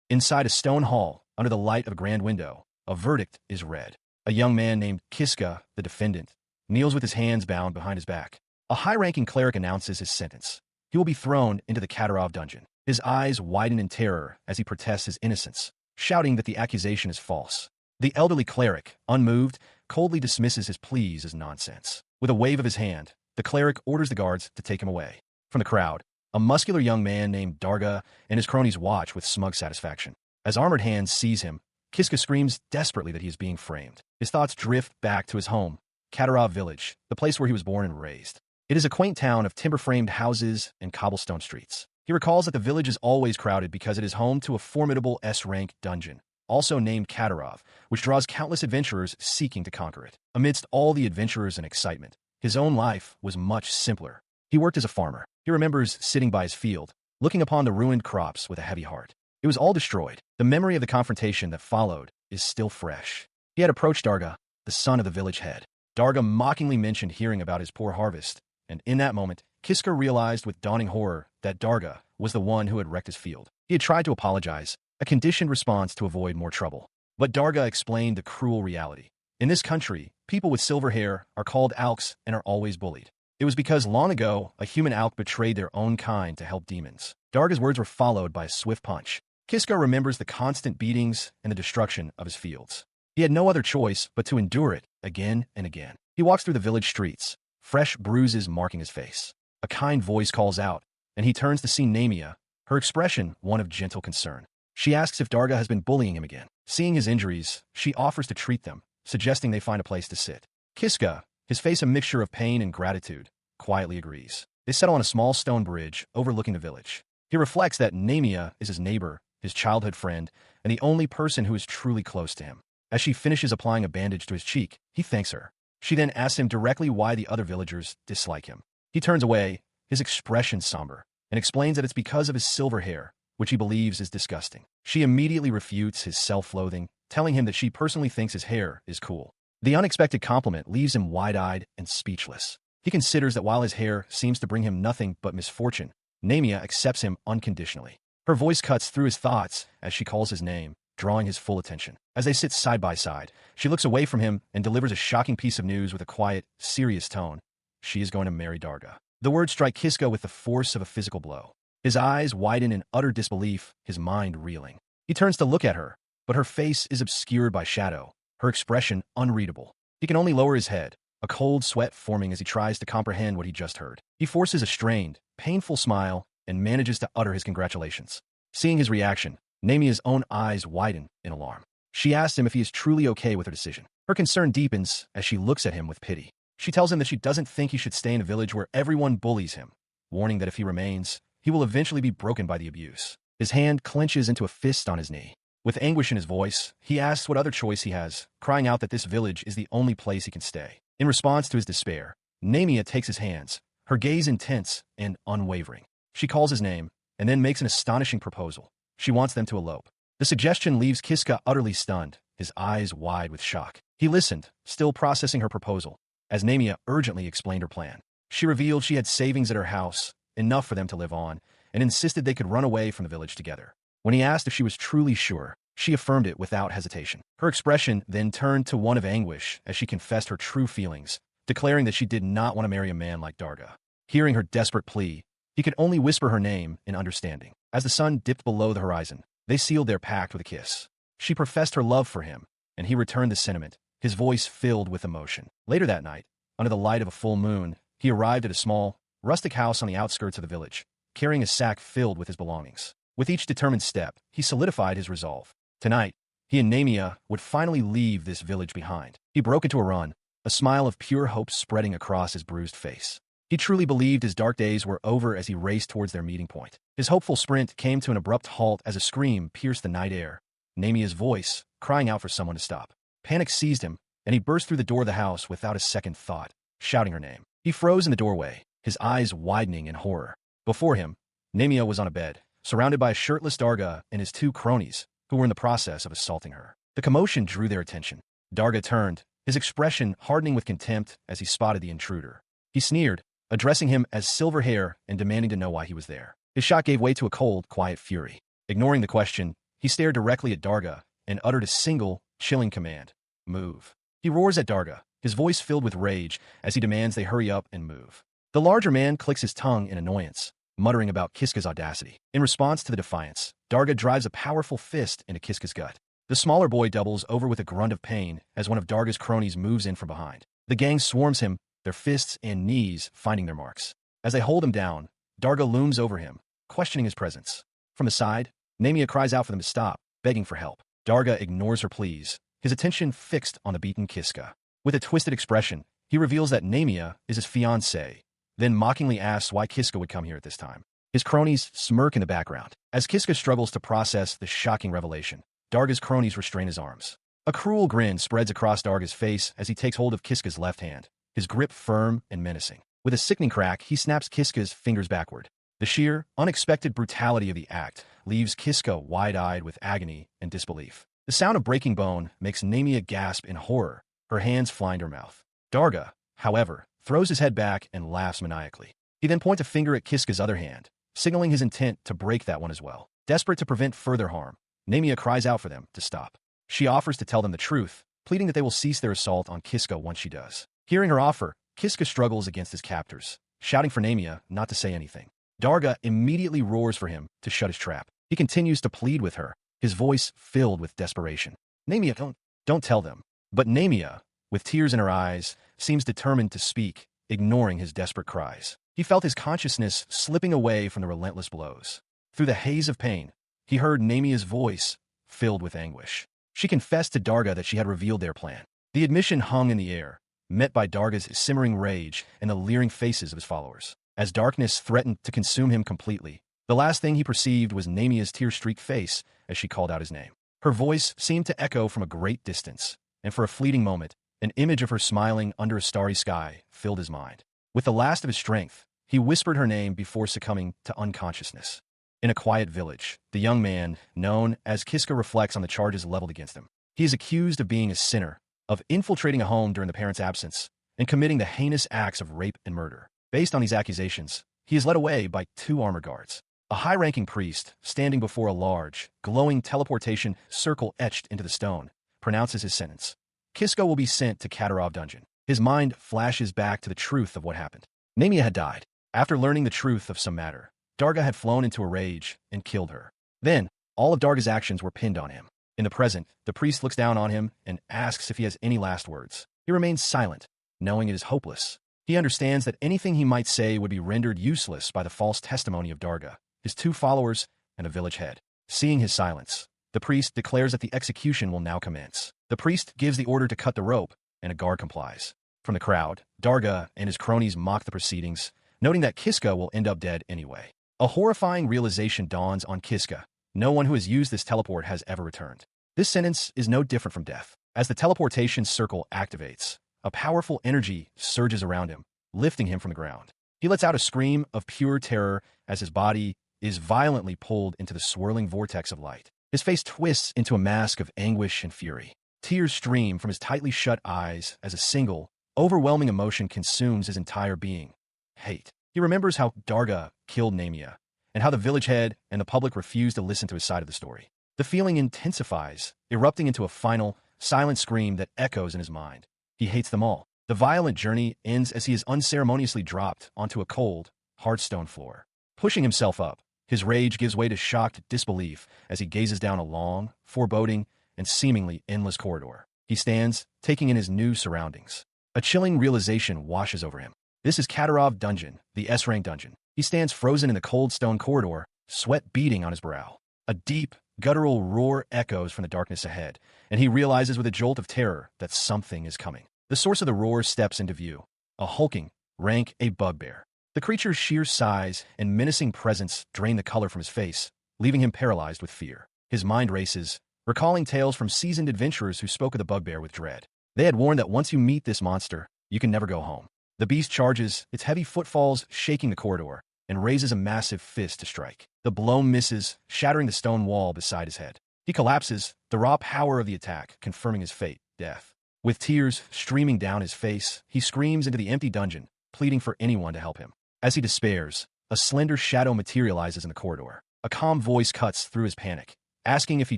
Inside a stone hall, under the light of a grand window, a verdict is read. A young man named Kiska, the defendant, kneels with his hands bound behind his back. A high-ranking cleric announces his sentence. He will be thrown into the Kadyrov dungeon. His eyes widen in terror as he protests his innocence, shouting that the accusation is false. The elderly cleric, unmoved, coldly dismisses his pleas as nonsense. With a wave of his hand, the cleric orders the guards to take him away. From the crowd, a muscular young man named Darga and his cronies watch with smug satisfaction. As armored hands seize him, Kiska screams desperately that he is being framed. His thoughts drift back to his home, Kadyrov village, the place where he was born and raised. It is a quaint town of timber-framed houses and cobblestone streets. He recalls that the village is always crowded because it is home to a formidable S-rank dungeon, also named Kadyrov, which draws countless adventurers seeking to conquer it. Amidst all the adventurers and excitement, his own life was much simpler. He worked as a farmer. He remembers sitting by his field, looking upon the ruined crops with a heavy heart. It was all destroyed. The memory of the confrontation that followed is still fresh. He had approached Darga, the son of the village head. Darga mockingly mentioned hearing about his poor harvest, and in that moment, Kiska realized with dawning horror that Darga was the one who had wrecked his field. He had tried to apologize, a conditioned response to avoid more trouble. But Darga explained the cruel reality. In this country, people with silver hair are called alks and are always bullied. It was because long ago, a human alk betrayed their own kind to help demons. Darga's words were followed by a swift punch. Kiska remembers the constant beatings and the destruction of his fields. He had no other choice but to endure it again and again. He walks through the village streets, fresh bruises marking his face. A kind voice calls out, and he turns to see Namia, her expression one of gentle concern. She asks if Darga has been bullying him again. Seeing his injuries, she offers to treat them, suggesting they find a place to sit. Kiska, his face a mixture of pain and gratitude, quietly agrees. They settle on a small stone bridge overlooking the village. He reflects that Namia is his neighbor, his childhood friend, and the only person who is truly close to him. As she finishes applying a bandage to his cheek, he thanks her. She then asks him directly why the other villagers dislike him. He turns away, his expression somber, and explains that it's because of his silver hair, which he believes is disgusting. She immediately refutes his self-loathing, telling him that she personally thinks his hair is cool. The unexpected compliment leaves him wide-eyed and speechless. He considers that while his hair seems to bring him nothing but misfortune, Namia accepts him unconditionally. Her voice cuts through his thoughts as she calls his name, drawing his full attention. As they sit side by side, she looks away from him and delivers a shocking piece of news with a quiet, serious tone. She is going to marry Darga. The words strike Kiska with the force of a physical blow. His eyes widen in utter disbelief, his mind reeling. He turns to look at her, but her face is obscured by shadow, her expression unreadable. He can only lower his head, a cold sweat forming as he tries to comprehend what he just heard. He forces a strained, painful smile and manages to utter his congratulations. Seeing his reaction, Namia's own eyes widen in alarm. She asks him if he is truly okay with her decision. Her concern deepens as she looks at him with pity. She tells him that she doesn't think he should stay in a village where everyone bullies him, warning that if he remains, he will eventually be broken by the abuse. His hand clenches into a fist on his knee. With anguish in his voice, he asks what other choice he has, crying out that this village is the only place he can stay. In response to his despair, Namia takes his hands, her gaze intense and unwavering. She calls his name, and then makes an astonishing proposal. She wants them to elope. The suggestion leaves Kiska utterly stunned, his eyes wide with shock. He listened, still processing her proposal, as Namia urgently explained her plan. She revealed she had savings at her house, enough for them to live on, and insisted they could run away from the village together. When he asked if she was truly sure, she affirmed it without hesitation. Her expression then turned to one of anguish as she confessed her true feelings, declaring that she did not want to marry a man like Darga. Hearing her desperate plea, he could only whisper her name in understanding. As the sun dipped below the horizon, they sealed their pact with a kiss. She professed her love for him, and he returned the sentiment, his voice filled with emotion. Later that night, under the light of a full moon, he arrived at a small, rustic house on the outskirts of the village, carrying a sack filled with his belongings. With each determined step, he solidified his resolve. Tonight, he and Namia would finally leave this village behind. He broke into a run, a smile of pure hope spreading across his bruised face. He truly believed his dark days were over as he raced towards their meeting point. His hopeful sprint came to an abrupt halt as a scream pierced the night air, Namia's voice crying out for someone to stop. Panic seized him, and he burst through the door of the house without a second thought, shouting her name. He froze in the doorway, his eyes widening in horror. Before him, Namia was on a bed, surrounded by a shirtless Darga and his two cronies, who were in the process of assaulting her. The commotion drew their attention. Darga turned, his expression hardening with contempt as he spotted the intruder. He sneered, addressing him as Silver Hair and demanding to know why he was there. His shock gave way to a cold, quiet fury. Ignoring the question, He stared directly at Darga and uttered a single, chilling command. Move. He roars at Darga, his voice filled with rage as he demands they hurry up and move. The larger man clicks his tongue in annoyance, muttering about Kiska's audacity. In response to the defiance, Darga drives a powerful fist into Kiska's gut. The smaller boy doubles over with a grunt of pain as one of Darga's cronies moves in from behind. The gang swarms him, their fists and knees finding their marks. As they hold him down, Darga looms over him, questioning his presence. From the side, Namia cries out for them to stop, begging for help. Darga ignores her pleas, his attention fixed on the beaten Kiska. With a twisted expression, he reveals that Namia is his fiancée, then mockingly asks why Kiska would come here at this time. His cronies smirk in the background. As Kiska struggles to process the shocking revelation, Darga's cronies restrain his arms. A cruel grin spreads across Darga's face as he takes hold of Kiska's left hand, his grip firm and menacing. With a sickening crack, he snaps Kiska's fingers backward. The sheer, unexpected brutality of the act leaves Kiska wide-eyed with agony and disbelief. The sound of breaking bone makes Namia gasp in horror, her hands flying to her mouth. Darga, however, throws his head back and laughs maniacally. He then points a finger at Kiska's other hand, signaling his intent to break that one as well. Desperate to prevent further harm, Namia cries out for them to stop. She offers to tell them the truth, pleading that they will cease their assault on Kiska once she does. Hearing her offer, Kiska struggles against his captors, shouting for Namia not to say anything. Darga immediately roars for him to shut his trap. He continues to plead with her, his voice filled with desperation. Namia, don't tell them. But Namia, with tears in her eyes, seems determined to speak, ignoring his desperate cries. He felt his consciousness slipping away from the relentless blows. Through the haze of pain, he heard Namia's voice, filled with anguish. She confessed to Darga that she had revealed their plan. The admission hung in the air, met by Darga's simmering rage and the leering faces of his followers. As darkness threatened to consume him completely, the last thing he perceived was Namia's tear-streaked face as she called out his name. Her voice seemed to echo from a great distance, and for a fleeting moment, an image of her smiling under a starry sky filled his mind. With the last of his strength, he whispered her name before succumbing to unconsciousness. In a quiet village, the young man, known as Kiska, reflects on the charges leveled against him. He is accused of being a sinner, of infiltrating a home during the parents' absence, and committing the heinous acts of rape and murder. Based on these accusations, he is led away by 2 armored guards. A high-ranking priest, standing before a large, glowing teleportation circle etched into the stone, pronounces his sentence. Kiska will be sent to Katarov Dungeon. His mind flashes back to the truth of what happened. Namia had died. After learning the truth of some matter, Darga had flown into a rage and killed her. Then, all of Darga's actions were pinned on him. In the present, the priest looks down on him and asks if he has any last words. He remains silent, knowing it is hopeless. He understands that anything he might say would be rendered useless by the false testimony of Darga, his 2 followers, and a village head. Seeing his silence, the priest declares that the execution will now commence. The priest gives the order to cut the rope, and a guard complies. From the crowd, Darga and his cronies mock the proceedings, noting that Kiska will end up dead anyway. A horrifying realization dawns on Kiska. No one who has used this teleport has ever returned. This sentence is no different from death. As the teleportation circle activates, a powerful energy surges around him, lifting him from the ground. He lets out a scream of pure terror as his body is violently pulled into the swirling vortex of light. His face twists into a mask of anguish and fury. Tears stream from his tightly shut eyes as a single, overwhelming emotion consumes his entire being. Hate. He remembers how Darga killed Namia, and how the village head and the public refused to listen to his side of the story. The feeling intensifies, erupting into a final, silent scream that echoes in his mind. He hates them all. The violent journey ends as he is unceremoniously dropped onto a cold, hard stone floor. Pushing himself up, his rage gives way to shocked disbelief as he gazes down a long, foreboding, and seemingly endless corridor. He stands, taking in his new surroundings. A chilling realization washes over him. This is Katarov Dungeon, the S-rank dungeon. He stands frozen in the cold stone corridor, sweat beading on his brow. A deep, guttural roar echoes from the darkness ahead, and he realizes with a jolt of terror that something is coming. The source of the roar steps into view. A hulking, rank, a bugbear. The creature's sheer size and menacing presence drain the color from his face, leaving him paralyzed with fear. His mind races, recalling tales from seasoned adventurers who spoke of the bugbear with dread. They had warned that once you meet this monster, you can never go home. The beast charges, its heavy footfalls shaking the corridor, and raises a massive fist to strike. The blow misses, shattering the stone wall beside his head. He collapses, the raw power of the attack confirming his fate, death. With tears streaming down his face, he screams into the empty dungeon, pleading for anyone to help him. As he despairs, a slender shadow materializes in the corridor. A calm voice cuts through his panic, asking if he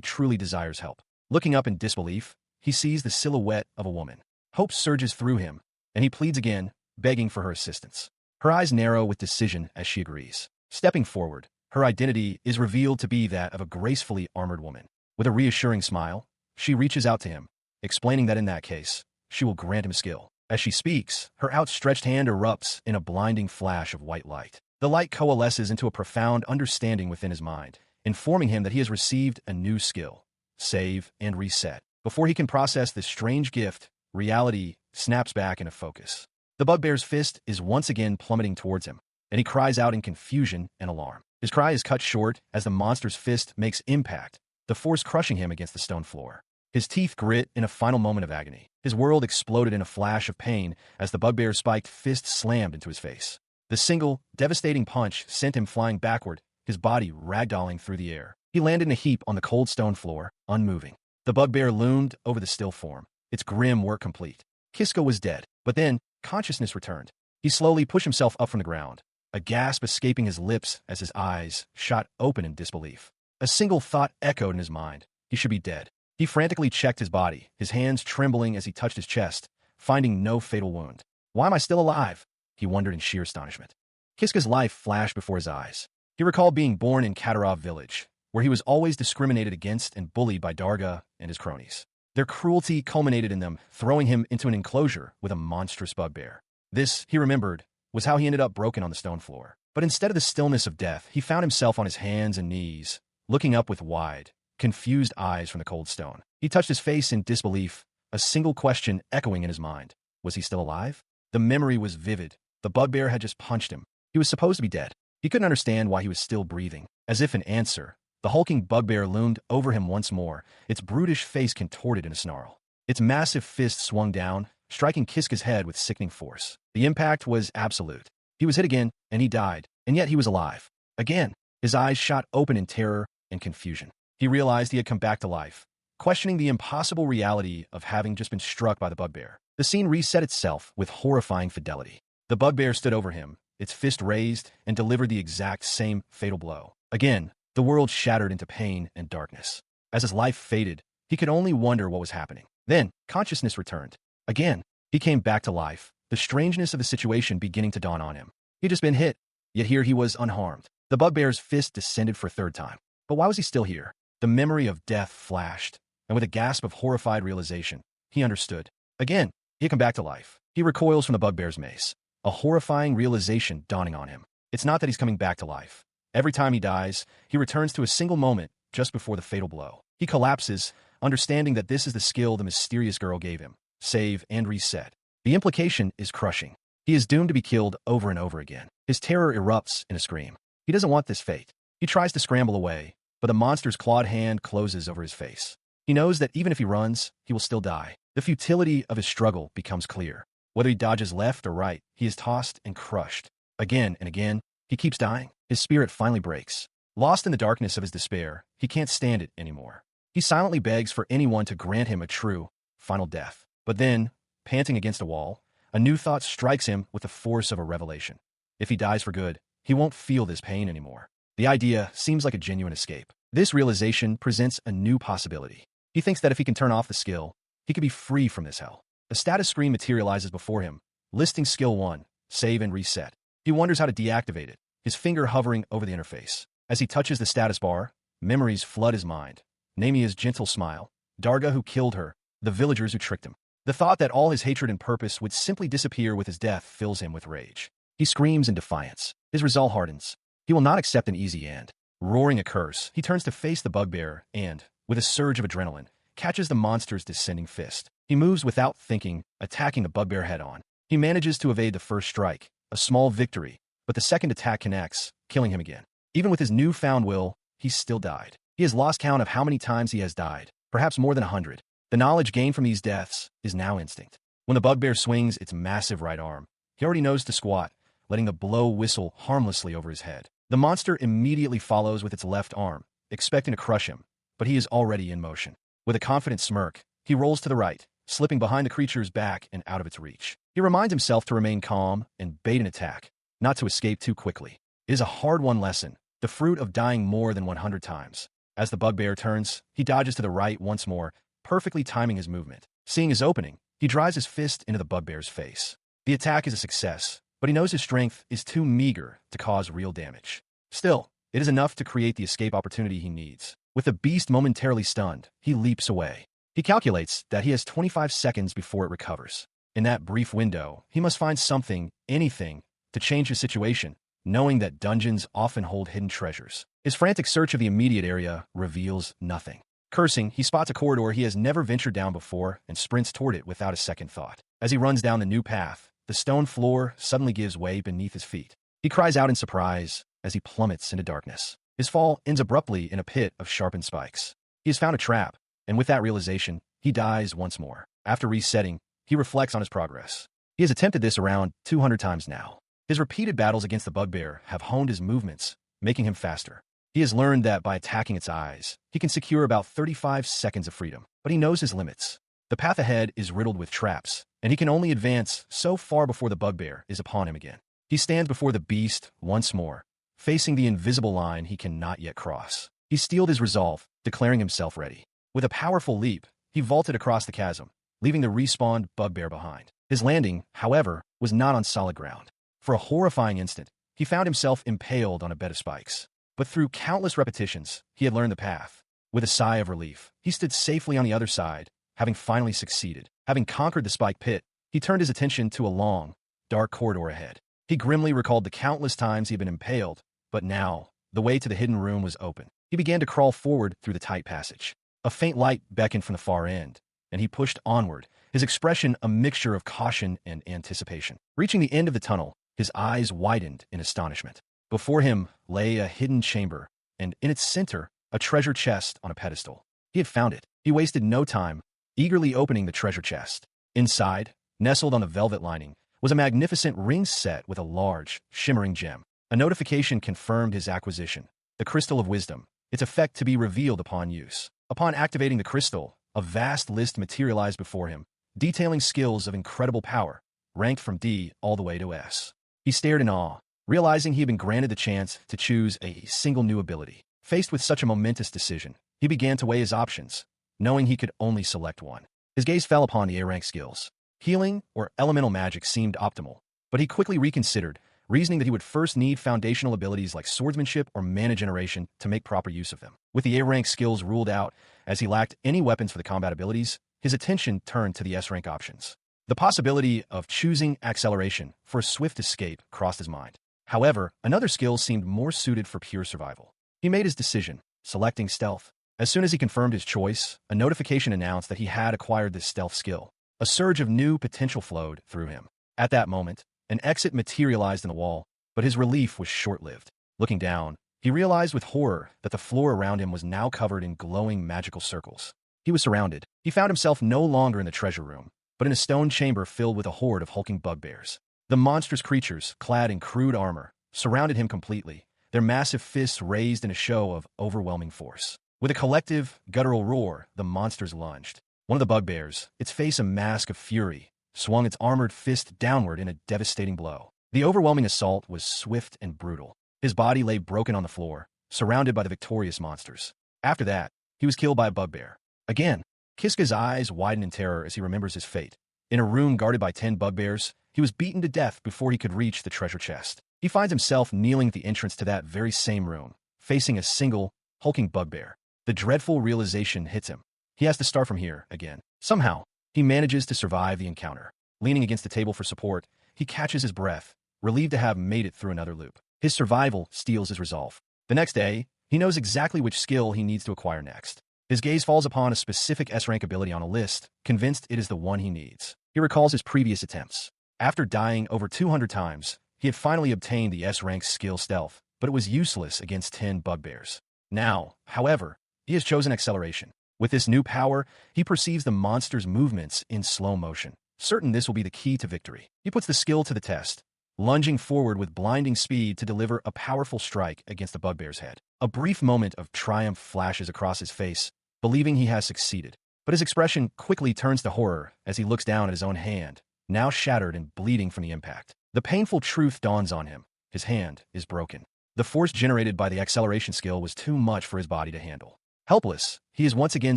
truly desires help. Looking up in disbelief, he sees the silhouette of a woman. Hope surges through him, and he pleads again, begging for her assistance. Her eyes narrow with decision as she agrees. Stepping forward, her identity is revealed to be that of a gracefully armored woman. With a reassuring smile, she reaches out to him, explaining that in that case, she will grant him skill. As she speaks, her outstretched hand erupts in a blinding flash of white light. The light coalesces into a profound understanding within his mind, informing him that he has received a new skill: save and reset. Before he can process this strange gift, reality snaps back into focus. The bugbear's fist is once again plummeting towards him, and he cries out in confusion and alarm. His cry is cut short as the monster's fist makes impact, the force crushing him against the stone floor. His teeth grit in a final moment of agony. His world exploded in a flash of pain as the bugbear's spiked fist slammed into his face. The single, devastating punch sent him flying backward, his body ragdolling through the air. He landed in a heap on the cold stone floor, unmoving. The bugbear loomed over the still form, its grim work complete. Kiska was dead, but then consciousness returned. He slowly pushed himself up from the ground, a gasp escaping his lips as his eyes shot open in disbelief. A single thought echoed in his mind: he should be dead. He frantically checked his body, his hands trembling as he touched his chest, finding no fatal wound. Why am I still alive? He wondered in sheer astonishment. Kiska's life flashed before his eyes. He recalled being born in Katarov village, where he was always discriminated against and bullied by Darga and his cronies. Their cruelty culminated in them throwing him into an enclosure with a monstrous bugbear. This, he remembered, was how he ended up broken on the stone floor. But instead of the stillness of death, he found himself on his hands and knees, looking up with wide, confused eyes from the cold stone. He touched his face in disbelief, a single question echoing in his mind. Was he still alive? The memory was vivid. The bugbear had just punched him. He was supposed to be dead. He couldn't understand why he was still breathing. As if in answer, the hulking bugbear loomed over him once more, its brutish face contorted in a snarl. Its massive fist swung down, striking Kiska's head with sickening force. The impact was absolute. He was hit again, and he died, and yet he was alive. Again, his eyes shot open in terror and confusion. He realized he had come back to life, questioning the impossible reality of having just been struck by the bugbear. The scene reset itself with horrifying fidelity. The bugbear stood over him, its fist raised, and delivered the exact same fatal blow. Again, the world shattered into pain and darkness. As his life faded, he could only wonder what was happening. Then, consciousness returned. Again, he came back to life, the strangeness of the situation beginning to dawn on him. He'd just been hit, yet here he was unharmed. The bugbear's fist descended for a third time. But why was he still here? The memory of death flashed, and with a gasp of horrified realization, he understood. Again, he had come back to life. He recoils from the bugbear's mace, a horrifying realization dawning on him. It's not that he's coming back to life. Every time he dies, he returns to a single moment just before the fatal blow. He collapses, understanding that this is the skill the mysterious girl gave him: save and reset. The implication is crushing. He is doomed to be killed over and over again. His terror erupts in a scream. He doesn't want this fate. He tries to scramble away, but the monster's clawed hand closes over his face. He knows that even if he runs, he will still die. The futility of his struggle becomes clear. Whether he dodges left or right, he is tossed and crushed. Again and again, he keeps dying. His spirit finally breaks. Lost in the darkness of his despair, he can't stand it anymore. He silently begs for anyone to grant him a true, final death. But then, panting against a wall, a new thought strikes him with the force of a revelation. If he dies for good, he won't feel this pain anymore. The idea seems like a genuine escape. This realization presents a new possibility. He thinks that if he can turn off the skill, he could be free from this hell. A status screen materializes before him, listing Skill 1, Save and Reset. He wonders how to deactivate it, his finger hovering over the interface. As he touches the status bar, memories flood his mind. Namia's gentle smile, Darga who killed her, the villagers who tricked him. The thought that all his hatred and purpose would simply disappear with his death fills him with rage. He screams in defiance. His resolve hardens. He will not accept an easy end. Roaring a curse, he turns to face the bugbear and, with a surge of adrenaline, catches the monster's descending fist. He moves without thinking, attacking the bugbear head-on. He manages to evade the first strike, a small victory, but the second attack connects, killing him again. Even with his newfound will, he still died. He has lost count of how many times he has died, perhaps more than 100. The knowledge gained from these deaths is now instinct. When the bugbear swings its massive right arm, he already knows to squat, letting the blow whistle harmlessly over his head. The monster immediately follows with its left arm, expecting to crush him, but he is already in motion. With a confident smirk, he rolls to the right, slipping behind the creature's back and out of its reach. He reminds himself to remain calm and bait an attack, not to escape too quickly. It is a hard-won lesson, the fruit of dying more than 100 times. As the bugbear turns, he dodges to the right once more, perfectly timing his movement. Seeing his opening, he drives his fist into the bugbear's face. The attack is a success, but he knows his strength is too meager to cause real damage. Still, it is enough to create the escape opportunity he needs. With the beast momentarily stunned, he leaps away. He calculates that he has 25 seconds before it recovers. In that brief window, he must find something, anything, to change his situation, knowing that dungeons often hold hidden treasures. His frantic search of the immediate area reveals nothing. Cursing, he spots a corridor he has never ventured down before and sprints toward it without a second thought. As he runs down the new path, the stone floor suddenly gives way beneath his feet. He cries out in surprise as he plummets into darkness. His fall ends abruptly in a pit of sharpened spikes. He has found a trap, and with that realization, he dies once more. After resetting, he reflects on his progress. He has attempted this around 200 times now. His repeated battles against the bugbear have honed his movements, making him faster. He has learned that by attacking its eyes, he can secure about 35 seconds of freedom. But he knows his limits. The path ahead is riddled with traps, and he can only advance so far before the bugbear is upon him again. He stands before the beast once more, facing the invisible line he cannot yet cross. He steeled his resolve, declaring himself ready. With a powerful leap, he vaulted across the chasm, leaving the respawned bugbear behind. His landing, however, was not on solid ground. For a horrifying instant, he found himself impaled on a bed of spikes. But through countless repetitions, he had learned the path. With a sigh of relief, he stood safely on the other side, having finally succeeded. Having conquered the spike pit, he turned his attention to a long, dark corridor ahead. He grimly recalled the countless times he had been impaled, but now, the way to the hidden room was open. He began to crawl forward through the tight passage. A faint light beckoned from the far end, and he pushed onward, his expression a mixture of caution and anticipation. Reaching the end of the tunnel, his eyes widened in astonishment. Before him lay a hidden chamber, and in its center, a treasure chest on a pedestal. He had found it. He wasted no time, eagerly opening the treasure chest. Inside, nestled on the velvet lining, was a magnificent ring set with a large, shimmering gem. A notification confirmed his acquisition, the Crystal of Wisdom, its effect to be revealed upon use. Upon activating the crystal, a vast list materialized before him, detailing skills of incredible power, ranked from D all the way to S. He stared in awe, realizing he had been granted the chance to choose a single new ability. Faced with such a momentous decision, he began to weigh his options, knowing he could only select one. His gaze fell upon the A-rank skills. Healing or elemental magic seemed optimal, but he quickly reconsidered, reasoning that he would first need foundational abilities like swordsmanship or mana generation to make proper use of them. With the A-rank skills ruled out, as he lacked any weapons for the combat abilities, his attention turned to the S-rank options. The possibility of choosing acceleration for a swift escape crossed his mind. However, another skill seemed more suited for pure survival. He made his decision, selecting stealth. As soon as he confirmed his choice, a notification announced that he had acquired this stealth skill. A surge of new potential flowed through him. At that moment, an exit materialized in the wall, but his relief was short-lived. Looking down, he realized with horror that the floor around him was now covered in glowing magical circles. He was surrounded. He found himself no longer in the treasure room, but in a stone chamber filled with a horde of hulking bugbears. The monstrous creatures, clad in crude armor, surrounded him completely, their massive fists raised in a show of overwhelming force. With a collective, guttural roar, the monsters lunged. One of the bugbears, its face a mask of fury, swung its armored fist downward in a devastating blow. The overwhelming assault was swift and brutal. His body lay broken on the floor, surrounded by the victorious monsters. After that, he was killed by a bugbear. Again, Kiska's eyes widen in terror as he remembers his fate. In a room guarded by 10 bugbears, he was beaten to death before he could reach the treasure chest. He finds himself kneeling at the entrance to that very same room, facing a single, hulking bugbear. The dreadful realization hits him. He has to start from here again. Somehow, he manages to survive the encounter. Leaning against the table for support, he catches his breath, relieved to have made it through another loop. His survival steels his resolve. The next day, he knows exactly which skill he needs to acquire next. His gaze falls upon a specific S-rank ability on a list, convinced it is the one he needs. He recalls his previous attempts. After dying over 200 times, he had finally obtained the S-rank skill Stealth, but it was useless against 10 bugbears. Now, however, he has chosen Acceleration. With this new power, he perceives the monster's movements in slow motion. Certain this will be the key to victory. He puts the skill to the test, lunging forward with blinding speed to deliver a powerful strike against the bugbear's head. A brief moment of triumph flashes across his face, believing he has succeeded. But his expression quickly turns to horror as he looks down at his own hand, now shattered and bleeding from the impact. The painful truth dawns on him. His hand is broken. The force generated by the acceleration skill was too much for his body to handle. Helpless, he is once again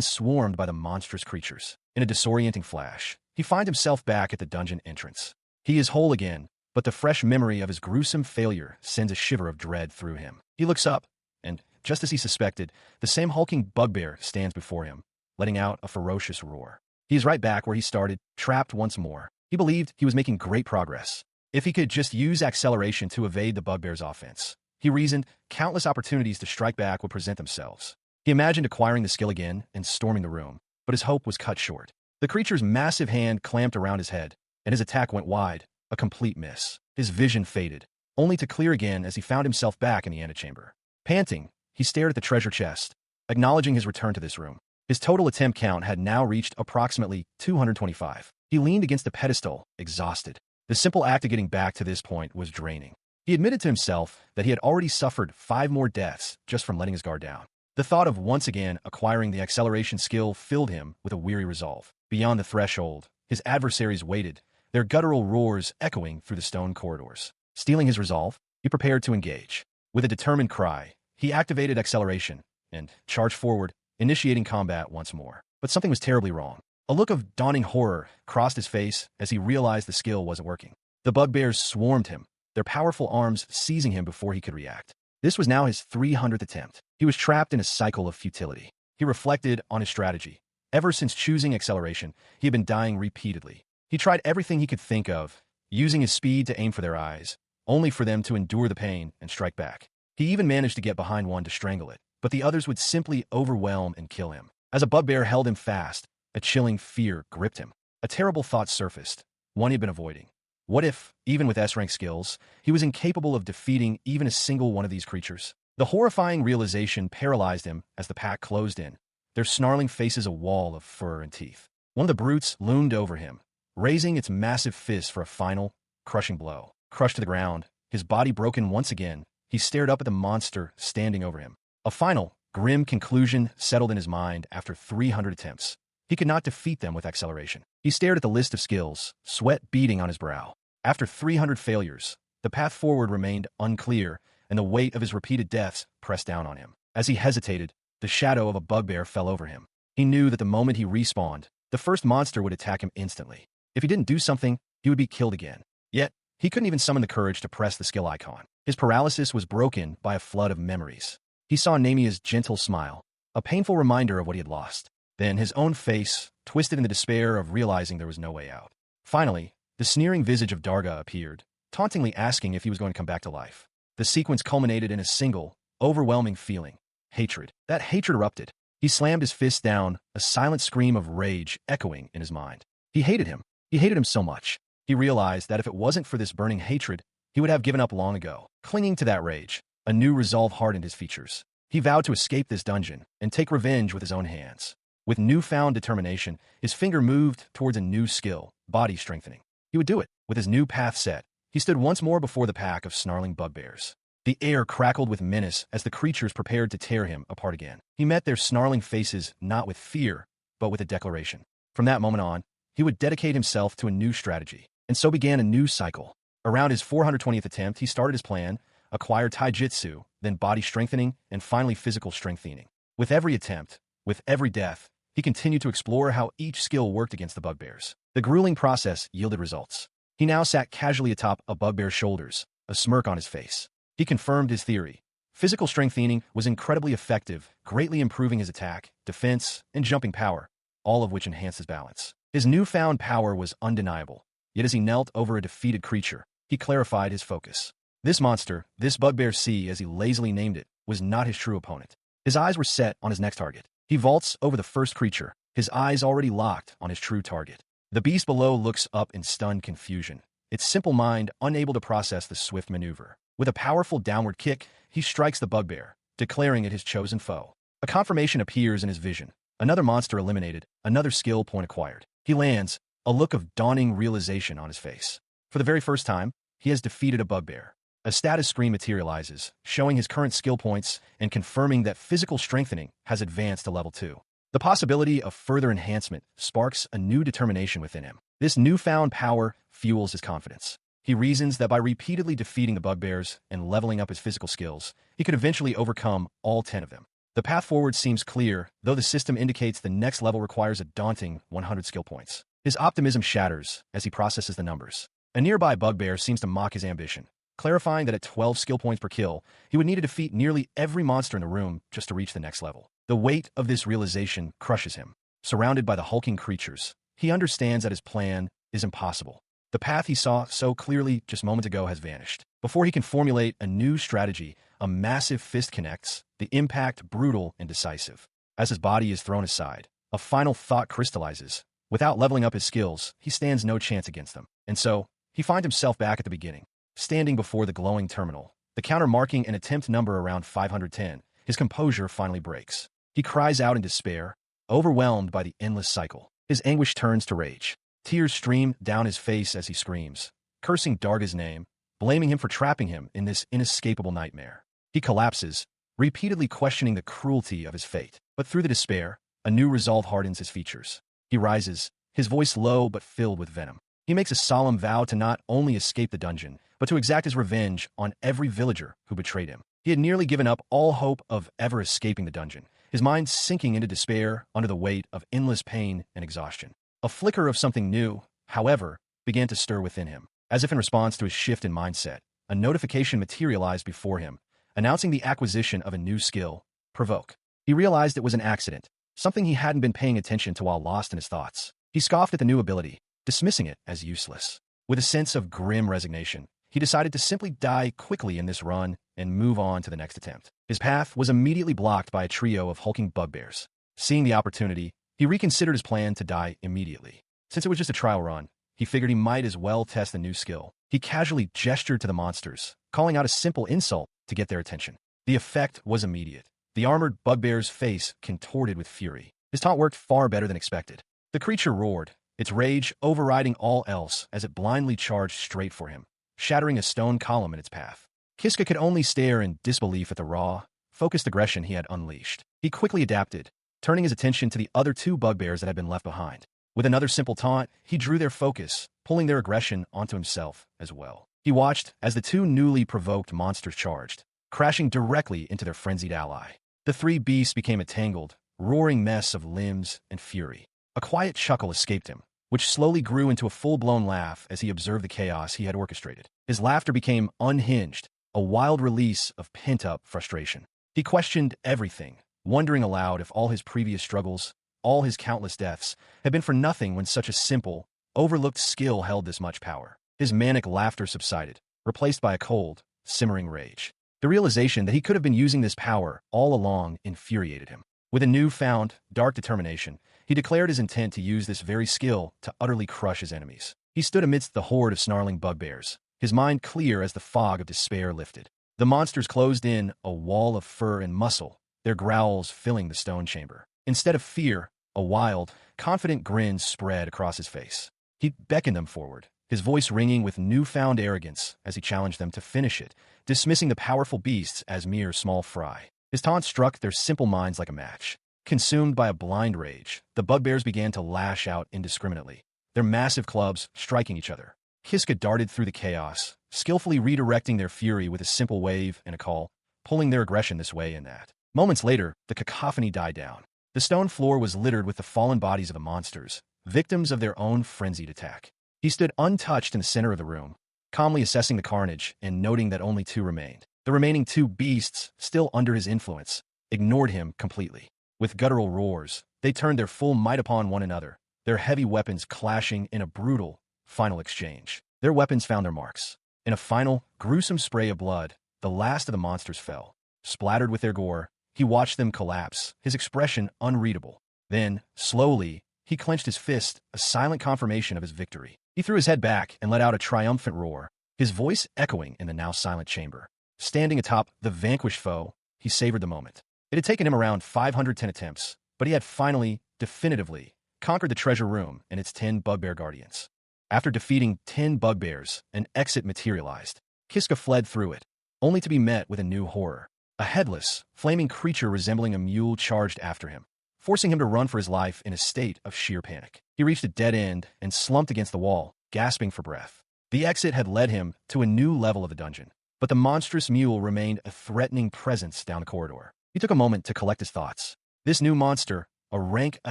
swarmed by the monstrous creatures. In a disorienting flash, he finds himself back at the dungeon entrance. He is whole again, but the fresh memory of his gruesome failure sends a shiver of dread through him. He looks up, and, just as he suspected, the same hulking bugbear stands before him, letting out a ferocious roar. He is right back where he started, trapped once more. He believed he was making great progress. If he could just use acceleration to evade the bugbear's offense, he reasoned, countless opportunities to strike back would present themselves. He imagined acquiring the skill again and storming the room, but his hope was cut short. The creature's massive hand clamped around his head, and his attack went wide, a complete miss. His vision faded, only to clear again as he found himself back in the antechamber. Panting, he stared at the treasure chest, acknowledging his return to this room. His total attempt count had now reached approximately 225. He leaned against the pedestal, exhausted. The simple act of getting back to this point was draining. He admitted to himself that he had already suffered 5 more deaths just from letting his guard down. The thought of once again acquiring the acceleration skill filled him with a weary resolve. Beyond the threshold, his adversaries waited, their guttural roars echoing through the stone corridors. Stealing his resolve, he prepared to engage. With a determined cry, he activated acceleration and charged forward, initiating combat once more. But something was terribly wrong. A look of dawning horror crossed his face as he realized the skill wasn't working. The bugbears swarmed him, their powerful arms seizing him before he could react. This was now his 300th attempt. He was trapped in a cycle of futility. He reflected on his strategy. Ever since choosing acceleration, he had been dying repeatedly. He tried everything he could think of, using his speed to aim for their eyes, only for them to endure the pain and strike back. He even managed to get behind one to strangle it, but the others would simply overwhelm and kill him. As a bugbear held him fast, a chilling fear gripped him. A terrible thought surfaced, one he had been avoiding. What if, even with S-rank skills, he was incapable of defeating even a single one of these creatures? The horrifying realization paralyzed him as the pack closed in, their snarling faces a wall of fur and teeth. One of the brutes loomed over him, raising its massive fist for a final, crushing blow. Crushed to the ground, his body broken once again, he stared up at the monster standing over him. A final, grim conclusion settled in his mind after 300 attempts. He could not defeat them with acceleration. He stared at the list of skills, sweat beading on his brow. After 300 failures, the path forward remained unclear, and the weight of his repeated deaths pressed down on him. As he hesitated, the shadow of a bugbear fell over him. He knew that the moment he respawned, the first monster would attack him instantly. If he didn't do something, he would be killed again. Yet, he couldn't even summon the courage to press the skill icon. His paralysis was broken by a flood of memories. He saw Namia's gentle smile, a painful reminder of what he had lost. Then his own face, twisted in the despair of realizing there was no way out. Finally, the sneering visage of Darga appeared, tauntingly asking if he was going to come back to life. The sequence culminated in a single, overwhelming feeling: hatred. That hatred erupted. He slammed his fist down, a silent scream of rage echoing in his mind. He hated him. He hated him so much. He realized that if it wasn't for this burning hatred, he would have given up long ago. Clinging to that rage, a new resolve hardened his features. He vowed to escape this dungeon and take revenge with his own hands. With newfound determination, his finger moved towards a new skill, body strengthening. He would do it. With his new path set, he stood once more before the pack of snarling bugbears. The air crackled with menace as the creatures prepared to tear him apart again. He met their snarling faces not with fear, but with a declaration. From that moment on, he would dedicate himself to a new strategy. And so began a new cycle. Around his 420th attempt, he started his plan, acquired taijutsu, then body strengthening, and finally physical strengthening. With every attempt, with every death, he continued to explore how each skill worked against the bugbears. The grueling process yielded results. He now sat casually atop a bugbear's shoulders, a smirk on his face. He confirmed his theory. Physical strengthening was incredibly effective, greatly improving his attack, defense, and jumping power, all of which enhanced his balance. His newfound power was undeniable. Yet as he knelt over a defeated creature, he clarified his focus. This monster, this bugbear C as he lazily named it, was not his true opponent. His eyes were set on his next target. He vaults over the first creature, his eyes already locked on his true target. The beast below looks up in stunned confusion, its simple mind unable to process the swift maneuver. With a powerful downward kick, he strikes the bugbear, declaring it his chosen foe. A confirmation appears in his vision. Another monster eliminated, another skill point acquired. He lands, a look of dawning realization on his face. For the very first time, he has defeated a bugbear. A status screen materializes, showing his current skill points and confirming that physical strengthening has advanced to level 2. The possibility of further enhancement sparks a new determination within him. This newfound power fuels his confidence. He reasons that by repeatedly defeating the bugbears and leveling up his physical skills, he could eventually overcome all 10 of them. The path forward seems clear, though the system indicates the next level requires a daunting 100 skill points. His optimism shatters as he processes the numbers. A nearby bugbear seems to mock his ambition, clarifying that at 12 skill points per kill, he would need to defeat nearly every monster in the room just to reach the next level. The weight of this realization crushes him. Surrounded by the hulking creatures, he understands that his plan is impossible. The path he saw so clearly just moments ago has vanished. Before he can formulate a new strategy, a massive fist connects, the impact brutal and decisive. As his body is thrown aside, a final thought crystallizes. Without leveling up his skills, he stands no chance against them. And so, he finds himself back at the beginning, standing before the glowing terminal. The counter marking an attempt number around 510, his composure finally breaks. He cries out in despair, overwhelmed by the endless cycle. His anguish turns to rage. Tears stream down his face as he screams, cursing Darga's name, blaming him for trapping him in this inescapable nightmare. He collapses, repeatedly questioning the cruelty of his fate. But through the despair, a new resolve hardens his features. He rises, his voice low but filled with venom. He makes a solemn vow to not only escape the dungeon, but to exact his revenge on every villager who betrayed him. He had nearly given up all hope of ever escaping the dungeon, his mind sinking into despair under the weight of endless pain and exhaustion. A flicker of something new, however, began to stir within him. As if in response to his shift in mindset, a notification materialized before him, announcing the acquisition of a new skill, Provoke. He realized it was an accident, something he hadn't been paying attention to while lost in his thoughts. He scoffed at the new ability, dismissing it as useless. With a sense of grim resignation, he decided to simply die quickly in this run and move on to the next attempt. His path was immediately blocked by a trio of hulking bugbears. Seeing the opportunity, he reconsidered his plan to die immediately. Since it was just a trial run, he figured he might as well test the new skill. He casually gestured to the monsters, calling out a simple insult to get their attention. The effect was immediate. The armored bugbear's face contorted with fury. His taunt worked far better than expected. The creature roared, its rage overriding all else as it blindly charged straight for him, shattering a stone column in its path. Kiska could only stare in disbelief at the raw, focused aggression he had unleashed. He quickly adapted, turning his attention to the other two bugbears that had been left behind. With another simple taunt, he drew their focus, pulling their aggression onto himself as well. He watched as the two newly provoked monsters charged, crashing directly into their frenzied ally. The three beasts became a tangled, roaring mess of limbs and fury. A quiet chuckle escaped him, which slowly grew into a full-blown laugh as he observed the chaos he had orchestrated. His laughter became unhinged, a wild release of pent-up frustration. He questioned everything, wondering aloud if all his previous struggles, all his countless deaths, had been for nothing when such a simple, overlooked skill held this much power. His manic laughter subsided, replaced by a cold, simmering rage. The realization that he could have been using this power all along infuriated him. With a newfound, dark determination, he declared his intent to use this very skill to utterly crush his enemies. He stood amidst the horde of snarling bugbears, his mind clear as the fog of despair lifted. The monsters closed in a wall of fur and muscle, their growls filling the stone chamber. Instead of fear, a wild, confident grin spread across his face. He beckoned them forward, his voice ringing with newfound arrogance as he challenged them to finish it, dismissing the powerful beasts as mere small fry. His taunt struck their simple minds like a match. Consumed by a blind rage, the bugbears began to lash out indiscriminately, their massive clubs striking each other. Kiska darted through the chaos, skillfully redirecting their fury with a simple wave and a call, pulling their aggression this way and that. Moments later, the cacophony died down. The stone floor was littered with the fallen bodies of the monsters, victims of their own frenzied attack. He stood untouched in the center of the room, calmly assessing the carnage and noting that only two remained. The remaining two beasts, still under his influence, ignored him completely. With guttural roars, they turned their full might upon one another, their heavy weapons clashing in a brutal, final exchange. Their weapons found their marks. In a final, gruesome spray of blood, the last of the monsters fell. Splattered with their gore, he watched them collapse, his expression unreadable. Then, slowly, he clenched his fist, a silent confirmation of his victory. He threw his head back and let out a triumphant roar, his voice echoing in the now silent chamber. Standing atop the vanquished foe, he savored the moment. It had taken him around 510 attempts, but he had finally, definitively, conquered the treasure room and its 10 bugbear guardians. After defeating 10 bugbears, an exit materialized. Kiska fled through it, only to be met with a new horror. A headless, flaming creature resembling a mule charged after him, forcing him to run for his life in a state of sheer panic. He reached a dead end and slumped against the wall, gasping for breath. The exit had led him to a new level of the dungeon, but the monstrous mule remained a threatening presence down the corridor. He took a moment to collect his thoughts. This new monster, a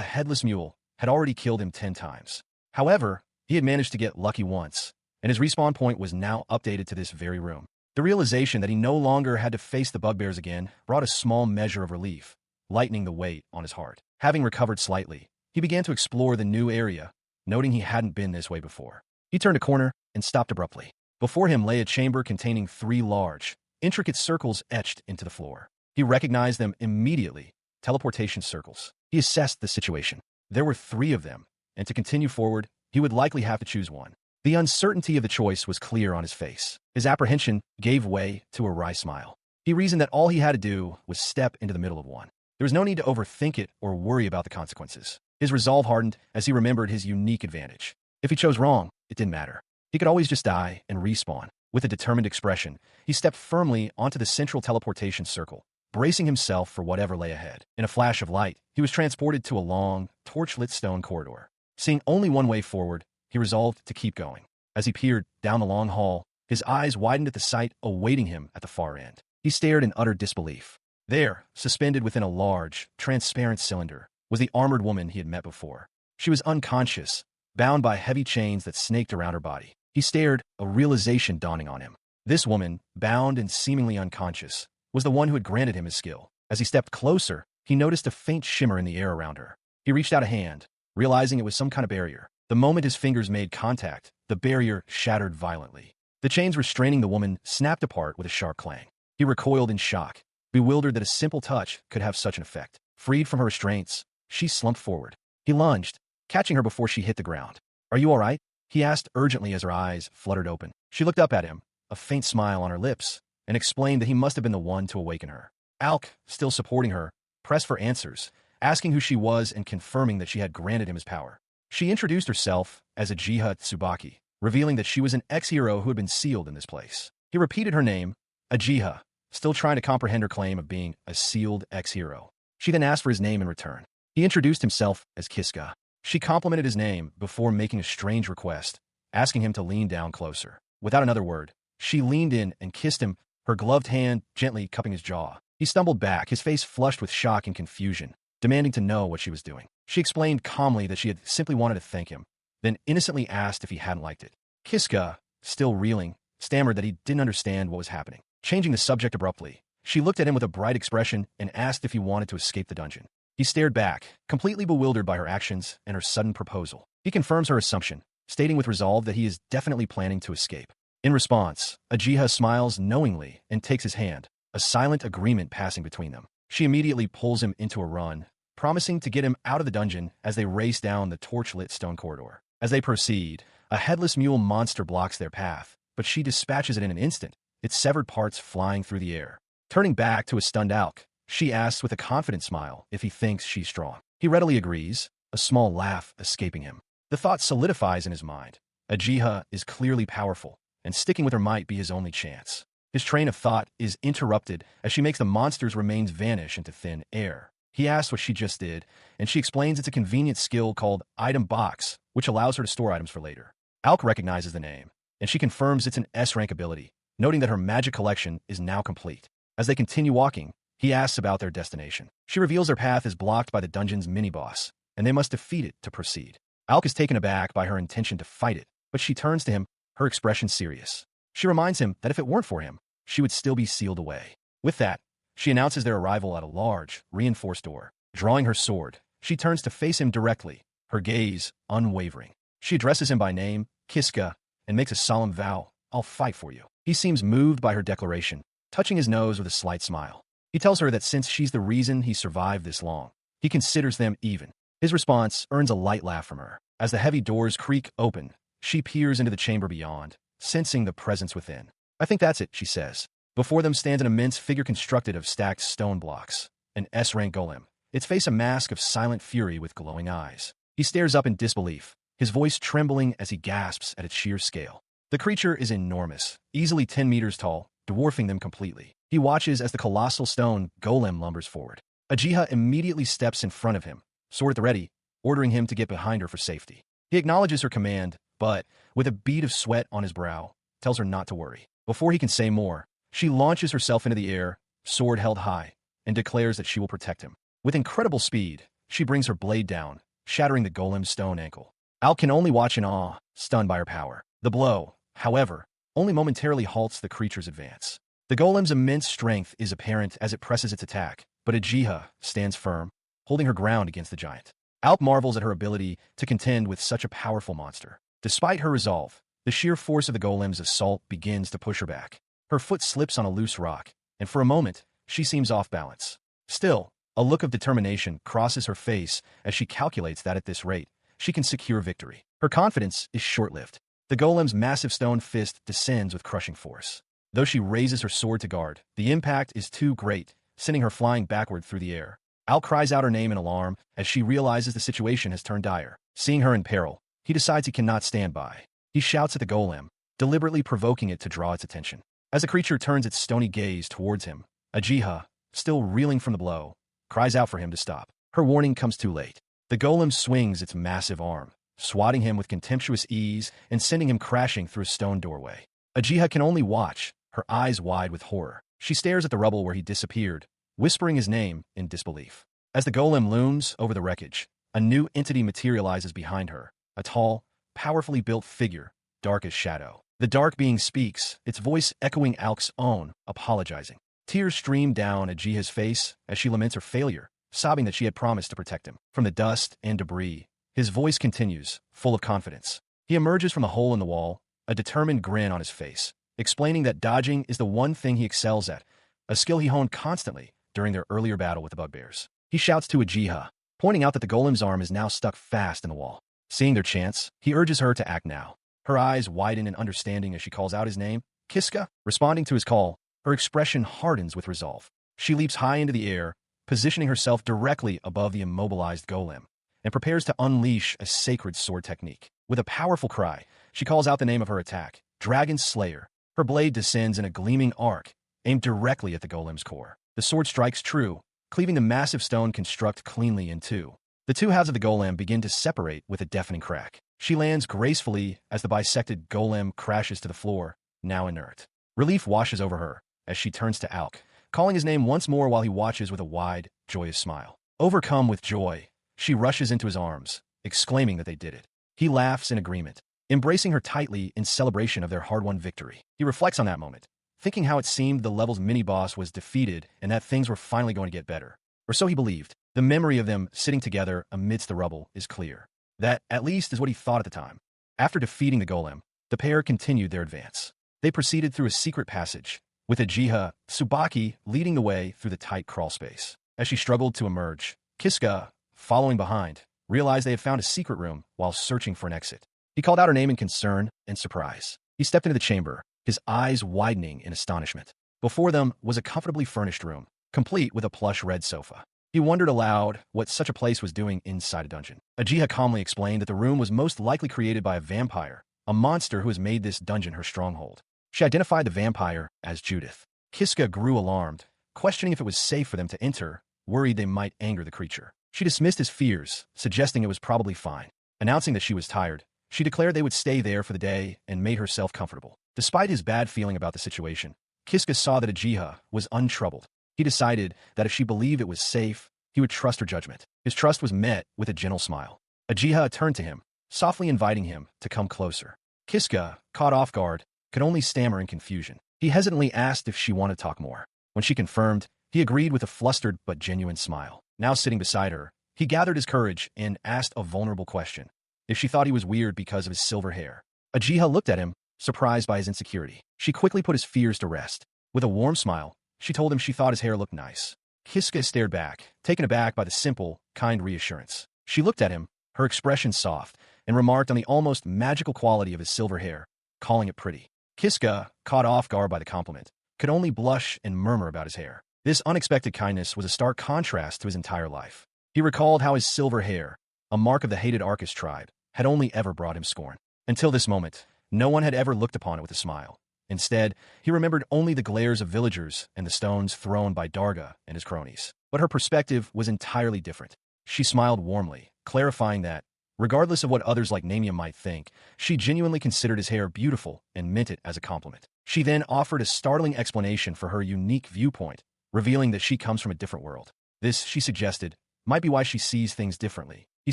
headless mule, had already killed him 10 times. However, he had managed to get lucky once, and his respawn point was now updated to this very room. The realization that he no longer had to face the bugbears again brought a small measure of relief, lightening the weight on his heart. Having recovered slightly, he began to explore the new area, noting he hadn't been this way before. He turned a corner and stopped abruptly. Before him lay a chamber containing 3 large, intricate circles etched into the floor. He recognized them immediately, teleportation circles. He assessed the situation. There were 3 of them, and to continue forward, he would likely have to choose one. The uncertainty of the choice was clear on his face. His apprehension gave way to a wry smile. He reasoned that all he had to do was step into the middle of one. There was no need to overthink it or worry about the consequences. His resolve hardened as he remembered his unique advantage. If he chose wrong, it didn't matter. He could always just die and respawn. With a determined expression, he stepped firmly onto the central teleportation circle, bracing himself for whatever lay ahead. In a flash of light, he was transported to a long, torch-lit stone corridor. Seeing only one way forward, he resolved to keep going. As he peered down the long hall, his eyes widened at the sight awaiting him at the far end. He stared in utter disbelief. There, suspended within a large, transparent cylinder, was the armored woman he had met before. She was unconscious, bound by heavy chains that snaked around her body. He stared, a realization dawning on him. This woman, bound and seemingly unconscious, was the one who had granted him his skill. As he stepped closer, he noticed a faint shimmer in the air around her. He reached out a hand, realizing it was some kind of barrier. The moment his fingers made contact, the barrier shattered violently. The chains restraining the woman snapped apart with a sharp clang. He recoiled in shock, bewildered that a simple touch could have such an effect. Freed from her restraints, she slumped forward. He lunged, catching her before she hit the ground. "Are you all right?" he asked urgently as her eyes fluttered open. She looked up at him, a faint smile on her lips, and explained that he must have been the one to awaken her. Alk, still supporting her, pressed for answers, asking who she was and confirming that she had granted him his power. She introduced herself as Ajiha Tsubaki, revealing that she was an ex-hero who had been sealed in this place. He repeated her name, Ajiha, still trying to comprehend her claim of being a sealed ex-hero. She then asked for his name in return. He introduced himself as Kiska. She complimented his name before making a strange request, asking him to lean down closer. Without another word, she leaned in and kissed him, her gloved hand gently cupping his jaw. He stumbled back, his face flushed with shock and confusion, demanding to know what she was doing. She explained calmly that she had simply wanted to thank him, then innocently asked if he hadn't liked it. Kiska, still reeling, stammered that he didn't understand what was happening. Changing the subject abruptly, she looked at him with a bright expression and asked if he wanted to escape the dungeon. He stared back, completely bewildered by her actions and her sudden proposal. He confirms her assumption, stating with resolve that he is definitely planning to escape. In response, Ajiha smiles knowingly and takes his hand, a silent agreement passing between them. She immediately pulls him into a run, promising to get him out of the dungeon as they race down the torch-lit stone corridor. As they proceed, a headless mule monster blocks their path, but she dispatches it in an instant, its severed parts flying through the air. Turning back to a stunned Alk, she asks with a confident smile if he thinks she's strong. He readily agrees, a small laugh escaping him. The thought solidifies in his mind. Ajiha is clearly powerful, and sticking with her might be his only chance. His train of thought is interrupted as she makes the monster's remains vanish into thin air. He asks what she just did, and she explains it's a convenient skill called Item Box, which allows her to store items for later. Alk recognizes the name, and she confirms it's an S-rank ability, noting that her magic collection is now complete. As they continue walking, he asks about their destination. She reveals their path is blocked by the dungeon's mini-boss, and they must defeat it to proceed. Alk is taken aback by her intention to fight it, but she turns to him, her expression serious. She reminds him that if it weren't for him, she would still be sealed away. With that, she announces their arrival at a large, reinforced door. Drawing her sword, she turns to face him directly, her gaze unwavering. She addresses him by name, Kiska, and makes a solemn vow, "I'll fight for you." He seems moved by her declaration, touching his nose with a slight smile. He tells her that since she's the reason he survived this long, he considers them even. His response earns a light laugh from her. As the heavy doors creak open, she peers into the chamber beyond, sensing the presence within. "I think that's it," she says. Before them stands an immense figure constructed of stacked stone blocks, an S-rank golem, its face a mask of silent fury with glowing eyes. He stares up in disbelief, his voice trembling as he gasps at its sheer scale. The creature is enormous, easily 10 meters tall, dwarfing them completely. He watches as the colossal stone golem lumbers forward. Ajiha immediately steps in front of him, sword at the ready, ordering him to get behind her for safety. He acknowledges her command, but, with a bead of sweat on his brow, tells her not to worry. Before he can say more, she launches herself into the air, sword held high, and declares that she will protect him. With incredible speed, she brings her blade down, shattering the golem's stone ankle. Alk can only watch in awe, stunned by her power. The blow, however, only momentarily halts the creature's advance. The golem's immense strength is apparent as it presses its attack, but Ajiha stands firm, holding her ground against the giant. Alk marvels at her ability to contend with such a powerful monster. Despite her resolve, the sheer force of the golem's assault begins to push her back. Her foot slips on a loose rock, and for a moment, she seems off balance. Still, a look of determination crosses her face as she calculates that at this rate, she can secure victory. Her confidence is short-lived. The golem's massive stone fist descends with crushing force. Though she raises her sword to guard, the impact is too great, sending her flying backward through the air. Al cries out her name in alarm as she realizes the situation has turned dire. Seeing her in peril, he decides he cannot stand by. He shouts at the golem, deliberately provoking it to draw its attention. As the creature turns its stony gaze towards him, Ajiha, still reeling from the blow, cries out for him to stop. Her warning comes too late. The golem swings its massive arm, swatting him with contemptuous ease and sending him crashing through a stone doorway. Ajiha can only watch, her eyes wide with horror. She stares at the rubble where he disappeared, whispering his name in disbelief. As the golem looms over the wreckage, a new entity materializes behind her, a tall, powerfully built figure, dark as shadow. The dark being speaks, its voice echoing Alk's own, apologizing. Tears stream down Ajiha's face as she laments her failure, sobbing that she had promised to protect him. From the dust and debris, his voice continues, full of confidence. He emerges from a hole in the wall, a determined grin on his face, explaining that dodging is the one thing he excels at, a skill he honed constantly during their earlier battle with the bugbears. He shouts to Ajiha, pointing out that the golem's arm is now stuck fast in the wall. Seeing their chance, he urges her to act now. Her eyes widen in understanding as she calls out his name, Kiska. Responding to his call, her expression hardens with resolve. She leaps high into the air, positioning herself directly above the immobilized golem, and prepares to unleash a sacred sword technique. With a powerful cry, she calls out the name of her attack, Dragon Slayer. Her blade descends in a gleaming arc, aimed directly at the golem's core. The sword strikes true, cleaving the massive stone construct cleanly in two. The two halves of the golem begin to separate with a deafening crack. She lands gracefully as the bisected golem crashes to the floor, now inert. Relief washes over her as she turns to Alk, calling his name once more while he watches with a wide, joyous smile. Overcome with joy, she rushes into his arms, exclaiming that they did it. He laughs in agreement, embracing her tightly in celebration of their hard-won victory. He reflects on that moment, thinking how it seemed the level's mini-boss was defeated and that things were finally going to get better. Or so he believed. The memory of them sitting together amidst the rubble is clear. That, at least, is what he thought at the time. After defeating the golem, the pair continued their advance. They proceeded through a secret passage, with Ajiha Tsubaki leading the way through the tight crawl space. As she struggled to emerge, Kiska, following behind, realized they had found a secret room while searching for an exit. He called out her name in concern and surprise. He stepped into the chamber, his eyes widening in astonishment. Before them was a comfortably furnished room, complete with a plush red sofa. He wondered aloud what such a place was doing inside a dungeon. Ajiha calmly explained that the room was most likely created by a vampire, a monster who has made this dungeon her stronghold. She identified the vampire as Judith. Kiska grew alarmed, questioning if it was safe for them to enter, worried they might anger the creature. She dismissed his fears, suggesting it was probably fine. Announcing that she was tired, she declared they would stay there for the day and made herself comfortable. Despite his bad feeling about the situation, Kiska saw that Ajiha was untroubled. He decided that if she believed it was safe, he would trust her judgment. His trust was met with a gentle smile. Ajiha turned to him, softly inviting him to come closer. Kiska, caught off guard, could only stammer in confusion. He hesitantly asked if she wanted to talk more. When she confirmed, he agreed with a flustered but genuine smile. Now sitting beside her, he gathered his courage and asked a vulnerable question. If she thought he was weird because of his silver hair. Ajiha looked at him, surprised by his insecurity. She quickly put his fears to rest. With a warm smile, she told him she thought his hair looked nice. Kiska stared back, taken aback by the simple, kind reassurance. She looked at him, her expression soft, and remarked on the almost magical quality of his silver hair, calling it pretty. Kiska, caught off guard by the compliment, could only blush and murmur about his hair. This unexpected kindness was a stark contrast to his entire life. He recalled how his silver hair, a mark of the hated Arcus tribe, had only ever brought him scorn. Until this moment, no one had ever looked upon it with a smile. Instead, he remembered only the glares of villagers and the stones thrown by Darga and his cronies. But her perspective was entirely different. She smiled warmly, clarifying that, regardless of what others like Namia might think, she genuinely considered his hair beautiful and meant it as a compliment. She then offered a startling explanation for her unique viewpoint, revealing that she comes from a different world. This, she suggested, might be why she sees things differently. He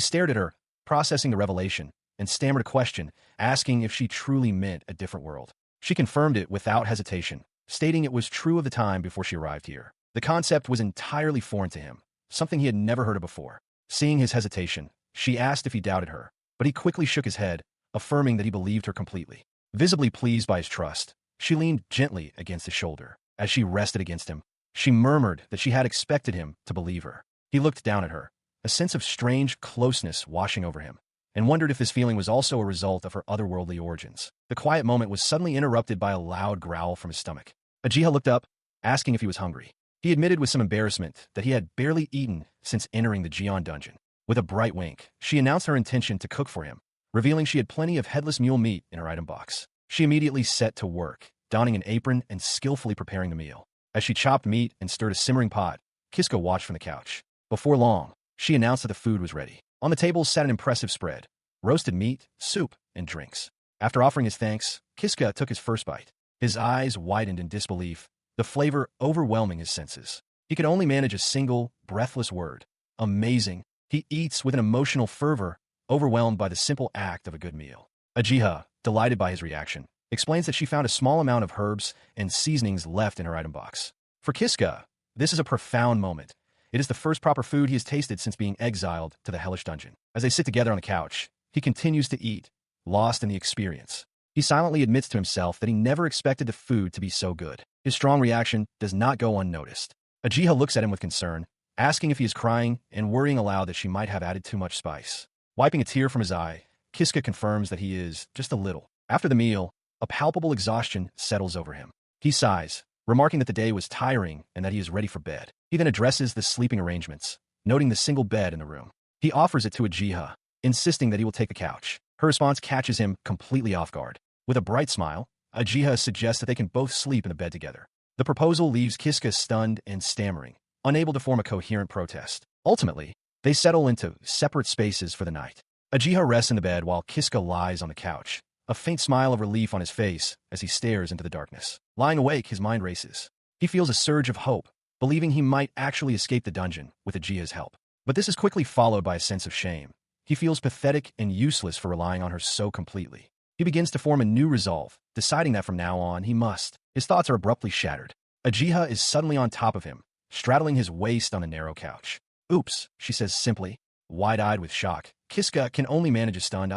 stared at her, processing the revelation, and stammered a question, asking if she truly meant a different world. She confirmed it without hesitation, stating it was true of the time before she arrived here. The concept was entirely foreign to him, something he had never heard of before. Seeing his hesitation, she asked if he doubted her, but he quickly shook his head, affirming that he believed her completely. Visibly pleased by his trust, she leaned gently against his shoulder. As she rested against him, she murmured that she had expected him to believe her. He looked down at her, a sense of strange closeness washing over him, and wondered if this feeling was also a result of her otherworldly origins. The quiet moment was suddenly interrupted by a loud growl from his stomach. Ajiha looked up, asking if he was hungry. He admitted with some embarrassment that he had barely eaten since entering the Jian dungeon. With a bright wink, she announced her intention to cook for him, revealing she had plenty of headless mule meat in her item box. She immediately set to work, donning an apron and skillfully preparing the meal. As she chopped meat and stirred a simmering pot, Kiska watched from the couch. Before long, she announced that the food was ready. On the table sat an impressive spread: roasted meat, soup, and drinks. After offering his thanks, Kiska took his first bite. His eyes widened in disbelief, the flavor overwhelming his senses. He could only manage a single, breathless word: amazing. He eats with an emotional fervor, overwhelmed by the simple act of a good meal. Ajiha, delighted by his reaction, explains that she found a small amount of herbs and seasonings left in her item box. For Kiska, this is a profound moment. It is the first proper food he has tasted since being exiled to the hellish dungeon. As they sit together on the couch, he continues to eat, lost in the experience. He silently admits to himself that he never expected the food to be so good. His strong reaction does not go unnoticed. Ajiha looks at him with concern, asking if he is crying and worrying aloud that she might have added too much spice. Wiping a tear from his eye, Kiska confirms that he is just a little. After the meal, a palpable exhaustion settles over him. He sighs, remarking that the day was tiring and that he is ready for bed. He then addresses the sleeping arrangements, noting the single bed in the room. He offers it to Ajiha, insisting that he will take the couch. Her response catches him completely off guard. With a bright smile, Ajiha suggests that they can both sleep in the bed together. The proposal leaves Kiska stunned and stammering, unable to form a coherent protest. Ultimately, they settle into separate spaces for the night. Ajiha rests in the bed while Kiska lies on the couch, a faint smile of relief on his face as he stares into the darkness. Lying awake, his mind races. He feels a surge of hope, believing he might actually escape the dungeon with Ajiha's help. But this is quickly followed by a sense of shame. He feels pathetic and useless for relying on her so completely. He begins to form a new resolve, deciding that from now on he must. His thoughts are abruptly shattered. Ajiha is suddenly on top of him, straddling his waist on a narrow couch. "Oops," she says simply, wide-eyed with shock. Kiska can only manage a stunned,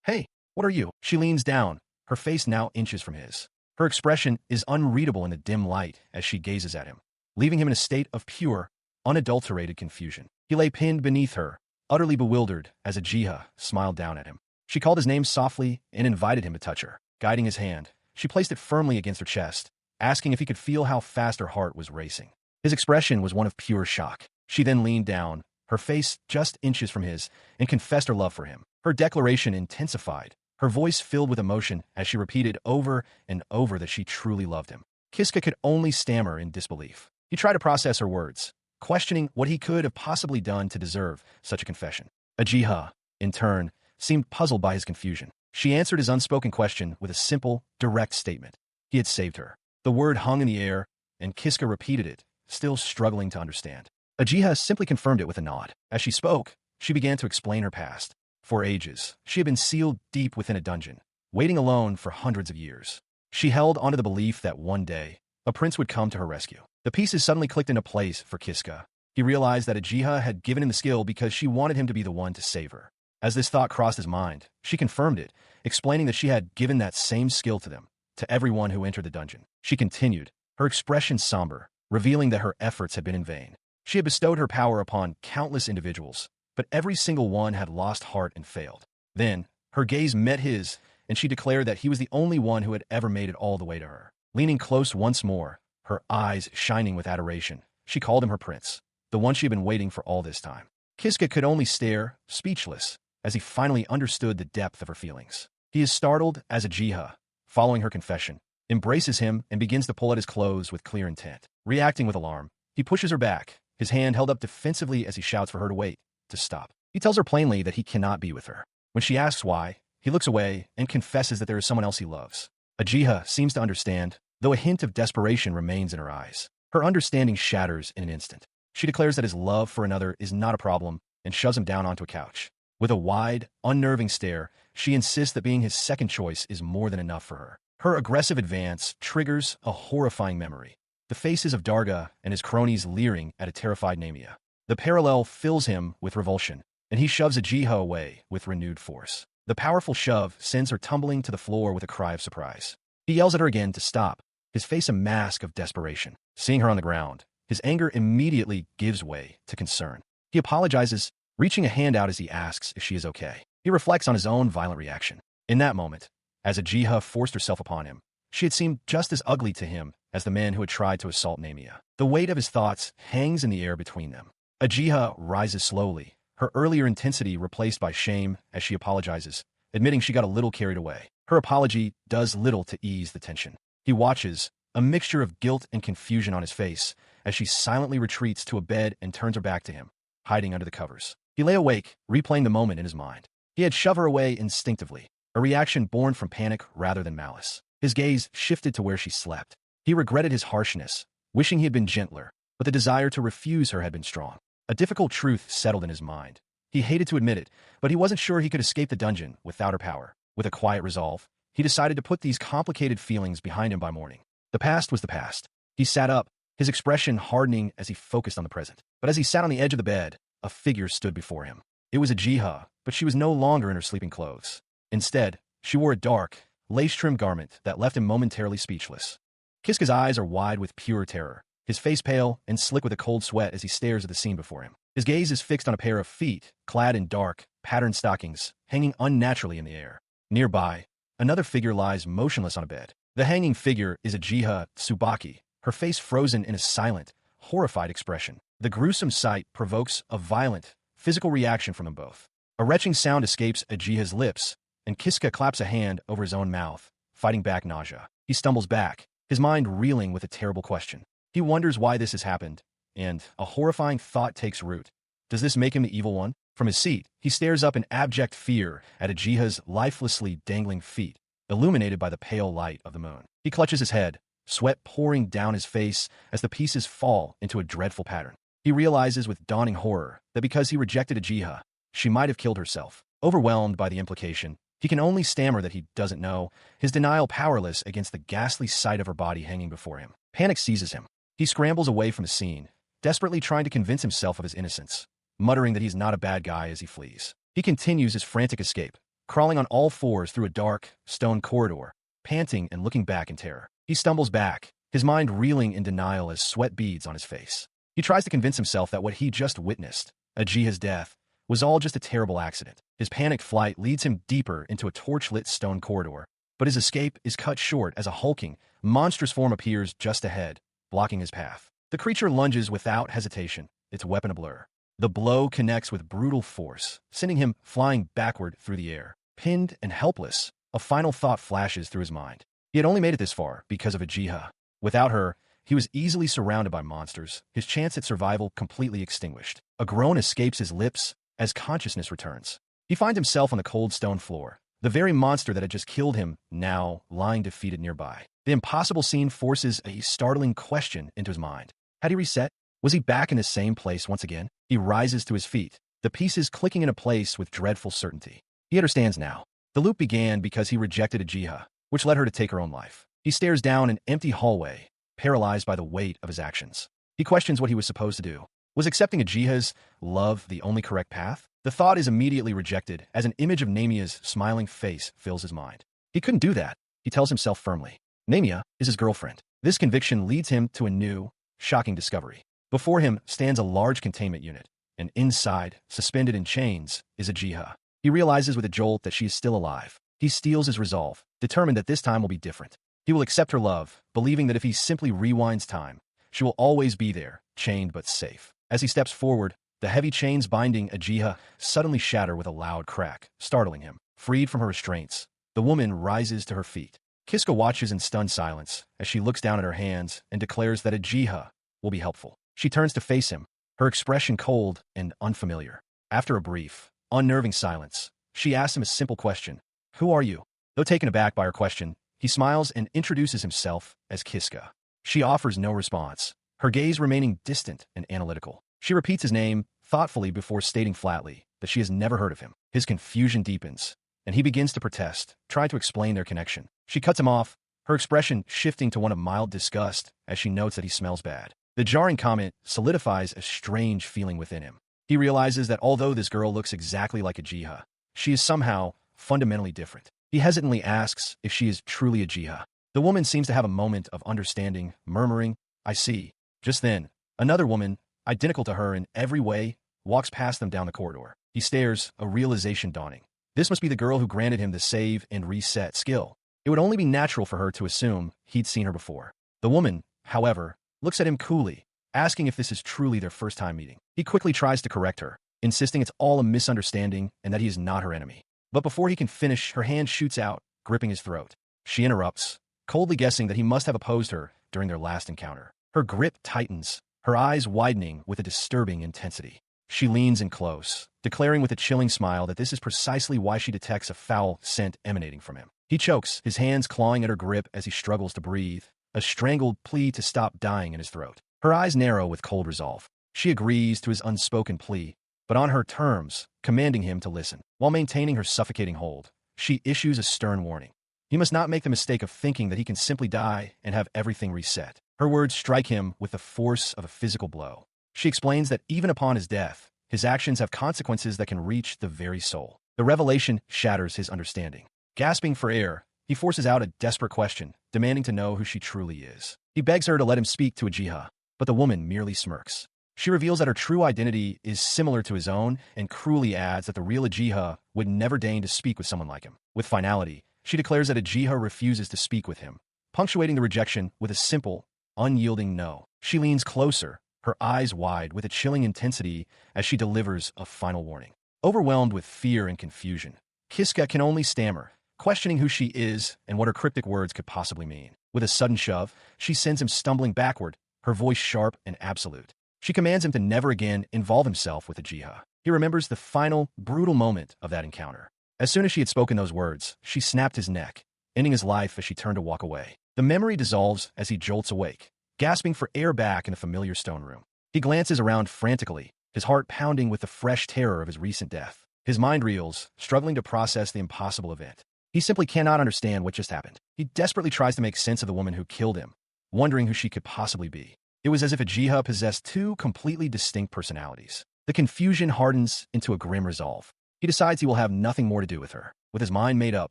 "Hey, what are you?" She leans down, her face now inches from his. Her expression is unreadable in the dim light as she gazes at him, leaving him in a state of pure, unadulterated confusion. He lay pinned beneath her, utterly bewildered as Ajiha smiled down at him. She called his name softly and invited him to touch her. Guiding his hand, she placed it firmly against her chest, asking if he could feel how fast her heart was racing. His expression was one of pure shock. She then leaned down, her face just inches from his, and confessed her love for him. Her declaration intensified, her voice filled with emotion as she repeated over and over that she truly loved him. Kiska could only stammer in disbelief. He tried to process her words, questioning what he could have possibly done to deserve such a confession. Ajiha, in turn, seemed puzzled by his confusion. She answered his unspoken question with a simple, direct statement. He had saved her. The word hung in the air, and Kiska repeated it, still struggling to understand. Ajiha simply confirmed it with a nod. As she spoke, she began to explain her past. For ages, she had been sealed deep within a dungeon, waiting alone for hundreds of years. She held onto the belief that one day, a prince would come to her rescue. The pieces suddenly clicked into place for Kiska. He realized that Ajiha had given him the skill because she wanted him to be the one to save her. As this thought crossed his mind, she confirmed it, explaining that she had given that same skill to them, to everyone who entered the dungeon. She continued, her expression somber, revealing that her efforts had been in vain. She had bestowed her power upon countless individuals, but every single one had lost heart and failed. Then, her gaze met his, and she declared that he was the only one who had ever made it all the way to her. Leaning close once more, her eyes shining with adoration, she called him her prince, the one she had been waiting for all this time. Kiska could only stare, speechless, as he finally understood the depth of her feelings. He is startled as Ajiha, following her confession, embraces him and begins to pull at his clothes with clear intent. Reacting with alarm, he pushes her back, his hand held up defensively as he shouts for her to wait, to stop. He tells her plainly that he cannot be with her. When she asks why, he looks away and confesses that there is someone else he loves. Ajiha seems to understand, though a hint of desperation remains in her eyes. Her understanding shatters in an instant. She declares that his love for another is not a problem and shoves him down onto a couch. With a wide, unnerving stare, she insists that being his second choice is more than enough for her. Her aggressive advance triggers a horrifying memory. The faces of Darga and his cronies leering at a terrified Namia. The parallel fills him with revulsion, and he shoves Ajiha away with renewed force. The powerful shove sends her tumbling to the floor with a cry of surprise. He yells at her again to stop, his face a mask of desperation. Seeing her on the ground, his anger immediately gives way to concern. He apologizes, reaching a hand out as he asks if she is okay. He reflects on his own violent reaction. In that moment, as Ajiha forced herself upon him, she had seemed just as ugly to him as the man who had tried to assault Namia. The weight of his thoughts hangs in the air between them. Ajiha rises slowly, her earlier intensity replaced by shame as she apologizes, admitting she got a little carried away. Her apology does little to ease the tension. He watches, a mixture of guilt and confusion on his face, as she silently retreats to a bed and turns her back to him, hiding under the covers. He lay awake, replaying the moment in his mind. He had shoved her away instinctively, a reaction born from panic rather than malice. His gaze shifted to where she slept. He regretted his harshness, wishing he had been gentler, but the desire to refuse her had been strong. A difficult truth settled in his mind. He hated to admit it, but he wasn't sure he could escape the dungeon without her power. With a quiet resolve, he decided to put these complicated feelings behind him by morning. The past was the past. He sat up, his expression hardening as he focused on the present. But as he sat on the edge of the bed, a figure stood before him. It was Ajiha, but she was no longer in her sleeping clothes. Instead, she wore a dark, lace-trimmed garment that left him momentarily speechless. Kiska's eyes are wide with pure terror, his face pale and slick with a cold sweat as he stares at the scene before him. His gaze is fixed on a pair of feet, clad in dark, patterned stockings, hanging unnaturally in the air. Nearby, another figure lies motionless on a bed. The hanging figure is Ajiha Tsubaki, her face frozen in a silent, horrified expression. The gruesome sight provokes a violent, physical reaction from them both. A retching sound escapes Ajiha's lips, and Kiska claps a hand over his own mouth, fighting back nausea. He stumbles back, his mind reeling with a terrible question. He wonders why this has happened, and a horrifying thought takes root. Does this make him the evil one? From his seat, he stares up in abject fear at Ajiha's lifelessly dangling feet, illuminated by the pale light of the moon. He clutches his head, sweat pouring down his face as the pieces fall into a dreadful pattern. He realizes with dawning horror that because he rejected Ajiha, she might have killed herself. Overwhelmed by the implication, he can only stammer that he doesn't know, his denial powerless against the ghastly sight of her body hanging before him. Panic seizes him. He scrambles away from the scene, desperately trying to convince himself of his innocence, muttering that he's not a bad guy as he flees. He continues his frantic escape, crawling on all fours through a dark, stone corridor, panting and looking back in terror. He stumbles back, his mind reeling in denial as sweat beads on his face. He tries to convince himself that what he just witnessed, Ajiha's death, was all just a terrible accident. His panicked flight leads him deeper into a torch-lit stone corridor, but his escape is cut short as a hulking, monstrous form appears just ahead, blocking his path. The creature lunges without hesitation, its weapon a blur. The blow connects with brutal force, sending him flying backward through the air. Pinned and helpless, a final thought flashes through his mind. He had only made it this far because of Ajiha. Without her, he was easily surrounded by monsters, his chance at survival completely extinguished. A groan escapes his lips as consciousness returns. He finds himself on the cold stone floor, the very monster that had just killed him now lying defeated nearby. The impossible scene forces a startling question into his mind. Had he reset? Was he back in the same place once again? He rises to his feet, the pieces clicking into place with dreadful certainty. He understands now. The loop began because he rejected Ajiha, which led her to take her own life. He stares down an empty hallway, paralyzed by the weight of his actions. He questions what he was supposed to do. Was accepting Ajiha's love the only correct path? The thought is immediately rejected as an image of Namia's smiling face fills his mind. He couldn't do that, he tells himself firmly. Namia is his girlfriend. This conviction leads him to a new, shocking discovery. Before him stands a large containment unit, and inside, suspended in chains, is Ajiha. He realizes with a jolt that she is still alive. He steels his resolve, determined that this time will be different. He will accept her love, believing that if he simply rewinds time, she will always be there, chained but safe. As he steps forward, the heavy chains binding Ajiha suddenly shatter with a loud crack, startling him. Freed from her restraints, the woman rises to her feet. Kiska watches in stunned silence as she looks down at her hands and declares that Ajiha will be helpful. She turns to face him, her expression cold and unfamiliar. After a brief, unnerving silence, she asks him a simple question. Who are you? Though taken aback by her question, he smiles and introduces himself as Kiska. She offers no response, her gaze remaining distant and analytical. She repeats his name thoughtfully before stating flatly that she has never heard of him. His confusion deepens, and he begins to protest, try to explain their connection. She cuts him off, her expression shifting to one of mild disgust as she notes that he smells bad. The jarring comment solidifies a strange feeling within him. He realizes that although this girl looks exactly like a jiha, she is somehow fundamentally different. He hesitantly asks if she is truly a jiha. The woman seems to have a moment of understanding, murmuring, "I see." Just then, another woman, identical to her in every way, walks past them down the corridor. He stares, a realization dawning. This must be the girl who granted him the save and reset skill. It would only be natural for her to assume he'd seen her before. The woman, however, looks at him coolly, asking if this is truly their first time meeting. He quickly tries to correct her, insisting it's all a misunderstanding and that he is not her enemy. But before he can finish, her hand shoots out, gripping his throat. She interrupts, coldly guessing that he must have opposed her during their last encounter. Her grip tightens, her eyes widening with a disturbing intensity. She leans in close, declaring with a chilling smile that this is precisely why she detects a foul scent emanating from him. He chokes, his hands clawing at her grip as he struggles to breathe, a strangled plea to stop dying in his throat. Her eyes narrow with cold resolve. She agrees to his unspoken plea, but on her terms, commanding him to listen. While maintaining her suffocating hold, she issues a stern warning. He must not make the mistake of thinking that he can simply die and have everything reset. Her words strike him with the force of a physical blow. She explains that even upon his death, his actions have consequences that can reach the very soul. The revelation shatters his understanding. Gasping for air, he forces out a desperate question, demanding to know who she truly is. He begs her to let him speak to a jiha, but the woman merely smirks. She reveals that her true identity is similar to his own and cruelly adds that the real jiha would never deign to speak with someone like him. With finality, she declares that a jiha refuses to speak with him, punctuating the rejection with a simple, unyielding no. She leans closer, her eyes wide with a chilling intensity as she delivers a final warning. Overwhelmed with fear and confusion, Kiska can only stammer, questioning who she is and what her cryptic words could possibly mean. With a sudden shove, she sends him stumbling backward, her voice sharp and absolute. She commands him to never again involve himself with a jiha. He remembers the final, brutal moment of that encounter. As soon as she had spoken those words, she snapped his neck, ending his life as she turned to walk away. The memory dissolves as he jolts awake, gasping for air back in a familiar stone room. He glances around frantically, his heart pounding with the fresh terror of his recent death. His mind reels, struggling to process the impossible event. He simply cannot understand what just happened. He desperately tries to make sense of the woman who killed him, wondering who she could possibly be. It was as if a jiha possessed two completely distinct personalities. The confusion hardens into a grim resolve. He decides he will have nothing more to do with her. With his mind made up,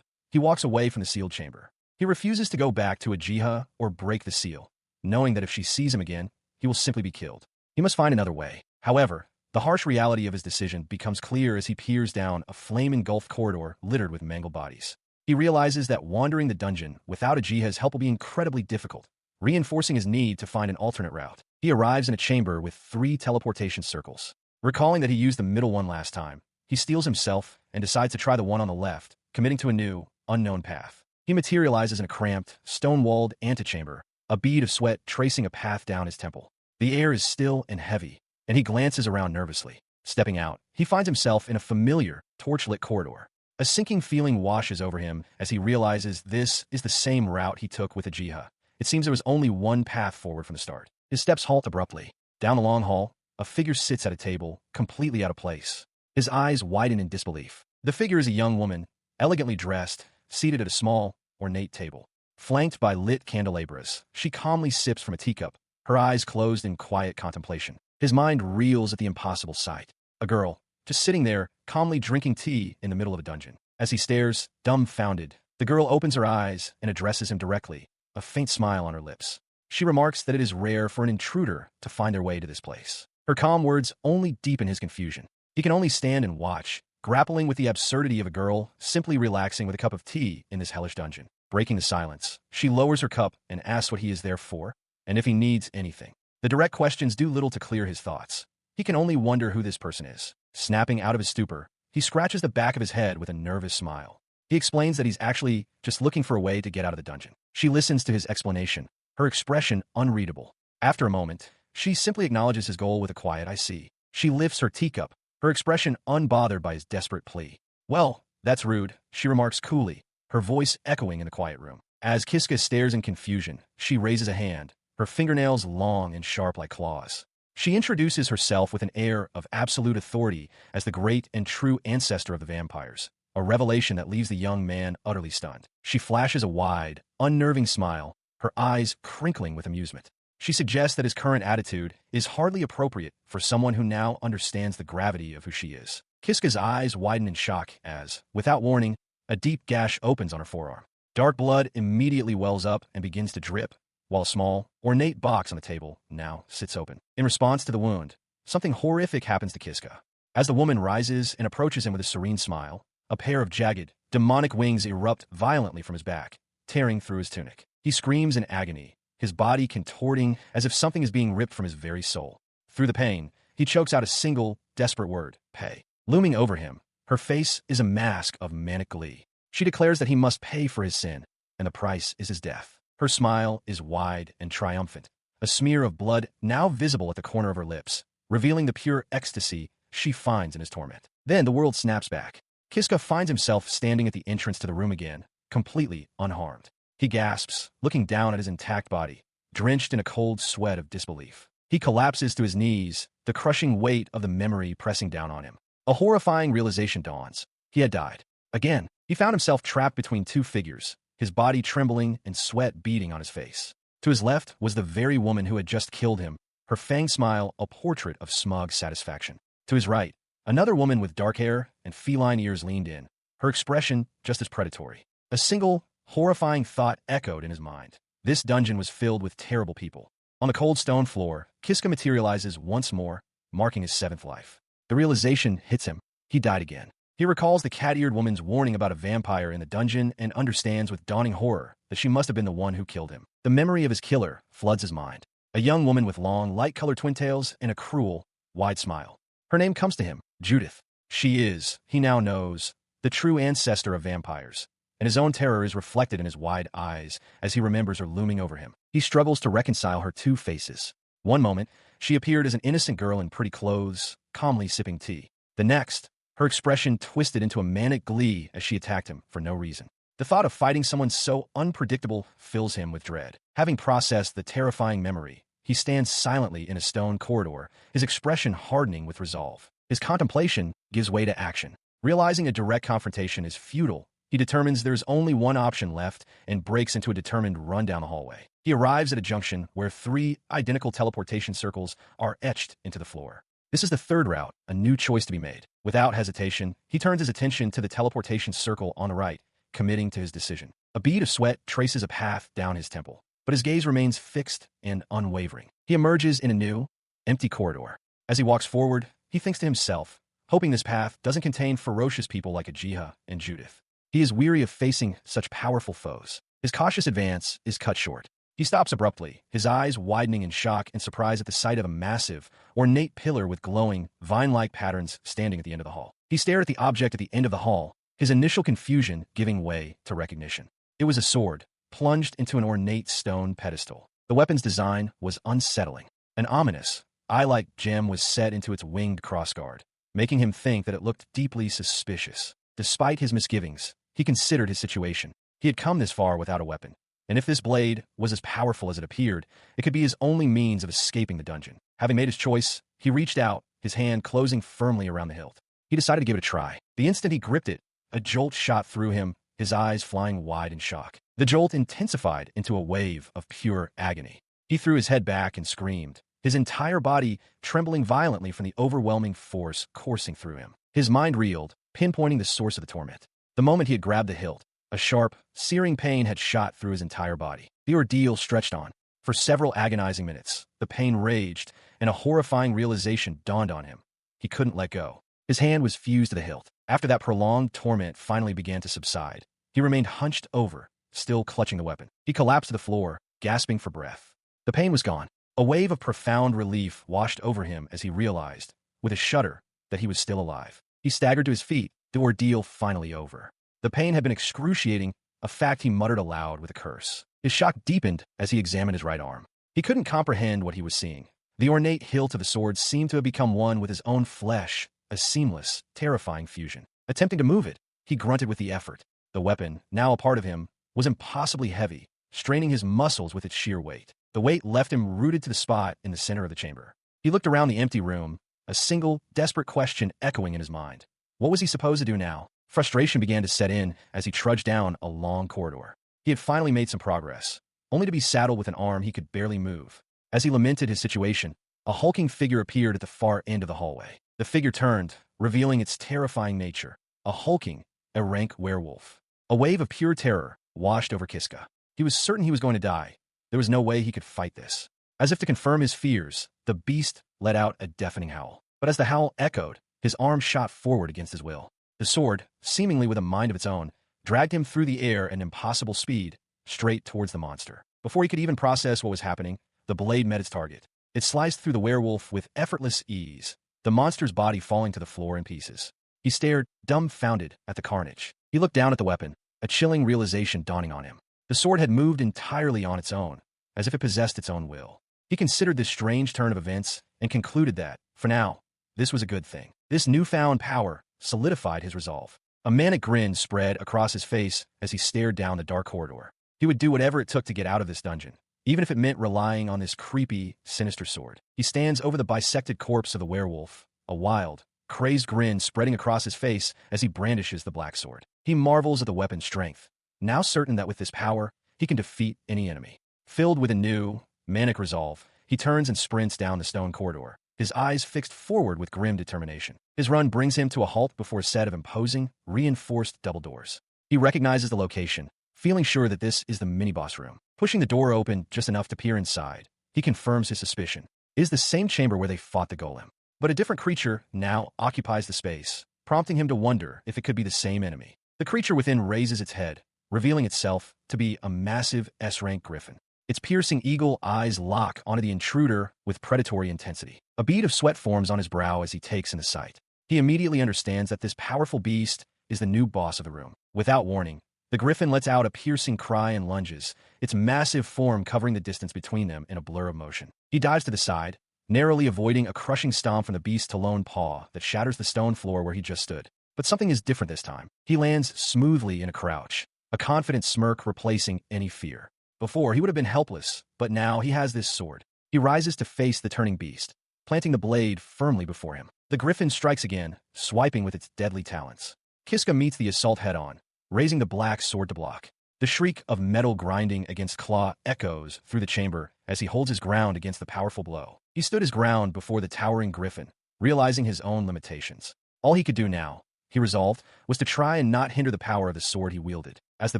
he walks away from the sealed chamber. He refuses to go back to a jiha or break the seal, knowing that if she sees him again, he will simply be killed. He must find another way. However, the harsh reality of his decision becomes clear as he peers down a flame-engulfed corridor littered with mangled bodies. He realizes that wandering the dungeon without a jiha's help will be incredibly difficult, reinforcing his need to find an alternate route. He arrives in a chamber with 3 teleportation circles. Recalling that he used the middle one last time, he steels himself and decides to try the one on the left, committing to a new, unknown path. He materializes in a cramped, stone-walled antechamber, a bead of sweat tracing a path down his temple. The air is still and heavy, and he glances around nervously. Stepping out, he finds himself in a familiar, torch-lit corridor. A sinking feeling washes over him as he realizes this is the same route he took with a jiha. It seems there was only one path forward from the start. His steps halt abruptly. Down the long hall, a figure sits at a table, completely out of place. His eyes widen in disbelief. The figure is a young woman, elegantly dressed, seated at a small, ornate table. Flanked by lit candelabras, she calmly sips from a teacup, her eyes closed in quiet contemplation. His mind reels at the impossible sight. A girl, just sitting there, calmly drinking tea in the middle of a dungeon. As he stares, dumbfounded, the girl opens her eyes and addresses him directly, a faint smile on her lips. She remarks that it is rare for an intruder to find their way to this place. Her calm words only deepen his confusion. He can only stand and watch, grappling with the absurdity of a girl simply relaxing with a cup of tea in this hellish dungeon. Breaking the silence, she lowers her cup and asks what he is there for, and if he needs anything. The direct questions do little to clear his thoughts. He can only wonder who this person is. Snapping out of his stupor, he scratches the back of his head with a nervous smile. He explains that he's actually just looking for a way to get out of the dungeon. She listens to his explanation, her expression unreadable. After a moment, she simply acknowledges his goal with a quiet "I see." She lifts her teacup, her expression unbothered by his desperate plea. "Well, that's rude," she remarks coolly, her voice echoing in the quiet room. As Kiska stares in confusion, she raises a hand, her fingernails long and sharp like claws. She introduces herself with an air of absolute authority as the great and true ancestor of the vampires, a revelation that leaves the young man utterly stunned. She flashes a wide, unnerving smile, her eyes crinkling with amusement. She suggests that his current attitude is hardly appropriate for someone who now understands the gravity of who she is. Kiska's eyes widen in shock as, without warning, a deep gash opens on her forearm. Dark blood immediately wells up and begins to drip, while a small, ornate box on the table now sits open. In response to the wound, something horrific happens to Kiska. As the woman rises and approaches him with a serene smile, a pair of jagged, demonic wings erupt violently from his back, tearing through his tunic. He screams in agony, his body contorting as if something is being ripped from his very soul. Through the pain, he chokes out a single, desperate word, pay. Looming over him, her face is a mask of manic glee. She declares that he must pay for his sin, and the price is his death. Her smile is wide and triumphant, a smear of blood now visible at the corner of her lips, revealing the pure ecstasy she finds in his torment. Then the world snaps back. Kiska finds himself standing at the entrance to the room again, completely unharmed. He gasps, looking down at his intact body, drenched in a cold sweat of disbelief. He collapses to his knees, the crushing weight of the memory pressing down on him. A horrifying realization dawns. He had died. Again, he found himself trapped between two figures, his body trembling and sweat beading on his face. To his left was the very woman who had just killed him, her fanged smile a portrait of smug satisfaction. To his right, another woman with dark hair and feline ears leaned in, her expression just as predatory. A single, horrifying thought echoed in his mind. This dungeon was filled with terrible people. On the cold stone floor, Kiska materializes once more, marking his seventh life. The realization hits him. He died again. He recalls the cat-eared woman's warning about a vampire in the dungeon and understands with dawning horror that she must have been the one who killed him. The memory of his killer floods his mind. A young woman with long, light-colored twin tails and a cruel, wide smile. Her name comes to him, Judith. She is, he now knows, the true ancestor of vampires, and his own terror is reflected in his wide eyes as he remembers her looming over him. He struggles to reconcile her two faces. One moment, she appeared as an innocent girl in pretty clothes, calmly sipping tea. The next, her expression twisted into a manic glee as she attacked him for no reason. The thought of fighting someone so unpredictable fills him with dread. Having processed the terrifying memory, he stands silently in a stone corridor, his expression hardening with resolve. His contemplation gives way to action. Realizing a direct confrontation is futile, he determines there is only one option left and breaks into a determined run down the hallway. He arrives at a junction where three identical teleportation circles are etched into the floor. This is the third route, a new choice to be made. Without hesitation, he turns his attention to the teleportation circle on the right, committing to his decision. A bead of sweat traces a path down his temple, but his gaze remains fixed and unwavering. He emerges in a new, empty corridor. As he walks forward, he thinks to himself, hoping this path doesn't contain ferocious people like Ajiha and Judith. He is weary of facing such powerful foes. His cautious advance is cut short. He stops abruptly, his eyes widening in shock and surprise at the sight of a massive, ornate pillar with glowing, vine-like patterns standing at the end of the hall. He stared at the object at the end of the hall, his initial confusion giving way to recognition. It was a sword, plunged into an ornate stone pedestal. The weapon's design was unsettling. An ominous, eye-like gem was set into its winged crossguard, making him think that it looked deeply suspicious. Despite his misgivings, he considered his situation. He had come this far without a weapon. And if this blade was as powerful as it appeared, it could be his only means of escaping the dungeon. Having made his choice, he reached out, his hand closing firmly around the hilt. He decided to give it a try. The instant he gripped it, a jolt shot through him, his eyes flying wide in shock. The jolt intensified into a wave of pure agony. He threw his head back and screamed, his entire body trembling violently from the overwhelming force coursing through him. His mind reeled, pinpointing the source of the torment. The moment he had grabbed the hilt, a sharp, searing pain had shot through his entire body. The ordeal stretched on. For several agonizing minutes, the pain raged, and a horrifying realization dawned on him. He couldn't let go. His hand was fused to the hilt. After that prolonged torment finally began to subside, he remained hunched over, still clutching the weapon. He collapsed to the floor, gasping for breath. The pain was gone. A wave of profound relief washed over him as he realized, with a shudder, that he was still alive. He staggered to his feet, the ordeal finally over. The pain had been excruciating, a fact he muttered aloud with a curse. His shock deepened as he examined his right arm. He couldn't comprehend what he was seeing. The ornate hilt of the sword seemed to have become one with his own flesh, a seamless, terrifying fusion. Attempting to move it, he grunted with the effort. The weapon, now a part of him, was impossibly heavy, straining his muscles with its sheer weight. The weight left him rooted to the spot in the center of the chamber. He looked around the empty room, a single, desperate question echoing in his mind. What was he supposed to do now? Frustration began to set in as he trudged down a long corridor. He had finally made some progress, only to be saddled with an arm he could barely move. As he lamented his situation, a hulking figure appeared at the far end of the hallway. The figure turned, revealing its terrifying nature. A hulking, rank werewolf. A wave of pure terror washed over Kiska. He was certain he was going to die. There was no way he could fight this. As if to confirm his fears, the beast let out a deafening howl. But as the howl echoed, his arm shot forward against his will. The sword, seemingly with a mind of its own, dragged him through the air at an impossible speed, straight towards the monster. Before he could even process what was happening, the blade met its target. It sliced through the werewolf with effortless ease, the monster's body falling to the floor in pieces. He stared, dumbfounded, at the carnage. He looked down at the weapon, a chilling realization dawning on him. The sword had moved entirely on its own, as if it possessed its own will. He considered this strange turn of events and concluded that, for now, this was a good thing. This newfound power solidified his resolve. A manic grin spread across his face as he stared down the dark corridor. He would do whatever it took to get out of this dungeon, even if it meant relying on this creepy, sinister sword. He stands over the bisected corpse of the werewolf, a wild, crazed grin spreading across his face as he brandishes the black sword. He marvels at the weapon's strength, now certain that with this power, he can defeat any enemy. Filled with a new, manic resolve, he turns and sprints down the stone corridor, his eyes fixed forward with grim determination. His run brings him to a halt before a set of imposing, reinforced double doors. He recognizes the location, feeling sure that this is the mini-boss room. Pushing the door open just enough to peer inside, he confirms his suspicion. It is the same chamber where they fought the golem. But a different creature now occupies the space, prompting him to wonder if it could be the same enemy. The creature within raises its head, revealing itself to be a massive S-rank griffin. Its piercing eagle eyes lock onto the intruder with predatory intensity. A bead of sweat forms on his brow as he takes in the sight. He immediately understands that this powerful beast is the new boss of the room. Without warning, the griffin lets out a piercing cry and lunges, its massive form covering the distance between them in a blur of motion. He dives to the side, narrowly avoiding a crushing stomp from the beast's lone paw that shatters the stone floor where he just stood. But something is different this time. He lands smoothly in a crouch, a confident smirk replacing any fear. Before, he would have been helpless, but now he has this sword. He rises to face the turning beast, planting the blade firmly before him. The griffin strikes again, swiping with its deadly talons. Kiska meets the assault head-on, raising the black sword to block. The shriek of metal grinding against claw echoes through the chamber as he holds his ground against the powerful blow. He stood his ground before the towering griffin, realizing his own limitations. All he could do now, he resolved, was to try and not hinder the power of the sword he wielded. As the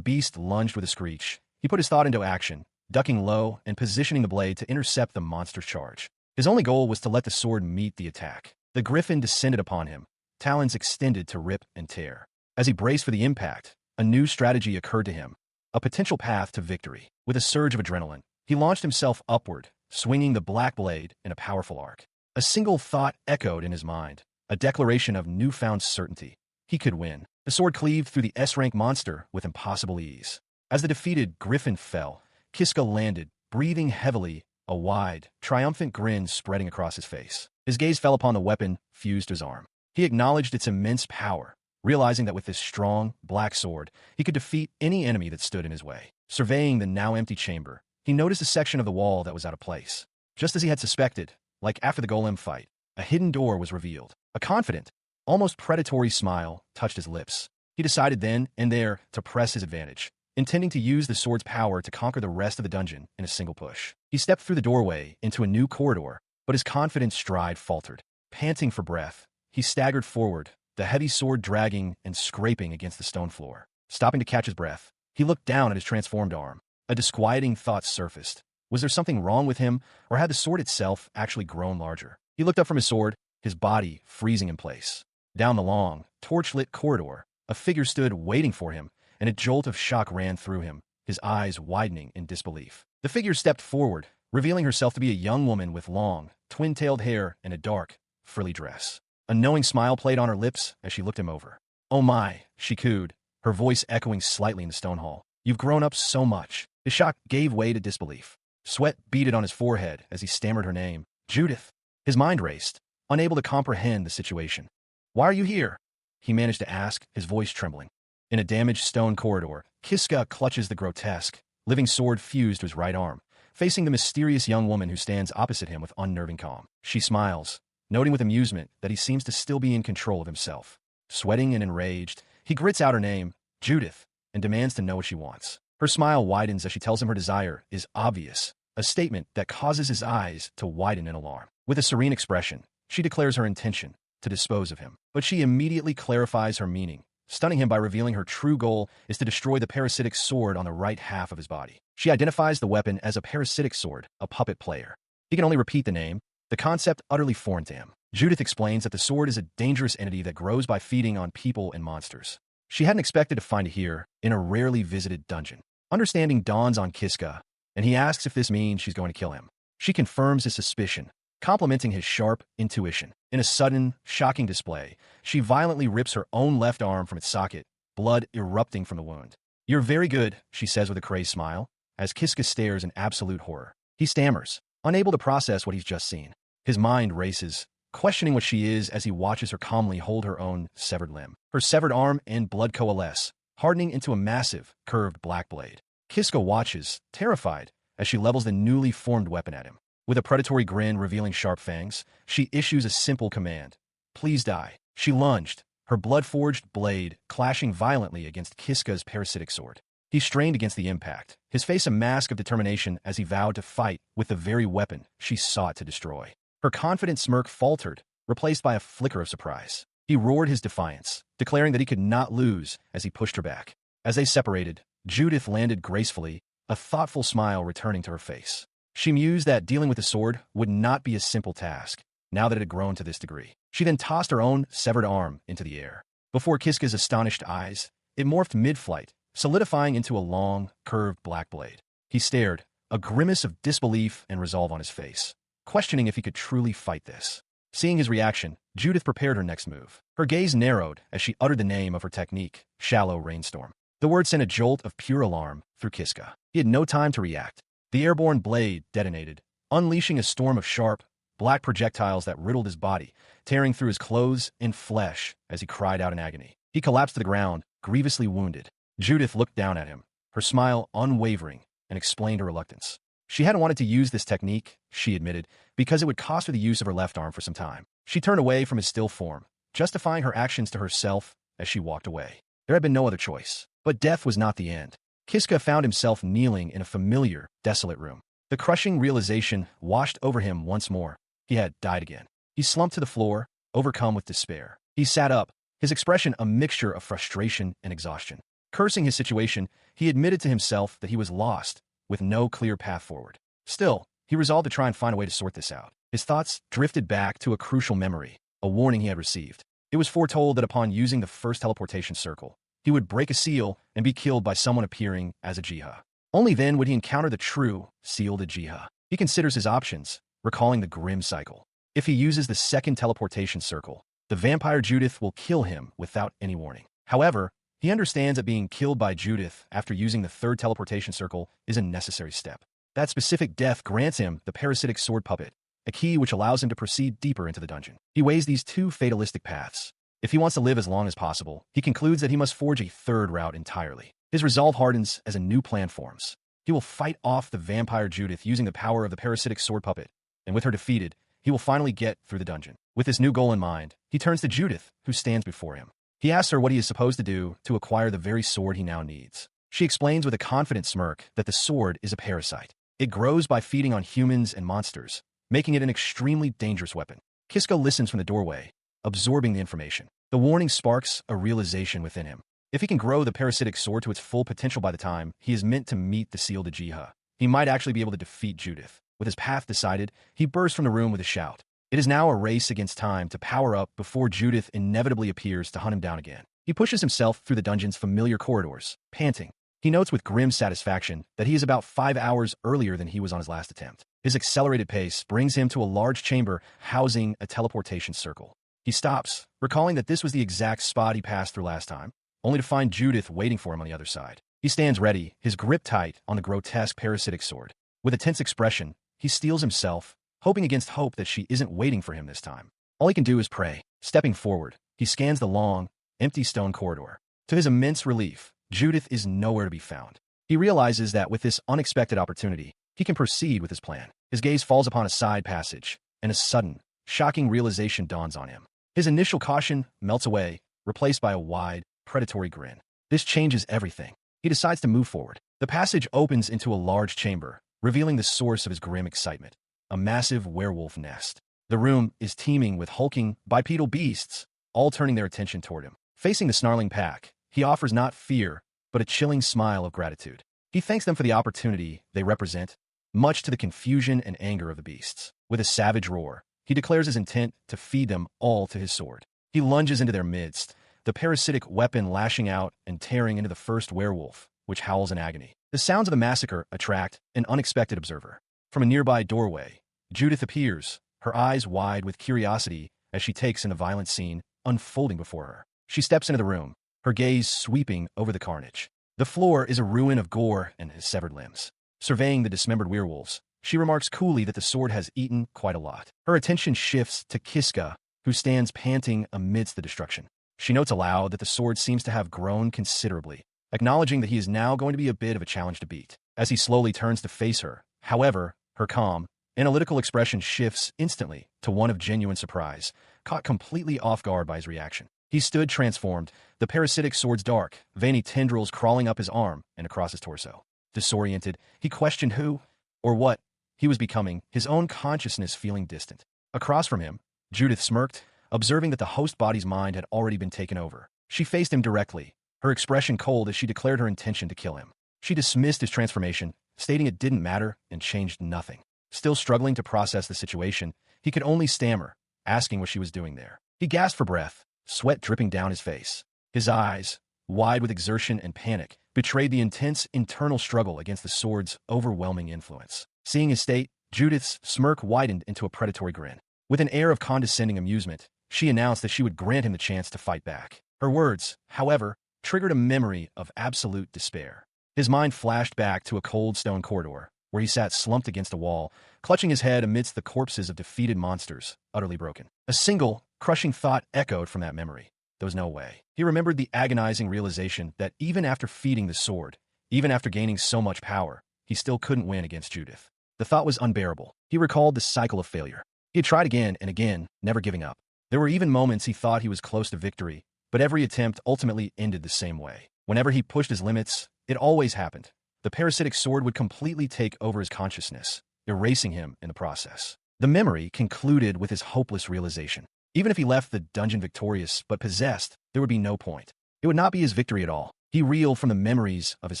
beast lunged with a screech, he put his thought into action, ducking low and positioning the blade to intercept the monster's charge. His only goal was to let the sword meet the attack. The griffin descended upon him, talons extended to rip and tear. As he braced for the impact, a new strategy occurred to him, a potential path to victory. With a surge of adrenaline, he launched himself upward, swinging the black blade in a powerful arc. A single thought echoed in his mind, a declaration of newfound certainty. He could win. The sword cleaved through the S-rank monster with impossible ease. As the defeated griffin fell, Kiska landed, breathing heavily, a wide, triumphant grin spreading across his face. His gaze fell upon the weapon fused to his arm. He acknowledged its immense power, realizing that with this strong, black sword, he could defeat any enemy that stood in his way. Surveying the now empty chamber, he noticed a section of the wall that was out of place. Just as he had suspected, like after the golem fight, a hidden door was revealed. A confident, almost predatory smile touched his lips. He decided then and there to press his advantage, intending to use the sword's power to conquer the rest of the dungeon in a single push. He stepped through the doorway into a new corridor, but his confident stride faltered. Panting for breath, he staggered forward, the heavy sword dragging and scraping against the stone floor. Stopping to catch his breath, he looked down at his transformed arm. A disquieting thought surfaced. Was there something wrong with him, or had the sword itself actually grown larger? He looked up from his sword, his body freezing in place. Down the long, torch-lit corridor, a figure stood waiting for him, and a jolt of shock ran through him, his eyes widening in disbelief. The figure stepped forward, revealing herself to be a young woman with long, twin-tailed hair and a dark, frilly dress. A knowing smile played on her lips as she looked him over. "Oh my," she cooed, her voice echoing slightly in the stone hall. "You've grown up so much." His shock gave way to disbelief. Sweat beaded on his forehead as he stammered her name. "Judith." His mind raced, unable to comprehend the situation. "Why are you here?" he managed to ask, his voice trembling. In a damaged stone corridor, Kiska clutches the grotesque, living sword fused to his right arm, facing the mysterious young woman who stands opposite him with unnerving calm. She smiles, noting with amusement that he seems to still be in control of himself. Sweating and enraged, he grits out her name, Judith, and demands to know what she wants. Her smile widens as she tells him her desire is obvious, a statement that causes his eyes to widen in alarm. With a serene expression, she declares her intention to dispose of him. But she immediately clarifies her meaning, stunning him by revealing her true goal is to destroy the parasitic sword on the right half of his body. She identifies the weapon as a parasitic sword, a puppet player. He can only repeat the name, the concept utterly foreign to him. Judith explains that the sword is a dangerous entity that grows by feeding on people and monsters. She hadn't expected to find it here, in a rarely visited dungeon. Understanding dawns on Kiska, and he asks if this means she's going to kill him. She confirms his suspicion, complimenting his sharp intuition. In a sudden, shocking display, she violently rips her own left arm from its socket, blood erupting from the wound. "You're very good," she says with a crazed smile, as Kiska stares in absolute horror. He stammers, unable to process what he's just seen. His mind races, questioning what she is as he watches her calmly hold her own severed limb. Her severed arm and blood coalesce, hardening into a massive, curved black blade. Kiska watches, terrified, as she levels the newly formed weapon at him. With a predatory grin revealing sharp fangs, she issues a simple command. "Please die." She lunged, her blood-forged blade clashing violently against Kiska's parasitic sword. He strained against the impact, his face a mask of determination as he vowed to fight with the very weapon she sought to destroy. Her confident smirk faltered, replaced by a flicker of surprise. He roared his defiance, declaring that he could not lose as he pushed her back. As they separated, Judith landed gracefully, a thoughtful smile returning to her face. She mused that dealing with the sword would not be a simple task, now that it had grown to this degree. She then tossed her own severed arm into the air. Before Kiska's astonished eyes, it morphed mid-flight, solidifying into a long, curved black blade. He stared, a grimace of disbelief and resolve on his face, questioning if he could truly fight this. Seeing his reaction, Judith prepared her next move. Her gaze narrowed as she uttered the name of her technique, Shallow Rainstorm. The word sent a jolt of pure alarm through Kiska. He had no time to react. The airborne blade detonated, unleashing a storm of sharp, black projectiles that riddled his body, tearing through his clothes and flesh as he cried out in agony. He collapsed to the ground, grievously wounded. Judith looked down at him, her smile unwavering, and explained her reluctance. She hadn't wanted to use this technique, she admitted, because it would cost her the use of her left arm for some time. She turned away from his still form, justifying her actions to herself as she walked away. There had been no other choice. But death was not the end. Kiska found himself kneeling in a familiar, desolate room. The crushing realization washed over him once more. He had died again. He slumped to the floor, overcome with despair. He sat up, his expression a mixture of frustration and exhaustion. Cursing his situation, he admitted to himself that he was lost, with no clear path forward. Still, he resolved to try and find a way to sort this out. His thoughts drifted back to a crucial memory, a warning he had received. It was foretold that upon using the first teleportation circle, he would break a seal and be killed by someone appearing as a Jiha. Only then would he encounter the true sealed Jiha. He considers his options, recalling the grim cycle. If he uses the second teleportation circle, the vampire Judith will kill him without any warning. However, he understands that being killed by Judith after using the third teleportation circle is a necessary step. That specific death grants him the parasitic sword puppet, a key which allows him to proceed deeper into the dungeon. He weighs these two fatalistic paths. If he wants to live as long as possible, he concludes that he must forge a third route entirely. His resolve hardens as a new plan forms. He will fight off the vampire Judith using the power of the parasitic sword puppet, and with her defeated, he will finally get through the dungeon. With this new goal in mind, he turns to Judith, who stands before him. He asks her what he is supposed to do to acquire the very sword he now needs. She explains with a confident smirk that the sword is a parasite. It grows by feeding on humans and monsters, making it an extremely dangerous weapon. Kiska listens from the doorway, absorbing the information. The warning sparks a realization within him. If he can grow the parasitic sword to its full potential by the time he is meant to meet the sealed Jiha, he might actually be able to defeat Judith. With his path decided, he burst from the room with a shout. It is now a race against time to power up before Judith inevitably appears to hunt him down again. He pushes himself through the dungeon's familiar corridors, panting. He notes with grim satisfaction that he is about 5 hours earlier than he was on his last attempt. His accelerated pace brings him to a large chamber housing a teleportation circle. He stops, recalling that this was the exact spot he passed through last time, only to find Judith waiting for him on the other side. He stands ready, his grip tight on the grotesque parasitic sword. With a tense expression, he steels himself, hoping against hope that she isn't waiting for him this time. All he can do is pray. Stepping forward, he scans the long, empty stone corridor. To his immense relief, Judith is nowhere to be found. He realizes that with this unexpected opportunity, he can proceed with his plan. His gaze falls upon a side passage, and a sudden, shocking realization dawns on him. His initial caution melts away, replaced by a wide, predatory grin. This changes everything. He decides to move forward. The passage opens into a large chamber, revealing the source of his grim excitement, a massive werewolf nest. The room is teeming with hulking, bipedal beasts, all turning their attention toward him. Facing the snarling pack, he offers not fear, but a chilling smile of gratitude. He thanks them for the opportunity they represent, much to the confusion and anger of the beasts. With a savage roar, he declares his intent to feed them all to his sword. He lunges into their midst, the parasitic weapon lashing out and tearing into the first werewolf, which howls in agony. The sounds of the massacre attract an unexpected observer. From a nearby doorway, Judith appears, her eyes wide with curiosity as she takes in the violent scene unfolding before her. She steps into the room, her gaze sweeping over the carnage. The floor is a ruin of gore and his severed limbs. Surveying the dismembered werewolves, she remarks coolly that the sword has eaten quite a lot. Her attention shifts to Kiska, who stands panting amidst the destruction. She notes aloud that the sword seems to have grown considerably, acknowledging that he is now going to be a bit of a challenge to beat. As he slowly turns to face her, however, her calm, analytical expression shifts instantly to one of genuine surprise, caught completely off guard by his reaction. He stood transformed, the parasitic sword's dark, veiny tendrils crawling up his arm and across his torso. Disoriented, he questioned who, or what, he was becoming, his own consciousness feeling distant. Across from him, Judith smirked, observing that the host body's mind had already been taken over. She faced him directly, her expression cold as she declared her intention to kill him. She dismissed his transformation, stating it didn't matter and changed nothing. Still struggling to process the situation, he could only stammer, asking what she was doing there. He gasped for breath, sweat dripping down his face. His eyes, wide with exertion and panic, betrayed the intense internal struggle against the sword's overwhelming influence. Seeing his state, Judith's smirk widened into a predatory grin. With an air of condescending amusement, she announced that she would grant him the chance to fight back. Her words, however, triggered a memory of absolute despair. His mind flashed back to a cold stone corridor, where he sat slumped against a wall, clutching his head amidst the corpses of defeated monsters, utterly broken. A single, crushing thought echoed from that memory. There was no way. He remembered the agonizing realization that even after feeding the sword, even after gaining so much power, he still couldn't win against Judith. The thought was unbearable. He recalled the cycle of failure. He had tried again and again, never giving up. There were even moments he thought he was close to victory, but every attempt ultimately ended the same way. Whenever he pushed his limits, it always happened. The parasitic sword would completely take over his consciousness, erasing him in the process. The memory concluded with his hopeless realization. Even if he left the dungeon victorious but possessed, there would be no point. It would not be his victory at all. He reeled from the memories of his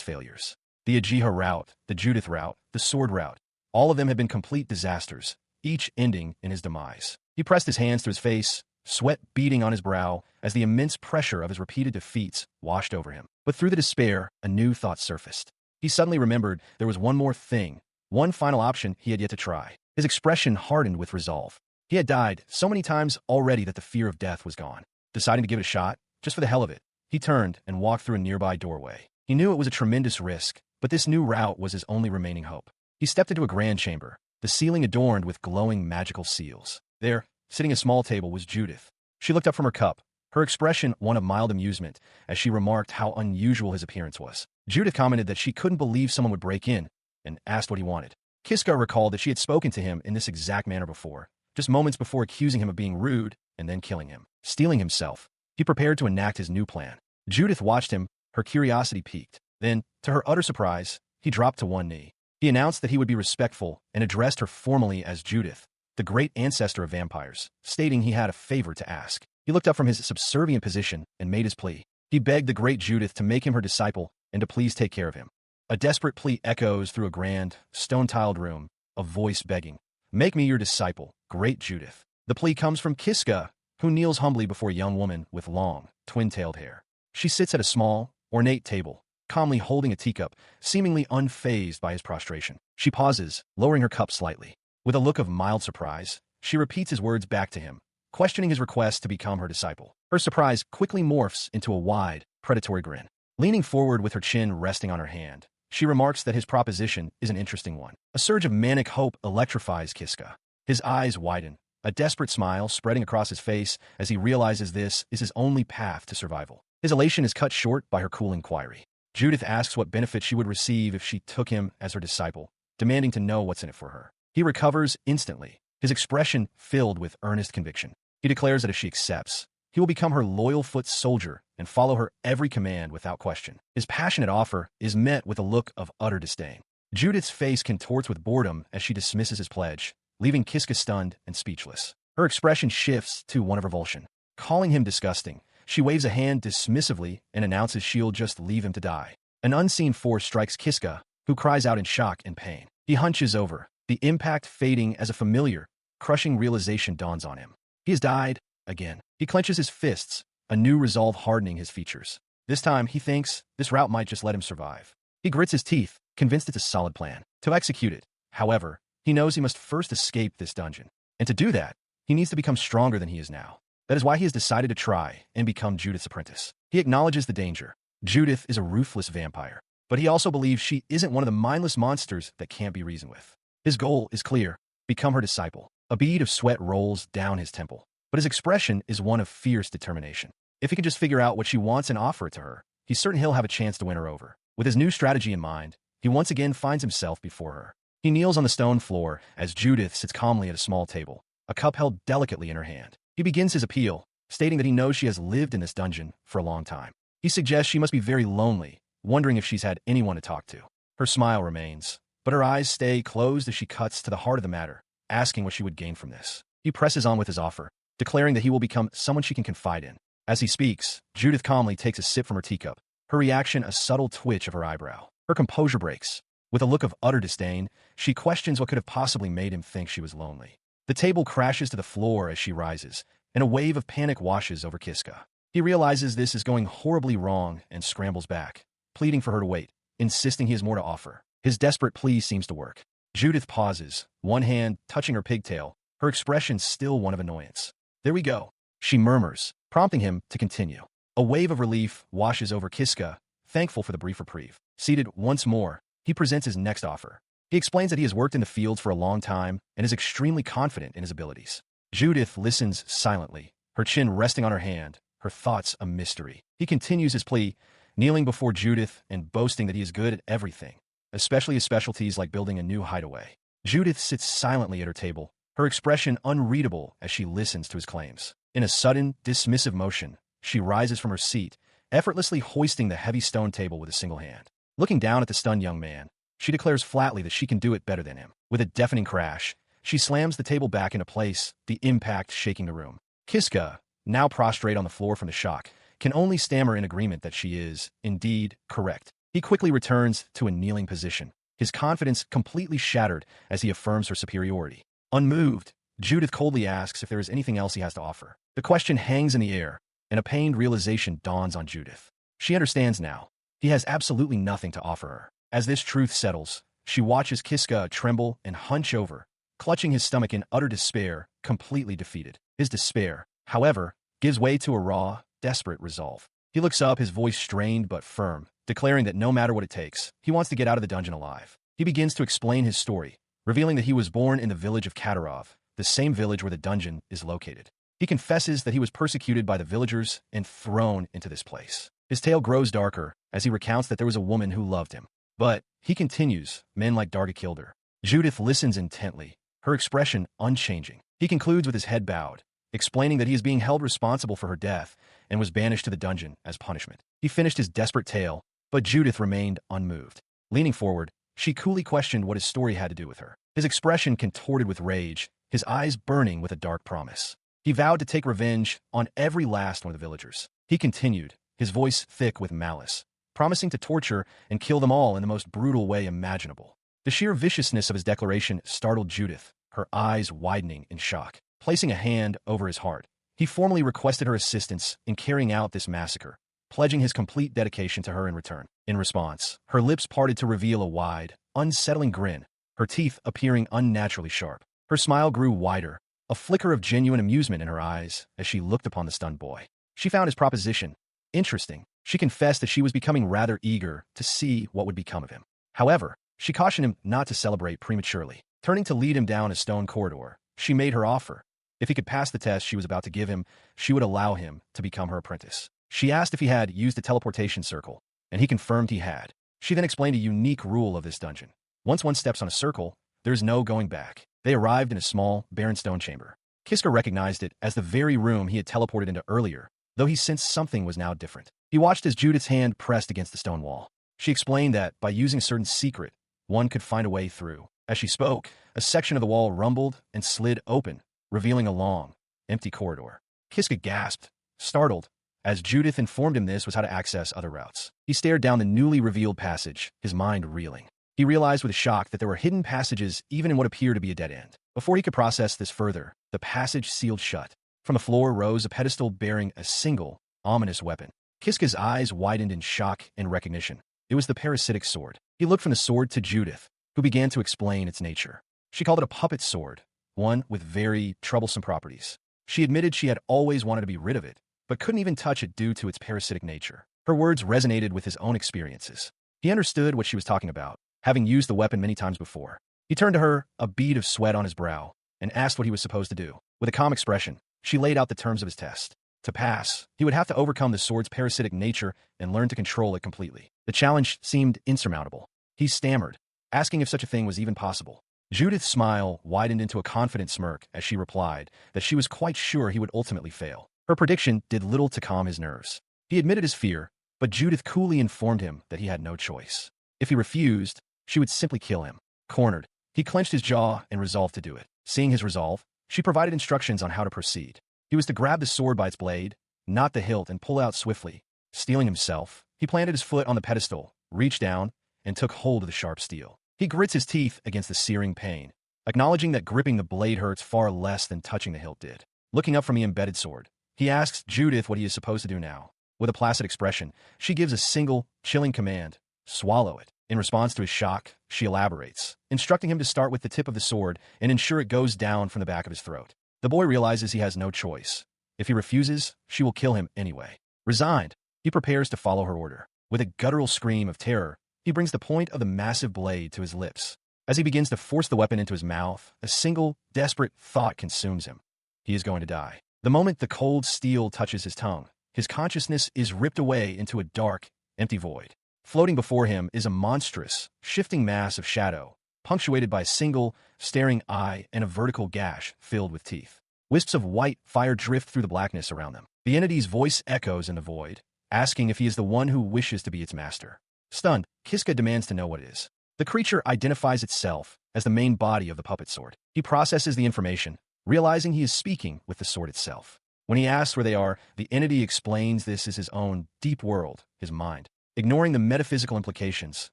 failures. The Ajiha route, the Judith route, the sword route, all of them had been complete disasters, each ending in his demise. He pressed his hands to his face, sweat beading on his brow as the immense pressure of his repeated defeats washed over him. But through the despair, a new thought surfaced. He suddenly remembered there was one more thing, one final option he had yet to try. His expression hardened with resolve. He had died so many times already that the fear of death was gone. Deciding to give it a shot, just for the hell of it, he turned and walked through a nearby doorway. He knew it was a tremendous risk, but this new route was his only remaining hope. He stepped into a grand chamber, the ceiling adorned with glowing magical seals. There, sitting at a small table, was Judith. She looked up from her cup, her expression one of mild amusement, as she remarked how unusual his appearance was. Judith commented that she couldn't believe someone would break in, and asked what he wanted. Kiska recalled that she had spoken to him in this exact manner before, just moments before accusing him of being rude and then killing him. Stealing himself, he prepared to enact his new plan. Judith watched him, her curiosity piqued. Then, to her utter surprise, he dropped to one knee. He announced that he would be respectful and addressed her formally as Judith, the great ancestor of vampires, stating he had a favor to ask. He looked up from his subservient position and made his plea. He begged the great Judith to make him her disciple and to please take care of him. A desperate plea echoes through a grand, stone-tiled room, a voice begging, "Make me your disciple, great Judith." The plea comes from Kiska, who kneels humbly before a young woman with long, twin-tailed hair. She sits at a small, ornate table, calmly holding a teacup, seemingly unfazed by his prostration. She pauses, lowering her cup slightly. With a look of mild surprise, she repeats his words back to him, questioning his request to become her disciple. Her surprise quickly morphs into a wide, predatory grin. Leaning forward with her chin resting on her hand, she remarks that his proposition is an interesting one. A surge of manic hope electrifies Kiska. His eyes widen, a desperate smile spreading across his face as he realizes this is his only path to survival. His elation is cut short by her cool inquiry. Judith asks what benefit she would receive if she took him as her disciple, demanding to know what's in it for her. He recovers instantly, his expression filled with earnest conviction. He declares that if she accepts, he will become her loyal foot soldier and follow her every command without question. His passionate offer is met with a look of utter disdain. Judith's face contorts with boredom as she dismisses his pledge, leaving Kiska stunned and speechless. Her expression shifts to one of revulsion. Calling him disgusting, she waves a hand dismissively and announces she'll just leave him to die. An unseen force strikes Kiska, who cries out in shock and pain. He hunches over, the impact fading as a familiar, crushing realization dawns on him. He has died again. He clenches his fists, a new resolve hardening his features. This time, he thinks this route might just let him survive. He grits his teeth, convinced it's a solid plan to execute it. However, he knows he must first escape this dungeon. And to do that, he needs to become stronger than he is now. That is why he has decided to try and become Judith's apprentice. He acknowledges the danger. Judith is a ruthless vampire, but he also believes she isn't one of the mindless monsters that can't be reasoned with. His goal is clear: become her disciple. A bead of sweat rolls down his temple, but his expression is one of fierce determination. If he can just figure out what she wants and offer it to her, he's certain he'll have a chance to win her over. With his new strategy in mind, he once again finds himself before her. He kneels on the stone floor as Judith sits calmly at a small table, a cup held delicately in her hand. He begins his appeal, stating that he knows she has lived in this dungeon for a long time. He suggests she must be very lonely, wondering if she's had anyone to talk to. Her smile remains, but her eyes stay closed as she cuts to the heart of the matter, asking what she would gain from this. He presses on with his offer, declaring that he will become someone she can confide in. As he speaks, Judith calmly takes a sip from her teacup, her reaction a subtle twitch of her eyebrow. Her composure breaks. With a look of utter disdain, she questions what could have possibly made him think she was lonely. The table crashes to the floor as she rises, and a wave of panic washes over Kiska. He realizes this is going horribly wrong and scrambles back, pleading for her to wait, insisting he has more to offer. His desperate plea seems to work. Judith pauses, one hand touching her pigtail, her expression still one of annoyance. "There we go," she murmurs, prompting him to continue. A wave of relief washes over Kiska, thankful for the brief reprieve. Seated once more, he presents his next offer. He explains that he has worked in the fields for a long time and is extremely confident in his abilities. Judith listens silently, her chin resting on her hand, her thoughts a mystery. He continues his plea, kneeling before Judith and boasting that he is good at everything, especially his specialties like building a new hideaway. Judith sits silently at her table, her expression unreadable as she listens to his claims. In a sudden, dismissive motion, she rises from her seat, effortlessly hoisting the heavy stone table with a single hand. Looking down at the stunned young man, she declares flatly that she can do it better than him. With a deafening crash, she slams the table back into place, the impact shaking the room. Kiska, now prostrate on the floor from the shock, can only stammer in agreement that she is, indeed, correct. He quickly returns to a kneeling position, his confidence completely shattered as he affirms her superiority. Unmoved, Judith coldly asks if there is anything else he has to offer. The question hangs in the air, and a pained realization dawns on Judith. She understands now. He has absolutely nothing to offer her. As this truth settles, she watches Kiska tremble and hunch over, clutching his stomach in utter despair, completely defeated. His despair, however, gives way to a raw, desperate resolve. He looks up, his voice strained but firm, declaring that no matter what it takes, he wants to get out of the dungeon alive. He begins to explain his story, revealing that he was born in the village of Katarov, the same village where the dungeon is located. He confesses that he was persecuted by the villagers and thrown into this place. His tale grows darker as he recounts that there was a woman who loved him. But, he continues, men like Darga killed her. Judith listens intently, her expression unchanging. He concludes with his head bowed, explaining that he is being held responsible for her death and was banished to the dungeon as punishment. He finished his desperate tale, but Judith remained unmoved. Leaning forward, she coolly questioned what his story had to do with her. His expression contorted with rage, his eyes burning with a dark promise. He vowed to take revenge on every last one of the villagers. He continued, his voice thick with malice, promising to torture and kill them all in the most brutal way imaginable. The sheer viciousness of his declaration startled Judith, her eyes widening in shock. Placing a hand over his heart, he formally requested her assistance in carrying out this massacre, pledging his complete dedication to her in return. In response, her lips parted to reveal a wide, unsettling grin, her teeth appearing unnaturally sharp. Her smile grew wider, a flicker of genuine amusement in her eyes as she looked upon the stunned boy. She found his proposition interesting. She confessed that she was becoming rather eager to see what would become of him. However, she cautioned him not to celebrate prematurely. Turning to lead him down a stone corridor, she made her offer. If he could pass the test she was about to give him, she would allow him to become her apprentice. She asked if he had used the teleportation circle, and he confirmed he had. She then explained a unique rule of this dungeon. Once one steps on a circle, there is no going back. They arrived in a small, barren stone chamber. Kiska recognized it as the very room he had teleported into earlier, though he sensed something was now different. He watched as Judith's hand pressed against the stone wall. She explained that, by using a certain secret, one could find a way through. As she spoke, a section of the wall rumbled and slid open, revealing a long, empty corridor. Kiska gasped, startled, as Judith informed him this was how to access other routes. He stared down the newly revealed passage, his mind reeling. He realized with a shock that there were hidden passages even in what appeared to be a dead end. Before he could process this further, the passage sealed shut. From the floor rose a pedestal bearing a single, ominous weapon. Kiska's eyes widened in shock and recognition. It was the parasitic sword. He looked from the sword to Judith, who began to explain its nature. She called it a puppet sword, one with very troublesome properties. She admitted she had always wanted to be rid of it, but couldn't even touch it due to its parasitic nature. Her words resonated with his own experiences. He understood what she was talking about, having used the weapon many times before. He turned to her, a bead of sweat on his brow, and asked what he was supposed to do. With a calm expression, she laid out the terms of his test. To pass, he would have to overcome the sword's parasitic nature and learn to control it completely. The challenge seemed insurmountable. He stammered, asking if such a thing was even possible. Judith's smile widened into a confident smirk as she replied that she was quite sure he would ultimately fail. Her prediction did little to calm his nerves. He admitted his fear, but Judith coolly informed him that he had no choice. If he refused, she would simply kill him. Cornered, he clenched his jaw and resolved to do it. Seeing his resolve, she provided instructions on how to proceed. He was to grab the sword by its blade, not the hilt, and pull out swiftly. Steeling himself, he planted his foot on the pedestal, reached down, and took hold of the sharp steel. He grits his teeth against the searing pain, acknowledging that gripping the blade hurts far less than touching the hilt did. Looking up from the embedded sword, he asks Judith what he is supposed to do now. With a placid expression, she gives a single, chilling command: swallow it. In response to his shock, she elaborates, instructing him to start with the tip of the sword and ensure it goes down from the back of his throat. The boy realizes he has no choice. If he refuses, she will kill him anyway. Resigned, he prepares to follow her order. With a guttural scream of terror, he brings the point of the massive blade to his lips. As he begins to force the weapon into his mouth, a single, desperate thought consumes him. He is going to die. The moment the cold steel touches his tongue, his consciousness is ripped away into a dark, empty void. Floating before him is a monstrous, shifting mass of shadow, punctuated by a single, staring eye and a vertical gash filled with teeth. Wisps of white fire drift through the blackness around them. The entity's voice echoes in the void, asking if he is the one who wishes to be its master. Stunned, Kiska demands to know what it is. The creature identifies itself as the main body of the puppet sword. He processes the information, realizing he is speaking with the sword itself. When he asks where they are, the entity explains this is his own deep world, his mind. Ignoring the metaphysical implications,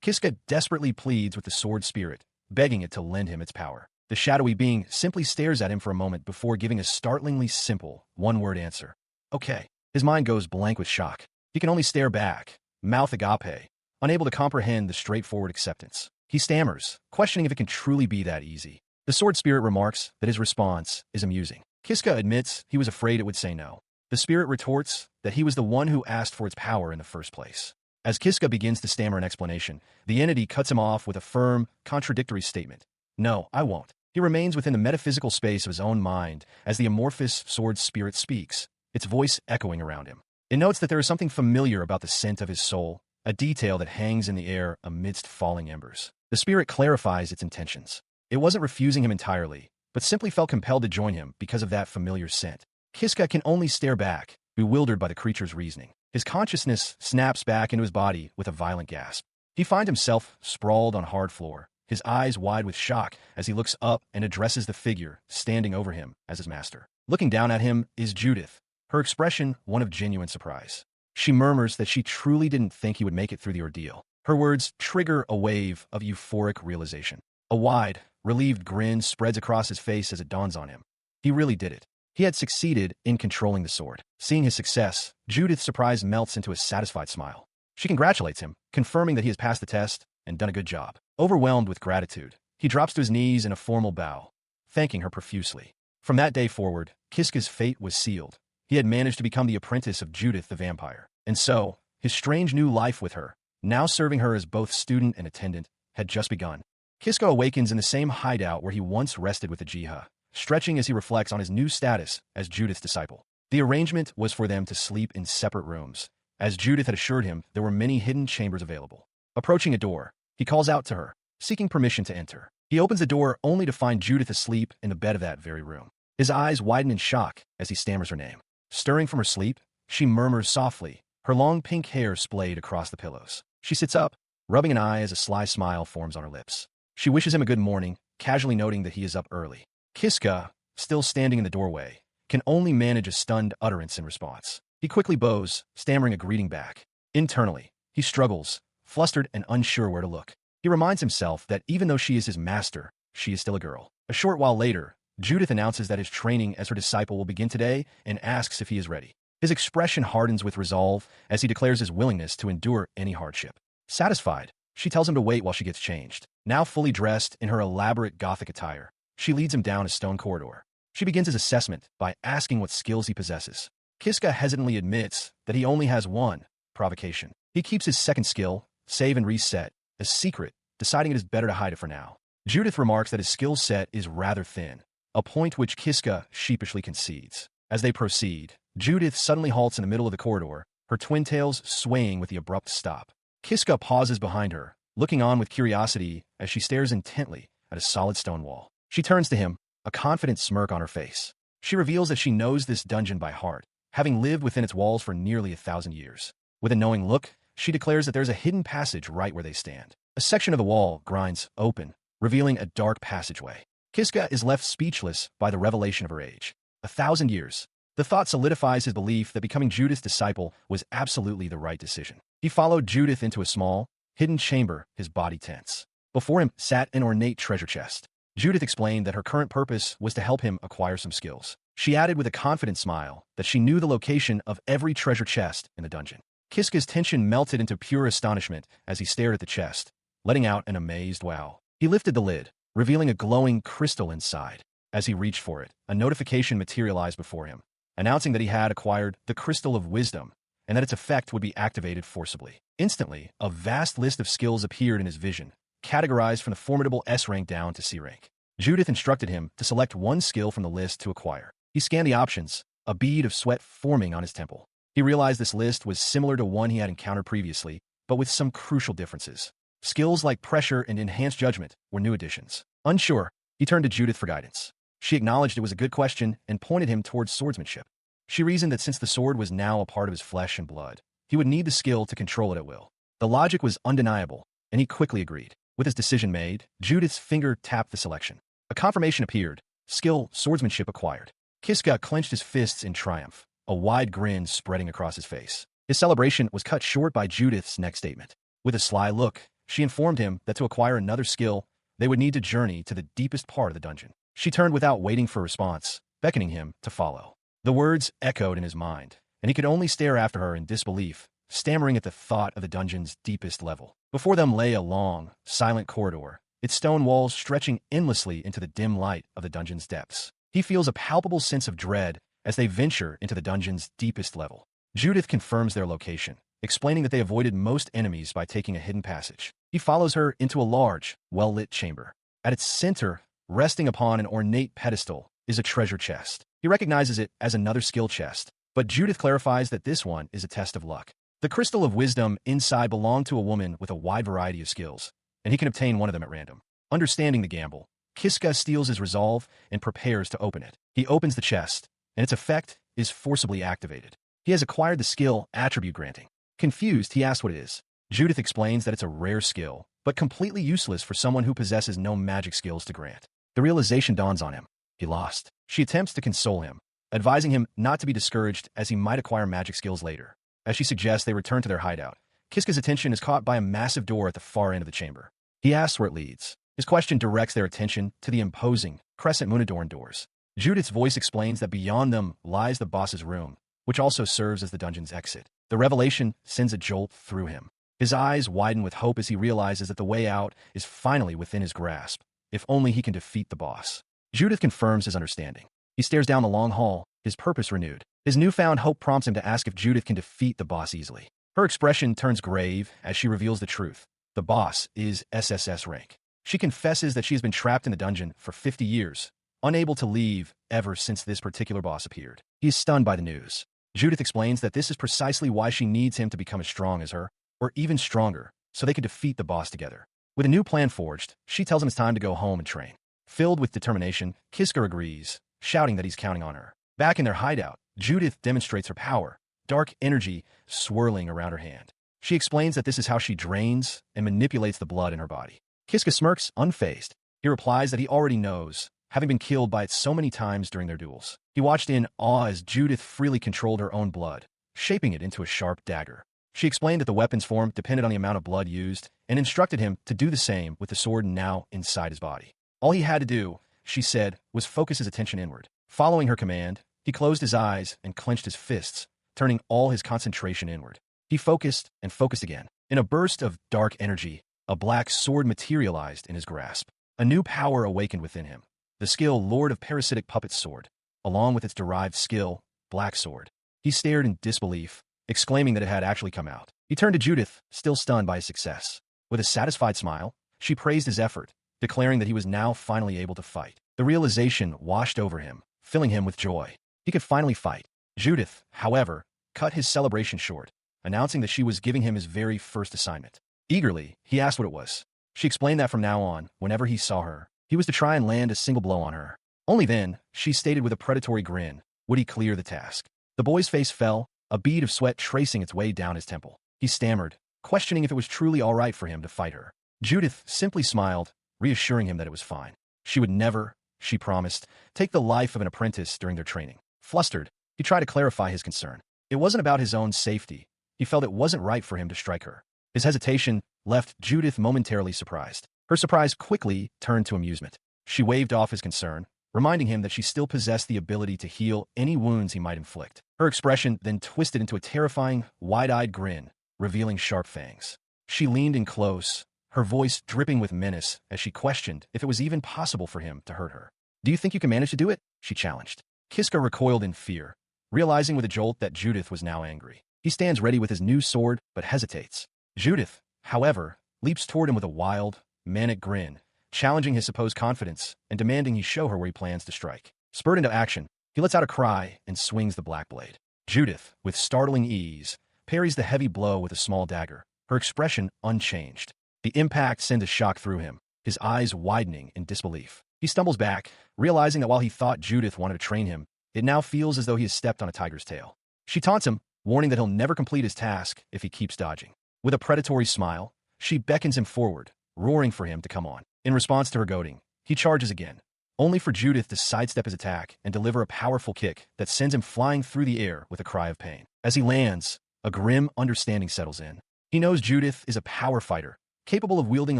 Kiska desperately pleads with the sword spirit, begging it to lend him its power. The shadowy being simply stares at him for a moment before giving a startlingly simple, one-word answer. Okay. His mind goes blank with shock. He can only stare back, mouth agape, unable to comprehend the straightforward acceptance. He stammers, questioning if it can truly be that easy. The sword spirit remarks that his response is amusing. Kiska admits he was afraid it would say no. The spirit retorts that he was the one who asked for its power in the first place. As Kiska begins to stammer an explanation, the entity cuts him off with a firm, contradictory statement. No, I won't. He remains within the metaphysical space of his own mind as the amorphous sword spirit speaks, its voice echoing around him. It notes that there is something familiar about the scent of his soul, a detail that hangs in the air amidst falling embers. The spirit clarifies its intentions. It wasn't refusing him entirely, but simply felt compelled to join him because of that familiar scent. Kiska can only stare back, bewildered by the creature's reasoning. His consciousness snaps back into his body with a violent gasp. He finds himself sprawled on hard floor, his eyes wide with shock as he looks up and addresses the figure standing over him as his master. Looking down at him is Judith, her expression one of genuine surprise. She murmurs that she truly didn't think he would make it through the ordeal. Her words trigger a wave of euphoric realization. A wide, relieved grin spreads across his face as it dawns on him. He really did it. He had succeeded in controlling the sword. Seeing his success, Judith's surprise melts into a satisfied smile. She congratulates him, confirming that he has passed the test and done a good job. Overwhelmed with gratitude, he drops to his knees in a formal bow, thanking her profusely. From that day forward, Kiska's fate was sealed. He had managed to become the apprentice of Judith the vampire. And so, his strange new life with her, now serving her as both student and attendant, had just begun. Kiska awakens in the same hideout where he once rested with the Jiha, stretching as he reflects on his new status as Judith's disciple. The arrangement was for them to sleep in separate rooms. As Judith had assured him, there were many hidden chambers available. Approaching a door, he calls out to her, seeking permission to enter. He opens the door only to find Judith asleep in the bed of that very room. His eyes widen in shock as he stammers her name. Stirring from her sleep, she murmurs softly, her long pink hair splayed across the pillows. She sits up, rubbing an eye as a sly smile forms on her lips. She wishes him a good morning, casually noting that he is up early. Kiska, still standing in the doorway, can only manage a stunned utterance in response. He quickly bows, stammering a greeting back. Internally, he struggles, flustered and unsure where to look. He reminds himself that even though she is his master, she is still a girl. A short while later, Judith announces that his training as her disciple will begin today and asks if he is ready. His expression hardens with resolve as he declares his willingness to endure any hardship. Satisfied, she tells him to wait while she gets changed. Now fully dressed in her elaborate Gothic attire, she leads him down a stone corridor. She begins his assessment by asking what skills he possesses. Kiska hesitantly admits that he only has one, provocation. He keeps his second skill, save and reset, a secret, deciding it is better to hide it for now. Judith remarks that his skill set is rather thin, a point which Kiska sheepishly concedes. As they proceed, Judith suddenly halts in the middle of the corridor, her twin tails swaying with the abrupt stop. Kiska pauses behind her, looking on with curiosity as she stares intently at a solid stone wall. She turns to him, a confident smirk on her face. She reveals that she knows this dungeon by heart, having lived within its walls for nearly 1,000 years. With a knowing look, she declares that there's a hidden passage right where they stand. A section of the wall grinds open, revealing a dark passageway. Kiska is left speechless by the revelation of her age. 1,000 years. The thought solidifies his belief that becoming Judith's disciple was absolutely the right decision. He followed Judith into a small, hidden chamber, his body tense. Before him sat an ornate treasure chest. Judith explained that her current purpose was to help him acquire some skills. She added with a confident smile that she knew the location of every treasure chest in the dungeon. Kiska's tension melted into pure astonishment as he stared at the chest, letting out an amazed wow. He lifted the lid, revealing a glowing crystal inside. As he reached for it, a notification materialized before him, announcing that he had acquired the Crystal of Wisdom and that its effect would be activated forcibly. Instantly, a vast list of skills appeared in his vision, categorized from the formidable S rank down to C rank. Judith instructed him to select one skill from the list to acquire. He scanned the options, a bead of sweat forming on his temple. He realized this list was similar to one he had encountered previously, but with some crucial differences. Skills like pressure and enhanced judgment were new additions. Unsure, he turned to Judith for guidance. She acknowledged it was a good question and pointed him towards swordsmanship. She reasoned that since the sword was now a part of his flesh and blood, he would need the skill to control it at will. The logic was undeniable, and he quickly agreed. With his decision made, Judith's finger tapped the selection. A confirmation appeared. Skill, swordsmanship acquired. Kiska clenched his fists in triumph, a wide grin spreading across his face. His celebration was cut short by Judith's next statement. With a sly look, she informed him that to acquire another skill, they would need to journey to the deepest part of the dungeon. She turned without waiting for a response, beckoning him to follow. The words echoed in his mind, and he could only stare after her in disbelief, stammering at the thought of the dungeon's deepest level. Before them lay a long, silent corridor, its stone walls stretching endlessly into the dim light of the dungeon's depths. He feels a palpable sense of dread as they venture into the dungeon's deepest level. Judith confirms their location, explaining that they avoided most enemies by taking a hidden passage. He follows her into a large, well-lit chamber. At its center, resting upon an ornate pedestal, is a treasure chest. He recognizes it as another skill chest, but Judith clarifies that this one is a test of luck. The Crystal of Wisdom inside belonged to a woman with a wide variety of skills, and he can obtain one of them at random. Understanding the gamble, Kiska steals his resolve and prepares to open it. He opens the chest, and its effect is forcibly activated. He has acquired the skill Attribute Granting. Confused, he asks what it is. Judith explains that it's a rare skill, but completely useless for someone who possesses no magic skills to grant. The realization dawns on him. He lost. She attempts to console him, advising him not to be discouraged as he might acquire magic skills later. As she suggests they return to their hideout, Kiska's attention is caught by a massive door at the far end of the chamber. He asks where it leads. His question directs their attention to the imposing, crescent moon-adorned doors. Judith's voice explains that beyond them lies the boss's room, which also serves as the dungeon's exit. The revelation sends a jolt through him. His eyes widen with hope as he realizes that the way out is finally within his grasp, if only he can defeat the boss. Judith confirms his understanding. He stares down the long hall, his purpose renewed. His newfound hope prompts him to ask if Judith can defeat the boss easily. Her expression turns grave as she reveals the truth. The boss is SSS rank. She confesses that she has been trapped in the dungeon for 50 years, unable to leave ever since this particular boss appeared. He is stunned by the news. Judith explains that this is precisely why she needs him to become as strong as her, or even stronger, so they can defeat the boss together. With a new plan forged, she tells him it's time to go home and train. Filled with determination, Kiska agrees, shouting that he's counting on her. Back in their hideout, Judith demonstrates her power, dark energy swirling around her hand. She explains that this is how she drains and manipulates the blood in her body. Kiska smirks, unfazed. He replies that he already knows, having been killed by it so many times during their duels. He watched in awe as Judith freely controlled her own blood, shaping it into a sharp dagger. She explained that the weapon's form depended on the amount of blood used and instructed him to do the same with the sword now inside his body. All he had to do, she said, was focus his attention inward. Following her command, he closed his eyes and clenched his fists, turning all his concentration inward. He focused and focused again. In a burst of dark energy, a black sword materialized in his grasp. A new power awakened within him. The skill Lord of Parasitic Puppet's sword, along with its derived skill, Black Sword. He stared in disbelief, exclaiming that it had actually come out. He turned to Judith, still stunned by his success. With a satisfied smile, she praised his effort, declaring that he was now finally able to fight. The realization washed over him, filling him with joy. He could finally fight. Judith, however, cut his celebration short, announcing that she was giving him his very first assignment. Eagerly, he asked what it was. She explained that from now on, whenever he saw her, he was to try and land a single blow on her. Only then, she stated with a predatory grin, would he clear the task. The boy's face fell, a bead of sweat tracing its way down his temple. He stammered, questioning if it was truly all right for him to fight her. Judith simply smiled, reassuring him that it was fine. She would never, she promised, take the life of an apprentice during their training. Flustered, he tried to clarify his concern. It wasn't about his own safety. He felt it wasn't right for him to strike her. His hesitation left Judith momentarily surprised. Her surprise quickly turned to amusement. She waved off his concern, reminding him that she still possessed the ability to heal any wounds he might inflict. Her expression then twisted into a terrifying, wide-eyed grin, revealing sharp fangs. She leaned in close, her voice dripping with menace as she questioned if it was even possible for him to hurt her. Do you think you can manage to do it? She challenged. Kiska recoiled in fear, realizing with a jolt that Judith was now angry. He stands ready with his new sword, but hesitates. Judith, however, leaps toward him with a wild, manic grin, challenging his supposed confidence and demanding he show her where he plans to strike. Spurred into action, he lets out a cry and swings the black blade. Judith, with startling ease, parries the heavy blow with a small dagger, her expression unchanged. The impact sends a shock through him, his eyes widening in disbelief. He stumbles back, realizing that while he thought Judith wanted to train him, it now feels as though he has stepped on a tiger's tail. She taunts him, warning that he'll never complete his task if he keeps dodging. With a predatory smile, she beckons him forward, roaring for him to come on. In response to her goading, he charges again, only for Judith to sidestep his attack and deliver a powerful kick that sends him flying through the air with a cry of pain. As he lands, a grim understanding settles in. He knows Judith is a power fighter, capable of wielding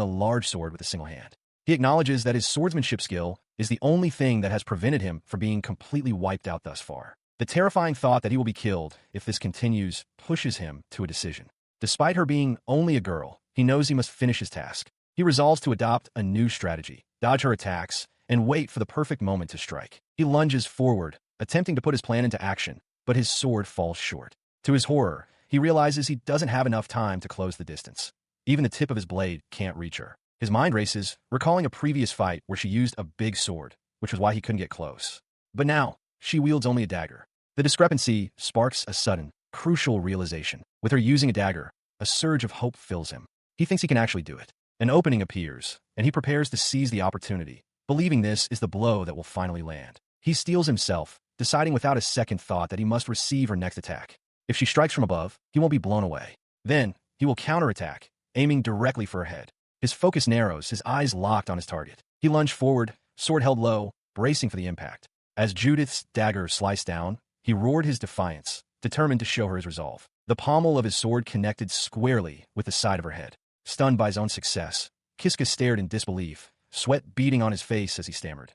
a large sword with a single hand. He acknowledges that his swordsmanship skill is the only thing that has prevented him from being completely wiped out thus far. The terrifying thought that he will be killed if this continues pushes him to a decision. Despite her being only a girl, he knows he must finish his task. He resolves to adopt a new strategy, dodge her attacks, and wait for the perfect moment to strike. He lunges forward, attempting to put his plan into action, but his sword falls short. To his horror, he realizes he doesn't have enough time to close the distance. Even the tip of his blade can't reach her. His mind races, recalling a previous fight where she used a big sword, which was why he couldn't get close. But now, she wields only a dagger. The discrepancy sparks a sudden, crucial realization. With her using a dagger, a surge of hope fills him. He thinks he can actually do it. An opening appears, and he prepares to seize the opportunity, believing this is the blow that will finally land. He steels himself, deciding without a second thought that he must receive her next attack. If she strikes from above, he won't be blown away. Then, he will counterattack, aiming directly for her head. His focus narrows, his eyes locked on his target. He lunged forward, sword held low, bracing for the impact. As Judith's dagger sliced down, he roared his defiance, determined to show her his resolve. The pommel of his sword connected squarely with the side of her head. Stunned by his own success, Kiska stared in disbelief, sweat beading on his face as he stammered.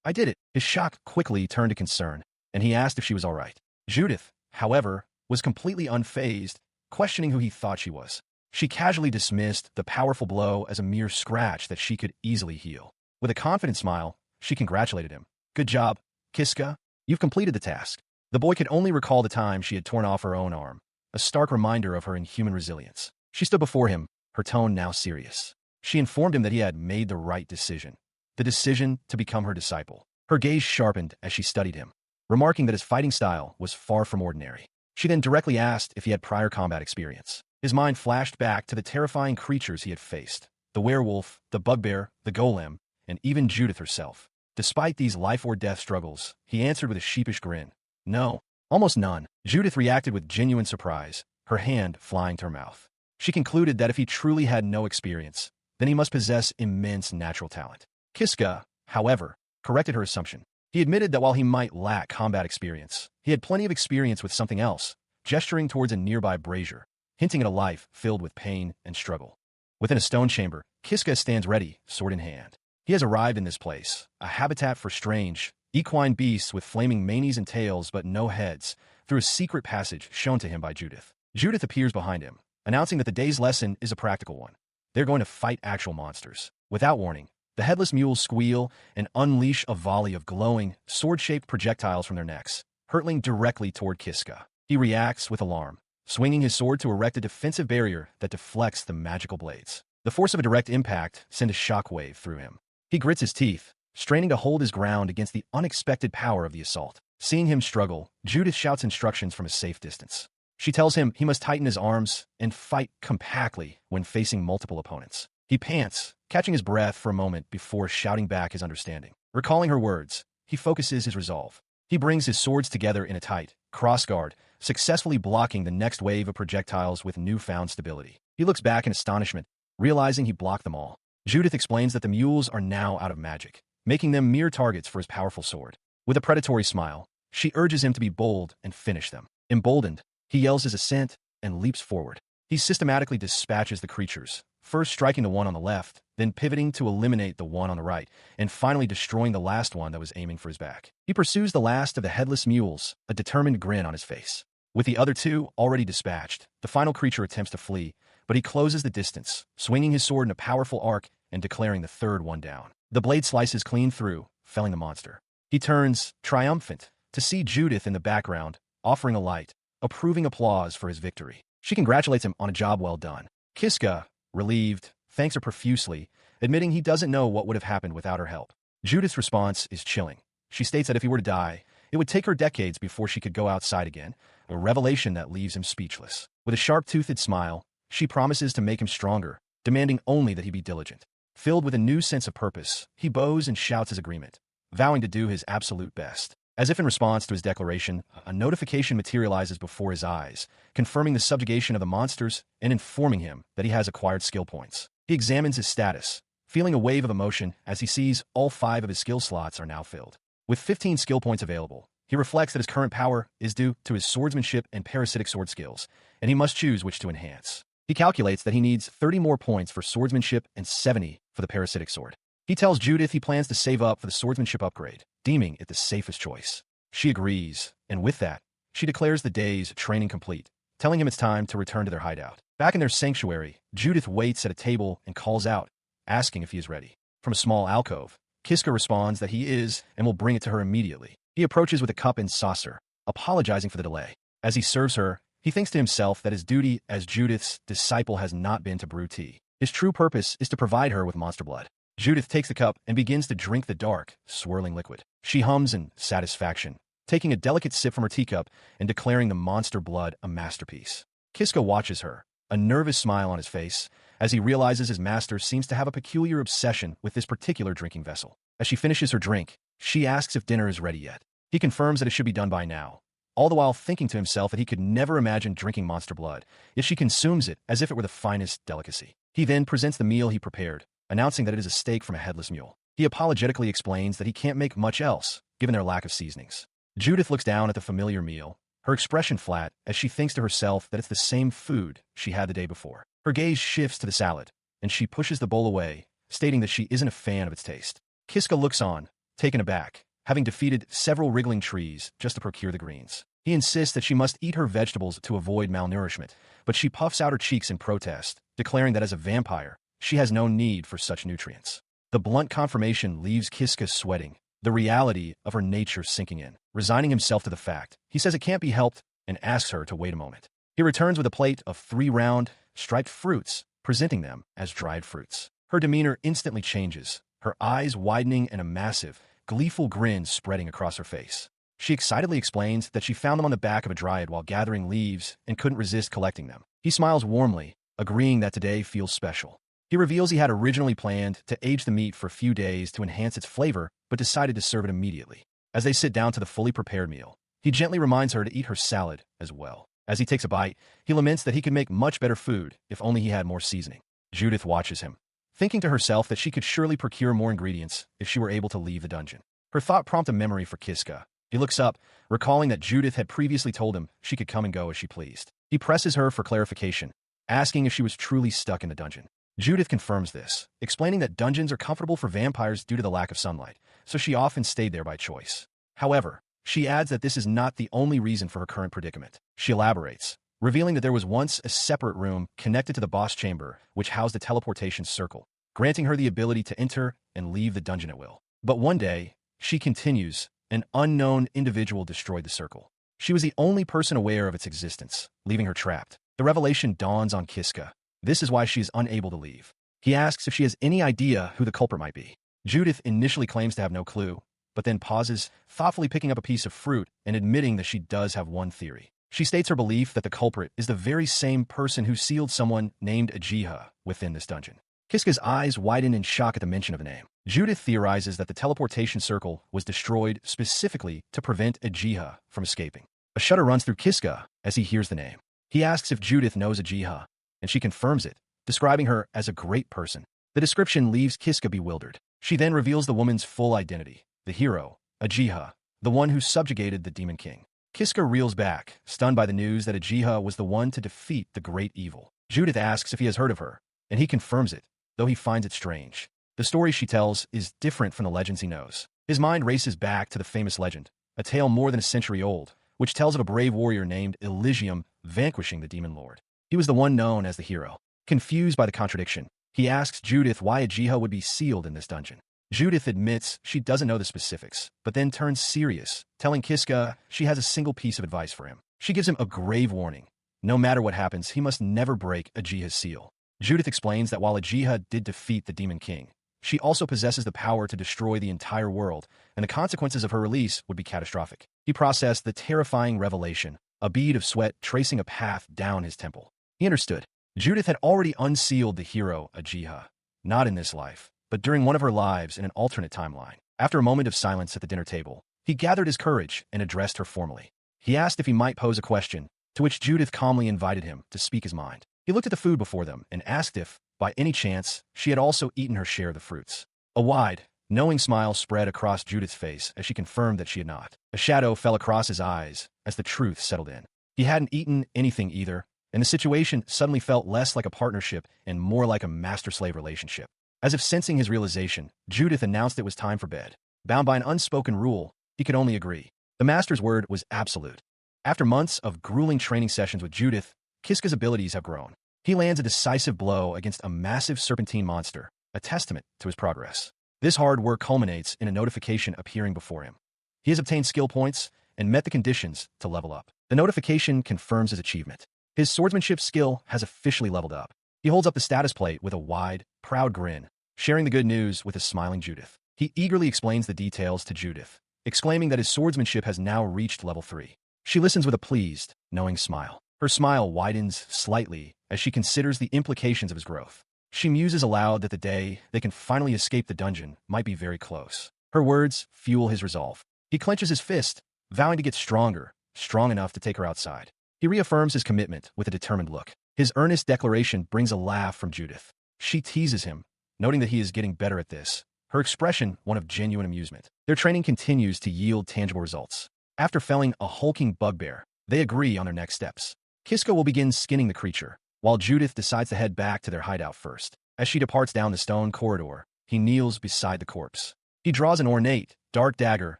I did it. His shock quickly turned to concern, and he asked if she was all right. Judith, however, was completely unfazed, questioning who he thought she was. She casually dismissed the powerful blow as a mere scratch that she could easily heal. With a confident smile, she congratulated him. Good job, Kiska. You've completed the task. The boy could only recall the time she had torn off her own arm, a stark reminder of her inhuman resilience. She stood before him, her tone now serious. She informed him that he had made the right decision, the decision to become her disciple. Her gaze sharpened as she studied him, remarking that his fighting style was far from ordinary. She then directly asked if he had prior combat experience. His mind flashed back to the terrifying creatures he had faced, the werewolf, the bugbear, the golem, and even Judith herself. Despite these life-or-death struggles, he answered with a sheepish grin. No, almost none. Judith reacted with genuine surprise, her hand flying to her mouth. She concluded that if he truly had no experience, then he must possess immense natural talent. Kiska, however, corrected her assumption. He admitted that while he might lack combat experience, he had plenty of experience with something else, gesturing towards a nearby brazier, hinting at a life filled with pain and struggle. Within a stone chamber, Kiska stands ready, sword in hand. He has arrived in this place, a habitat for strange, equine beasts with flaming manes and tails but no heads, through a secret passage shown to him by Judith. Judith appears behind him, announcing that the day's lesson is a practical one. They're going to fight actual monsters. Without warning, the headless mules squeal and unleash a volley of glowing, sword-shaped projectiles from their necks, hurtling directly toward Kiska. He reacts with alarm, swinging his sword to erect a defensive barrier that deflects the magical blades. The force of a direct impact sent a shockwave through him. He grits his teeth, straining to hold his ground against the unexpected power of the assault. Seeing him struggle, Judith shouts instructions from a safe distance. She tells him he must tighten his arms and fight compactly when facing multiple opponents. He pants, catching his breath for a moment before shouting back his understanding. Recalling her words, he focuses his resolve. He brings his swords together in a tight crossguard, successfully blocking the next wave of projectiles with newfound stability. He looks back in astonishment, realizing he blocked them all. Judith explains that the mules are now out of magic, making them mere targets for his powerful sword. With a predatory smile, she urges him to be bold and finish them. Emboldened, he yells his assent and leaps forward. He systematically dispatches the creatures, first striking the one on the left, then pivoting to eliminate the one on the right, and finally destroying the last one that was aiming for his back. He pursues the last of the headless mules, a determined grin on his face. With the other two already dispatched, the final creature attempts to flee, but he closes the distance, swinging his sword in a powerful arc and declaring the third one down. The blade slices clean through, felling the monster. He turns, triumphant, to see Judith in the background, offering a light, approving applause for his victory. She congratulates him on a job well done. Kiska, relieved, thanks her profusely, admitting he doesn't know what would have happened without her help. Judith's response is chilling. She states that if he were to die, it would take her decades before she could go outside again, a revelation that leaves him speechless. With a sharp-toothed smile, she promises to make him stronger, demanding only that he be diligent. Filled with a new sense of purpose, he bows and shouts his agreement, vowing to do his absolute best. As if in response to his declaration, a notification materializes before his eyes, confirming the subjugation of the monsters and informing him that he has acquired skill points. He examines his status, feeling a wave of emotion as he sees all 5 of his skill slots are now filled. With 15 skill points available, he reflects that his current power is due to his swordsmanship and parasitic sword skills, and he must choose which to enhance. He calculates that he needs 30 more points for swordsmanship and 70 for the parasitic sword. He tells Judith he plans to save up for the swordsmanship upgrade, deeming it the safest choice. She agrees, and with that, she declares the day's training complete, telling him it's time to return to their hideout. Back in their sanctuary, Judith waits at a table and calls out, asking if he is ready. From a small alcove, Kiska responds that he is and will bring it to her immediately. He approaches with a cup and saucer, apologizing for the delay. As he serves her, he thinks to himself that his duty as Judith's disciple has not been to brew tea. His true purpose is to provide her with monster blood. Judith takes the cup and begins to drink the dark, swirling liquid. She hums in satisfaction, taking a delicate sip from her teacup and declaring the monster blood a masterpiece. Kiska watches her, a nervous smile on his face, as he realizes his master seems to have a peculiar obsession with this particular drinking vessel. As she finishes her drink, she asks if dinner is ready yet. He confirms that it should be done by now, all the while thinking to himself that he could never imagine drinking monster blood, yet she consumes it as if it were the finest delicacy. He then presents the meal he prepared, announcing that it is a steak from a headless mule. He apologetically explains that he can't make much else, given their lack of seasonings. Judith looks down at the familiar meal, her expression flat as she thinks to herself that it's the same food she had the day before. Her gaze shifts to the salad, and she pushes the bowl away, stating that she isn't a fan of its taste. Kiska looks on, taken aback, having defeated several wriggling trees just to procure the greens. He insists that she must eat her vegetables to avoid malnourishment, but she puffs out her cheeks in protest, declaring that as a vampire, she has no need for such nutrients. The blunt confirmation leaves Kiska sweating, the reality of her nature sinking in. Resigning himself to the fact, he says it can't be helped and asks her to wait a moment. He returns with a plate of 3 round, striped fruits, presenting them as dried fruits. Her demeanor instantly changes, her eyes widening and a massive, gleeful grin spreading across her face. She excitedly explains that she found them on the back of a dryad while gathering leaves and couldn't resist collecting them. He smiles warmly, agreeing that today feels special. He reveals he had originally planned to age the meat for a few days to enhance its flavor, but decided to serve it immediately. As they sit down to the fully prepared meal, he gently reminds her to eat her salad as well. As he takes a bite, he laments that he could make much better food if only he had more seasoning. Judith watches him, thinking to herself that she could surely procure more ingredients if she were able to leave the dungeon. Her thought prompts a memory for Kiska. He looks up, recalling that Judith had previously told him she could come and go as she pleased. He presses her for clarification, asking if she was truly stuck in the dungeon. Judith confirms this, explaining that dungeons are comfortable for vampires due to the lack of sunlight, so she often stayed there by choice. However, she adds that this is not the only reason for her current predicament. She elaborates, revealing that there was once a separate room connected to the boss chamber which housed a teleportation circle, granting her the ability to enter and leave the dungeon at will. But one day, she continues, an unknown individual destroyed the circle. She was the only person aware of its existence, leaving her trapped. The revelation dawns on Kiska. This is why she is unable to leave. He asks if she has any idea who the culprit might be. Judith initially claims to have no clue, but then pauses, thoughtfully picking up a piece of fruit and admitting that she does have one theory. She states her belief that the culprit is the very same person who sealed someone named Ajiha within this dungeon. Kiska's eyes widen in shock at the mention of the name. Judith theorizes that the teleportation circle was destroyed specifically to prevent Ajiha from escaping. A shudder runs through Kiska as he hears the name. He asks if Judith knows Ajiha, and she confirms it, describing her as a great person. The description leaves Kiska bewildered. She then reveals the woman's full identity, the hero, Ajiha, the one who subjugated the Demon King. Kiska reels back, stunned by the news that Ajiha was the one to defeat the great evil. Judith asks if he has heard of her, and he confirms it, though he finds it strange. The story she tells is different from the legends he knows. His mind races back to the famous legend, a tale more than a century old, which tells of a brave warrior named Elysium vanquishing the Demon Lord. He was the one known as the hero. Confused by the contradiction, he asks Judith why Ajiha would be sealed in this dungeon. Judith admits she doesn't know the specifics, but then turns serious, telling Kiska she has a single piece of advice for him. She gives him a grave warning. No matter what happens, he must never break Ajiha's seal. Judith explains that while Ajiha did defeat the Demon King, she also possesses the power to destroy the entire world, and the consequences of her release would be catastrophic. He processed the terrifying revelation, a bead of sweat tracing a path down his temple. He understood. Judith had already unsealed the hero Ajiha, not in this life, but during one of her lives in an alternate timeline. After a moment of silence at the dinner table, he gathered his courage and addressed her formally. He asked if he might pose a question, to which Judith calmly invited him to speak his mind. He looked at the food before them and asked if, by any chance, she had also eaten her share of the fruits. A wide, knowing smile spread across Judith's face as she confirmed that she had not. A shadow fell across his eyes as the truth settled in. He hadn't eaten anything either, and the situation suddenly felt less like a partnership and more like a master-slave relationship. As if sensing his realization, Judith announced it was time for bed. Bound by an unspoken rule, he could only agree. The master's word was absolute. After months of grueling training sessions with Judith, Kiska's abilities have grown. He lands a decisive blow against a massive serpentine monster, a testament to his progress. This hard work culminates in a notification appearing before him. He has obtained skill points and met the conditions to level up. The notification confirms his achievement. His swordsmanship skill has officially leveled up. He holds up the status plate with a wide, proud grin, sharing the good news with a smiling Judith. He eagerly explains the details to Judith, exclaiming that his swordsmanship has now reached level 3. She listens with a pleased, knowing smile. Her smile widens slightly as she considers the implications of his growth. She muses aloud that the day they can finally escape the dungeon might be very close. Her words fuel his resolve. He clenches his fist, vowing to get stronger, strong enough to take her outside. He reaffirms his commitment with a determined look. His earnest declaration brings a laugh from Judith. She teases him, noting that he is getting better at this, her expression one of genuine amusement. Their training continues to yield tangible results. After felling a hulking bugbear, they agree on their next steps. Kiska will begin skinning the creature, while Judith decides to head back to their hideout first. As she departs down the stone corridor, he kneels beside the corpse. He draws an ornate, dark dagger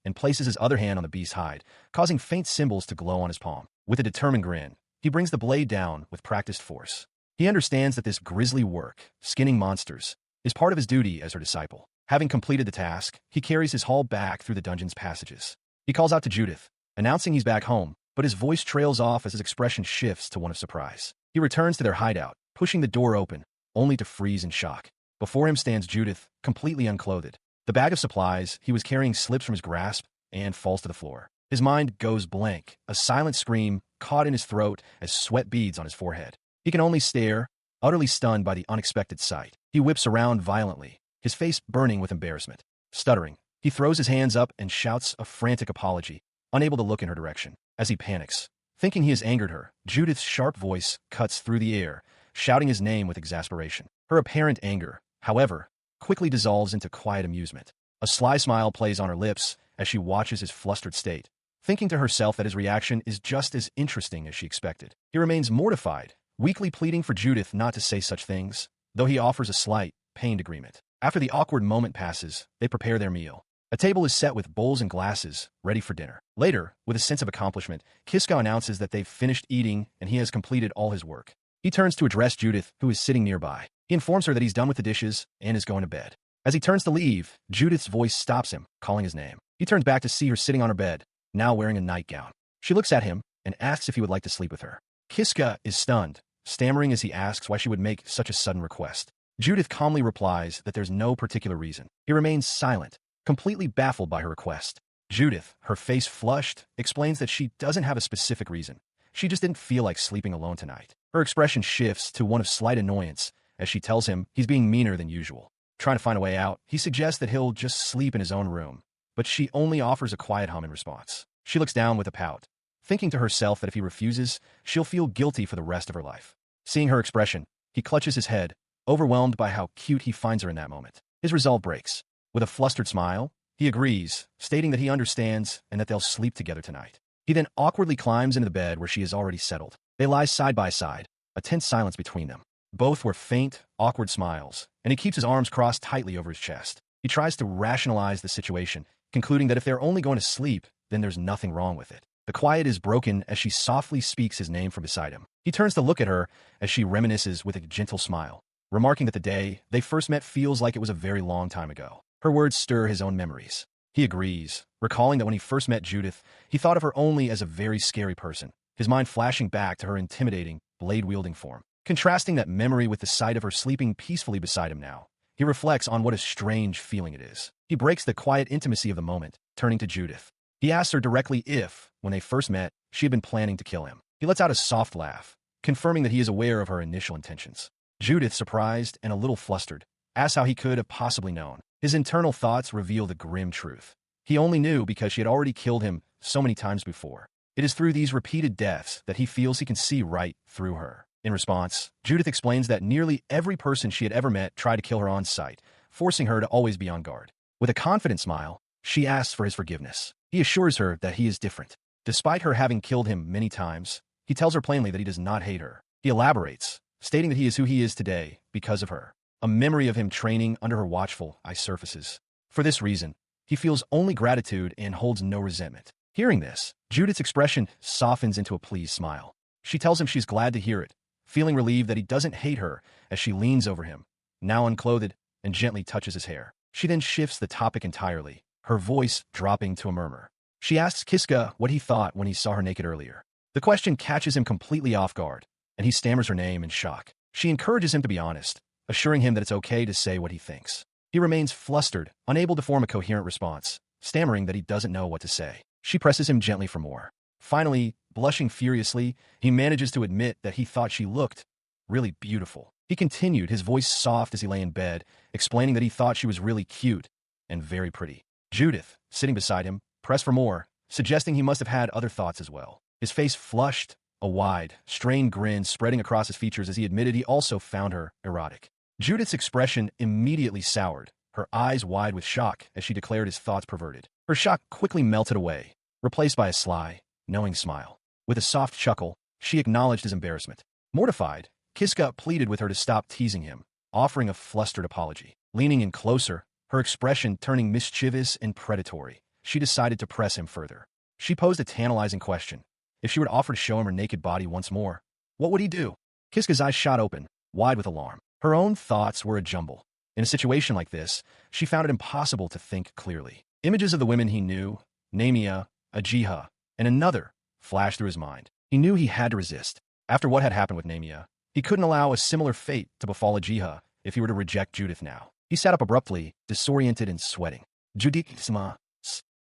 and places his other hand on the beast's hide, causing faint symbols to glow on his palm. With a determined grin, he brings the blade down with practiced force. He understands that this grisly work, skinning monsters, is part of his duty as her disciple. Having completed the task, he carries his haul back through the dungeon's passages. He calls out to Judith, announcing he's back home, but his voice trails off as his expression shifts to one of surprise. He returns to their hideout, pushing the door open, only to freeze in shock. Before him stands Judith, completely unclothed. The bag of supplies he was carrying slips from his grasp and falls to the floor. His mind goes blank, a silent scream caught in his throat as sweat beads on his forehead. He can only stare, utterly stunned by the unexpected sight. He whips around violently, his face burning with embarrassment. Stuttering, he throws his hands up and shouts a frantic apology, unable to look in her direction. As he panics, thinking he has angered her, Judith's sharp voice cuts through the air, shouting his name with exasperation. Her apparent anger, however, quickly dissolves into quiet amusement. A sly smile plays on her lips as she watches his flustered state, thinking to herself that his reaction is just as interesting as she expected. He remains mortified, weakly pleading for Judith not to say such things, though he offers a slight, pained agreement. After the awkward moment passes, they prepare their meal. A table is set with bowls and glasses, ready for dinner. Later, with a sense of accomplishment, Kiska announces that they've finished eating and he has completed all his work. He turns to address Judith, who is sitting nearby. He informs her that he's done with the dishes and is going to bed. As he turns to leave, Judith's voice stops him, calling his name. He turns back to see her sitting on her bed, now wearing a nightgown. She looks at him and asks if he would like to sleep with her. Kiska is stunned, stammering as he asks why she would make such a sudden request. Judith calmly replies that there's no particular reason. He remains silent, completely baffled by her request. Judith, her face flushed, explains that she doesn't have a specific reason. She just didn't feel like sleeping alone tonight. Her expression shifts to one of slight annoyance as she tells him he's being meaner than usual. Trying to find a way out, he suggests that he'll just sleep in his own room, but she only offers a quiet hum in response. She looks down with a pout, thinking to herself that if he refuses, she'll feel guilty for the rest of her life. Seeing her expression, he clutches his head, overwhelmed by how cute he finds her in that moment. His resolve breaks. With a flustered smile, he agrees, stating that he understands and that they'll sleep together tonight. He then awkwardly climbs into the bed where she is already settled. They lie side by side, a tense silence between them. Both were faint, awkward smiles, and he keeps his arms crossed tightly over his chest. He tries to rationalize the situation, concluding that if they're only going to sleep, then there's nothing wrong with it. The quiet is broken as she softly speaks his name from beside him. He turns to look at her as she reminisces with a gentle smile, remarking that the day they first met feels like it was a very long time ago. Her words stir his own memories. He agrees, recalling that when he first met Judith, he thought of her only as a very scary person, his mind flashing back to her intimidating, blade-wielding form. Contrasting that memory with the sight of her sleeping peacefully beside him now, he reflects on what a strange feeling it is. He breaks the quiet intimacy of the moment, turning to Judith. He asks her directly if, when they first met, she had been planning to kill him. He lets out a soft laugh, confirming that he is aware of her initial intentions. Judith, surprised and a little flustered, asks how he could have possibly known. His internal thoughts reveal the grim truth. He only knew because she had already killed him so many times before. It is through these repeated deaths that he feels he can see right through her. In response, Judith explains that nearly every person she had ever met tried to kill her on sight, forcing her to always be on guard. With a confident smile, she asks for his forgiveness. He assures her that he is different. Despite her having killed him many times, he tells her plainly that he does not hate her. He elaborates, stating that he is who he is today because of her. A memory of him training under her watchful eye surfaces. For this reason, he feels only gratitude and holds no resentment. Hearing this, Judith's expression softens into a pleased smile. She tells him she's glad to hear it, feeling relieved that he doesn't hate her as she leans over him, now unclothed, and gently touches his hair. She then shifts the topic entirely, her voice dropping to a murmur. She asks Kiska what he thought when he saw her naked earlier. The question catches him completely off guard, and he stammers her name in shock. She encourages him to be honest, assuring him that it's okay to say what he thinks. He remains flustered, unable to form a coherent response, stammering that he doesn't know what to say. She presses him gently for more. Finally, blushing furiously, he manages to admit that he thought she looked really beautiful. He continued, his voice soft as he lay in bed, explaining that he thought she was really cute and very pretty. Judith, sitting beside him, pressed for more, suggesting he must have had other thoughts as well. His face flushed, a wide, strained grin spreading across his features as he admitted he also found her erotic. Judith's expression immediately soured, her eyes wide with shock as she declared his thoughts perverted. Her shock quickly melted away, replaced by a sly, knowing smile. With a soft chuckle, she acknowledged his embarrassment. Mortified, Kiska pleaded with her to stop teasing him, offering a flustered apology. Leaning in closer, her expression turning mischievous and predatory, she decided to press him further. She posed a tantalizing question. If she were to offer to show him her naked body once more, what would he do? Kiska's eyes shot open, wide with alarm. Her own thoughts were a jumble. In a situation like this, she found it impossible to think clearly. Images of the women he knew, Namia, Ajiha, and another, flashed through his mind. He knew he had to resist. After what had happened with Namia, he couldn't allow a similar fate to befall Ajiha if he were to reject Judith now. He sat up abruptly, disoriented and sweating. Judith,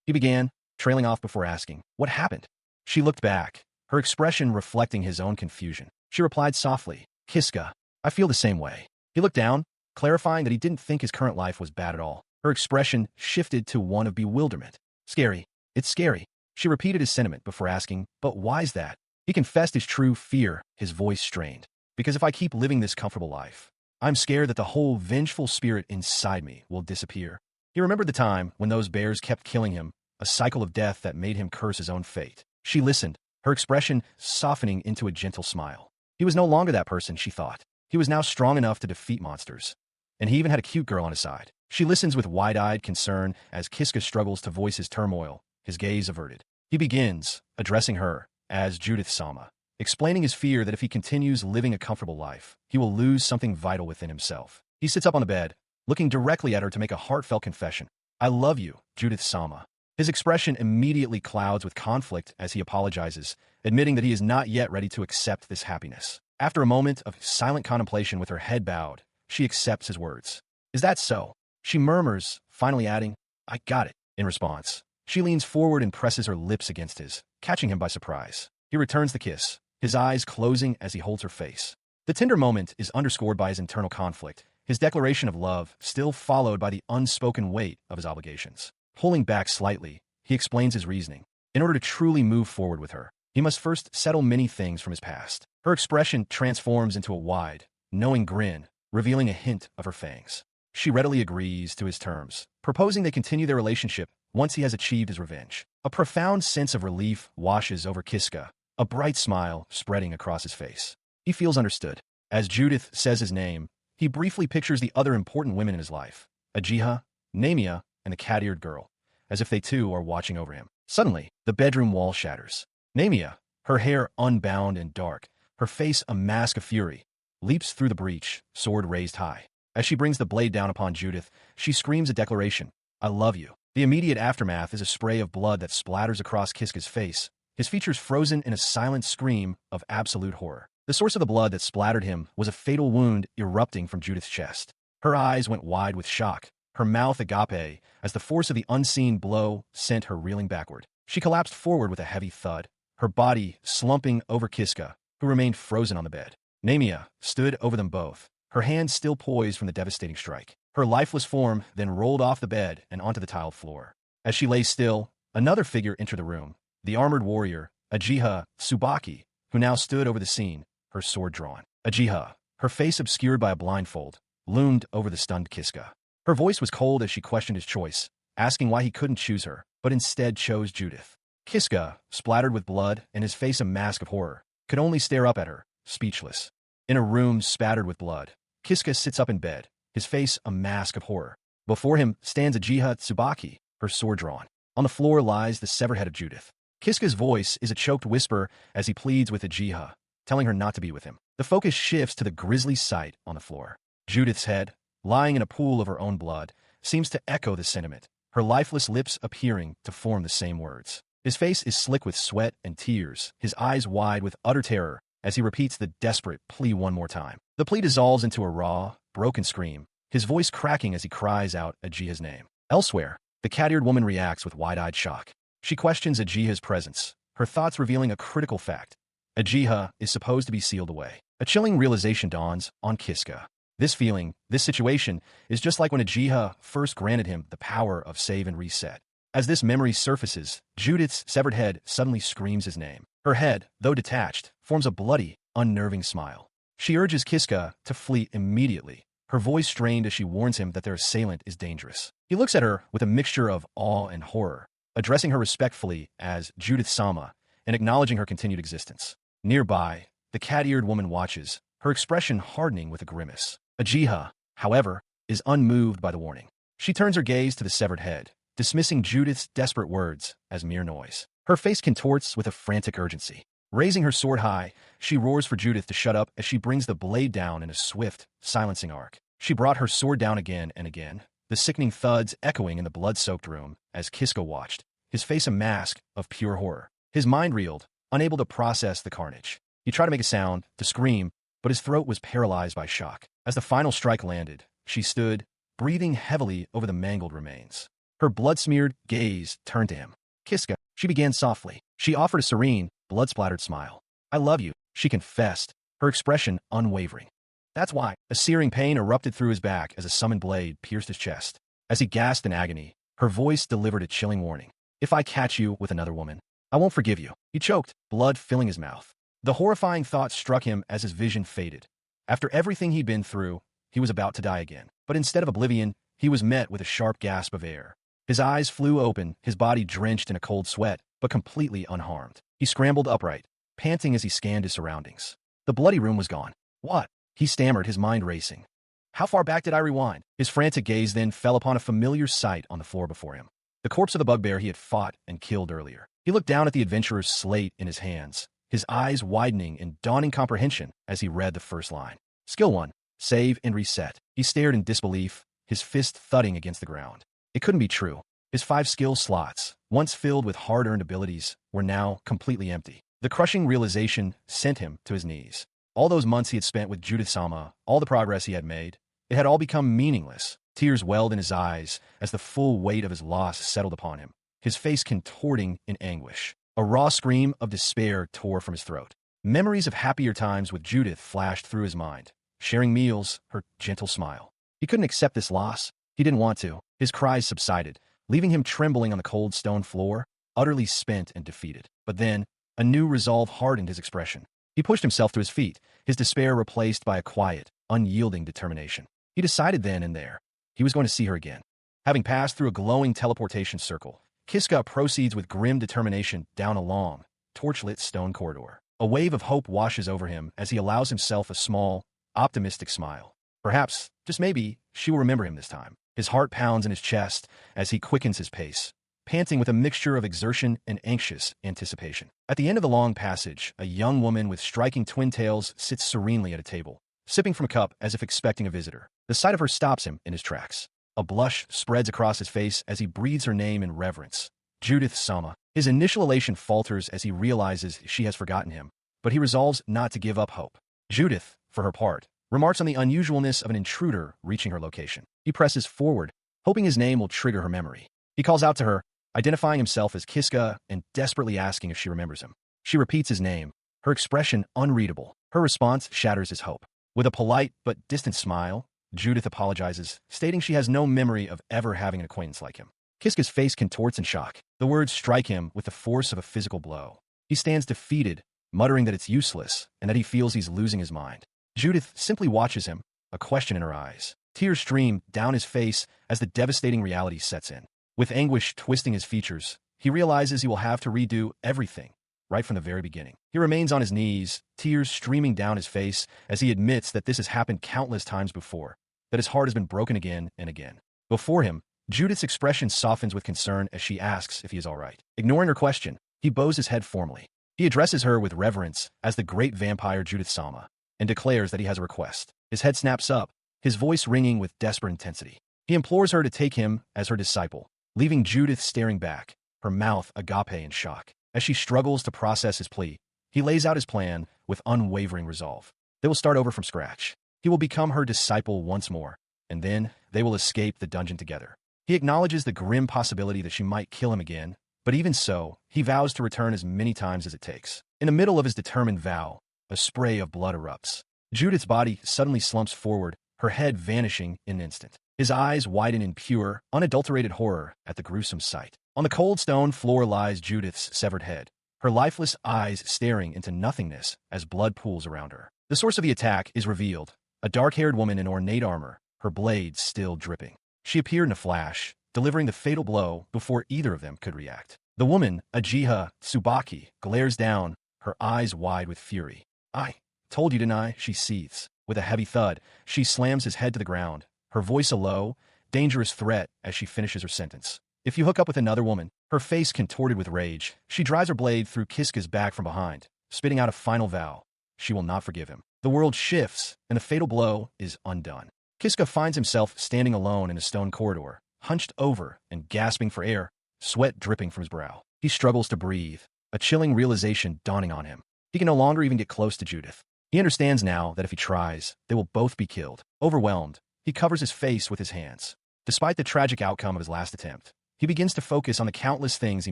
he began, trailing off before asking, what happened? She looked back, her expression reflecting his own confusion. She replied softly, Kiska, I feel the same way. He looked down, clarifying that he didn't think his current life was bad at all. Her expression shifted to one of bewilderment. Scary. It's scary. She repeated his sentiment before asking, but why's that? He confessed his true fear, his voice strained. Because if I keep living this comfortable life, I'm scared that the whole vengeful spirit inside me will disappear. He remembered the time when those bears kept killing him, a cycle of death that made him curse his own fate. She listened, her expression softening into a gentle smile. He was no longer that person, she thought. He was now strong enough to defeat monsters. And he even had a cute girl on his side. She listens with wide-eyed concern as Kiska struggles to voice his turmoil, his gaze averted. He begins, addressing her, as Judith Sama, explaining his fear that if he continues living a comfortable life, he will lose something vital within himself. He sits up on the bed, looking directly at her to make a heartfelt confession. I love you, Judith Sama. His expression immediately clouds with conflict as he apologizes, admitting that he is not yet ready to accept this happiness. After a moment of silent contemplation with her head bowed, she accepts his words. Is that so? She murmurs, finally adding, I got it, in response. She leans forward and presses her lips against his, catching him by surprise. He returns the kiss, his eyes closing as he holds her face. The tender moment is underscored by his internal conflict, his declaration of love still followed by the unspoken weight of his obligations. Pulling back slightly, he explains his reasoning. In order to truly move forward with her, he must first settle many things from his past. Her expression transforms into a wide, knowing grin, revealing a hint of her fangs. She readily agrees to his terms, proposing they continue their relationship once he has achieved his revenge. A profound sense of relief washes over Kiska, a bright smile spreading across his face. He feels understood. As Judith says his name, he briefly pictures the other important women in his life, Ajiha, Namia, and the cat-eared girl, as if they too are watching over him. Suddenly, the bedroom wall shatters. Namia, her hair unbound and dark, her face a mask of fury, leaps through the breach, sword raised high. As she brings the blade down upon Judith, she screams a declaration, I love you. The immediate aftermath is a spray of blood that splatters across Kiska's face, his features frozen in a silent scream of absolute horror. The source of the blood that splattered him was a fatal wound erupting from Judith's chest. Her eyes went wide with shock, her mouth agape, as the force of the unseen blow sent her reeling backward. She collapsed forward with a heavy thud, her body slumping over Kiska, who remained frozen on the bed. Namia stood over them both, her hands still poised from the devastating strike. Her lifeless form then rolled off the bed and onto the tiled floor. As she lay still, another figure entered the room, the armored warrior, Ajiha Tsubaki, who now stood over the scene, her sword drawn. Ajiha, her face obscured by a blindfold, loomed over the stunned Kiska. Her voice was cold as she questioned his choice, asking why he couldn't choose her, but instead chose Judith. Kiska, splattered with blood and his face a mask of horror, could only stare up at her, speechless. In a room spattered with blood, Kiska sits up in bed, his face a mask of horror. Before him stands Ajiha Tsubaki, her sword drawn. On the floor lies the severed head of Judith. Kiska's voice is a choked whisper as he pleads with Ajiha, telling her not to be with him. The focus shifts to the grisly sight on the floor. Judith's head, lying in a pool of her own blood, seems to echo the sentiment, her lifeless lips appearing to form the same words. His face is slick with sweat and tears, his eyes wide with utter terror as he repeats the desperate plea one more time. The plea dissolves into a raw, broken scream, his voice cracking as he cries out Ajiha's name. Elsewhere, the cat-eared woman reacts with wide-eyed shock. She questions Ajiha's presence, her thoughts revealing a critical fact. Ajiha is supposed to be sealed away. A chilling realization dawns on Kiska. This feeling, this situation, is just like when Ajiha first granted him the power of save and reset. As this memory surfaces, Judith's severed head suddenly screams his name. Her head, though detached, forms a bloody, unnerving smile. She urges Kiska to flee immediately, her voice strained as she warns him that their assailant is dangerous. He looks at her with a mixture of awe and horror, addressing her respectfully as Judith Sama and acknowledging her continued existence. Nearby, the cat-eared woman watches, her expression hardening with a grimace. Ajiha, however, is unmoved by the warning. She turns her gaze to the severed head, dismissing Judith's desperate words as mere noise. Her face contorts with a frantic urgency. Raising her sword high, she roars for Judith to shut up as she brings the blade down in a swift, silencing arc. She brought her sword down again and again, the sickening thuds echoing in the blood-soaked room as Kiska watched, his face a mask of pure horror. His mind reeled, unable to process the carnage. He tried to make a sound, to scream, but his throat was paralyzed by shock. As the final strike landed, she stood, breathing heavily over the mangled remains. Her blood-smeared gaze turned to him. Kiska, she began softly. She offered a serene, blood-splattered smile. I love you, she confessed, her expression unwavering. That's why. A searing pain erupted through his back as a summoned blade pierced his chest. As he gasped in agony, her voice delivered a chilling warning. If I catch you with another woman, I won't forgive you. He choked, blood filling his mouth. The horrifying thought struck him as his vision faded. After everything he'd been through, he was about to die again. But instead of oblivion, he was met with a sharp gasp of air. His eyes flew open, his body drenched in a cold sweat, but completely unharmed. He scrambled upright, panting as he scanned his surroundings. The bloody room was gone. What? He stammered, his mind racing. How far back did I rewind? His frantic gaze then fell upon a familiar sight on the floor before him. The corpse of the bugbear he had fought and killed earlier. He looked down at the adventurer's slate in his hands, his eyes widening in dawning comprehension as he read the first line. Skill 1. Save and reset. He stared in disbelief, his fist thudding against the ground. It couldn't be true. His 5 skill slots, once filled with hard-earned abilities, were now completely empty. The crushing realization sent him to his knees. All those months he had spent with Judith-sama, all the progress he had made, it had all become meaningless. Tears welled in his eyes as the full weight of his loss settled upon him, his face contorting in anguish. A raw scream of despair tore from his throat. Memories of happier times with Judith flashed through his mind, sharing meals, her gentle smile. He couldn't accept this loss. He didn't want to. His cries subsided, leaving him trembling on the cold stone floor, utterly spent and defeated. But then, a new resolve hardened his expression. He pushed himself to his feet, his despair replaced by a quiet, unyielding determination. He decided then and there, he was going to see her again. Having passed through a glowing teleportation circle, Kiska proceeds with grim determination down a long, torchlit stone corridor. A wave of hope washes over him as he allows himself a small, optimistic smile. Perhaps, just maybe, she will remember him this time. His heart pounds in his chest as he quickens his pace, panting with a mixture of exertion and anxious anticipation. At the end of the long passage, a young woman with striking twin tails sits serenely at a table, sipping from a cup as if expecting a visitor. The sight of her stops him in his tracks. A blush spreads across his face as he breathes her name in reverence. Judith-sama. His initial elation falters as he realizes she has forgotten him, but he resolves not to give up hope. Judith, for her part, remarks on the unusualness of an intruder reaching her location. He presses forward, hoping his name will trigger her memory. He calls out to her, identifying himself as Kiska and desperately asking if she remembers him. She repeats his name, her expression unreadable. Her response shatters his hope. With a polite but distant smile, Judith apologizes, stating she has no memory of ever having an acquaintance like him. Kiska's face contorts in shock. The words strike him with the force of a physical blow. He stands defeated, muttering that it's useless and that he feels he's losing his mind. Judith simply watches him, a question in her eyes. Tears stream down his face as the devastating reality sets in. With anguish twisting his features, he realizes he will have to redo everything, right from the very beginning. He remains on his knees, tears streaming down his face as he admits that this has happened countless times before, that his heart has been broken again and again. Before him, Judith's expression softens with concern as she asks if he is all right. Ignoring her question, he bows his head formally. He addresses her with reverence as the great vampire Judith-sama and declares that he has a request. His head snaps up, his voice ringing with desperate intensity. He implores her to take him as her disciple, leaving Judith staring back, her mouth agape in shock. As she struggles to process his plea, he lays out his plan with unwavering resolve. They will start over from scratch. He will become her disciple once more, and then they will escape the dungeon together. He acknowledges the grim possibility that she might kill him again, but even so, he vows to return as many times as it takes. In the middle of his determined vow, a spray of blood erupts. Judith's body suddenly slumps forward, her head vanishing in an instant. His eyes widen in pure, unadulterated horror at the gruesome sight. On the cold stone floor lies Judith's severed head, her lifeless eyes staring into nothingness as blood pools around her. The source of the attack is revealed, a dark-haired woman in ornate armor, her blade still dripping. She appeared in a flash, delivering the fatal blow before either of them could react. The woman, Ajiha Tsubaki, glares down, her eyes wide with fury. I told you, didn't I? She seethes. With a heavy thud, she slams his head to the ground, her voice a low, dangerous threat as she finishes her sentence. If you hook up with another woman, her face contorted with rage, she drives her blade through Kiska's back from behind, spitting out a final vow. She will not forgive him. The world shifts, and the fatal blow is undone. Kiska finds himself standing alone in a stone corridor, hunched over and gasping for air, sweat dripping from his brow. He struggles to breathe, a chilling realization dawning on him. He can no longer even get close to Judith. He understands now that if he tries, they will both be killed. Overwhelmed, he covers his face with his hands. Despite the tragic outcome of his last attempt, he begins to focus on the countless things he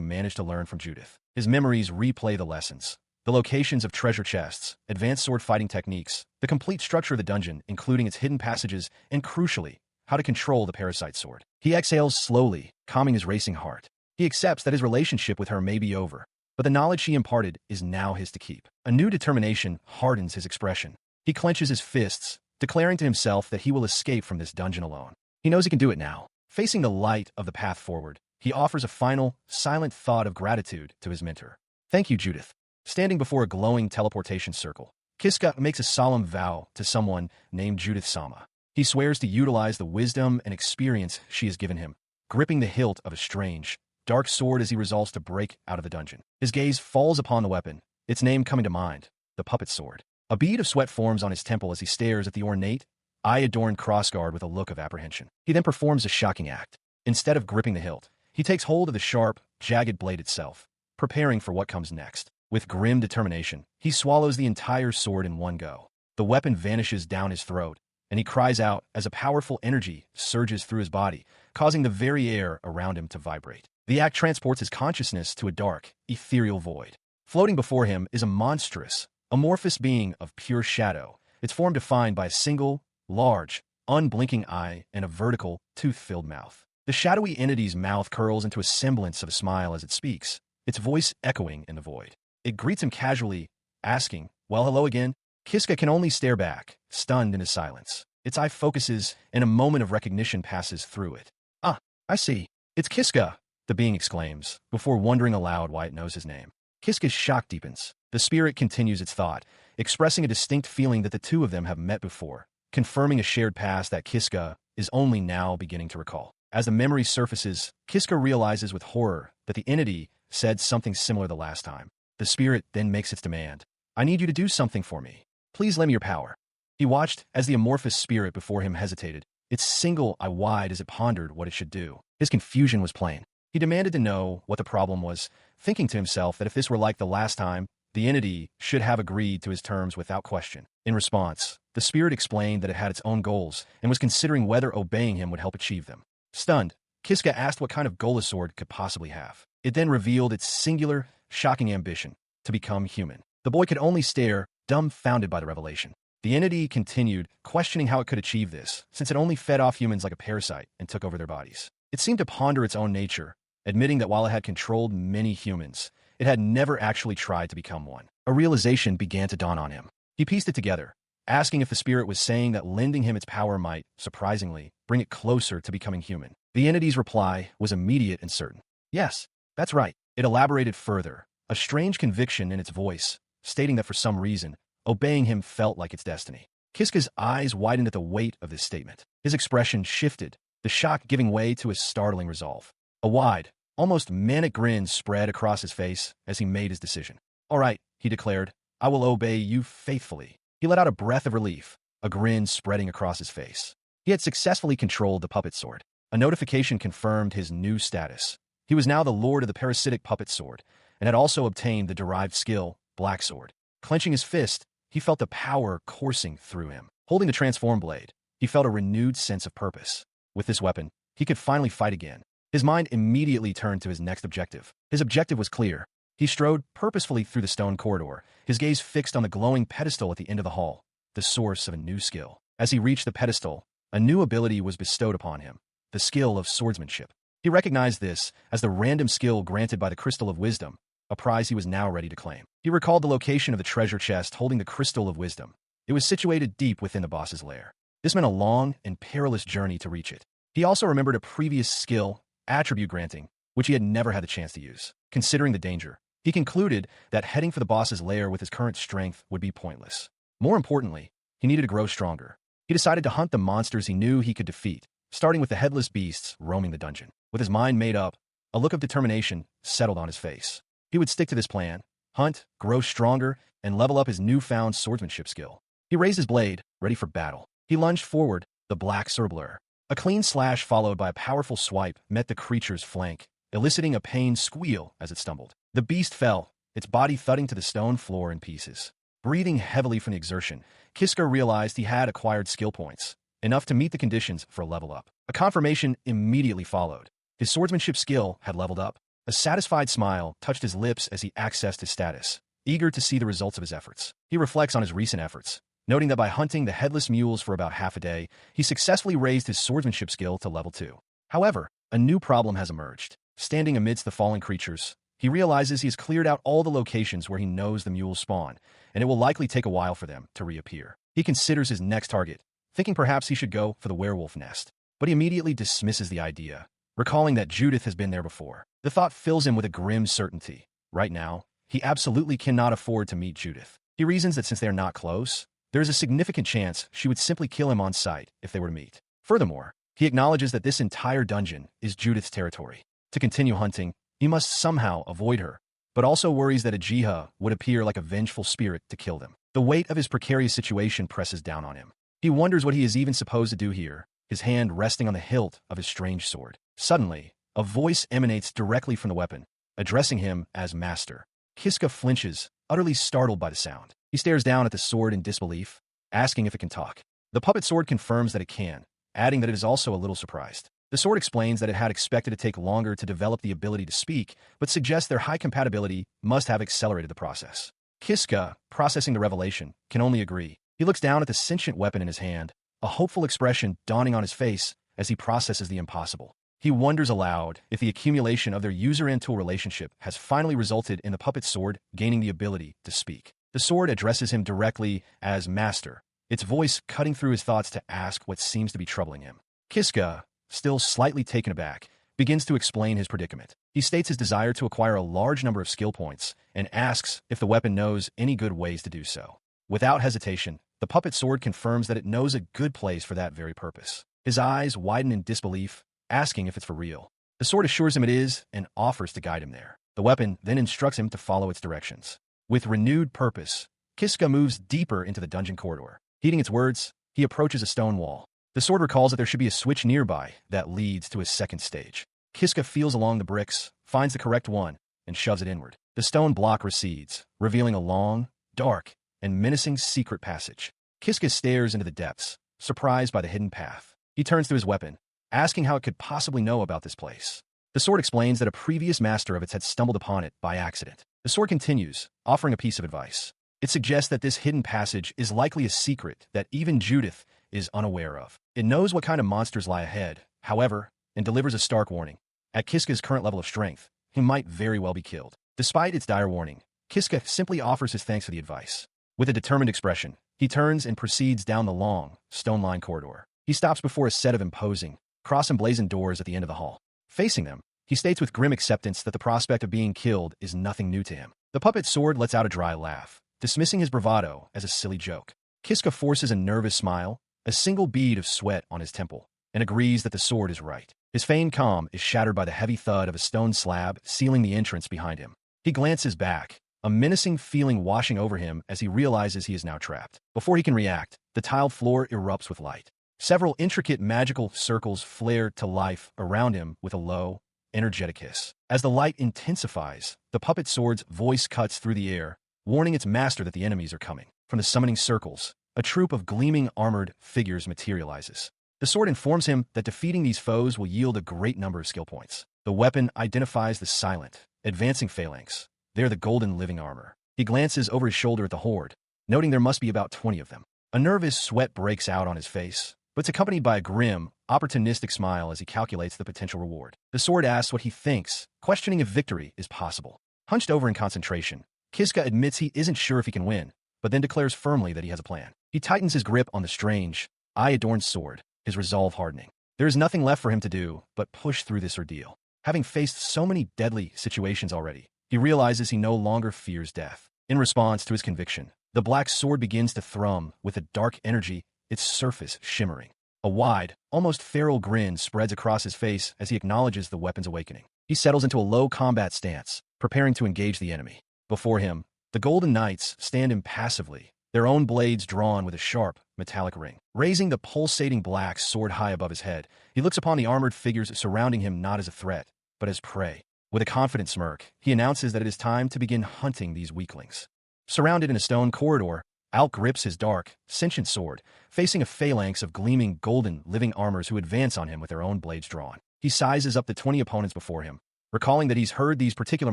managed to learn from Judith. His memories replay the lessons, The locations of treasure chests, advanced sword fighting techniques, the complete structure of the dungeon, including its hidden passages, and crucially, how to control the parasite sword. He exhales slowly, calming his racing heart. He accepts that his relationship with her may be over, but the knowledge she imparted is now his to keep. A new determination hardens his expression. He clenches his fists, declaring to himself that he will escape from this dungeon alone. He knows he can do it now. Facing the light of the path forward, he offers a final, silent thought of gratitude to his mentor. Thank you, Judith. Standing before a glowing teleportation circle, Kiska makes a solemn vow to someone named Judith Sama. He swears to utilize the wisdom and experience she has given him, gripping the hilt of a strange, dark sword as he resolves to break out of the dungeon. His gaze falls upon the weapon, its name coming to mind, the puppet sword. A bead of sweat forms on his temple as he stares at the ornate, eye-adorned crossguard with a look of apprehension. He then performs a shocking act. Instead of gripping the hilt, he takes hold of the sharp, jagged blade itself, preparing for what comes next. With grim determination, he swallows the entire sword in one go. The weapon vanishes down his throat, and he cries out as a powerful energy surges through his body, causing the very air around him to vibrate. The act transports his consciousness to a dark, ethereal void. Floating before him is a monstrous, amorphous being of pure shadow, its form defined by a single, large, unblinking eye and a vertical, tooth-filled mouth. The shadowy entity's mouth curls into a semblance of a smile as it speaks, its voice echoing in the void. It greets him casually, asking, "Well, hello again?" Kiska can only stare back, stunned in his silence. Its eye focuses, and a moment of recognition passes through it. "Ah, I see. It's Kiska," the being exclaims, before wondering aloud why it knows his name. Kiska's shock deepens. The spirit continues its thought, expressing a distinct feeling that the two of them have met before, confirming a shared past that Kiska is only now beginning to recall. As the memory surfaces, Kiska realizes with horror that the entity said something similar the last time. The spirit then makes its demand. "I need you to do something for me. Please lend me your power." He watched as the amorphous spirit before him hesitated, its single eye wide as it pondered what it should do. His confusion was plain. He demanded to know what the problem was, thinking to himself that if this were like the last time, the entity should have agreed to his terms without question. In response, the spirit explained that it had its own goals and was considering whether obeying him would help achieve them. Stunned, Kiska asked what kind of goal a sword could possibly have. It then revealed its singular, shocking ambition, to become human. The boy could only stare, dumbfounded by the revelation. The entity continued, questioning how it could achieve this, since it only fed off humans like a parasite and took over their bodies. It seemed to ponder its own nature, admitting that while it had controlled many humans, it had never actually tried to become one. A realization began to dawn on him. He pieced it together, asking if the spirit was saying that lending him its power might, surprisingly, bring it closer to becoming human. The entity's reply was immediate and certain. "Yes, that's right." It elaborated further, a strange conviction in its voice, stating that for some reason, obeying him felt like its destiny. Kiska's eyes widened at the weight of this statement. His expression shifted, the shock giving way to a startling resolve. A wide, almost manic grin spread across his face as he made his decision. "All right," he declared, "I will obey you faithfully." He let out a breath of relief, a grin spreading across his face. He had successfully controlled the puppet sword. A notification confirmed his new status. He was now the lord of the parasitic puppet sword, and had also obtained the derived skill, Black Sword. Clenching his fist, he felt the power coursing through him. Holding the transformed blade, he felt a renewed sense of purpose. With this weapon, he could finally fight again. His mind immediately turned to his next objective. His objective was clear. He strode purposefully through the stone corridor, his gaze fixed on the glowing pedestal at the end of the hall, the source of a new skill. As he reached the pedestal, a new ability was bestowed upon him, the skill of swordsmanship. He recognized this as the random skill granted by the Crystal of Wisdom, a prize he was now ready to claim. He recalled the location of the treasure chest holding the Crystal of Wisdom. It was situated deep within the boss's lair. This meant a long and perilous journey to reach it. He also remembered a previous skill, attribute granting, which he had never had the chance to use. Considering the danger, he concluded that heading for the boss's lair with his current strength would be pointless. More importantly, he needed to grow stronger. He decided to hunt the monsters he knew he could defeat, starting with the headless beasts roaming the dungeon. With his mind made up, a look of determination settled on his face. He would stick to this plan, hunt, grow stronger, and level up his newfound swordsmanship skill. He raised his blade, ready for battle. He lunged forward, the black surblur. A clean slash followed by a powerful swipe met the creature's flank, eliciting a pained squeal as it stumbled. The beast fell, its body thudding to the stone floor in pieces. Breathing heavily from the exertion, Kiska realized he had acquired skill points, enough to meet the conditions for a level up. A confirmation immediately followed. His swordsmanship skill had leveled up. A satisfied smile touched his lips as he accessed his status, eager to see the results of his efforts. He reflects on his recent efforts, noting that by hunting the headless mules for about half a day, he successfully raised his swordsmanship skill to level 2. However, a new problem has emerged. Standing amidst the fallen creatures, he realizes he has cleared out all the locations where he knows the mules spawn, and it will likely take a while for them to reappear. He considers his next target, thinking perhaps he should go for the werewolf nest, but he immediately dismisses the idea, recalling that Judith has been there before. The thought fills him with a grim certainty. Right now, he absolutely cannot afford to meet Judith. He reasons that since they are not close, there is a significant chance she would simply kill him on sight if they were to meet. Furthermore, he acknowledges that this entire dungeon is Judith's territory. To continue hunting, he must somehow avoid her, but also worries that a Jiha would appear like a vengeful spirit to kill them. The weight of his precarious situation presses down on him. He wonders what he is even supposed to do here, his hand resting on the hilt of his strange sword. Suddenly, a voice emanates directly from the weapon, addressing him as Master. Kiska flinches, utterly startled by the sound. He stares down at the sword in disbelief, asking if it can talk. The puppet sword confirms that it can, adding that it is also a little surprised. The sword explains that it had expected to take longer to develop the ability to speak, but suggests their high compatibility must have accelerated the process. Kiska, processing the revelation, can only agree. He looks down at the sentient weapon in his hand, a hopeful expression dawning on his face as he processes the impossible. He wonders aloud if the accumulation of their user-and-tool relationship has finally resulted in the puppet sword gaining the ability to speak. The sword addresses him directly as Master, its voice cutting through his thoughts to ask what seems to be troubling him. Kiska, still slightly taken aback, begins to explain his predicament. He states his desire to acquire a large number of skill points and asks if the weapon knows any good ways to do so. Without hesitation, the puppet sword confirms that it knows a good place for that very purpose. His eyes widen in disbelief, asking if it's for real. The sword assures him it is and offers to guide him there. The weapon then instructs him to follow its directions. With renewed purpose, Kiska moves deeper into the dungeon corridor. Heeding its words, he approaches a stone wall. The sword recalls that there should be a switch nearby that leads to a second stage. Kiska feels along the bricks, finds the correct one, and shoves it inward. The stone block recedes, revealing a long, dark, and menacing secret passage. Kiska stares into the depths, surprised by the hidden path. He turns to his weapon, asking how it could possibly know about this place. The sword explains that a previous master of it had stumbled upon it by accident. The sword continues, offering a piece of advice. It suggests that this hidden passage is likely a secret that even Judith is unaware of. It knows what kind of monsters lie ahead, however, and delivers a stark warning. At Kiska's current level of strength, he might very well be killed. Despite its dire warning, Kiska simply offers his thanks for the advice. With a determined expression, he turns and proceeds down the long, stone-lined corridor. He stops before a set of imposing, cross-emblazoned doors at the end of the hall. Facing them, he states with grim acceptance that the prospect of being killed is nothing new to him. The puppet sword lets out a dry laugh, dismissing his bravado as a silly joke. Kiska forces a nervous smile, a single bead of sweat on his temple, and agrees that the sword is right. His feigned calm is shattered by the heavy thud of a stone slab sealing the entrance behind him. He glances back, a menacing feeling washing over him as he realizes he is now trapped. Before he can react, the tiled floor erupts with light. Several intricate magical circles flare to life around him with a low, energetic hiss. As the light intensifies, the puppet sword's voice cuts through the air, warning its master that the enemies are coming. From the summoning circles, a troop of gleaming armored figures materializes. The sword informs him that defeating these foes will yield a great number of skill points. The weapon identifies the silent, advancing phalanx. They're the golden living armor. He glances over his shoulder at the horde, noting there must be about 20 of them. A nervous sweat breaks out on his face, but it's accompanied by a grim, opportunistic smile as he calculates the potential reward. The sword asks what he thinks, questioning if victory is possible. Hunched over in concentration, Kiska admits he isn't sure if he can win, but then declares firmly that he has a plan. He tightens his grip on the strange, eye-adorned sword, his resolve hardening. There is nothing left for him to do but push through this ordeal. Having faced so many deadly situations already, he realizes he no longer fears death. In response to his conviction, the black sword begins to thrum with a dark energy, its surface shimmering. A wide, almost feral grin spreads across his face as he acknowledges the weapon's awakening. He settles into a low combat stance, preparing to engage the enemy. Before him, the Golden Knights stand impassively, their own blades drawn with a sharp, metallic ring. Raising the pulsating black sword high above his head, he looks upon the armored figures surrounding him not as a threat, but as prey. With a confident smirk, he announces that it is time to begin hunting these weaklings. Surrounded in a stone corridor, Alk grips his dark, sentient sword, facing a phalanx of gleaming golden living armors who advance on him with their own blades drawn. He sizes up the 20 opponents before him, recalling that he's heard these particular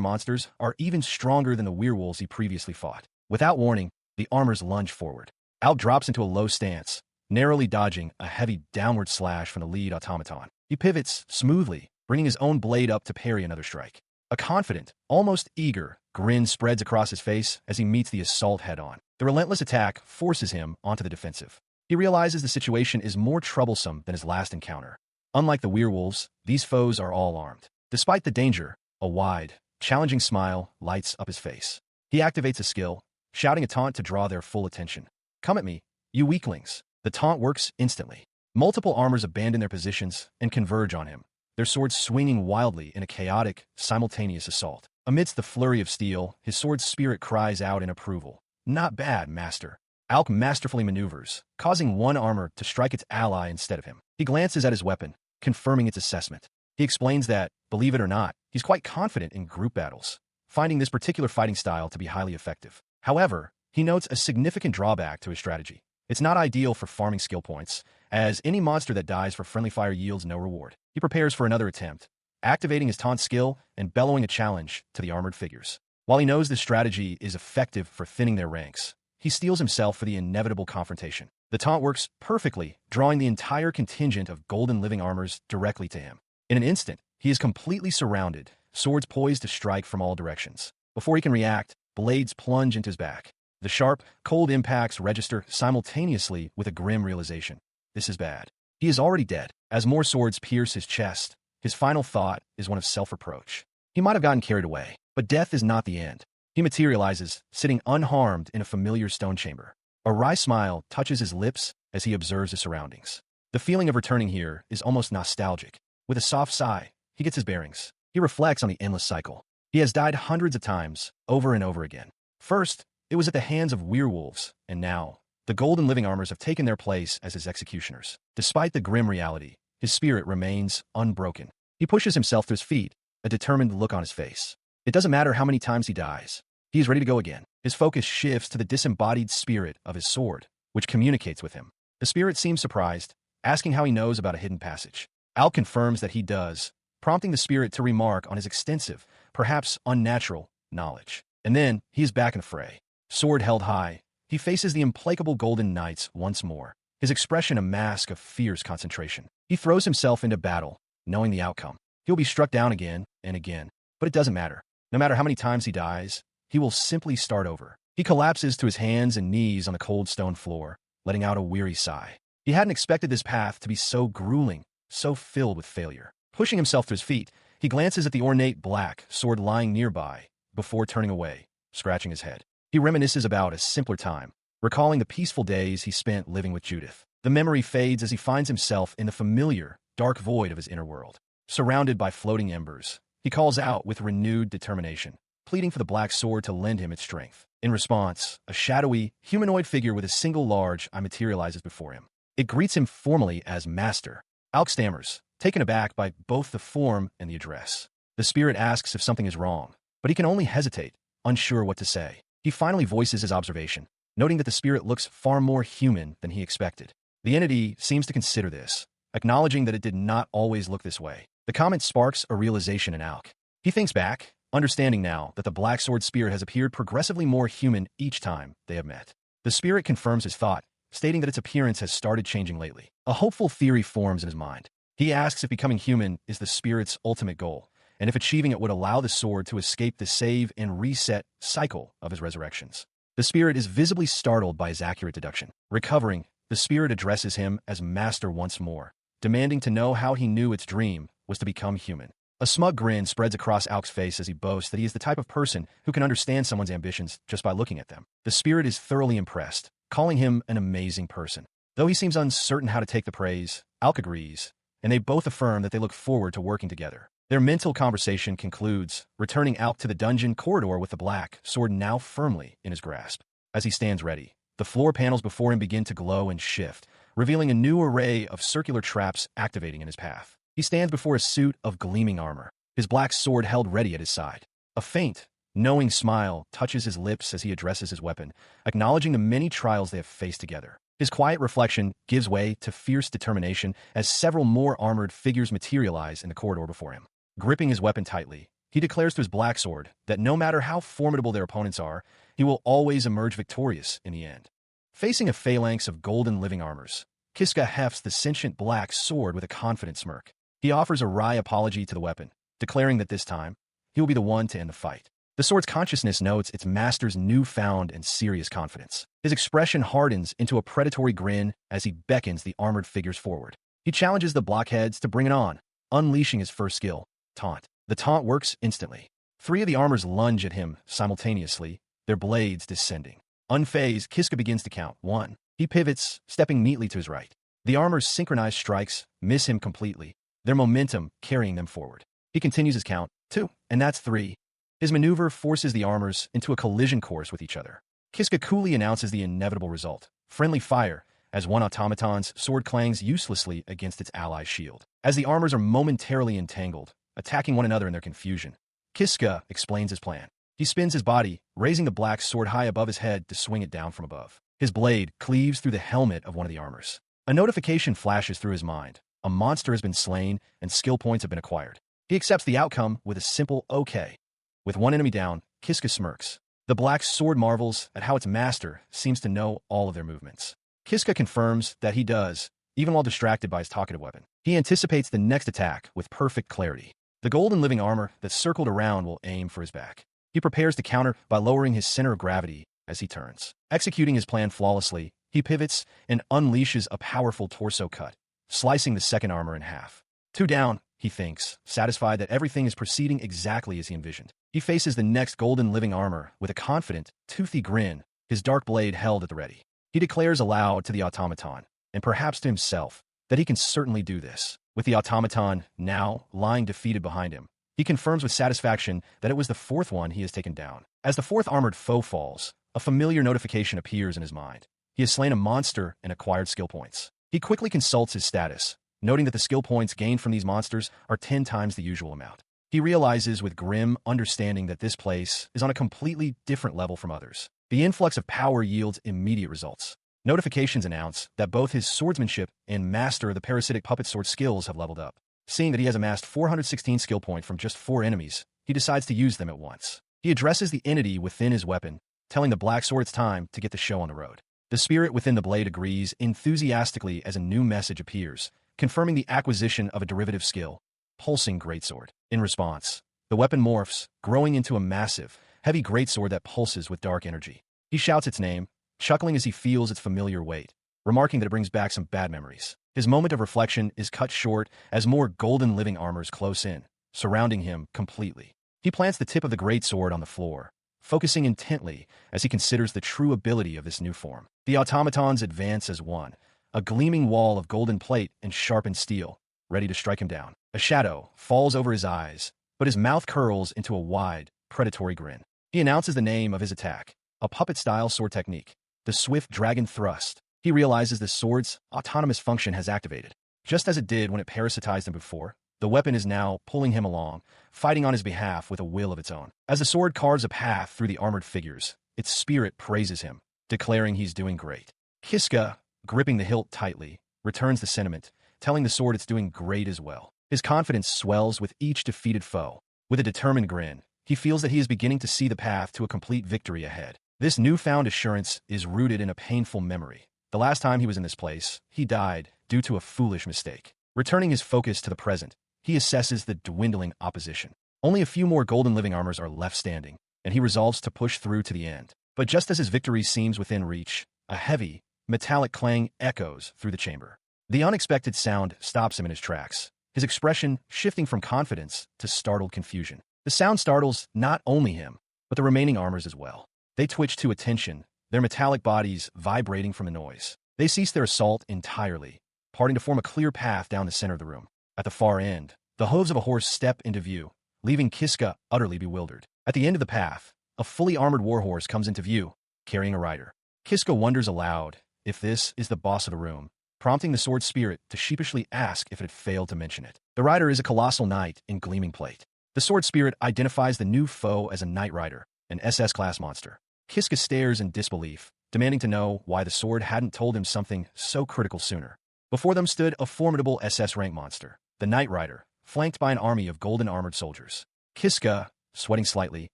monsters are even stronger than the werewolves he previously fought. Without warning, the armors lunge forward. Alk drops into a low stance, narrowly dodging a heavy downward slash from the lead automaton. He pivots smoothly, bringing his own blade up to parry another strike. A confident, almost eager, grin spreads across his face as he meets the assault head-on. The relentless attack forces him onto the defensive. He realizes the situation is more troublesome than his last encounter. Unlike the werewolves, these foes are all armed. Despite the danger, a wide, challenging smile lights up his face. He activates a skill, shouting a taunt to draw their full attention. "Come at me, you weaklings." The taunt works instantly. Multiple armors abandon their positions and converge on him, their swords swinging wildly in a chaotic, simultaneous assault. Amidst the flurry of steel, his sword's spirit cries out in approval. "Not bad, master." Alk masterfully maneuvers, causing one armor to strike its ally instead of him. He glances at his weapon, confirming its assessment. He explains that, believe it or not, he's quite confident in group battles, finding this particular fighting style to be highly effective. However, he notes a significant drawback to his strategy. It's not ideal for farming skill points, as any monster that dies for friendly fire yields no reward. He prepares for another attempt, activating his taunt skill and bellowing a challenge to the armored figures. While he knows this strategy is effective for thinning their ranks, he steels himself for the inevitable confrontation. The taunt works perfectly, drawing the entire contingent of golden living armors directly to him. In an instant, he is completely surrounded, swords poised to strike from all directions. Before he can react, blades plunge into his back. The sharp, cold impacts register simultaneously with a grim realization. This is bad. He is already dead. As more swords pierce his chest, his final thought is one of self-reproach. He might have gotten carried away, but death is not the end. He materializes, sitting unharmed in a familiar stone chamber. A wry smile touches his lips as he observes his surroundings. The feeling of returning here is almost nostalgic. With a soft sigh, he gets his bearings. He reflects on the endless cycle. He has died hundreds of times, over and over again. First, it was at the hands of werewolves, and now, the golden living armors have taken their place as his executioners. Despite the grim reality, his spirit remains unbroken. He pushes himself to his feet, a determined look on his face. It doesn't matter how many times he dies. He is ready to go again. His focus shifts to the disembodied spirit of his sword, which communicates with him. The spirit seems surprised, asking how he knows about a hidden passage. Al confirms that he does, prompting the spirit to remark on his extensive, perhaps unnatural, knowledge. And then, he is back in the fray. Sword held high, he faces the implacable golden knights once more, his expression a mask of fierce concentration. He throws himself into battle, knowing the outcome. He'll be struck down again and again, but it doesn't matter. No matter how many times he dies, he will simply start over. He collapses to his hands and knees on the cold stone floor, letting out a weary sigh. He hadn't expected this path to be so grueling, so filled with failure. Pushing himself to his feet, he glances at the ornate black sword lying nearby, before turning away, scratching his head. He reminisces about a simpler time, recalling the peaceful days he spent living with Judith. The memory fades as he finds himself in the familiar, dark void of his inner world. Surrounded by floating embers, he calls out with renewed determination, pleading for the black sword to lend him its strength. In response, a shadowy, humanoid figure with a single large eye materializes before him. It greets him formally as Master. Alk stammers, taken aback by both the form and the address. The spirit asks if something is wrong, but he can only hesitate, unsure what to say. He finally voices his observation, noting that the spirit looks far more human than he expected. The entity seems to consider this, acknowledging that it did not always look this way. The comment sparks a realization in Alk. He thinks back, understanding now that the black sword spirit has appeared progressively more human each time they have met. The spirit confirms his thought, stating that its appearance has started changing lately. A hopeful theory forms in his mind. He asks if becoming human is the spirit's ultimate goal, and if achieving it would allow the sword to escape the save and reset cycle of his resurrections. The spirit is visibly startled by his accurate deduction. Recovering, the spirit addresses him as Master once more, demanding to know how he knew its dream was to become human. A smug grin spreads across Alk's face as he boasts that he is the type of person who can understand someone's ambitions just by looking at them. The spirit is thoroughly impressed, calling him an amazing person. Though he seems uncertain how to take the praise, Alk agrees, and they both affirm that they look forward to working together. Their mental conversation concludes, returning Alk to the dungeon corridor with the black sword now firmly in his grasp. As he stands ready, the floor panels before him begin to glow and shift, revealing a new array of circular traps activating in his path. He stands before a suit of gleaming armor, his black sword held ready at his side. A faint, knowing smile touches his lips as he addresses his weapon, acknowledging the many trials they have faced together. His quiet reflection gives way to fierce determination as several more armored figures materialize in the corridor before him. Gripping his weapon tightly, he declares to his black sword that no matter how formidable their opponents are, he will always emerge victorious in the end. Facing a phalanx of golden living armors, Kiska hefts the sentient black sword with a confident smirk. He offers a wry apology to the weapon, declaring that this time, he will be the one to end the fight. The sword's consciousness notes its master's newfound and serious confidence. His expression hardens into a predatory grin as he beckons the armored figures forward. He challenges the blockheads to bring it on, unleashing his first skill, taunt. The taunt works instantly. 3 of the armors lunge at him simultaneously, their blades descending. Unfazed, Kiska begins to count. 1. He pivots, stepping neatly to his right. The armor's synchronized strikes miss him completely, their momentum carrying them forward. He continues his count. 2. And that's 3. His maneuver forces the armors into a collision course with each other. Kiska coolly announces the inevitable result. Friendly fire, as one automaton's sword clangs uselessly against its ally's shield. As the armors are momentarily entangled, attacking one another in their confusion, Kiska explains his plan. He spins his body, raising the black sword high above his head to swing it down from above. His blade cleaves through the helmet of one of the armors. A notification flashes through his mind. A monster has been slain, and skill points have been acquired. He accepts the outcome with a simple okay. With one enemy down, Kiska smirks. The black sword marvels at how its master seems to know all of their movements. Kiska confirms that he does, even while distracted by his talkative weapon. He anticipates the next attack with perfect clarity. The golden living armor that circled around will aim for his back. He prepares to counter by lowering his center of gravity as he turns. Executing his plan flawlessly, he pivots and unleashes a powerful torso cut, slicing the second armor in half. 2 down, he thinks, satisfied that everything is proceeding exactly as he envisioned. He faces the next golden living armor with a confident, toothy grin, his dark blade held at the ready. He declares aloud to the automaton, and perhaps to himself, that he can certainly do this. With the automaton now lying defeated behind him, he confirms with satisfaction that it was the 4th one he has taken down. As the 4th armored foe falls, a familiar notification appears in his mind. He has slain a monster and acquired skill points. He quickly consults his status, noting that the skill points gained from these monsters are 10 times the usual amount. He realizes with grim understanding that this place is on a completely different level from others. The influx of power yields immediate results. Notifications announce that both his swordsmanship and master of the parasitic puppet sword skills have leveled up. Seeing that he has amassed 416 skill points from just 4 enemies, he decides to use them at once. He addresses the entity within his weapon, telling the black sword it's time to get the show on the road. The spirit within the blade agrees enthusiastically as a new message appears, confirming the acquisition of a derivative skill, pulsing greatsword. In response, the weapon morphs, growing into a massive, heavy greatsword that pulses with dark energy. He shouts its name, chuckling as he feels its familiar weight, remarking that it brings back some bad memories. His moment of reflection is cut short as more golden living armors close in, surrounding him completely. He plants the tip of the greatsword on the floor, focusing intently as he considers the true ability of this new form. The automatons advance as one, a gleaming wall of golden plate and sharpened steel, ready to strike him down. A shadow falls over his eyes, but his mouth curls into a wide, predatory grin. He announces the name of his attack, a puppet-style sword technique, the Swift Dragon Thrust. He realizes the sword's autonomous function has activated. Just as it did when it parasitized him before, the weapon is now pulling him along, fighting on his behalf with a will of its own. As the sword carves a path through the armored figures, its spirit praises him, declaring he's doing great. Kiska, gripping the hilt tightly, returns the sentiment, telling the sword it's doing great as well. His confidence swells with each defeated foe. With a determined grin, he feels that he is beginning to see the path to a complete victory ahead. This newfound assurance is rooted in a painful memory. The last time he was in this place, he died due to a foolish mistake. Returning his focus to the present, he assesses the dwindling opposition. Only a few more golden living armors are left standing, and he resolves to push through to the end. But just as his victory seems within reach, a heavy, metallic clang echoes through the chamber. The unexpected sound stops him in his tracks, his expression shifting from confidence to startled confusion. The sound startles not only him, but the remaining armors as well. They twitch to attention, their metallic bodies vibrating from the noise. They cease their assault entirely, parting to form a clear path down the center of the room. At the far end, the hooves of a horse step into view, leaving Kiska utterly bewildered. At the end of the path, a fully armored warhorse comes into view, carrying a rider. Kiska wonders aloud if this is the boss of the room, prompting the sword spirit to sheepishly ask if it had failed to mention it. The rider is a colossal knight in gleaming plate. The sword spirit identifies the new foe as a knight rider, an SS-class monster. Kiska stares in disbelief, demanding to know why the sword hadn't told him something so critical sooner. Before them stood a formidable SS-rank monster, the Knight Rider, flanked by an army of golden-armored soldiers. Kiska, sweating slightly,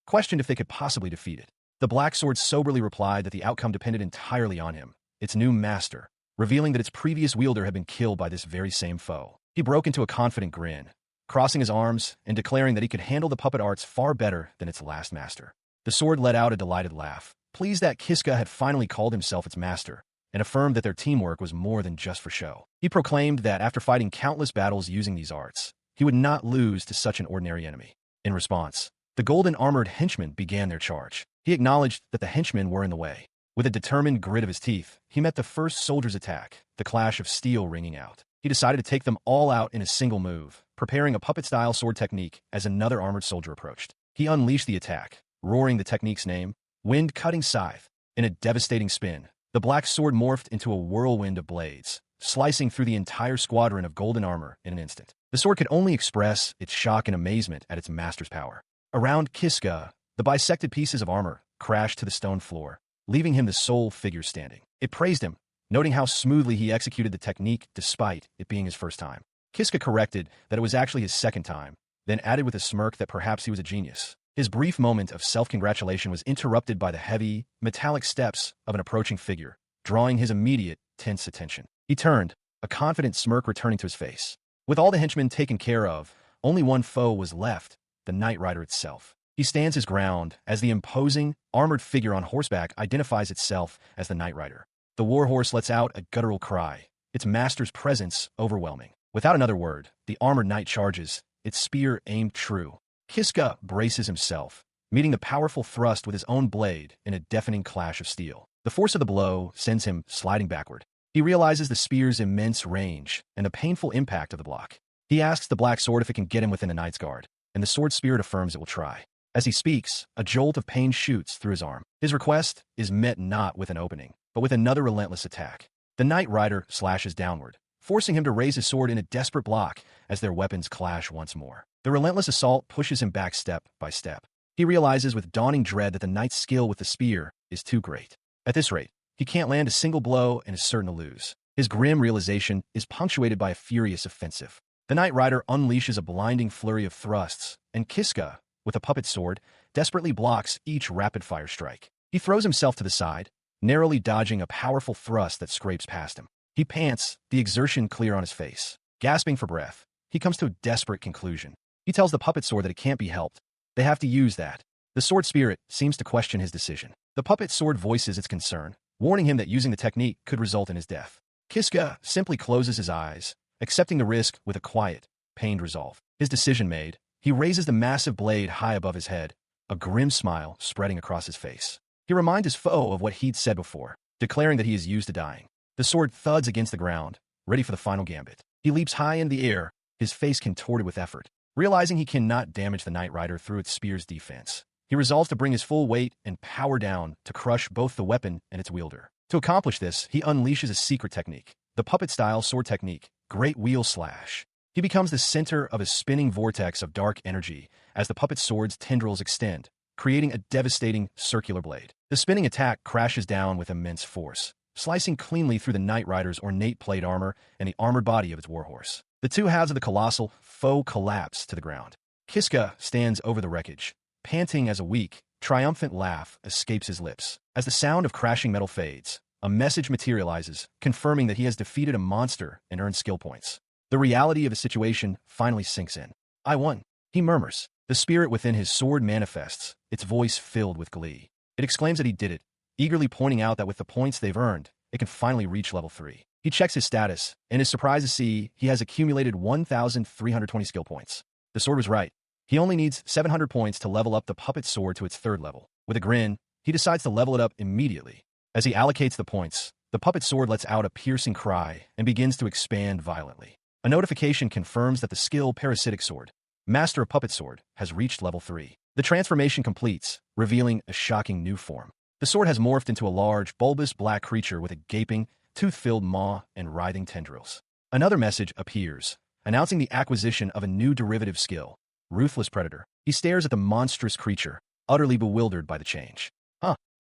questioned if they could possibly defeat it. The black sword soberly replied that the outcome depended entirely on him, its new master, revealing that its previous wielder had been killed by this very same foe. He broke into a confident grin, crossing his arms and declaring that he could handle the puppet arts far better than its last master. The sword let out a delighted laugh, pleased that Kiska had finally called himself its master, and affirmed that their teamwork was more than just for show. He proclaimed that after fighting countless battles using these arts, he would not lose to such an ordinary enemy. In response, the golden-armored henchmen began their charge. He acknowledged that the henchmen were in the way. With a determined grit of his teeth, he met the first soldier's attack, the clash of steel ringing out. He decided to take them all out in a single move, preparing a puppet-style sword technique as another armored soldier approached. He unleashed the attack, roaring the technique's name, Wind-Cutting Scythe. In a devastating spin, the black sword morphed into a whirlwind of blades, slicing through the entire squadron of golden armor in an instant. The sword could only express its shock and amazement at its master's power. Around Kiska, the bisected pieces of armor crashed to the stone floor, leaving him the sole figure standing. It praised him, noting how smoothly he executed the technique despite it being his first time. Kiska corrected that it was actually his second time, then added with a smirk that perhaps he was a genius. His brief moment of self-congratulation was interrupted by the heavy, metallic steps of an approaching figure, drawing his immediate, tense attention. He turned, a confident smirk returning to his face. With all the henchmen taken care of, only one foe was left, the Knight Rider itself. He stands his ground as the imposing, armored figure on horseback identifies itself as the Knight Rider. The warhorse lets out a guttural cry, its master's presence overwhelming. Without another word, the armored knight charges, its spear aimed true. Kiska braces himself, meeting the powerful thrust with his own blade in a deafening clash of steel. The force of the blow sends him sliding backward. He realizes the spear's immense range and the painful impact of the block. He asks the black sword if it can get him within a knight's guard, and the sword spirit affirms it will try. As he speaks, a jolt of pain shoots through his arm. His request is met not with an opening, but with another relentless attack. The Knight Rider slashes downward, forcing him to raise his sword in a desperate block as their weapons clash once more. The relentless assault pushes him back step by step. He realizes with dawning dread that the knight's skill with the spear is too great. At this rate, he can't land a single blow and is certain to lose. His grim realization is punctuated by a furious offensive. The Knight Rider unleashes a blinding flurry of thrusts, and Kiska, with a puppet sword, desperately blocks each rapid-fire strike. He throws himself to the side, narrowly dodging a powerful thrust that scrapes past him. He pants, the exertion clear on his face. Gasping for breath, he comes to a desperate conclusion. He tells the puppet sword that it can't be helped. They have to use that. The sword spirit seems to question his decision. The puppet sword voices its concern, warning him that using the technique could result in his death. Kiska simply closes his eyes, accepting the risk with a quiet, pained resolve. His decision made, he raises the massive blade high above his head, a grim smile spreading across his face. He reminds his foe of what he'd said before, declaring that he is used to dying. The sword thuds against the ground, ready for the final gambit. He leaps high in the air, his face contorted with effort. Realizing he cannot damage the Knight Rider through its spear's defense, he resolves to bring his full weight and power down to crush both the weapon and its wielder. To accomplish this, he unleashes a secret technique, the puppet-style sword technique, Great Wheel Slash. He becomes the center of a spinning vortex of dark energy as the puppet sword's tendrils extend, creating a devastating circular blade. The spinning attack crashes down with immense force, slicing cleanly through the Knight Rider's ornate plate armor and the armored body of its warhorse. The two halves of the colossal foe collapse to the ground. Kiska stands over the wreckage, panting as a weak, triumphant laugh escapes his lips. As the sound of crashing metal fades, a message materializes, confirming that he has defeated a monster and earned skill points. The reality of the situation finally sinks in. I won, he murmurs. The spirit within his sword manifests, its voice filled with glee. It exclaims that he did it, eagerly pointing out that with the points they've earned, it can finally reach level 3. He checks his status, and is surprised to see he has accumulated 1,320 skill points. The sword was right. He only needs 700 points to level up the puppet sword to its 3rd level. With a grin, he decides to level it up immediately. As he allocates the points, the puppet sword lets out a piercing cry and begins to expand violently. A notification confirms that the skill Parasitic Sword, Master of Puppet Sword, has reached level 3. The transformation completes, revealing a shocking new form. The sword has morphed into a large, bulbous black creature with a gaping, tooth-filled maw and writhing tendrils. Another message appears, announcing the acquisition of a new derivative skill, Ruthless Predator. He stares at the monstrous creature, utterly bewildered by the change.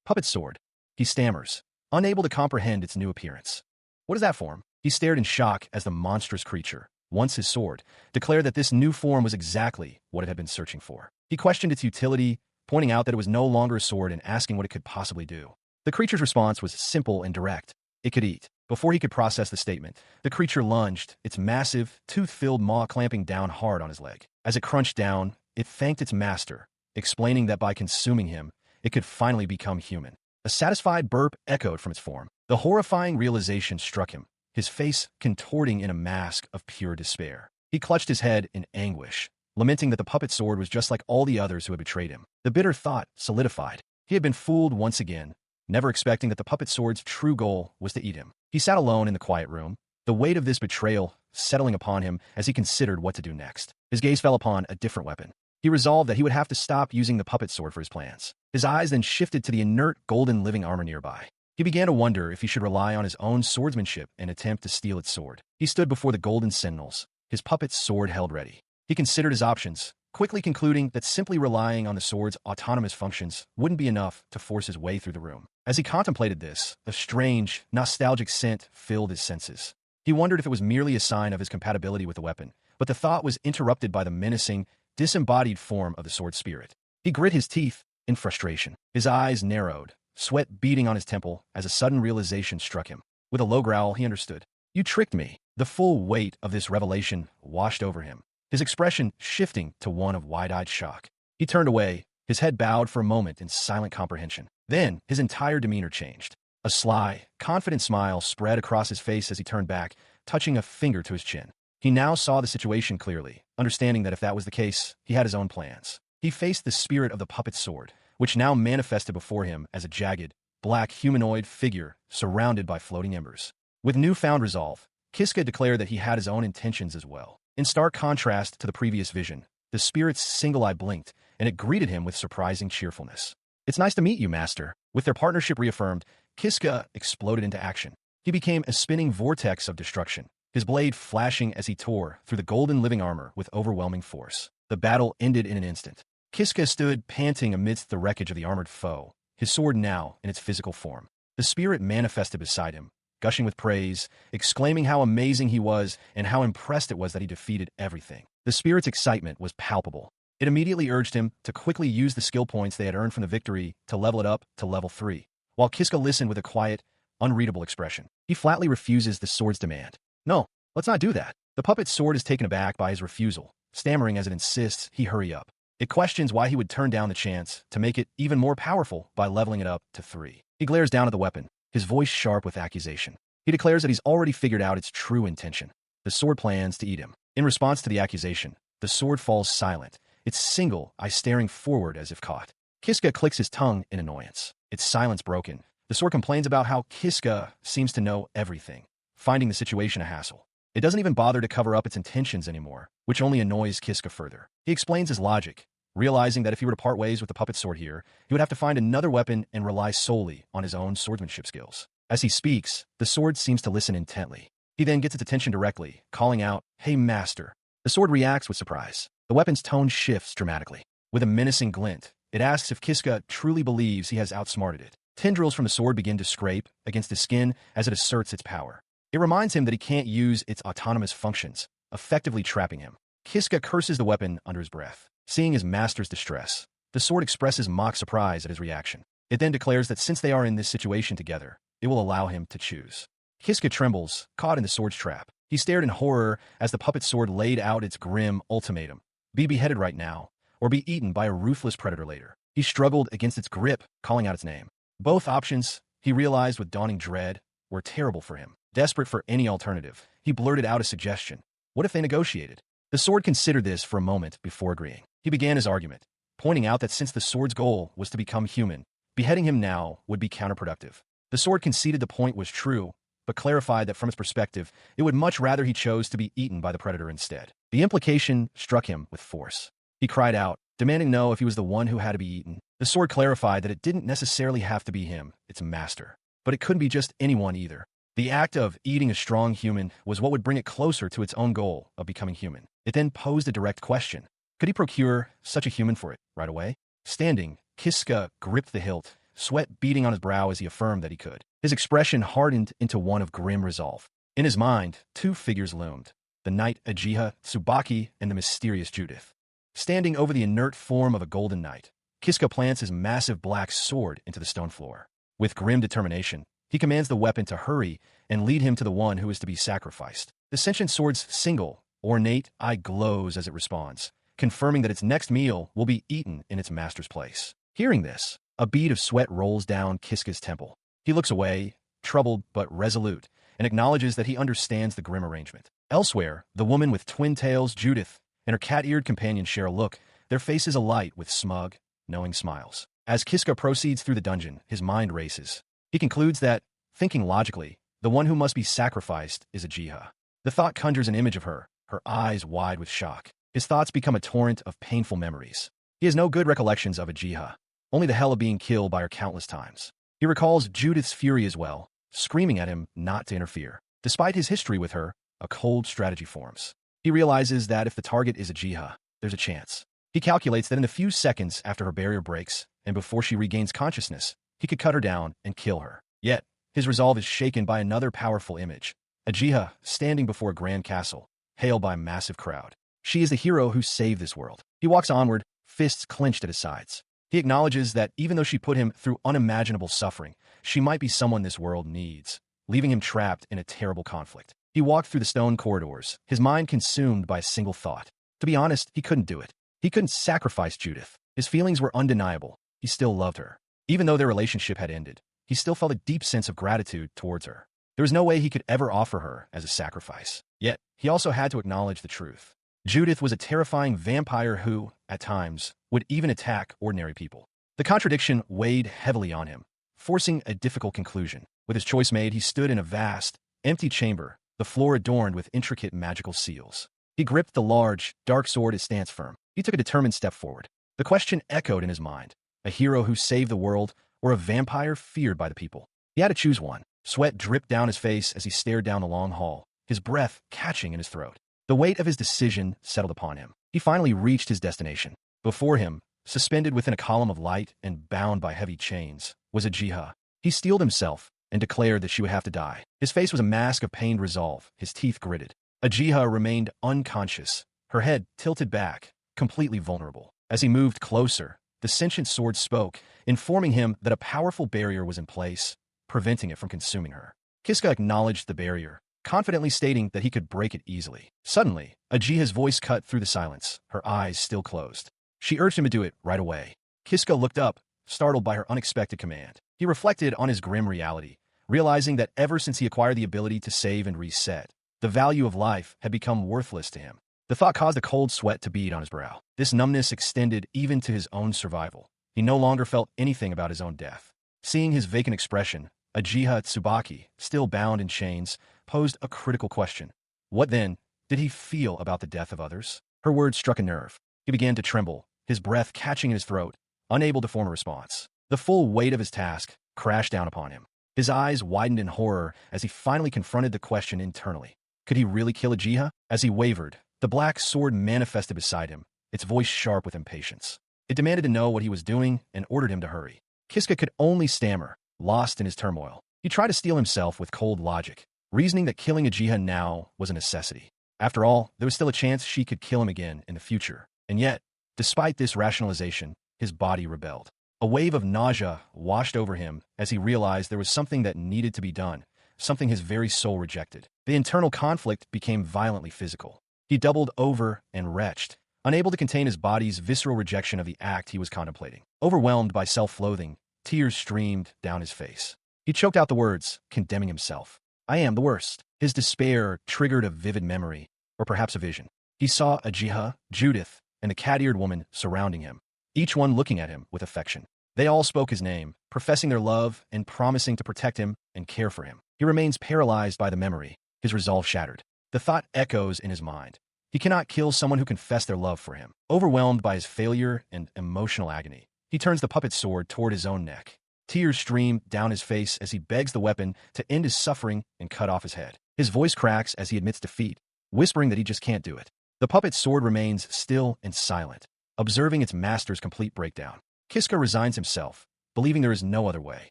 Puppet sword, he stammers, unable to comprehend its new appearance. What is that form? He stared in shock as the monstrous creature, once his sword, declared that this new form was exactly what it had been searching for. He questioned its utility, pointing out that it was no longer a sword and asking what it could possibly do. The creature's response was simple and direct. It could eat. Before he could process the statement, the creature lunged, its massive, tooth-filled maw clamping down hard on his leg. As it crunched down, it thanked its master, explaining that by consuming him, it could finally become human. A satisfied burp echoed from its form. The horrifying realization struck him, his face contorting in a mask of pure despair. He clutched his head in anguish, lamenting that the puppet sword was just like all the others who had betrayed him. The bitter thought solidified. He had been fooled once again, never expecting that the puppet sword's true goal was to eat him. He sat alone in the quiet room, the weight of this betrayal settling upon him as he considered what to do next. His gaze fell upon a different weapon. He resolved that he would have to stop using the puppet sword for his plans. His eyes then shifted to the inert golden living armor nearby. He began to wonder if he should rely on his own swordsmanship and attempt to steal its sword. He stood before the golden sentinels, his puppet's sword held ready. He considered his options, quickly concluding that simply relying on the sword's autonomous functions wouldn't be enough to force his way through the room. As he contemplated this, a strange, nostalgic scent filled his senses. He wondered if it was merely a sign of his compatibility with the weapon, but the thought was interrupted by the menacing, disembodied form of the sword spirit. He grit his teeth in frustration. His eyes narrowed, sweat beading on his temple as a sudden realization struck him. With a low growl, he understood. "You tricked me." The full weight of this revelation washed over him, his expression shifting to one of wide-eyed shock. He turned away, his head bowed for a moment in silent comprehension. Then, his entire demeanor changed. A sly, confident smile spread across his face as he turned back, touching a finger to his chin. He now saw the situation clearly, understanding that if that was the case, he had his own plans. He faced the spirit of the puppet sword, which now manifested before him as a jagged, black humanoid figure surrounded by floating embers. With newfound resolve, Kiska declared that he had his own intentions as well. In stark contrast to the previous vision, the spirit's single eye blinked, and it greeted him with surprising cheerfulness. "It's nice to meet you, Master." With their partnership reaffirmed, Kiska exploded into action. He became a spinning vortex of destruction, his blade flashing as he tore through the golden living armor with overwhelming force. The battle ended in an instant. Kiska stood panting amidst the wreckage of the armored foe, his sword now in its physical form. The spirit manifested beside him, gushing with praise, exclaiming how amazing he was and how impressed it was that he defeated everything. The spirit's excitement was palpable. It immediately urged him to quickly use the skill points they had earned from the victory to level it up to level 3, while Kiska listened with a quiet, unreadable expression. He flatly refuses the sword's demand. "No, let's not do that." The puppet's sword is taken aback by his refusal, stammering as it insists he hurry up. It questions why he would turn down the chance to make it even more powerful by leveling it up to 3. He glares down at the weapon, his voice sharp with accusation. He declares that he's already figured out its true intention. The sword plans to eat him. In response to the accusation, the sword falls silent, its single eye staring forward as if caught. Kiska clicks his tongue in annoyance. Its silence broken. The sword complains about how Kiska seems to know everything, finding the situation a hassle. It doesn't even bother to cover up its intentions anymore, which only annoys Kiska further. He explains his logic, realizing that if he were to part ways with the puppet sword here, he would have to find another weapon and rely solely on his own swordsmanship skills. As he speaks, the sword seems to listen intently. He then gets its attention directly, calling out, "Hey, Master." The sword reacts with surprise. The weapon's tone shifts dramatically. With a menacing glint, it asks if Kiska truly believes he has outsmarted it. Tendrils from the sword begin to scrape against his skin as it asserts its power. It reminds him that he can't use its autonomous functions, effectively trapping him. Kiska curses the weapon under his breath. Seeing his master's distress, the sword expresses mock surprise at his reaction. It then declares that since they are in this situation together, it will allow him to choose. Kiska trembles, caught in the sword's trap. He stared in horror as the puppet sword laid out its grim ultimatum. Be beheaded right now, or be eaten by a ruthless predator later. He struggled against its grip, calling out its name. Both options, he realized with dawning dread, were terrible for him. Desperate for any alternative, he blurted out a suggestion. What if they negotiated? The sword considered this for a moment before agreeing. He began his argument, pointing out that since the sword's goal was to become human, beheading him now would be counterproductive. The sword conceded the point was true, but clarified that from its perspective, it would much rather he chose to be eaten by the predator instead. The implication struck him with force. He cried out, demanding to know if he was the one who had to be eaten. The sword clarified that it didn't necessarily have to be him, its master, but it couldn't be just anyone either. The act of eating a strong human was what would bring it closer to its own goal of becoming human. It then posed a direct question. Could he procure such a human for it right away? Standing, Kiska gripped the hilt, sweat beading on his brow as he affirmed that he could. His expression hardened into one of grim resolve. In his mind, two figures loomed. the knight Uchiha Tsubaki, and the mysterious Judith. Standing over the inert form of a golden knight, Kiska plants his massive black sword into the stone floor. With grim determination, he commands the weapon to hurry and lead him to the one who is to be sacrificed. The sentient sword's single, ornate eye glows as it responds, confirming that its next meal will be eaten in its master's place. Hearing this, a bead of sweat rolls down Kiska's temple. He looks away, troubled but resolute, and acknowledges that he understands the grim arrangement. Elsewhere, the woman with twin tails, Judith, and her cat-eared companion share a look, their faces alight with smug, knowing smiles. As Kiska proceeds through the dungeon, his mind races. He concludes that, thinking logically, the one who must be sacrificed is Uchiha. The thought conjures an image of her, her eyes wide with shock. His thoughts become a torrent of painful memories. He has no good recollections of Uchiha, only the hell of being killed by her countless times. He recalls Judith's fury as well, screaming at him not to interfere. Despite his history with her, a cold strategy forms. He realizes that if the target is Uchiha, there's a chance. He calculates that in the few seconds after her barrier breaks, and before she regains consciousness, he could cut her down and kill her. Yet, his resolve is shaken by another powerful image. Uchiha, standing before a grand castle, hailed by a massive crowd. She is the hero who saved this world. He walks onward, fists clenched at his sides. He acknowledges that even though she put him through unimaginable suffering, she might be someone this world needs, leaving him trapped in a terrible conflict. He walked through the stone corridors, his mind consumed by a single thought. To be honest, he couldn't do it. He couldn't sacrifice Judith. His feelings were undeniable. He still loved her. Even though their relationship had ended, he still felt a deep sense of gratitude towards her. There was no way he could ever offer her as a sacrifice. Yet, he also had to acknowledge the truth. Judith was a terrifying vampire who, at times, would even attack ordinary people. The contradiction weighed heavily on him, forcing a difficult conclusion. With his choice made, he stood in a vast, empty chamber, the floor adorned with intricate magical seals. He gripped the large, dark sword his stance firm. He took a determined step forward. The question echoed in his mind: a hero who saved the world, or a vampire feared by the people? He had to choose one. Sweat dripped down his face as he stared down the long hall, his breath catching in his throat. The weight of his decision settled upon him. He finally reached his destination. Before him, suspended within a column of light and bound by heavy chains, was Uchiha. He steeled himself and declared that she would have to die. His face was a mask of pained resolve, his teeth gritted. Uchiha remained unconscious, her head tilted back, completely vulnerable. As he moved closer, the sentient sword spoke, informing him that a powerful barrier was in place, preventing it from consuming her. Kiska acknowledged the barrier, confidently stating that he could break it easily. Suddenly, Uchiha's voice cut through the silence, her eyes still closed. She urged him to do it right away. Kiska looked up, startled by her unexpected command. He reflected on his grim reality, realizing that ever since he acquired the ability to save and reset, the value of life had become worthless to him. The thought caused a cold sweat to bead on his brow. This numbness extended even to his own survival. He no longer felt anything about his own death. Seeing his vacant expression, Uchiha Tsubaki, still bound in chains, posed a critical question. What then did he feel about the death of others? Her words struck a nerve. He began to tremble, his breath catching in his throat, unable to form a response. The full weight of his task crashed down upon him. His eyes widened in horror as he finally confronted the question internally. Could he really kill Uchiha? As he wavered, the black sword manifested beside him, its voice sharp with impatience. It demanded to know what he was doing and ordered him to hurry. Kiska could only stammer, lost in his turmoil. He tried to steel himself with cold logic, reasoning that killing Uchiha now was a necessity. After all, there was still a chance she could kill him again in the future. And yet, despite this rationalization, his body rebelled. A wave of nausea washed over him as he realized there was something that needed to be done, something his very soul rejected. The internal conflict became violently physical. He doubled over and retched, unable to contain his body's visceral rejection of the act he was contemplating. Overwhelmed by self-loathing, tears streamed down his face. He choked out the words, condemning himself. I am the worst. His despair triggered a vivid memory, or perhaps a vision. He saw Uchiha, Judith, and the cat-eared woman surrounding him, each one looking at him with affection. They all spoke his name, professing their love and promising to protect him and care for him. He remains paralyzed by the memory, his resolve shattered. The thought echoes in his mind. He cannot kill someone who confessed their love for him. Overwhelmed by his failure and emotional agony, he turns the puppet sword toward his own neck. Tears stream down his face as he begs the weapon to end his suffering and cut off his head. His voice cracks as he admits defeat, whispering that he just can't do it. The puppet sword remains still and silent, observing its master's complete breakdown. Kiska resigns himself, believing there is no other way.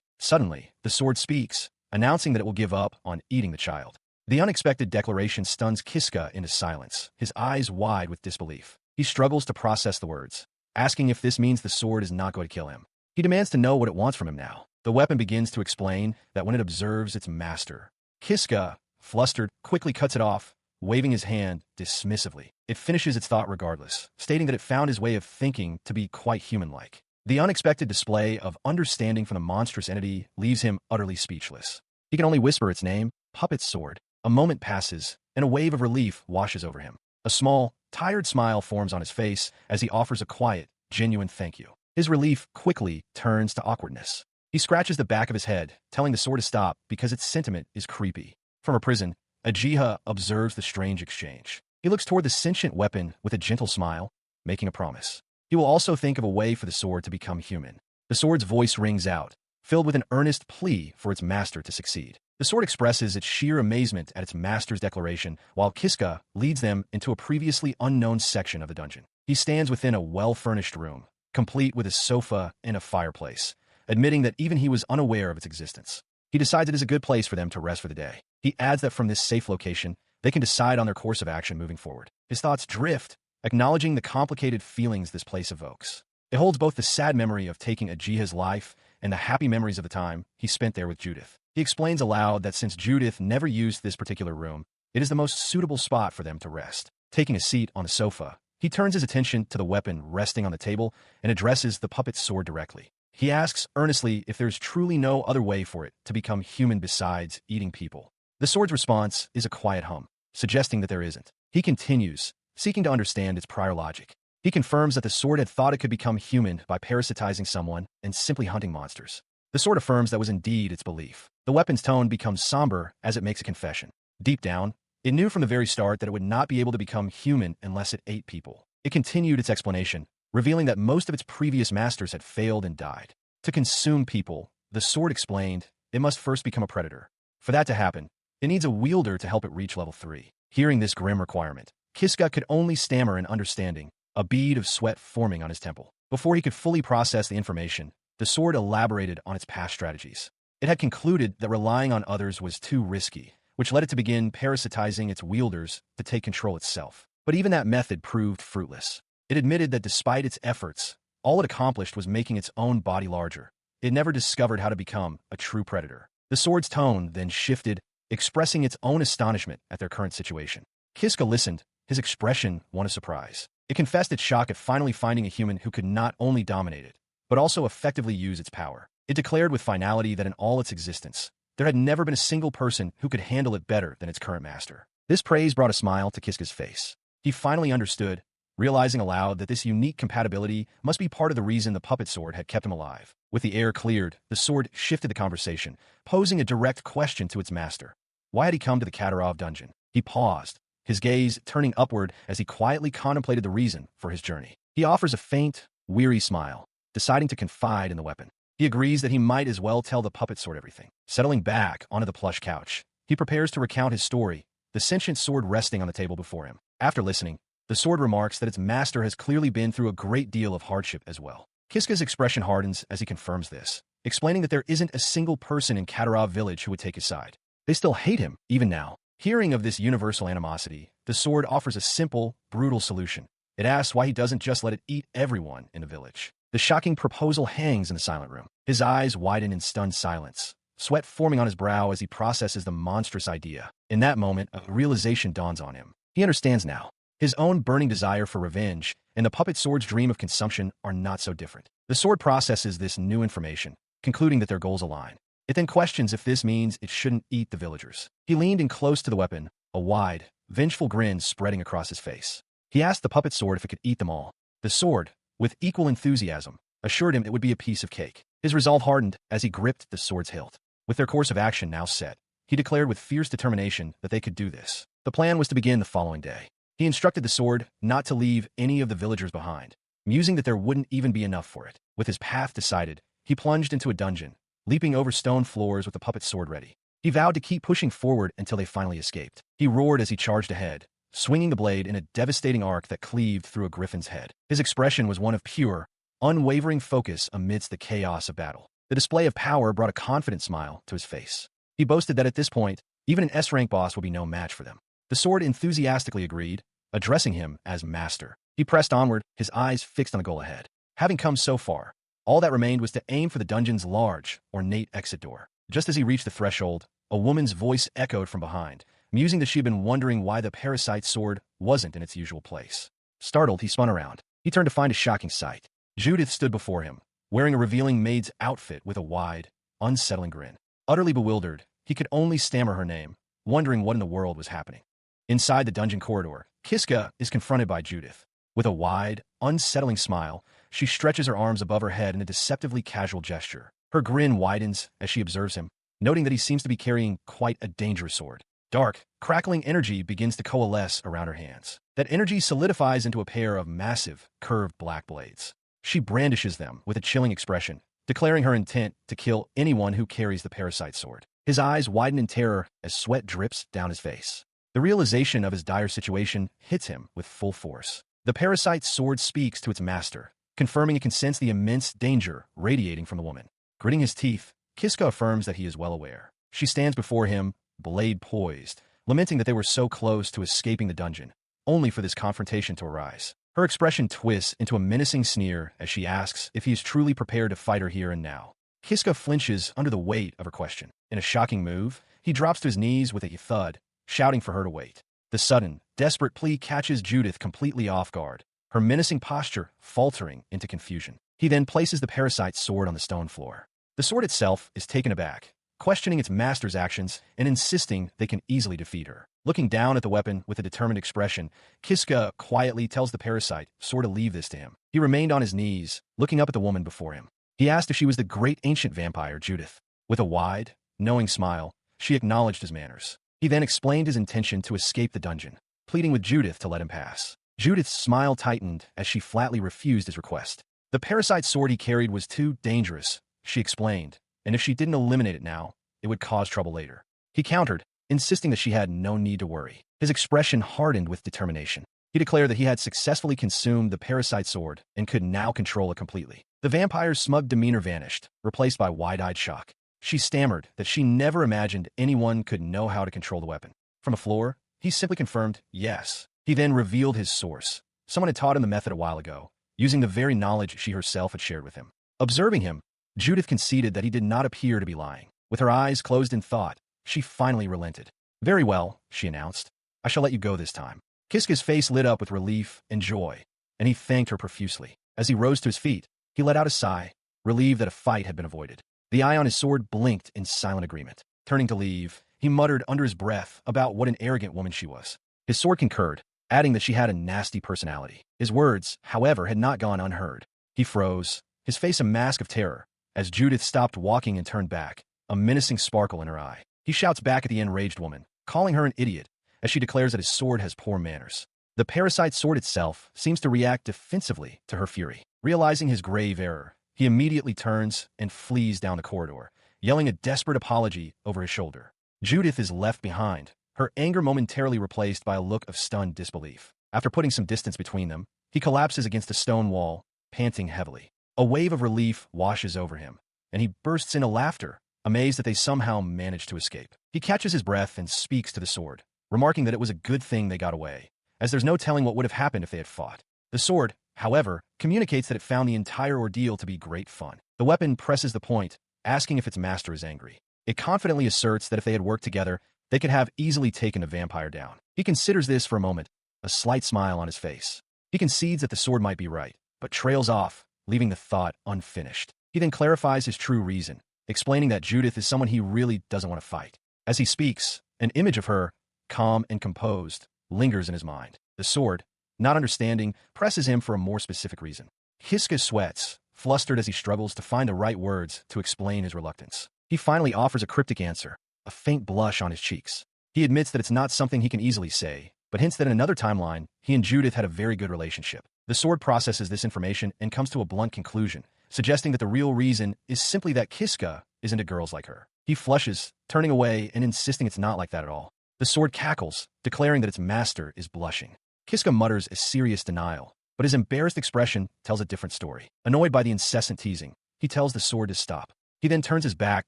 Suddenly, the sword speaks, announcing that it will give up on eating the child. The unexpected declaration stuns Kiska into silence, his eyes wide with disbelief. He struggles to process the words, asking if this means the sword is not going to kill him. He demands to know what it wants from him now. The weapon begins to explain that when it observes its master. Kiska, flustered, quickly cuts it off, waving his hand dismissively. It finishes its thought regardless, stating that it found his way of thinking to be quite human-like. The unexpected display of understanding from the monstrous entity leaves him utterly speechless. He can only whisper its name, Puppet Sword. A moment passes, and a wave of relief washes over him. A small, tired smile forms on his face as he offers a quiet, genuine thank you. His relief quickly turns to awkwardness. He scratches the back of his head, telling the sword to stop because its sentiment is creepy. From a prison, Ajiha observes the strange exchange. He looks toward the sentient weapon with a gentle smile, making a promise. He will also think of a way for the sword to become human. The sword's voice rings out, filled with an earnest plea for its master to succeed. The sword expresses its sheer amazement at its master's declaration, while Kiska leads them into a previously unknown section of the dungeon. He stands within a well-furnished room, complete with a sofa and a fireplace, admitting that even he was unaware of its existence. He decides it is a good place for them to rest for the day. He adds that from this safe location, they can decide on their course of action moving forward. His thoughts drift, acknowledging the complicated feelings this place evokes. It holds both the sad memory of taking Ajiha's life and the happy memories of the time he spent there with Judith. He explains aloud that since Judith never used this particular room, it is the most suitable spot for them to rest. Taking a seat on the sofa, he turns his attention to the weapon resting on the table and addresses the puppet sword directly. He asks earnestly if there's truly no other way for it to become human besides eating people. The sword's response is a quiet hum, suggesting that there isn't. He continues, seeking to understand its prior logic. He confirms that the sword had thought it could become human by parasitizing someone and simply hunting monsters. The sword affirms that was indeed its belief. The weapon's tone becomes somber as it makes a confession. Deep down, it knew from the very start that it would not be able to become human unless it ate people. It continued its explanation, revealing that most of its previous masters had failed and died. To consume people, the sword explained, it must first become a predator. For that to happen, it needs a wielder to help it reach level 3. Hearing this grim requirement, Kiska could only stammer in understanding, a bead of sweat forming on his temple. Before he could fully process the information, the sword elaborated on its past strategies. It had concluded that relying on others was too risky, which led it to begin parasitizing its wielders to take control itself. But even that method proved fruitless. It admitted that despite its efforts, all it accomplished was making its own body larger. It never discovered how to become a true predator. The sword's tone then shifted, expressing its own astonishment at their current situation. Kiska listened, his expression one of surprise. It confessed its shock at finally finding a human who could not only dominate it, but also effectively use its power. It declared with finality that in all its existence, there had never been a single person who could handle it better than its current master. This praise brought a smile to Kiska's face. He finally understood, realizing aloud that this unique compatibility must be part of the reason the puppet sword had kept him alive. With the air cleared, the sword shifted the conversation, posing a direct question to its master. Why had he come to the Katarov dungeon? He paused, his gaze turning upward as he quietly contemplated the reason for his journey. He offers a faint, weary smile, deciding to confide in the weapon. He agrees that he might as well tell the puppet sword everything. Settling back onto the plush couch, he prepares to recount his story, the sentient sword resting on the table before him. After listening, the sword remarks that its master has clearly been through a great deal of hardship as well. Kiska's expression hardens as he confirms this, explaining that there isn't a single person in Katarov village who would take his side. They still hate him, even now. Hearing of this universal animosity, the sword offers a simple, brutal solution. It asks why he doesn't just let it eat everyone in the village. The shocking proposal hangs in the silent room. His eyes widen in stunned silence, sweat forming on his brow as he processes the monstrous idea. In that moment, a realization dawns on him. He understands now. His own burning desire for revenge and the puppet sword's dream of consumption are not so different. The sword processes this new information, concluding that their goals align. It then questions if this means it shouldn't eat the villagers. He leaned in close to the weapon, a wide, vengeful grin spreading across his face. He asked the puppet sword if it could eat them all. The sword, with equal enthusiasm, assured him it would be a piece of cake. His resolve hardened as he gripped the sword's hilt. With their course of action now set, he declared with fierce determination that they could do this. The plan was to begin the following day. He instructed the sword not to leave any of the villagers behind, musing that there wouldn't even be enough for it. With his path decided, he plunged into a dungeon, leaping over stone floors with the puppet sword ready. He vowed to keep pushing forward until they finally escaped. He roared as he charged ahead, swinging the blade in a devastating arc that cleaved through a griffin's head. His expression was one of pure, unwavering focus amidst the chaos of battle. The display of power brought a confident smile to his face. He boasted that at this point, Even an S-rank boss would be no match for them. The sword enthusiastically agreed, addressing him as master. He pressed onward, his eyes fixed on the goal ahead. Having come so far, all that remained was to aim for the dungeon's large, ornate exit door. Just as he reached the threshold, a woman's voice echoed from behind, musing that she had been wondering why the parasite sword wasn't in its usual place. Startled, he spun around. He turned to find a shocking sight. Judith stood before him, wearing a revealing maid's outfit with a wide, unsettling grin. Utterly bewildered, he could only stammer her name, wondering what in the world was happening. Inside the dungeon corridor, Kiska is confronted by Judith. With a wide, unsettling smile, she stretches her arms above her head in a deceptively casual gesture. Her grin widens as she observes him, noting that he seems to be carrying quite a dangerous sword. Dark, crackling energy begins to coalesce around her hands. That energy solidifies into a pair of massive, curved black blades. She brandishes them with a chilling expression, declaring her intent to kill anyone who carries the parasite sword. His eyes widen in terror as sweat drips down his face. The realization of his dire situation hits him with full force. The parasite's sword speaks to its master, confirming it can sense the immense danger radiating from the woman. Gritting his teeth, Kiska affirms that he is well aware. She stands before him, blade poised, lamenting that they were so close to escaping the dungeon, only for this confrontation to arise. Her expression twists into a menacing sneer as she asks if he is truly prepared to fight her here and now. Kiska flinches under the weight of her question. In a shocking move, he drops to his knees with a thud, shouting for her to wait. The sudden, desperate plea catches Judith completely off guard, her menacing posture faltering into confusion. He then places the parasite's sword on the stone floor. The sword itself is taken aback, questioning its master's actions and insisting they can easily defeat her. Looking down at the weapon with a determined expression, Kiska quietly tells the parasite sword to leave this to him. He remained on his knees, looking up at the woman before him. He asked if she was the great ancient vampire Judith. With a wide, knowing smile, she acknowledged his manners. He then explained his intention to escape the dungeon, pleading with Judith to let him pass. Judith's smile tightened as she flatly refused his request. The parasite sword he carried was too dangerous, she explained, and if she didn't eliminate it now, it would cause trouble later. He countered, insisting that she had no need to worry. His expression hardened with determination. He declared that he had successfully consumed the parasite sword and could now control it completely. The vampire's smug demeanor vanished, replaced by wide-eyed shock. She stammered that she never imagined anyone could know how to control the weapon. From the floor, he simply confirmed, yes. He then revealed his source. Someone had taught him the method a while ago, using the very knowledge she herself had shared with him. Observing him, Judith conceded that he did not appear to be lying. With her eyes closed in thought, she finally relented. Very well, she announced. I shall let you go this time. Kiska's face lit up with relief and joy, and he thanked her profusely. As he rose to his feet, he let out a sigh, relieved that a fight had been avoided. The eye on his sword blinked in silent agreement. Turning to leave, he muttered under his breath about what an arrogant woman she was. His sword concurred, adding that she had a nasty personality. His words, however, had not gone unheard. He froze, his face a mask of terror, as Judith stopped walking and turned back, a menacing sparkle in her eye. He shouts back at the enraged woman, calling her an idiot, as she declares that his sword has poor manners. The parasite sword itself seems to react defensively to her fury. Realizing his grave error, he immediately turns and flees down the corridor, yelling a desperate apology over his shoulder. Judith is left behind, her anger momentarily replaced by a look of stunned disbelief. After putting some distance between them, he collapses against a stone wall, panting heavily. A wave of relief washes over him, and he bursts into laughter, amazed that they somehow managed to escape. He catches his breath and speaks to the sword, remarking that it was a good thing they got away, as there's no telling what would have happened if they had fought. The sword, however, communicates that it found the entire ordeal to be great fun. The weapon presses the point, asking if its master is angry. It confidently asserts that if they had worked together, they could have easily taken a vampire down. He considers this for a moment, a slight smile on his face. He concedes that the sword might be right, but trails off, leaving the thought unfinished. He then clarifies his true reason, explaining that Judith is someone he really doesn't want to fight. As he speaks, an image of her, calm and composed, lingers in his mind. The sword, not understanding, presses him for a more specific reason. Kiska sweats, flustered as he struggles to find the right words to explain his reluctance. He finally offers a cryptic answer, a faint blush on his cheeks. He admits that it's not something he can easily say, but hints that in another timeline, he and Judith had a very good relationship. The sword processes this information and comes to a blunt conclusion, suggesting that the real reason is simply that Kiska is into girls like her. He flushes, turning away and insisting it's not like that at all. The sword cackles, declaring that its master is blushing. Kiska mutters a serious denial, but his embarrassed expression tells a different story. Annoyed by the incessant teasing, he tells the sword to stop. He then turns his back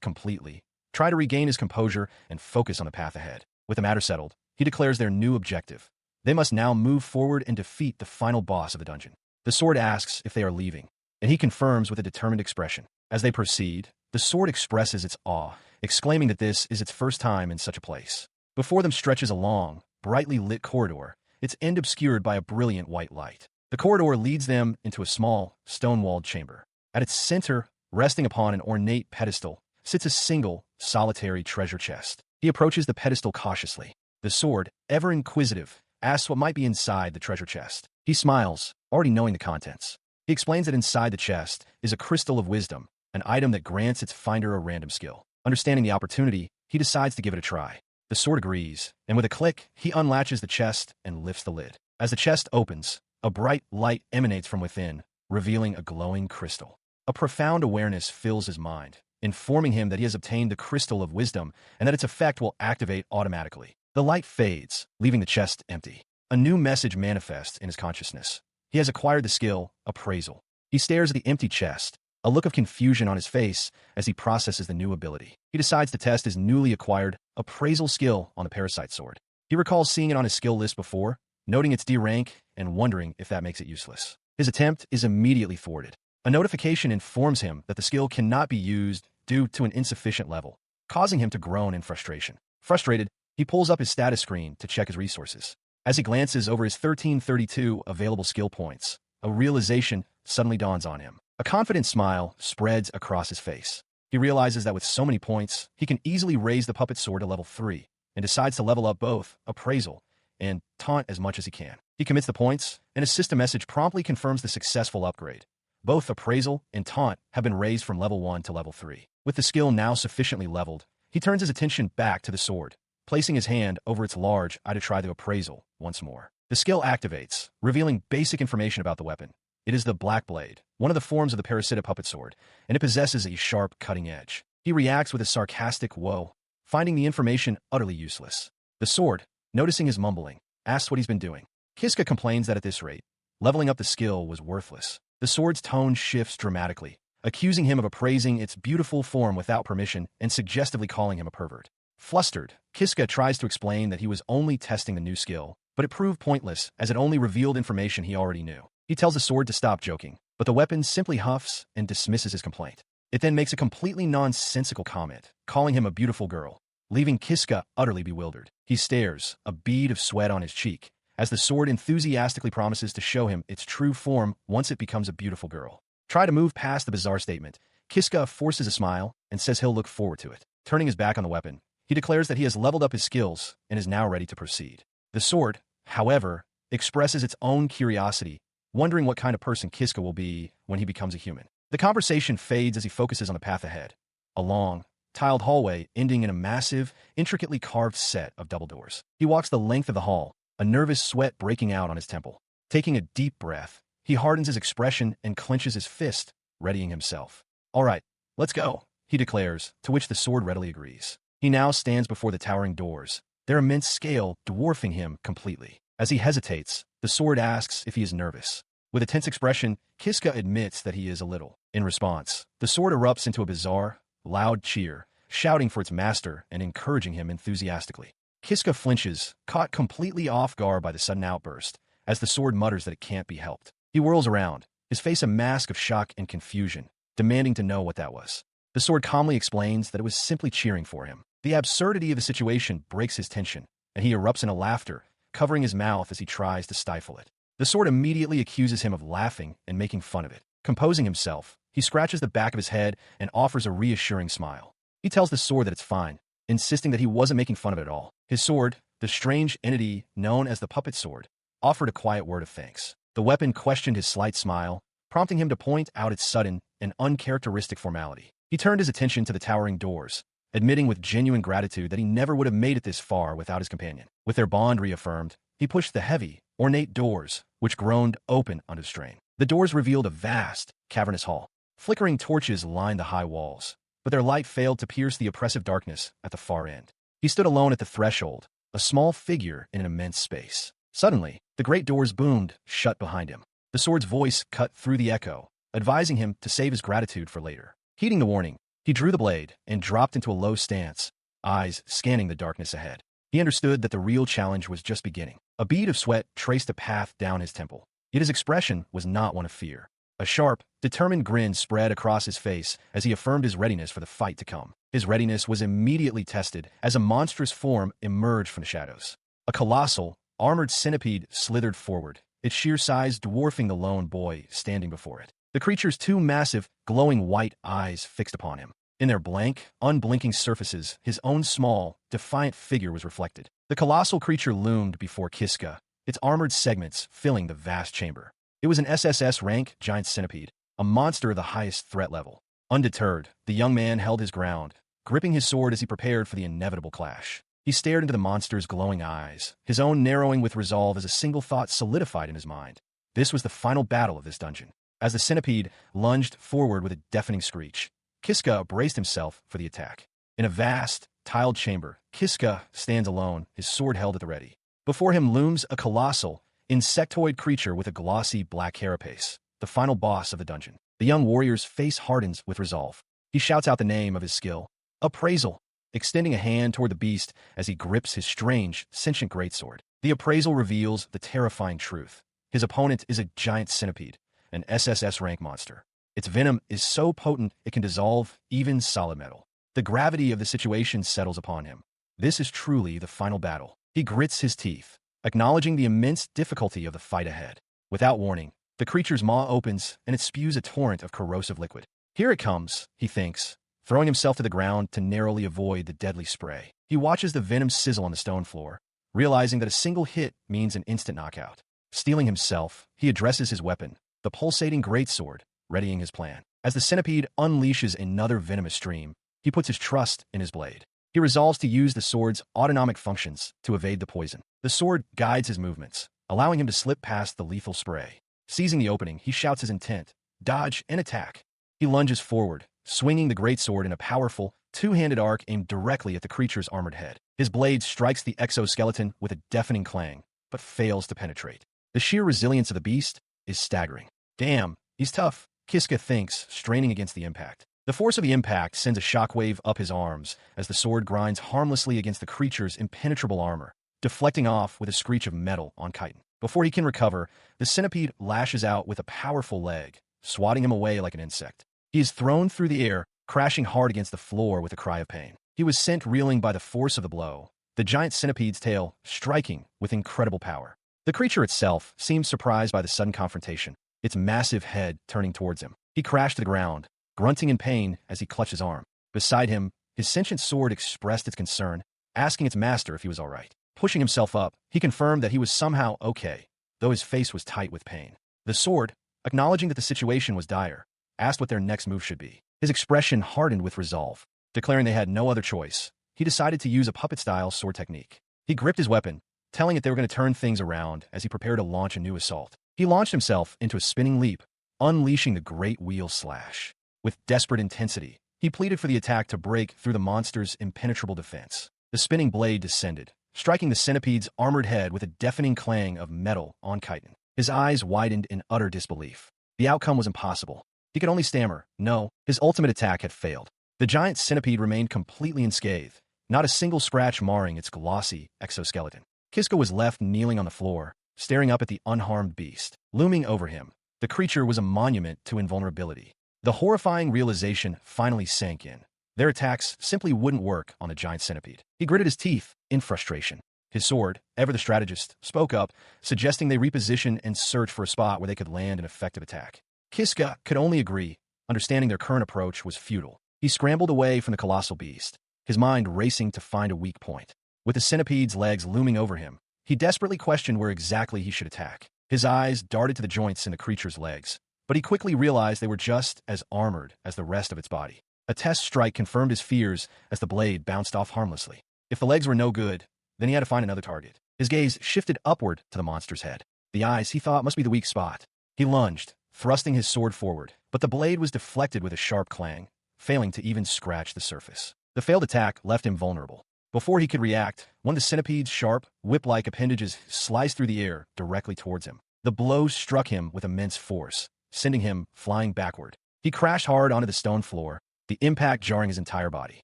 completely, try to regain his composure and focus on the path ahead. With the matter settled, he declares their new objective. They must now move forward and defeat the final boss of the dungeon. The sword asks if they are leaving, and he confirms with a determined expression. As they proceed, the sword expresses its awe, exclaiming that this is its first time in such a place. Before them stretches a long, brightly lit corridor, its end obscured by a brilliant white light. The corridor leads them into a small, stone-walled chamber. At its center, resting upon an ornate pedestal, sits a single, solitary treasure chest. He approaches the pedestal cautiously. The sword, ever inquisitive, asks what might be inside the treasure chest. He smiles, already knowing the contents. He explains that inside the chest is a crystal of wisdom, an item that grants its finder a random skill. Understanding the opportunity, he decides to give it a try. The sword agrees, and with a click, he unlatches the chest and lifts the lid. As the chest opens, a bright light emanates from within, revealing a glowing crystal. A profound awareness fills his mind, informing him that he has obtained the crystal of wisdom and that its effect will activate automatically. The light fades, leaving the chest empty. A new message manifests in his consciousness. He has acquired the skill, appraisal. He stares at the empty chest, a look of confusion on his face as he processes the new ability. He decides to test his newly acquired appraisal skill on the parasite sword. He recalls seeing it on his skill list before, noting its D rank and wondering if that makes it useless. His attempt is immediately thwarted. A notification informs him that the skill cannot be used due to an insufficient level, causing him to groan in frustration. Frustrated, he pulls up his status screen to check his resources. As he glances over his 1332 available skill points, a realization suddenly dawns on him. A confident smile spreads across his face. He realizes that with so many points, he can easily raise the puppet sword to level 3, and decides to level up both appraisal and taunt as much as he can. He commits the points, and a system message promptly confirms the successful upgrade. Both appraisal and taunt have been raised from level 1 to level 3. With the skill now sufficiently leveled, he turns his attention back to the sword, placing his hand over its large eye to try the appraisal once more. The skill activates, revealing basic information about the weapon. It is the Black Blade, one of the forms of the parasitic puppet sword, and it possesses a sharp, cutting edge. He reacts with a sarcastic whoa, finding the information utterly useless. The sword, noticing his mumbling, asks what he's been doing. Kiska complains that at this rate, leveling up the skill was worthless. The sword's tone shifts dramatically, accusing him of appraising its beautiful form without permission and suggestively calling him a pervert. Flustered, Kiska tries to explain that he was only testing the new skill, but it proved pointless as it only revealed information he already knew. He tells the sword to stop joking, but the weapon simply huffs and dismisses his complaint. It then makes a completely nonsensical comment, calling him a beautiful girl, leaving Kiska utterly bewildered. He stares, a bead of sweat on his cheek, as the sword enthusiastically promises to show him its true form once it becomes a beautiful girl. Try to move past the bizarre statement. Kiska forces a smile and says he'll look forward to it. Turning his back on the weapon, he declares that he has leveled up his skills and is now ready to proceed. The sword, however, expresses its own curiosity, wondering what kind of person Kiska will be when he becomes a human. The conversation fades as he focuses on the path ahead. A long, tiled hallway ending in a massive, intricately carved set of double doors. He walks the length of the hall, a nervous sweat breaking out on his temple. Taking a deep breath, he hardens his expression and clenches his fist, readying himself. "All right, let's go," he declares, to which the sword readily agrees. He now stands before the towering doors, their immense scale dwarfing him completely. As he hesitates, the sword asks if he is nervous. With a tense expression, Kiska admits that he is a little. In response, the sword erupts into a bizarre, loud cheer, shouting for its master and encouraging him enthusiastically. Kiska flinches, caught completely off guard by the sudden outburst, as the sword mutters that it can't be helped. He whirls around, his face a mask of shock and confusion, demanding to know what that was. The sword calmly explains that it was simply cheering for him. The absurdity of the situation breaks his tension, and he erupts into laughter, covering his mouth as he tries to stifle it. The sword immediately accuses him of laughing and making fun of it. Composing himself, he scratches the back of his head and offers a reassuring smile. He tells the sword that it's fine, insisting that he wasn't making fun of it at all. His sword, the strange entity known as the puppet sword, offered a quiet word of thanks. The weapon questioned his slight smile, prompting him to point out its sudden and uncharacteristic formality. He turned his attention to the towering doors, admitting with genuine gratitude that he never would have made it this far without his companion. With their bond reaffirmed, he pushed the heavy, ornate doors, which groaned open under strain. The doors revealed a vast, cavernous hall. Flickering torches lined the high walls, but their light failed to pierce the oppressive darkness at the far end. He stood alone at the threshold, a small figure in an immense space. Suddenly, the great doors boomed shut behind him. The sword's voice cut through the echo, advising him to save his gratitude for later. Heeding the warning, he He drew the blade and dropped into a low stance, eyes scanning the darkness ahead. He understood that the real challenge was just beginning. A bead of sweat traced a path down his temple. Yet his expression was not one of fear. A sharp, determined grin spread across his face as he affirmed his readiness for the fight to come. His readiness was immediately tested as a monstrous form emerged from the shadows. A colossal, armored centipede slithered forward, its sheer size dwarfing the lone boy standing before it. The creature's two massive, glowing white eyes fixed upon him. In their blank, unblinking surfaces, his own small, defiant figure was reflected. The colossal creature loomed before Kiska, its armored segments filling the vast chamber. It was an SSS rank giant centipede, a monster of the highest threat level. Undeterred, the young man held his ground, gripping his sword as he prepared for the inevitable clash. He stared into the monster's glowing eyes, his own narrowing with resolve as a single thought solidified in his mind. This was the final battle of this dungeon. As the centipede lunged forward with a deafening screech, Kiska braced himself for the attack. In a vast, tiled chamber, Kiska stands alone, his sword held at the ready. Before him looms a colossal, insectoid creature with a glossy black carapace, the final boss of the dungeon. The young warrior's face hardens with resolve. He shouts out the name of his skill, Appraisal, extending a hand toward the beast as he grips his strange, sentient greatsword. The appraisal reveals the terrifying truth. His opponent is a giant centipede, an SSS rank monster. Its venom is so potent it can dissolve even solid metal. The gravity of the situation settles upon him. This is truly the final battle. He grits his teeth, acknowledging the immense difficulty of the fight ahead. Without warning, the creature's maw opens and it spews a torrent of corrosive liquid. Here it comes, he thinks, throwing himself to the ground to narrowly avoid the deadly spray. He watches the venom sizzle on the stone floor, realizing that a single hit means an instant knockout. Steeling himself, he addresses his weapon, the pulsating greatsword, readying his plan. As the centipede unleashes another venomous stream, he puts his trust in his blade. He resolves to use the sword's autonomic functions to evade the poison. The sword guides his movements, allowing him to slip past the lethal spray. Seizing the opening, he shouts his intent, dodge and attack. He lunges forward, swinging the greatsword in a powerful, two-handed arc aimed directly at the creature's armored head. His blade strikes the exoskeleton with a deafening clang, but fails to penetrate. The sheer resilience of the beast is staggering. Damn, he's tough, Kiska thinks, straining against the impact. The force of the impact sends a shockwave up his arms as the sword grinds harmlessly against the creature's impenetrable armor, deflecting off with a screech of metal on chitin. Before he can recover, the centipede lashes out with a powerful leg, swatting him away like an insect. He is thrown through the air, crashing hard against the floor with a cry of pain. He was sent reeling by the force of the blow, the giant centipede's tail striking with incredible power. The creature itself seemed surprised by the sudden confrontation, its massive head turning towards him. He crashed to the ground, grunting in pain as he clutched his arm. Beside him, his sentient sword expressed its concern, asking its master if he was all right. Pushing himself up, he confirmed that he was somehow okay, though his face was tight with pain. The sword, acknowledging that the situation was dire, asked what their next move should be. His expression hardened with resolve. Declaring they had no other choice, he decided to use a puppet-style sword technique. He gripped his weapon, telling it they were going to turn things around as he prepared to launch a new assault. He launched himself into a spinning leap, unleashing the great wheel slash. With desperate intensity, he pleaded for the attack to break through the monster's impenetrable defense. The spinning blade descended, striking the centipede's armored head with a deafening clang of metal on chitin. His eyes widened in utter disbelief. The outcome was impossible. He could only stammer, no. His ultimate attack had failed. The giant centipede remained completely unscathed, not a single scratch marring its glossy exoskeleton. Kiska was left kneeling on the floor, staring up at the unharmed beast. Looming over him, the creature was a monument to invulnerability. The horrifying realization finally sank in. Their attacks simply wouldn't work on the giant centipede. He gritted his teeth in frustration. His sword, ever the strategist, spoke up, suggesting they reposition and search for a spot where they could land an effective attack. Kiska could only agree, understanding their current approach was futile. He scrambled away from the colossal beast, his mind racing to find a weak point. With the centipede's legs looming over him, he desperately questioned where exactly he should attack. His eyes darted to the joints in the creature's legs, but he quickly realized they were just as armored as the rest of its body. A test strike confirmed his fears as the blade bounced off harmlessly. If the legs were no good, then he had to find another target. His gaze shifted upward to the monster's head. The eyes, he thought, must be the weak spot. He lunged, thrusting his sword forward, but the blade was deflected with a sharp clang, failing to even scratch the surface. The failed attack left him vulnerable. Before he could react, one of the centipede's sharp, whip-like appendages sliced through the air directly towards him. The blow struck him with immense force, sending him flying backward. He crashed hard onto the stone floor, the impact jarring his entire body.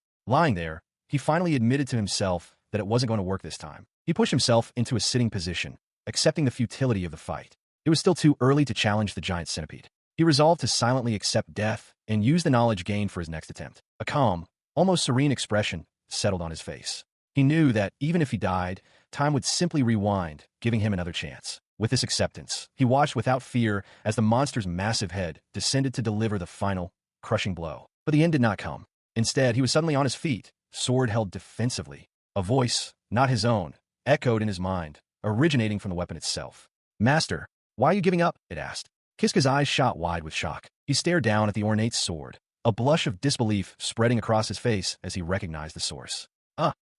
Lying there, he finally admitted to himself that it wasn't going to work this time. He pushed himself into a sitting position, accepting the futility of the fight. It was still too early to challenge the giant centipede. He resolved to silently accept death and use the knowledge gained for his next attempt. A calm, almost serene expression settled on his face. He knew that even if he died, time would simply rewind, giving him another chance. With this acceptance, he watched without fear as the monster's massive head descended to deliver the final, crushing blow. But the end did not come. Instead, he was suddenly on his feet, sword held defensively. A voice, not his own, echoed in his mind, originating from the weapon itself. "Master, why are you giving up?" it asked. Kiska's eyes shot wide with shock. He stared down at the ornate sword, a blush of disbelief spreading across his face as he recognized the source.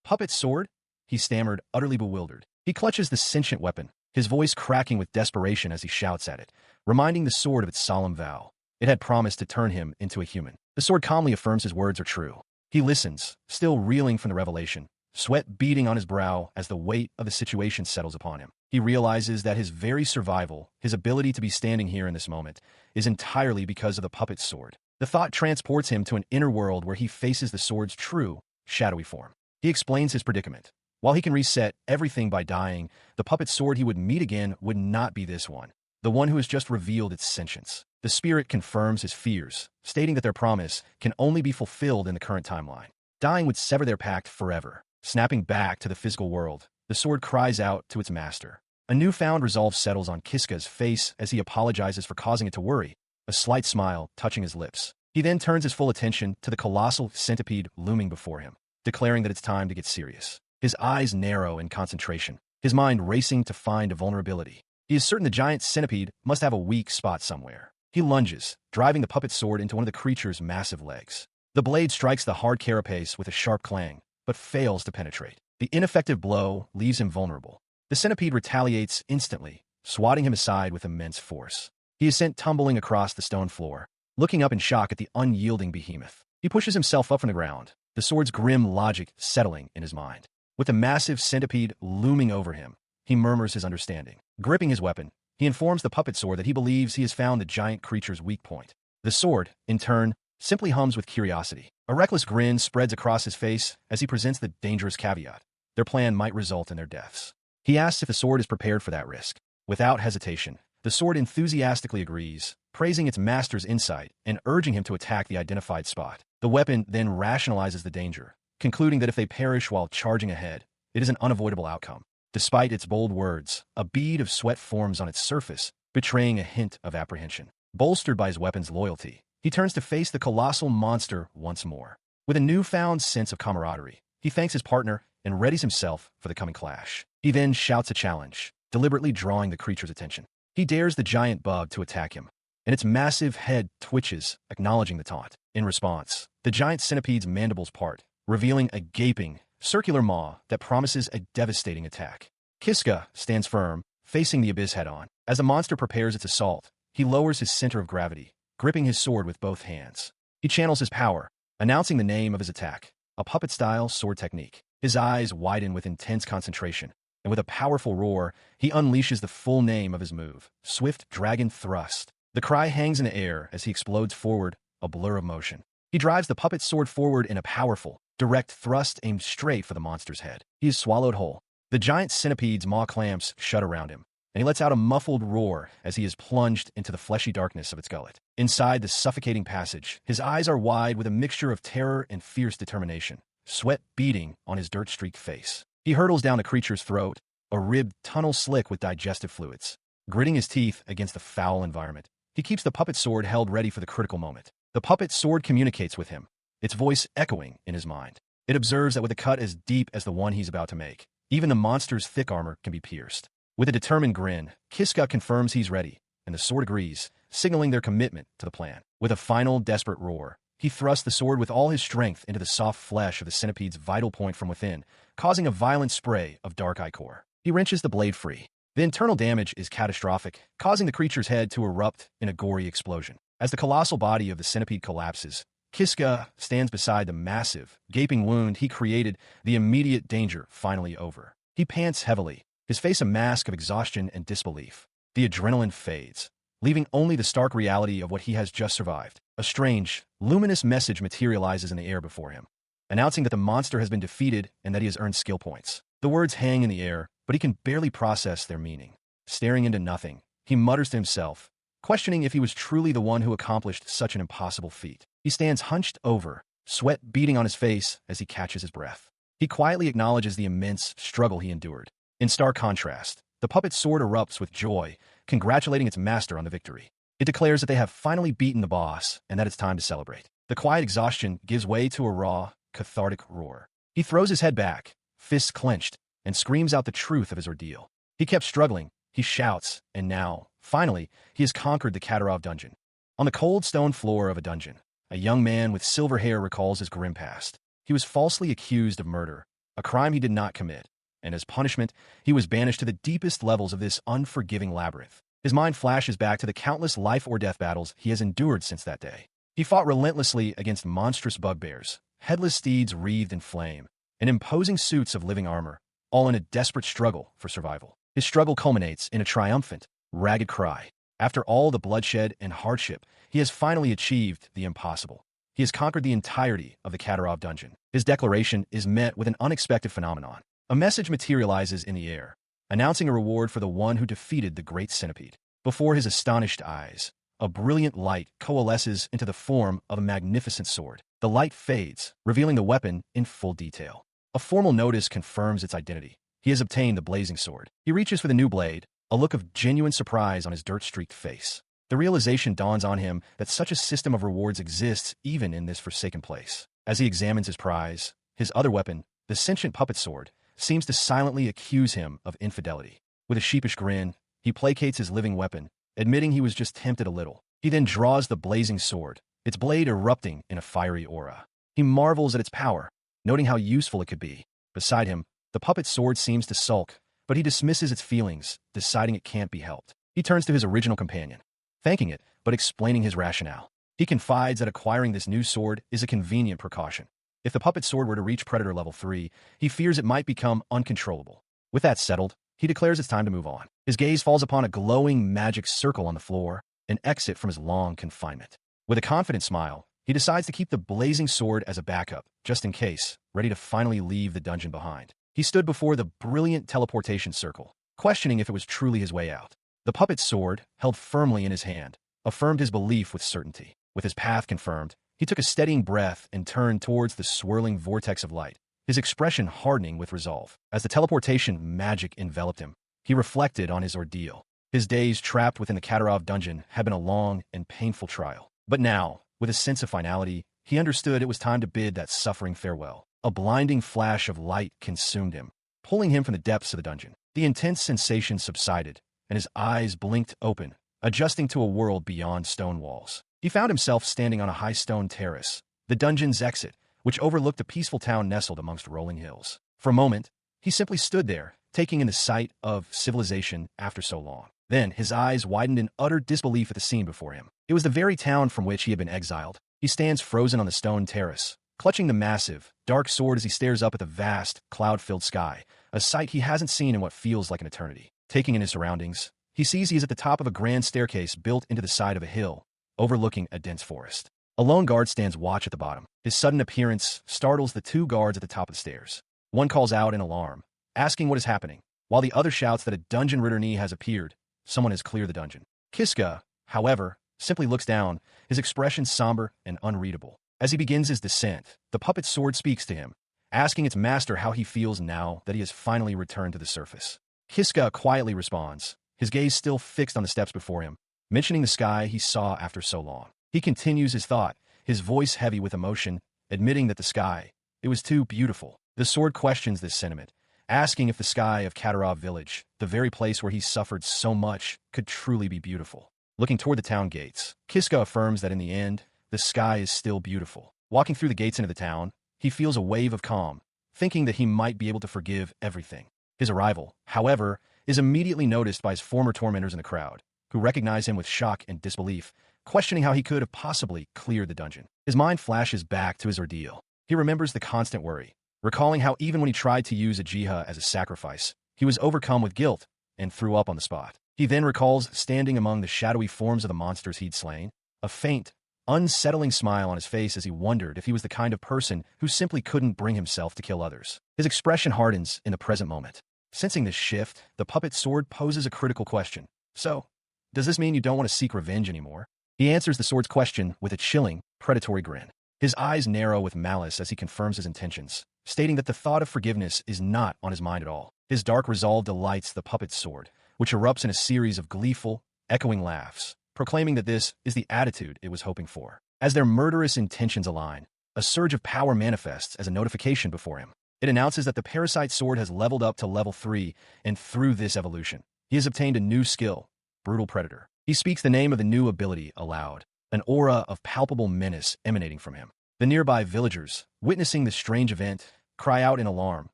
Puppet sword?" he stammered, utterly bewildered. He clutches the sentient weapon, his voice cracking with desperation as he shouts at it, reminding the sword of its solemn vow. It had promised to turn him into a human. The sword calmly affirms his words are true. He listens, still reeling from the revelation, sweat beading on his brow as the weight of the situation settles upon him. He realizes that his very survival, his ability to be standing here in this moment, is entirely because of the puppet sword. The thought transports him to an inner world where he faces the sword's true, shadowy form. He explains his predicament. While he can reset everything by dying, the puppet sword he would meet again would not be this one, the one who has just revealed its sentience. The spirit confirms his fears, stating that their promise can only be fulfilled in the current timeline. Dying would sever their pact forever. Snapping back to the physical world, the sword cries out to its master. A newfound resolve settles on Kiska's face as he apologizes for causing it to worry, a slight smile touching his lips. He then turns his full attention to the colossal centipede looming before him, declaring that it's time to get serious. His eyes narrow in concentration, his mind racing to find a vulnerability. He is certain the giant centipede must have a weak spot somewhere. He lunges, driving the puppet sword into one of the creature's massive legs. The blade strikes the hard carapace with a sharp clang, but fails to penetrate. The ineffective blow leaves him vulnerable. The centipede retaliates instantly, swatting him aside with immense force. He is sent tumbling across the stone floor, looking up in shock at the unyielding behemoth. He pushes himself up from the ground, the sword's grim logic settling in his mind. With the massive centipede looming over him, he murmurs his understanding. Gripping his weapon, he informs the puppet sword that he believes he has found the giant creature's weak point. The sword, in turn, simply hums with curiosity. A reckless grin spreads across his face as he presents the dangerous caveat. Their plan might result in their deaths. He asks if the sword is prepared for that risk. Without hesitation, the sword enthusiastically agrees, praising its master's insight and urging him to attack the identified spot. The weapon then rationalizes the danger, concluding that if they perish while charging ahead, it is an unavoidable outcome. Despite its bold words, a bead of sweat forms on its surface, betraying a hint of apprehension. Bolstered by his weapon's loyalty, he turns to face the colossal monster once more. With a newfound sense of camaraderie, he thanks his partner and readies himself for the coming clash. He then shouts a challenge, deliberately drawing the creature's attention. He dares the giant bug to attack him, and its massive head twitches, acknowledging the taunt. In response, the giant centipede's mandibles part, revealing a gaping, circular maw that promises a devastating attack. Kiska stands firm, facing the abyss head-on. As the monster prepares its assault, he lowers his center of gravity, gripping his sword with both hands. He channels his power, announcing the name of his attack, a puppet-style sword technique. His eyes widen with intense concentration, and with a powerful roar, he unleashes the full name of his move, Swift Dragon Thrust. The cry hangs in the air as he explodes forward, a blur of motion. He drives the puppet sword forward in a powerful, direct thrust aimed straight for the monster's head. He is swallowed whole. The giant centipede's maw clamps shut around him, and he lets out a muffled roar as he is plunged into the fleshy darkness of its gullet. Inside the suffocating passage, his eyes are wide with a mixture of terror and fierce determination, sweat beading on his dirt-streaked face. He hurtles down the creature's throat, a ribbed tunnel slick with digestive fluids. Gritting his teeth against the foul environment, he keeps the puppet sword held ready for the critical moment. The puppet sword communicates with him, its voice echoing in his mind. It observes that with a cut as deep as the one he's about to make, even the monster's thick armor can be pierced. With a determined grin, Kiska confirms he's ready, and the sword agrees, signaling their commitment to the plan. With a final desperate roar, he thrusts the sword with all his strength into the soft flesh of the centipede's vital point from within, causing a violent spray of dark ichor. He wrenches the blade free. The internal damage is catastrophic, causing the creature's head to erupt in a gory explosion. As the colossal body of the centipede collapses, Kiska stands beside the massive, gaping wound he created, the immediate danger finally over. He pants heavily, his face a mask of exhaustion and disbelief. The adrenaline fades, leaving only the stark reality of what he has just survived. A strange, luminous message materializes in the air before him, announcing that the monster has been defeated and that he has earned skill points. The words hang in the air, but he can barely process their meaning. Staring into nothing, he mutters to himself, questioning if he was truly the one who accomplished such an impossible feat. He stands hunched over, sweat beading on his face as he catches his breath. He quietly acknowledges the immense struggle he endured. In stark contrast, the puppet's sword erupts with joy, congratulating its master on the victory. It declares that they have finally beaten the boss and that it's time to celebrate. The quiet exhaustion gives way to a raw, cathartic roar. He throws his head back, fists clenched, and screams out the truth of his ordeal. He kept struggling, he shouts, and now, finally, he has conquered the Katarov dungeon. On the cold stone floor of a dungeon, a young man with silver hair recalls his grim past. He was falsely accused of murder, a crime he did not commit, and as punishment, he was banished to the deepest levels of this unforgiving labyrinth. His mind flashes back to the countless life-or-death battles he has endured since that day. He fought relentlessly against monstrous bugbears, headless steeds wreathed in flame, and imposing suits of living armor, all in a desperate struggle for survival. His struggle culminates in a triumphant, ragged cry. After all the bloodshed and hardship, he has finally achieved the impossible. He has conquered the entirety of the Katarov dungeon. His declaration is met with an unexpected phenomenon. A message materializes in the air, announcing a reward for the one who defeated the great centipede. Before his astonished eyes, a brilliant light coalesces into the form of a magnificent sword. The light fades, revealing the weapon in full detail. A formal notice confirms its identity. He has obtained the blazing sword. He reaches for the new blade, a look of genuine surprise on his dirt-streaked face. The realization dawns on him that such a system of rewards exists even in this forsaken place. As he examines his prize, his other weapon, the sentient puppet sword, seems to silently accuse him of infidelity. With a sheepish grin, he placates his living weapon, admitting he was just tempted a little. He then draws the blazing sword, its blade erupting in a fiery aura. He marvels at its power, noting how useful it could be. Beside him, the puppet sword seems to sulk, but he dismisses its feelings, deciding it can't be helped. He turns to his original companion, thanking it, but explaining his rationale. He confides that acquiring this new sword is a convenient precaution. If the puppet sword were to reach Predator Level 3, he fears it might become uncontrollable. With that settled, he declares it's time to move on. His gaze falls upon a glowing magic circle on the floor, an exit from his long confinement. With a confident smile, he decides to keep the blazing sword as a backup, just in case, ready to finally leave the dungeon behind. He stood before the brilliant teleportation circle, questioning if it was truly his way out. The puppet's sword, held firmly in his hand, affirmed his belief with certainty. With his path confirmed, he took a steadying breath and turned towards the swirling vortex of light, his expression hardening with resolve. As the teleportation magic enveloped him, he reflected on his ordeal. His days trapped within the Katarov dungeon had been a long and painful trial. But now, with a sense of finality, he understood it was time to bid that suffering farewell. A blinding flash of light consumed him, pulling him from the depths of the dungeon. The intense sensation subsided, and his eyes blinked open, adjusting to a world beyond stone walls. He found himself standing on a high stone terrace, the dungeon's exit, which overlooked a peaceful town nestled amongst rolling hills. For a moment, he simply stood there, taking in the sight of civilization after so long. Then his eyes widened in utter disbelief at the scene before him. It was the very town from which he had been exiled. He stands frozen on the stone terrace, clutching the massive, dark sword as he stares up at the vast, cloud-filled sky, a sight he hasn't seen in what feels like an eternity. Taking in his surroundings, he sees he is at the top of a grand staircase built into the side of a hill, overlooking a dense forest. A lone guard stands watch at the bottom. His sudden appearance startles the two guards at the top of the stairs. One calls out in alarm, asking what is happening, while the other shouts that a dungeon returee has appeared. Someone has cleared the dungeon. Kiska, however, simply looks down, his expression somber and unreadable. As he begins his descent, the puppet sword speaks to him, asking its master how he feels now that he has finally returned to the surface. Kiska quietly responds, his gaze still fixed on the steps before him, mentioning the sky he saw after so long. He continues his thought, his voice heavy with emotion, admitting that the sky, it was too beautiful. The sword questions this sentiment, asking if the sky of Katarov village, the very place where he suffered so much, could truly be beautiful. Looking toward the town gates, Kiska affirms that in the end, the sky is still beautiful. Walking through the gates into the town, he feels a wave of calm, thinking that he might be able to forgive everything. His arrival, however, is immediately noticed by his former tormentors in the crowd, who recognize him with shock and disbelief, questioning how he could have possibly cleared the dungeon. His mind flashes back to his ordeal. He remembers the constant worry, recalling how even when he tried to use a jiha as a sacrifice, he was overcome with guilt and threw up on the spot. He then recalls standing among the shadowy forms of the monsters he'd slain, a faint, unsettling smile on his face as he wondered if he was the kind of person who simply couldn't bring himself to kill others. His expression hardens in the present moment. Sensing this shift, the puppet sword poses a critical question. So, does this mean you don't want to seek revenge anymore? He answers the sword's question with a chilling, predatory grin. His eyes narrow with malice as he confirms his intentions, stating that the thought of forgiveness is not on his mind at all. His dark resolve delights the puppet's sword, which erupts in a series of gleeful, echoing laughs, proclaiming that this is the attitude it was hoping for. As their murderous intentions align, a surge of power manifests as a notification before him. It announces that the parasite sword has leveled up to level 3, and through this evolution, he has obtained a new skill, Brutal Predator. He speaks the name of the new ability aloud, an aura of palpable menace emanating from him. The nearby villagers, witnessing this strange event, cry out in alarm,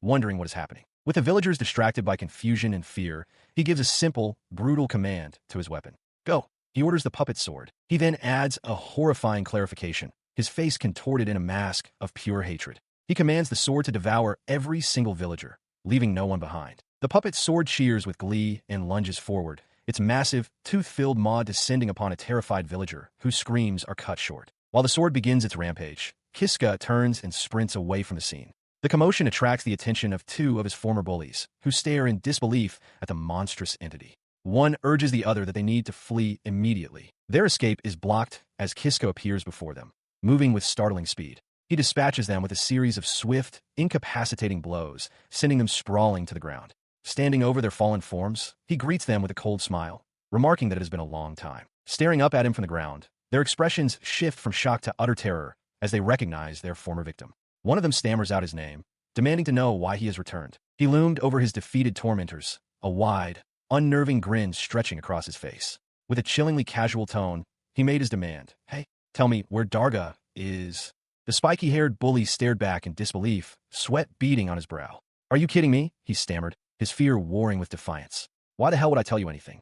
wondering what is happening. With the villagers distracted by confusion and fear, he gives a simple, brutal command to his weapon. Go. He orders the puppet sword. He then adds a horrifying clarification, his face contorted in a mask of pure hatred. He commands the sword to devour every single villager, leaving no one behind. The puppet's sword cheers with glee and lunges forward, its massive, tooth-filled maw descending upon a terrified villager, whose screams are cut short. While the sword begins its rampage, Kiska turns and sprints away from the scene. The commotion attracts the attention of two of his former bullies, who stare in disbelief at the monstrous entity. One urges the other that they need to flee immediately. Their escape is blocked as Kiska appears before them, moving with startling speed. He dispatches them with a series of swift, incapacitating blows, sending them sprawling to the ground. Standing over their fallen forms, he greets them with a cold smile, remarking that it has been a long time. Staring up at him from the ground, their expressions shift from shock to utter terror as they recognize their former victim. One of them stammers out his name, demanding to know why he has returned. He loomed over his defeated tormentors, a wide, unnerving grin stretching across his face. With a chillingly casual tone, he made his demand. Hey, tell me where Darga is. The spiky-haired bully stared back in disbelief, sweat beading on his brow. Are you kidding me? He stammered, his fear warring with defiance. Why the hell would I tell you anything?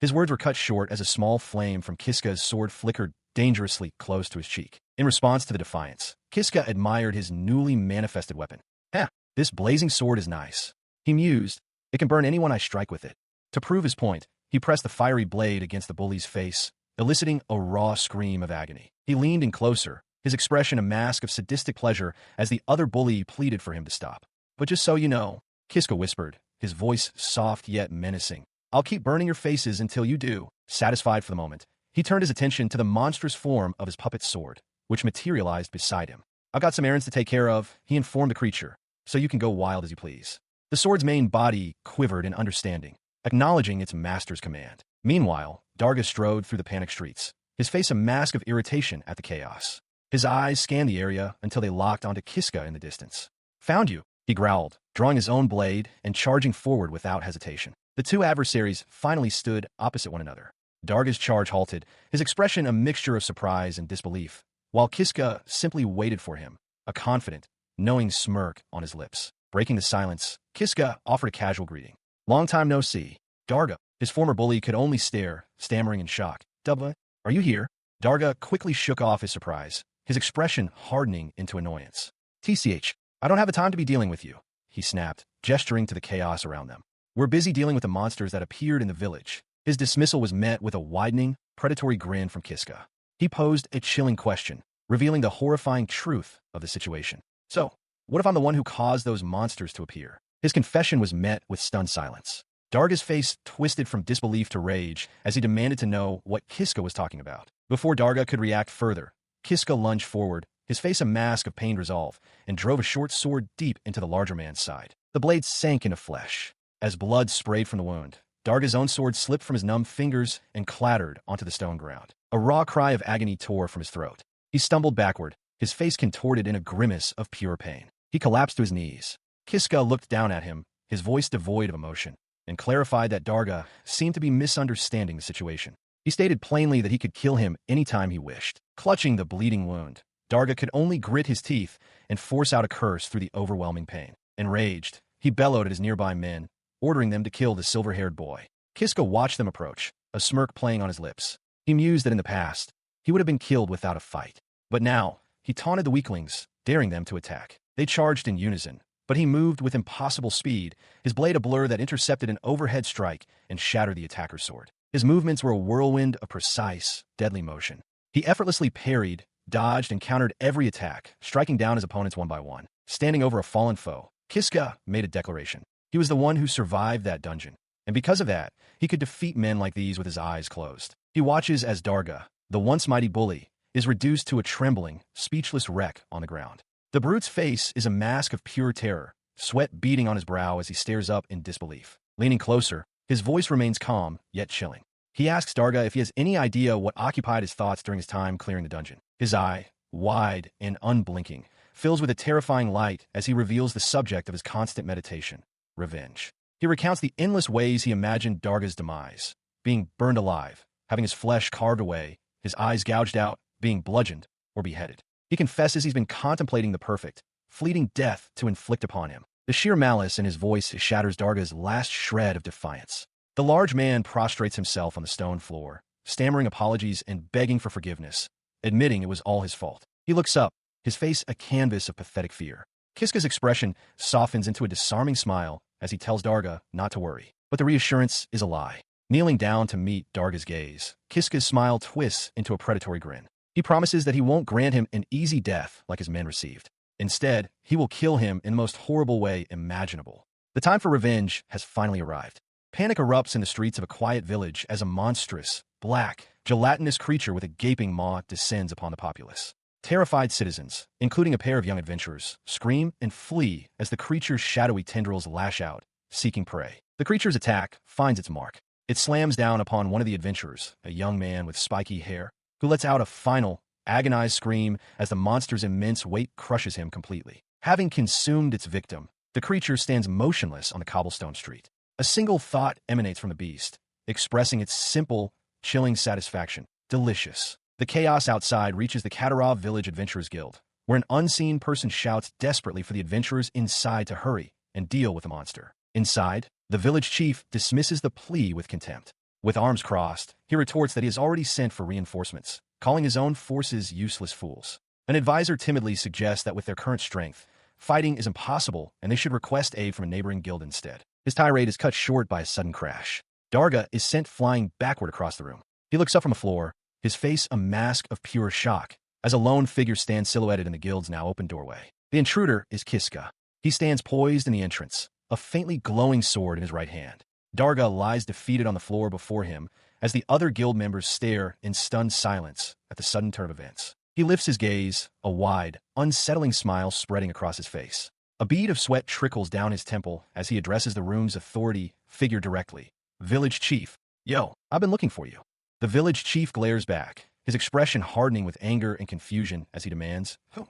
His words were cut short as a small flame from Kiska's sword flickered dangerously close to his cheek. In response to the defiance, Kiska admired his newly manifested weapon. This blazing sword is nice. He mused. It can burn anyone I strike with it. To prove his point, he pressed the fiery blade against the bully's face, eliciting a raw scream of agony. He leaned in closer, his expression a mask of sadistic pleasure as the other bully pleaded for him to stop. But just so you know, Kiska whispered, his voice soft yet menacing, I'll keep burning your faces until you do. Satisfied for the moment, he turned his attention to the monstrous form of his puppet's sword, which materialized beside him. I've got some errands to take care of, he informed the creature, so you can go wild as you please. The sword's main body quivered in understanding, acknowledging its master's command. Meanwhile, Darga strode through the panicked streets, his face a mask of irritation at the chaos. His eyes scanned the area until they locked onto Kiska in the distance. Found you, he growled, drawing his own blade and charging forward without hesitation. The two adversaries finally stood opposite one another. Darga's charge halted, his expression a mixture of surprise and disbelief, while Kiska simply waited for him, a confident, knowing smirk on his lips. Breaking the silence, Kiska offered a casual greeting. Long time no see. Darga, his former bully, could only stare, stammering in shock. Dubba, are you here? Darga quickly shook off his surprise, his expression hardening into annoyance. TCH, I don't have the time to be dealing with you, he snapped, gesturing to the chaos around them. We're busy dealing with the monsters that appeared in the village. His dismissal was met with a widening, predatory grin from Kiska. He posed a chilling question, revealing the horrifying truth of the situation. So, what if I'm the one who caused those monsters to appear? His confession was met with stunned silence. Darga's face twisted from disbelief to rage as he demanded to know what Kiska was talking about. Before Darga could react further, Kiska lunged forward, his face a mask of pained resolve, and drove a short sword deep into the larger man's side. The blade sank into flesh. As blood sprayed from the wound, Darga's own sword slipped from his numb fingers and clattered onto the stone ground. A raw cry of agony tore from his throat. He stumbled backward, his face contorted in a grimace of pure pain. He collapsed to his knees. Kiska looked down at him, his voice devoid of emotion, and clarified that Darga seemed to be misunderstanding the situation. He stated plainly that he could kill him anytime he wished. Clutching the bleeding wound, Darga could only grit his teeth and force out a curse through the overwhelming pain. Enraged, he bellowed at his nearby men, ordering them to kill the silver-haired boy. Kiska watched them approach, a smirk playing on his lips. He mused that in the past, he would have been killed without a fight. But now, he taunted the weaklings, daring them to attack. They charged in unison, but he moved with impossible speed, his blade a blur that intercepted an overhead strike and shattered the attacker's sword. His movements were a whirlwind of precise, deadly motion. He effortlessly parried, dodged, and countered every attack, striking down his opponents one by one. Standing over a fallen foe, Kiska made a declaration. He was the one who survived that dungeon, and because of that, he could defeat men like these with his eyes closed. He watches as Darga, the once mighty bully, is reduced to a trembling, speechless wreck on the ground. The brute's face is a mask of pure terror, sweat beading on his brow as he stares up in disbelief. Leaning closer, his voice remains calm, yet chilling. He asks Darga if he has any idea what occupied his thoughts during his time clearing the dungeon. His eye, wide and unblinking, fills with a terrifying light as he reveals the subject of his constant meditation: revenge. He recounts the endless ways he imagined Darga's demise: being burned alive, having his flesh carved away, his eyes gouged out, being bludgeoned, or beheaded. He confesses he's been contemplating the perfect, fleeting death to inflict upon him. The sheer malice in his voice shatters Darga's last shred of defiance. The large man prostrates himself on the stone floor, stammering apologies and begging for forgiveness, admitting it was all his fault. He looks up, his face a canvas of pathetic fear. Kiska's expression softens into a disarming smile as he tells Darga not to worry. But the reassurance is a lie. Kneeling down to meet Darga's gaze, Kiska's smile twists into a predatory grin. He promises that he won't grant him an easy death like his men received. Instead, he will kill him in the most horrible way imaginable. The time for revenge has finally arrived. Panic erupts in the streets of a quiet village as a monstrous, black, gelatinous creature with a gaping maw descends upon the populace. Terrified citizens, including a pair of young adventurers, scream and flee as the creature's shadowy tendrils lash out, seeking prey. The creature's attack finds its mark. It slams down upon one of the adventurers, a young man with spiky hair, who lets out a final, agonized scream as the monster's immense weight crushes him completely. Having consumed its victim, the creature stands motionless on the cobblestone street. A single thought emanates from the beast, expressing its simple, chilling satisfaction: delicious. The chaos outside reaches the Katarov Village Adventurers Guild, where an unseen person shouts desperately for the adventurers inside to hurry and deal with the monster. Inside, the village chief dismisses the plea with contempt. With arms crossed, he retorts that he has already sent for reinforcements, calling his own forces useless fools. An advisor timidly suggests that with their current strength, fighting is impossible and they should request aid from a neighboring guild instead. His tirade is cut short by a sudden crash. Darga is sent flying backward across the room. He looks up from the floor, his face a mask of pure shock, as a lone figure stands silhouetted in the guild's now open doorway. The intruder is Kiska. He stands poised in the entrance, a faintly glowing sword in his right hand. Darga lies defeated on the floor before him as the other guild members stare in stunned silence at the sudden turn of events. He lifts his gaze, a wide, unsettling smile spreading across his face. A bead of sweat trickles down his temple as he addresses the room's authority figure directly. Village chief. Yo, I've been looking for you. The village chief glares back, his expression hardening with anger and confusion as he demands, Who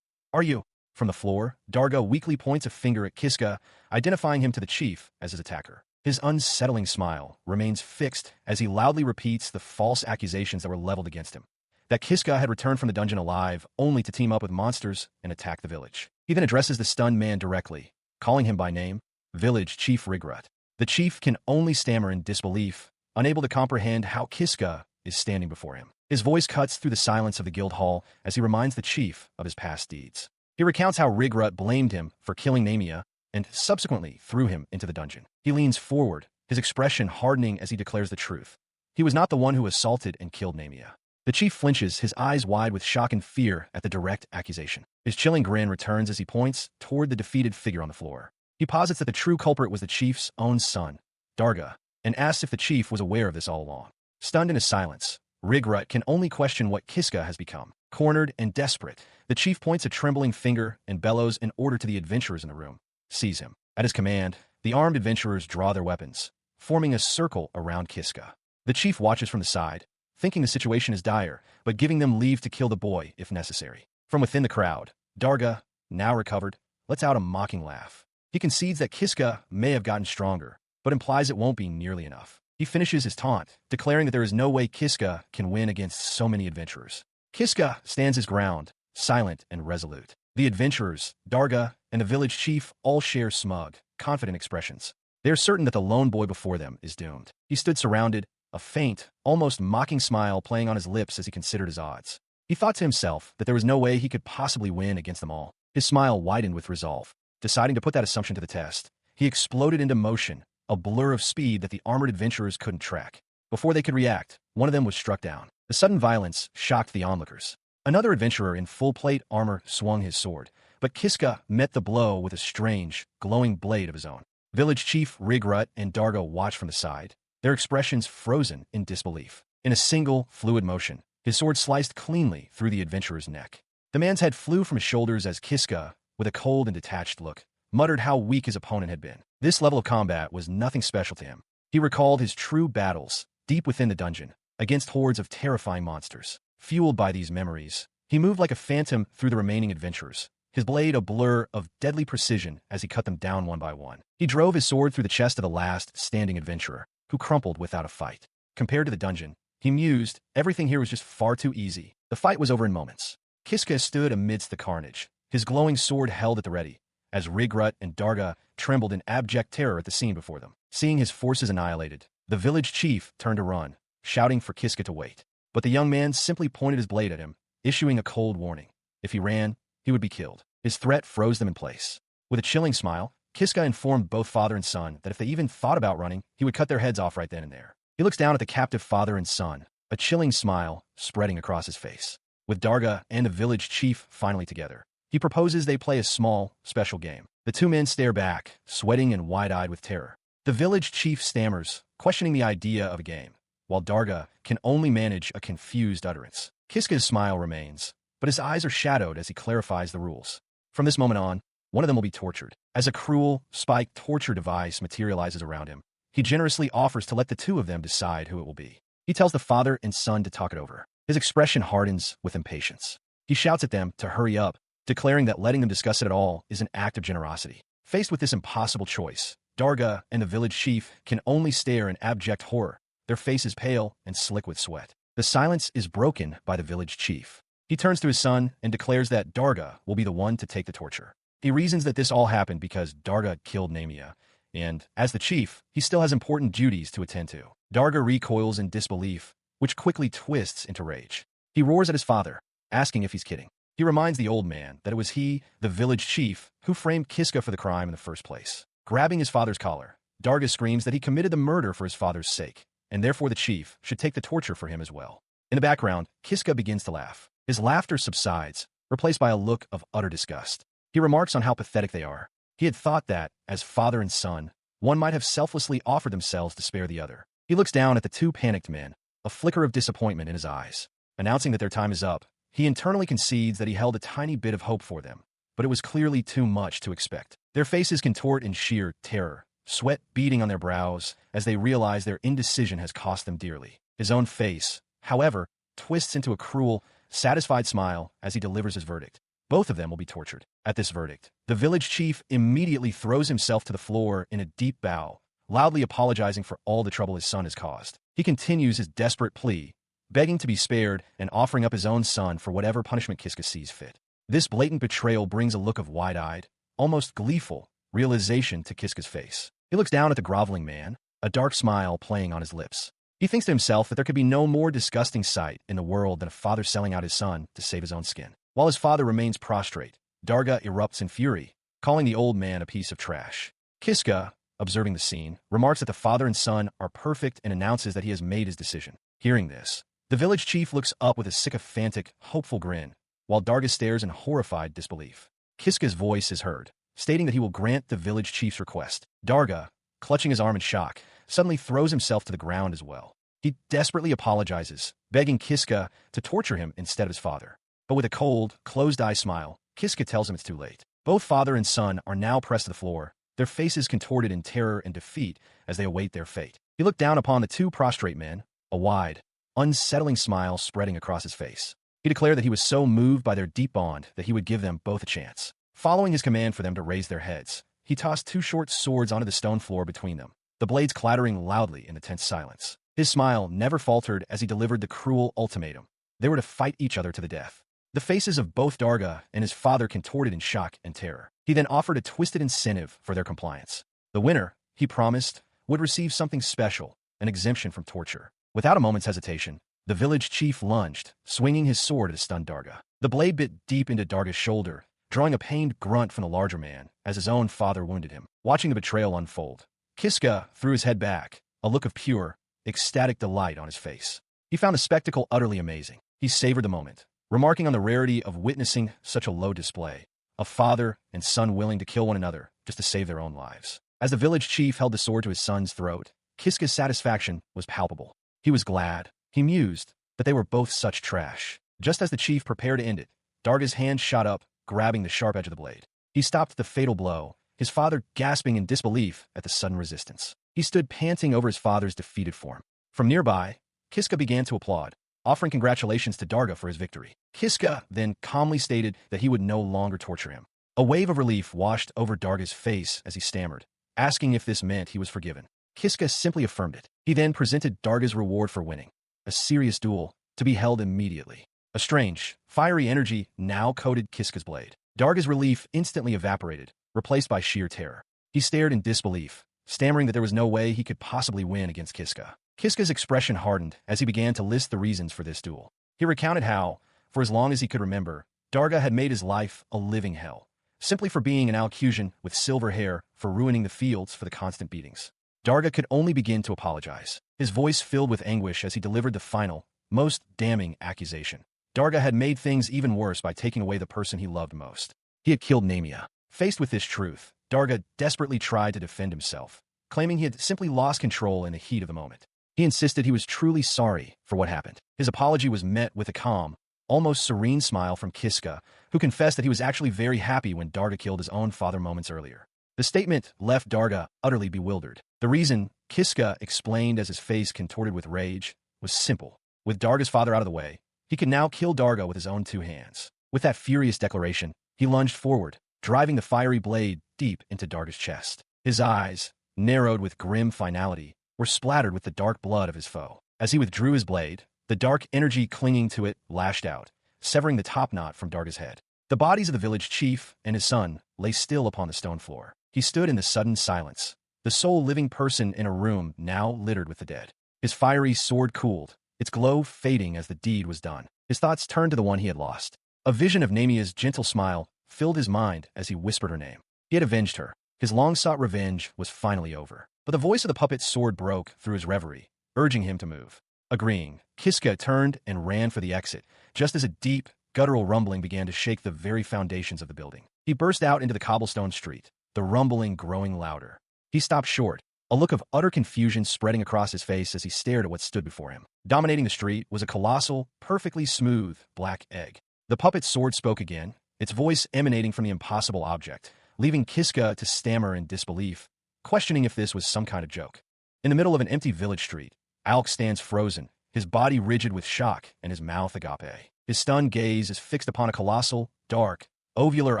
are you? From the floor, Darga weakly points a finger at Kiska, identifying him to the chief as his attacker. His unsettling smile remains fixed as he loudly repeats the false accusations that were leveled against him. That Kiska had returned from the dungeon alive, only to team up with monsters and attack the village. He then addresses the stunned man directly, calling him by name, Village Chief Rigrut. The chief can only stammer in disbelief, unable to comprehend how Kiska is standing before him. His voice cuts through the silence of the guild hall as he reminds the chief of his past deeds. He recounts how Rigrut blamed him for killing Namia and subsequently threw him into the dungeon. He leans forward, his expression hardening as he declares the truth. He was not the one who assaulted and killed Namia. The chief flinches, his eyes wide with shock and fear at the direct accusation. His chilling grin returns as he points toward the defeated figure on the floor. He posits that the true culprit was the chief's own son, Darga, and asks if the chief was aware of this all along. Stunned in his silence, Rigrut can only question what Kiska has become. Cornered and desperate, the chief points a trembling finger and bellows an order to the adventurers in the room. Seize him. At his command, the armed adventurers draw their weapons, forming a circle around Kiska. The chief watches from the side, thinking the situation is dire, but giving them leave to kill the boy if necessary. From within the crowd, Darga, now recovered, lets out a mocking laugh. He concedes that Kiska may have gotten stronger, but implies it won't be nearly enough. He finishes his taunt, declaring that there is no way Kiska can win against so many adventurers. Kiska stands his ground, silent and resolute. The adventurers, Darga, and the village chief all share smug, confident expressions. They are certain that the lone boy before them is doomed. He stood surrounded, a faint, almost mocking smile playing on his lips as he considered his odds. He thought to himself that there was no way he could possibly win against them all. His smile widened with resolve. Deciding to put that assumption to the test, he exploded into motion, a blur of speed that the armored adventurers couldn't track. Before they could react, one of them was struck down. The sudden violence shocked the onlookers. Another adventurer in full plate armor swung his sword, but Kiska met the blow with a strange, glowing blade of his own. Village chief Rigrut and Darga watched from the side, their expressions frozen in disbelief. In a single, fluid motion, his sword sliced cleanly through the adventurer's neck. The man's head flew from his shoulders as Kiska, with a cold and detached look, muttered how weak his opponent had been. This level of combat was nothing special to him. He recalled his true battles, deep within the dungeon, against hordes of terrifying monsters. Fueled by these memories, he moved like a phantom through the remaining adventurers, his blade a blur of deadly precision as he cut them down one by one. He drove his sword through the chest of the last standing adventurer, who crumpled without a fight. Compared to the dungeon, he mused, everything here was just far too easy. The fight was over in moments. Kiska stood amidst the carnage, his glowing sword held at the ready, as Rigrut and Darga trembled in abject terror at the scene before them. Seeing his forces annihilated, the village chief turned to run, shouting for Kiska to wait. But the young man simply pointed his blade at him, issuing a cold warning. If he ran, he would be killed. His threat froze them in place. With a chilling smile, Kiska informed both father and son that if they even thought about running, he would cut their heads off right then and there. He looks down at the captive father and son, a chilling smile spreading across his face. With Darga and the village chief finally together, he proposes they play a small, special game. The two men stare back, sweating and wide-eyed with terror. The village chief stammers, questioning the idea of a game, while Darga can only manage a confused utterance. Kiska's smile remains, but his eyes are shadowed as he clarifies the rules. From this moment on, one of them will be tortured. As a cruel, spiked torture device materializes around him, he generously offers to let the two of them decide who it will be. He tells the father and son to talk it over. His expression hardens with impatience. He shouts at them to hurry up, declaring that letting them discuss it at all is an act of generosity. Faced with this impossible choice, Darga and the village chief can only stare in abject horror, their faces pale and slick with sweat. The silence is broken by the village chief. He turns to his son and declares that Darga will be the one to take the torture. He reasons that this all happened because Darga killed Namia, and, as the chief, he still has important duties to attend to. Darga recoils in disbelief, which quickly twists into rage. He roars at his father, asking if he's kidding. He reminds the old man that it was he, the village chief, who framed Kiska for the crime in the first place. Grabbing his father's collar, Darga screams that he committed the murder for his father's sake, and therefore the chief should take the torture for him as well. In the background, Kiska begins to laugh. His laughter subsides, replaced by a look of utter disgust. He remarks on how pathetic they are. He had thought that, as father and son, one might have selflessly offered themselves to spare the other. He looks down at the two panicked men, a flicker of disappointment in his eyes. Announcing that their time is up, he internally concedes that he held a tiny bit of hope for them, but it was clearly too much to expect. Their faces contort in sheer terror, sweat beading on their brows as they realize their indecision has cost them dearly. His own face, however, twists into a cruel, satisfied smile as he delivers his verdict. Both of them will be tortured. At this verdict, the village chief immediately throws himself to the floor in a deep bow, loudly apologizing for all the trouble his son has caused. He continues his desperate plea, begging to be spared and offering up his own son for whatever punishment Kiska sees fit. This blatant betrayal brings a look of wide-eyed, almost gleeful, realization to Kiska's face. He looks down at the groveling man, a dark smile playing on his lips. He thinks to himself that there could be no more disgusting sight in the world than a father selling out his son to save his own skin. While his father remains prostrate, Darga erupts in fury, calling the old man a piece of trash. Kiska, observing the scene, remarks that the father and son are perfect and announces that he has made his decision. Hearing this, the village chief looks up with a sycophantic, hopeful grin, while Darga stares in horrified disbelief. Kiska's voice is heard, stating that he will grant the village chief's request. Darga, clutching his arm in shock, suddenly throws himself to the ground as well. He desperately apologizes, begging Kiska to torture him instead of his father. But with a cold, closed-eye smile, Kiska tells him it's too late. Both father and son are now pressed to the floor, their faces contorted in terror and defeat as they await their fate. He looked down upon the two prostrate men, a wide, unsettling smile spreading across his face. He declared that he was so moved by their deep bond that he would give them both a chance. Following his command for them to raise their heads, he tossed two short swords onto the stone floor between them, the blades clattering loudly in the tense silence. His smile never faltered as he delivered the cruel ultimatum. They were to fight each other to the death. The faces of both Darga and his father contorted in shock and terror. He then offered a twisted incentive for their compliance. The winner, he promised, would receive something special, an exemption from torture. Without a moment's hesitation, the village chief lunged, swinging his sword at a stunned Darga. The blade bit deep into Darga's shoulder, drawing a pained grunt from the larger man as his own father wounded him. Watching the betrayal unfold, Kiska threw his head back, a look of pure, ecstatic delight on his face. He found the spectacle utterly amazing. He savored the moment, remarking on the rarity of witnessing such a low display, a father and son willing to kill one another just to save their own lives. As the village chief held the sword to his son's throat, Kiska's satisfaction was palpable. He was glad, he mused, that they were both such trash. Just as the chief prepared to end it, Darga's hand shot up, grabbing the sharp edge of the blade. He stopped the fatal blow, his father gasping in disbelief at the sudden resistance. He stood panting over his father's defeated form. From nearby, Kiska began to applaud, offering congratulations to Darga for his victory. Kiska then calmly stated that he would no longer torture him. A wave of relief washed over Darga's face as he stammered, asking if this meant he was forgiven. Kiska simply affirmed it. He then presented Darga's reward for winning, a serious duel, to be held immediately. A strange, fiery energy now coated Kiska's blade. Darga's relief instantly evaporated, replaced by sheer terror. He stared in disbelief, stammering that there was no way he could possibly win against Kiska. Kiska's expression hardened as he began to list the reasons for this duel. He recounted how, for as long as he could remember, Darga had made his life a living hell, simply for being an Alcusian with silver hair, for ruining the fields for the constant beatings. Darga could only begin to apologize, his voice filled with anguish as he delivered the final, most damning accusation. Darga had made things even worse by taking away the person he loved most. He had killed Namia. Faced with this truth, Darga desperately tried to defend himself, claiming he had simply lost control in the heat of the moment. He insisted he was truly sorry for what happened. His apology was met with a calm, almost serene smile from Kiska, who confessed that he was actually very happy when Darga killed his own father moments earlier. The statement left Darga utterly bewildered. The reason, Kiska explained as his face contorted with rage, was simple. With Darga's father out of the way, he could now kill Darga with his own two hands. With that furious declaration, he lunged forward, driving the fiery blade deep into Darga's chest. His eyes, narrowed with grim finality, were splattered with the dark blood of his foe. As he withdrew his blade, the dark energy clinging to it lashed out, severing the top knot from Darga's head. The bodies of the village chief and his son lay still upon the stone floor. He stood in the sudden silence, the sole living person in a room now littered with the dead. His fiery sword cooled, its glow fading as the deed was done. His thoughts turned to the one he had lost. A vision of Namia's gentle smile filled his mind as he whispered her name. He had avenged her. His long-sought revenge was finally over. But the voice of the puppet's sword broke through his reverie, urging him to move. Agreeing, Kiska turned and ran for the exit, just as a deep, guttural rumbling began to shake the very foundations of the building. He burst out into the cobblestone street, the rumbling growing louder. He stopped short, a look of utter confusion spreading across his face as he stared at what stood before him. Dominating the street was a colossal, perfectly smooth, black egg. The puppet's sword spoke again, its voice emanating from the impossible object, leaving Kiska to stammer in disbelief, questioning if this was some kind of joke. In the middle of an empty village street, Alk stands frozen, his body rigid with shock and his mouth agape. His stunned gaze is fixed upon a colossal, dark, ovular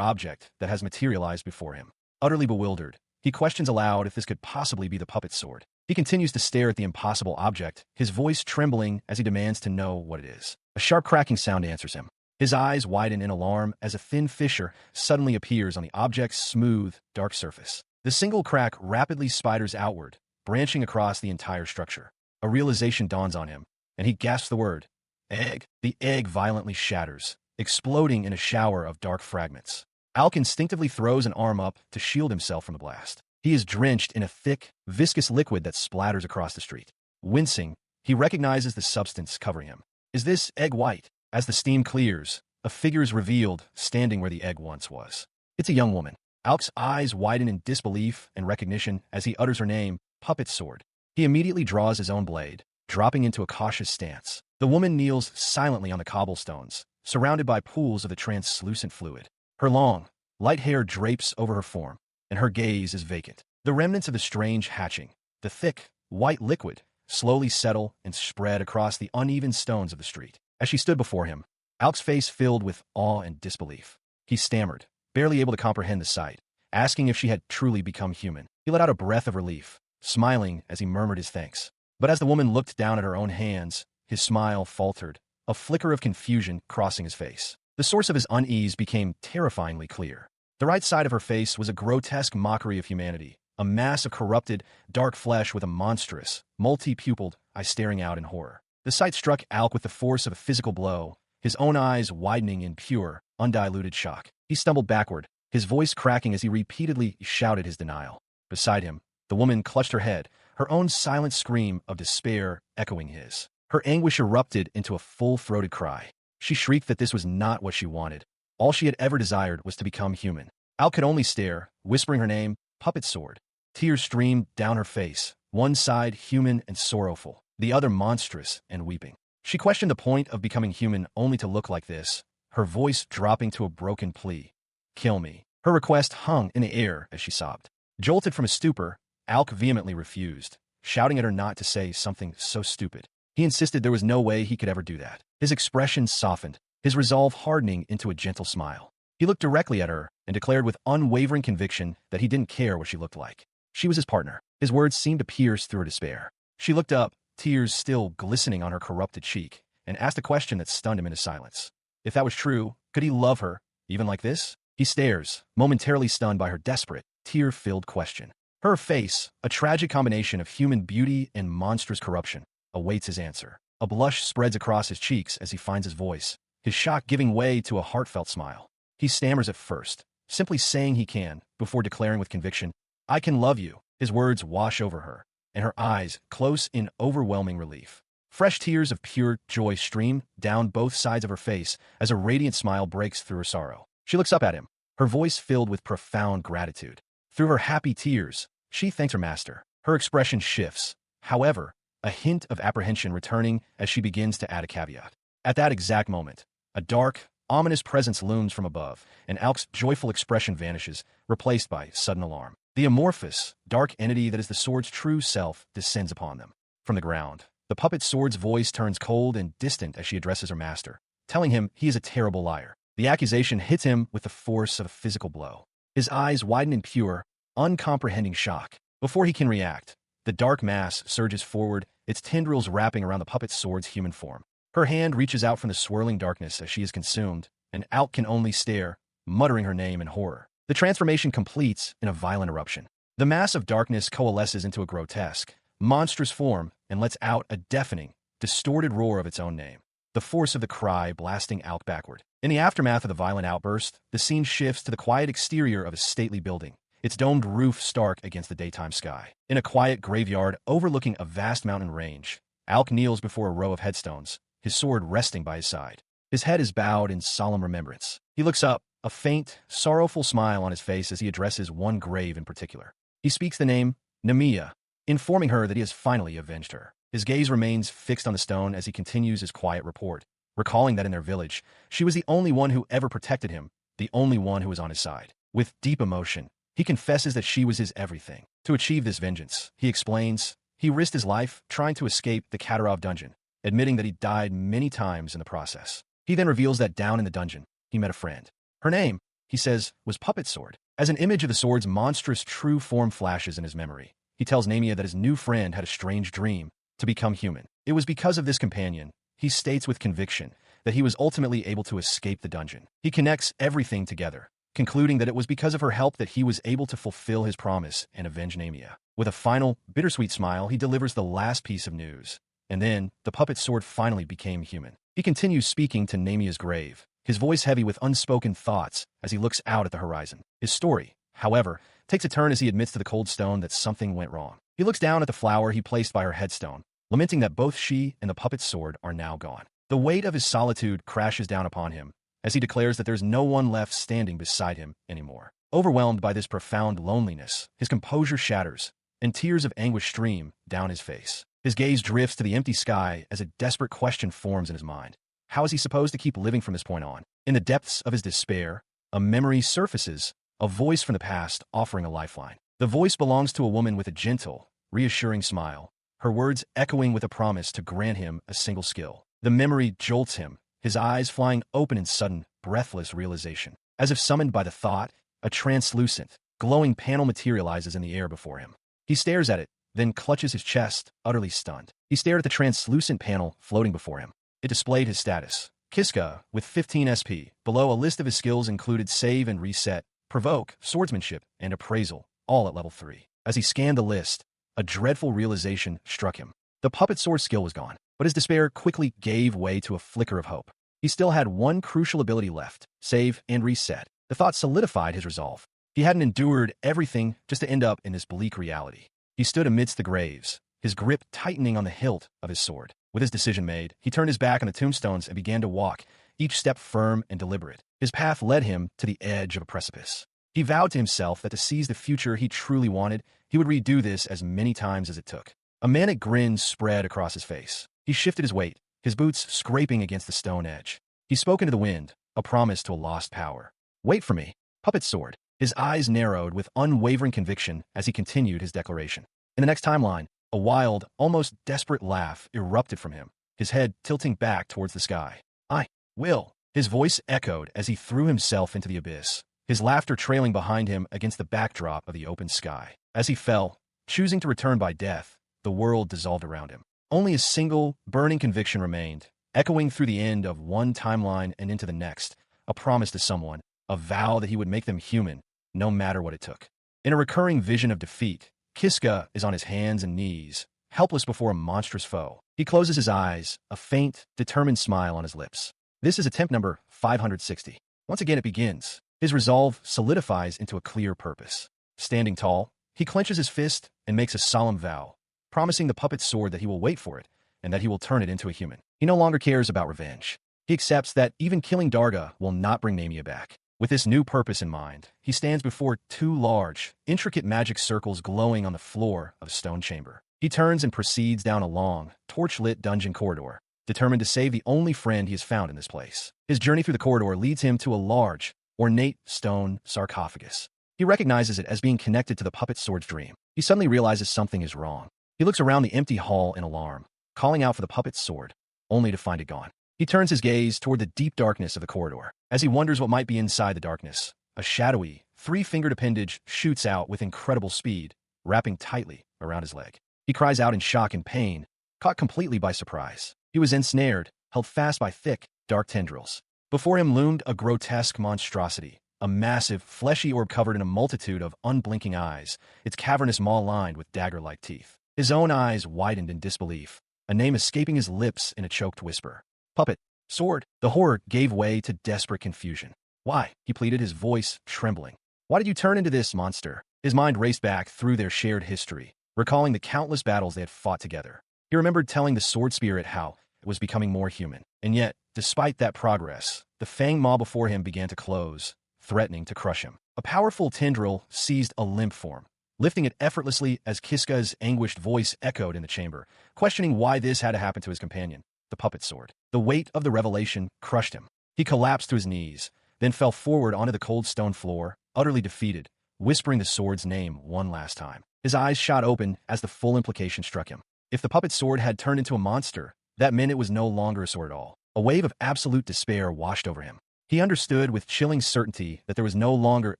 object that has materialized before him. Utterly bewildered, he questions aloud if this could possibly be the puppet's sword. He continues to stare at the impossible object, his voice trembling as he demands to know what it is. A sharp cracking sound answers him. His eyes widen in alarm as a thin fissure suddenly appears on the object's smooth, dark surface. The single crack rapidly spiders outward, branching across the entire structure. A realization dawns on him, and he gasps the word, egg. The egg violently shatters, exploding in a shower of dark fragments. Alk instinctively throws an arm up to shield himself from the blast. He is drenched in a thick, viscous liquid that splatters across the street. Wincing, he recognizes the substance covering him. Is this egg white? As the steam clears, a figure is revealed, standing where the egg once was. It's a young woman. Alk's eyes widen in disbelief and recognition as he utters her name, Puppet's Sword. He immediately draws his own blade, dropping into a cautious stance. The woman kneels silently on the cobblestones, surrounded by pools of the translucent fluid. Her long, light hair drapes over her form, and her gaze is vacant. The remnants of the strange hatching, the thick, white liquid, slowly settle and spread across the uneven stones of the street. As she stood before him, Alk's face filled with awe and disbelief. He stammered, barely able to comprehend the sight, asking if she had truly become human. He let out a breath of relief, smiling as he murmured his thanks. But as the woman looked down at her own hands, his smile faltered, a flicker of confusion crossing his face. The source of his unease became terrifyingly clear. The right side of her face was a grotesque mockery of humanity, a mass of corrupted, dark flesh with a monstrous, multi-pupiled eye staring out in horror. The sight struck Alk with the force of a physical blow, his own eyes widening in pure, undiluted shock. He stumbled backward, his voice cracking as he repeatedly shouted his denial. Beside him, the woman clutched her head, her own silent scream of despair echoing his. Her anguish erupted into a full-throated cry. She shrieked that this was not what she wanted. All she had ever desired was to become human. Alk could only stare, whispering her name, Puppet Sword. Tears streamed down her face, one side human and sorrowful, the other monstrous and weeping. She questioned the point of becoming human only to look like this, her voice dropping to a broken plea. Kill me. Her request hung in the air as she sobbed. Jolted from his stupor, Alk vehemently refused, shouting at her not to say something so stupid. He insisted there was no way he could ever do that. His expression softened, his resolve hardening into a gentle smile. He looked directly at her and declared with unwavering conviction that he didn't care what she looked like. She was his partner. His words seemed to pierce through her despair. She looked up, tears still glistening on her corrupted cheek, and asked a question that stunned him into silence. If that was true, could he love her, even like this? He stares, momentarily stunned by her desperate, tear-filled question. Her face, a tragic combination of human beauty and monstrous corruption, awaits his answer. A blush spreads across his cheeks as he finds his voice, his shock giving way to a heartfelt smile. He stammers at first, simply saying he can, before declaring with conviction, I can love you. His words wash over her, and her eyes close in overwhelming relief. Fresh tears of pure joy stream down both sides of her face as a radiant smile breaks through her sorrow. She looks up at him, her voice filled with profound gratitude. Through her happy tears, she thanks her master. Her expression shifts, however, a hint of apprehension returning as she begins to add a caveat. At that exact moment, a dark, ominous presence looms from above, and Alk's joyful expression vanishes, replaced by sudden alarm. The amorphous, dark entity that is the sword's true self descends upon them. From the ground, the puppet sword's voice turns cold and distant as she addresses her master, telling him he is a terrible liar. The accusation hits him with the force of a physical blow. His eyes widen in pure, uncomprehending shock. Before he can react, the dark mass surges forward, its tendrils wrapping around the puppet sword's human form. Her hand reaches out from the swirling darkness as she is consumed, and Alk can only stare, muttering her name in horror. The transformation completes in a violent eruption. The mass of darkness coalesces into a grotesque, monstrous form and lets out a deafening, distorted roar of its own name. The force of the cry blasting Alk backward. In the aftermath of the violent outburst, the scene shifts to the quiet exterior of a stately building, its domed roof stark against the daytime sky. In a quiet graveyard overlooking a vast mountain range, Alk kneels before a row of headstones, his sword resting by his side. His head is bowed in solemn remembrance. He looks up, a faint, sorrowful smile on his face as he addresses one grave in particular. He speaks the name, Namiya, informing her that he has finally avenged her. His gaze remains fixed on the stone as he continues his quiet report, recalling that in their village, she was the only one who ever protected him, the only one who was on his side. With deep emotion, he confesses that she was his everything. To achieve this vengeance, he explains, he risked his life trying to escape the Katarov dungeon, admitting that he died many times in the process. He then reveals that down in the dungeon, he met a friend. Her name, he says, was Puppet Sword. As an image of the sword's monstrous true form flashes in his memory, he tells Namiya that his new friend had a strange dream, to become human. It was because of this companion, he states with conviction, that he was ultimately able to escape the dungeon. He connects everything together, concluding that it was because of her help that he was able to fulfill his promise and avenge Namiya. With a final, bittersweet smile, he delivers the last piece of news. And then, the puppet sword finally became human. He continues speaking to Namiya's grave, his voice heavy with unspoken thoughts as he looks out at the horizon. His story, however, takes a turn as he admits to the cold stone that something went wrong. He looks down at the flower he placed by her headstone, lamenting that both she and the puppet sword are now gone. The weight of his solitude crashes down upon him as he declares that there's no one left standing beside him anymore. Overwhelmed by this profound loneliness, his composure shatters, and tears of anguish stream down his face. His gaze drifts to the empty sky as a desperate question forms in his mind. How is he supposed to keep living from this point on? In the depths of his despair, a memory surfaces, a voice from the past offering a lifeline. The voice belongs to a woman with a gentle, reassuring smile, her words echoing with a promise to grant him a single skill. The memory jolts him, his eyes flying open in sudden, breathless realization. As if summoned by the thought, a translucent, glowing panel materializes in the air before him. He stares at it, then clutches his chest, utterly stunned. He stared at the translucent panel floating before him. It displayed his status. Kiska, with 15 SP. Below, a list of his skills included Save and Reset, Provoke, Swordsmanship, and Appraisal, all at level 3. As he scanned the list, a dreadful realization struck him. The puppet sword skill was gone, but his despair quickly gave way to a flicker of hope. He still had one crucial ability left, Save and Reset. The thought solidified his resolve. He hadn't endured everything just to end up in this bleak reality. He stood amidst the graves, his grip tightening on the hilt of his sword. With his decision made, he turned his back on the tombstones and began to walk, each step firm and deliberate. His path led him to the edge of a precipice. He vowed to himself that to seize the future he truly wanted, he would redo this as many times as it took. A manic grin spread across his face. He shifted his weight, his boots scraping against the stone edge. He spoke into the wind, a promise to a lost power. "Wait for me." Puppet soared. His eyes narrowed with unwavering conviction as he continued his declaration. In the next timeline, a wild, almost desperate laugh erupted from him, his head tilting back towards the sky. "I will." His voice echoed as he threw himself into the abyss, his laughter trailing behind him against the backdrop of the open sky. As he fell, choosing to return by death, the world dissolved around him. Only a single, burning conviction remained, echoing through the end of one timeline and into the next, a promise to someone, a vow that he would make them human, no matter what it took. In a recurring vision of defeat, Kiska is on his hands and knees, helpless before a monstrous foe. He closes his eyes, a faint, determined smile on his lips. This is attempt number 560. Once again it begins. His resolve solidifies into a clear purpose. Standing tall, he clenches his fist and makes a solemn vow, promising the puppet sword that he will wait for it and that he will turn it into a human. He no longer cares about revenge. He accepts that even killing Darga will not bring Namia back. With this new purpose in mind, he stands before two large, intricate magic circles glowing on the floor of a stone chamber. He turns and proceeds down a long, torch-lit dungeon corridor, determined to save the only friend he has found in this place. His journey through the corridor leads him to a large, ornate stone sarcophagus. He recognizes it as being connected to the puppet sword's dream. He suddenly realizes something is wrong. He looks around the empty hall in alarm, calling out for the puppet's sword, only to find it gone. He turns his gaze toward the deep darkness of the corridor. As he wonders what might be inside the darkness, a shadowy, three-fingered appendage shoots out with incredible speed, wrapping tightly around his leg. He cries out in shock and pain, caught completely by surprise. He was ensnared, held fast by thick, dark tendrils. Before him loomed a grotesque monstrosity, a massive, fleshy orb covered in a multitude of unblinking eyes, its cavernous maw lined with dagger-like teeth. His own eyes widened in disbelief, a name escaping his lips in a choked whisper. "Puppet, sword." The horror gave way to desperate confusion. "Why?" he pleaded, his voice trembling. "Why did you turn into this monster?" His mind raced back through their shared history, recalling the countless battles they had fought together. He remembered telling the sword spirit how it was becoming more human. And yet, despite that progress, the fang maw before him began to close, threatening to crush him. A powerful tendril seized a limp form, lifting it effortlessly as Kiska's anguished voice echoed in the chamber, questioning why this had to happen to his companion, the puppet sword. The weight of the revelation crushed him. He collapsed to his knees, then fell forward onto the cold stone floor, utterly defeated, whispering the sword's name one last time. His eyes shot open as the full implication struck him. If the puppet sword had turned into a monster, that meant it was no longer a sword at all. A wave of absolute despair washed over him. He understood with chilling certainty that there was no longer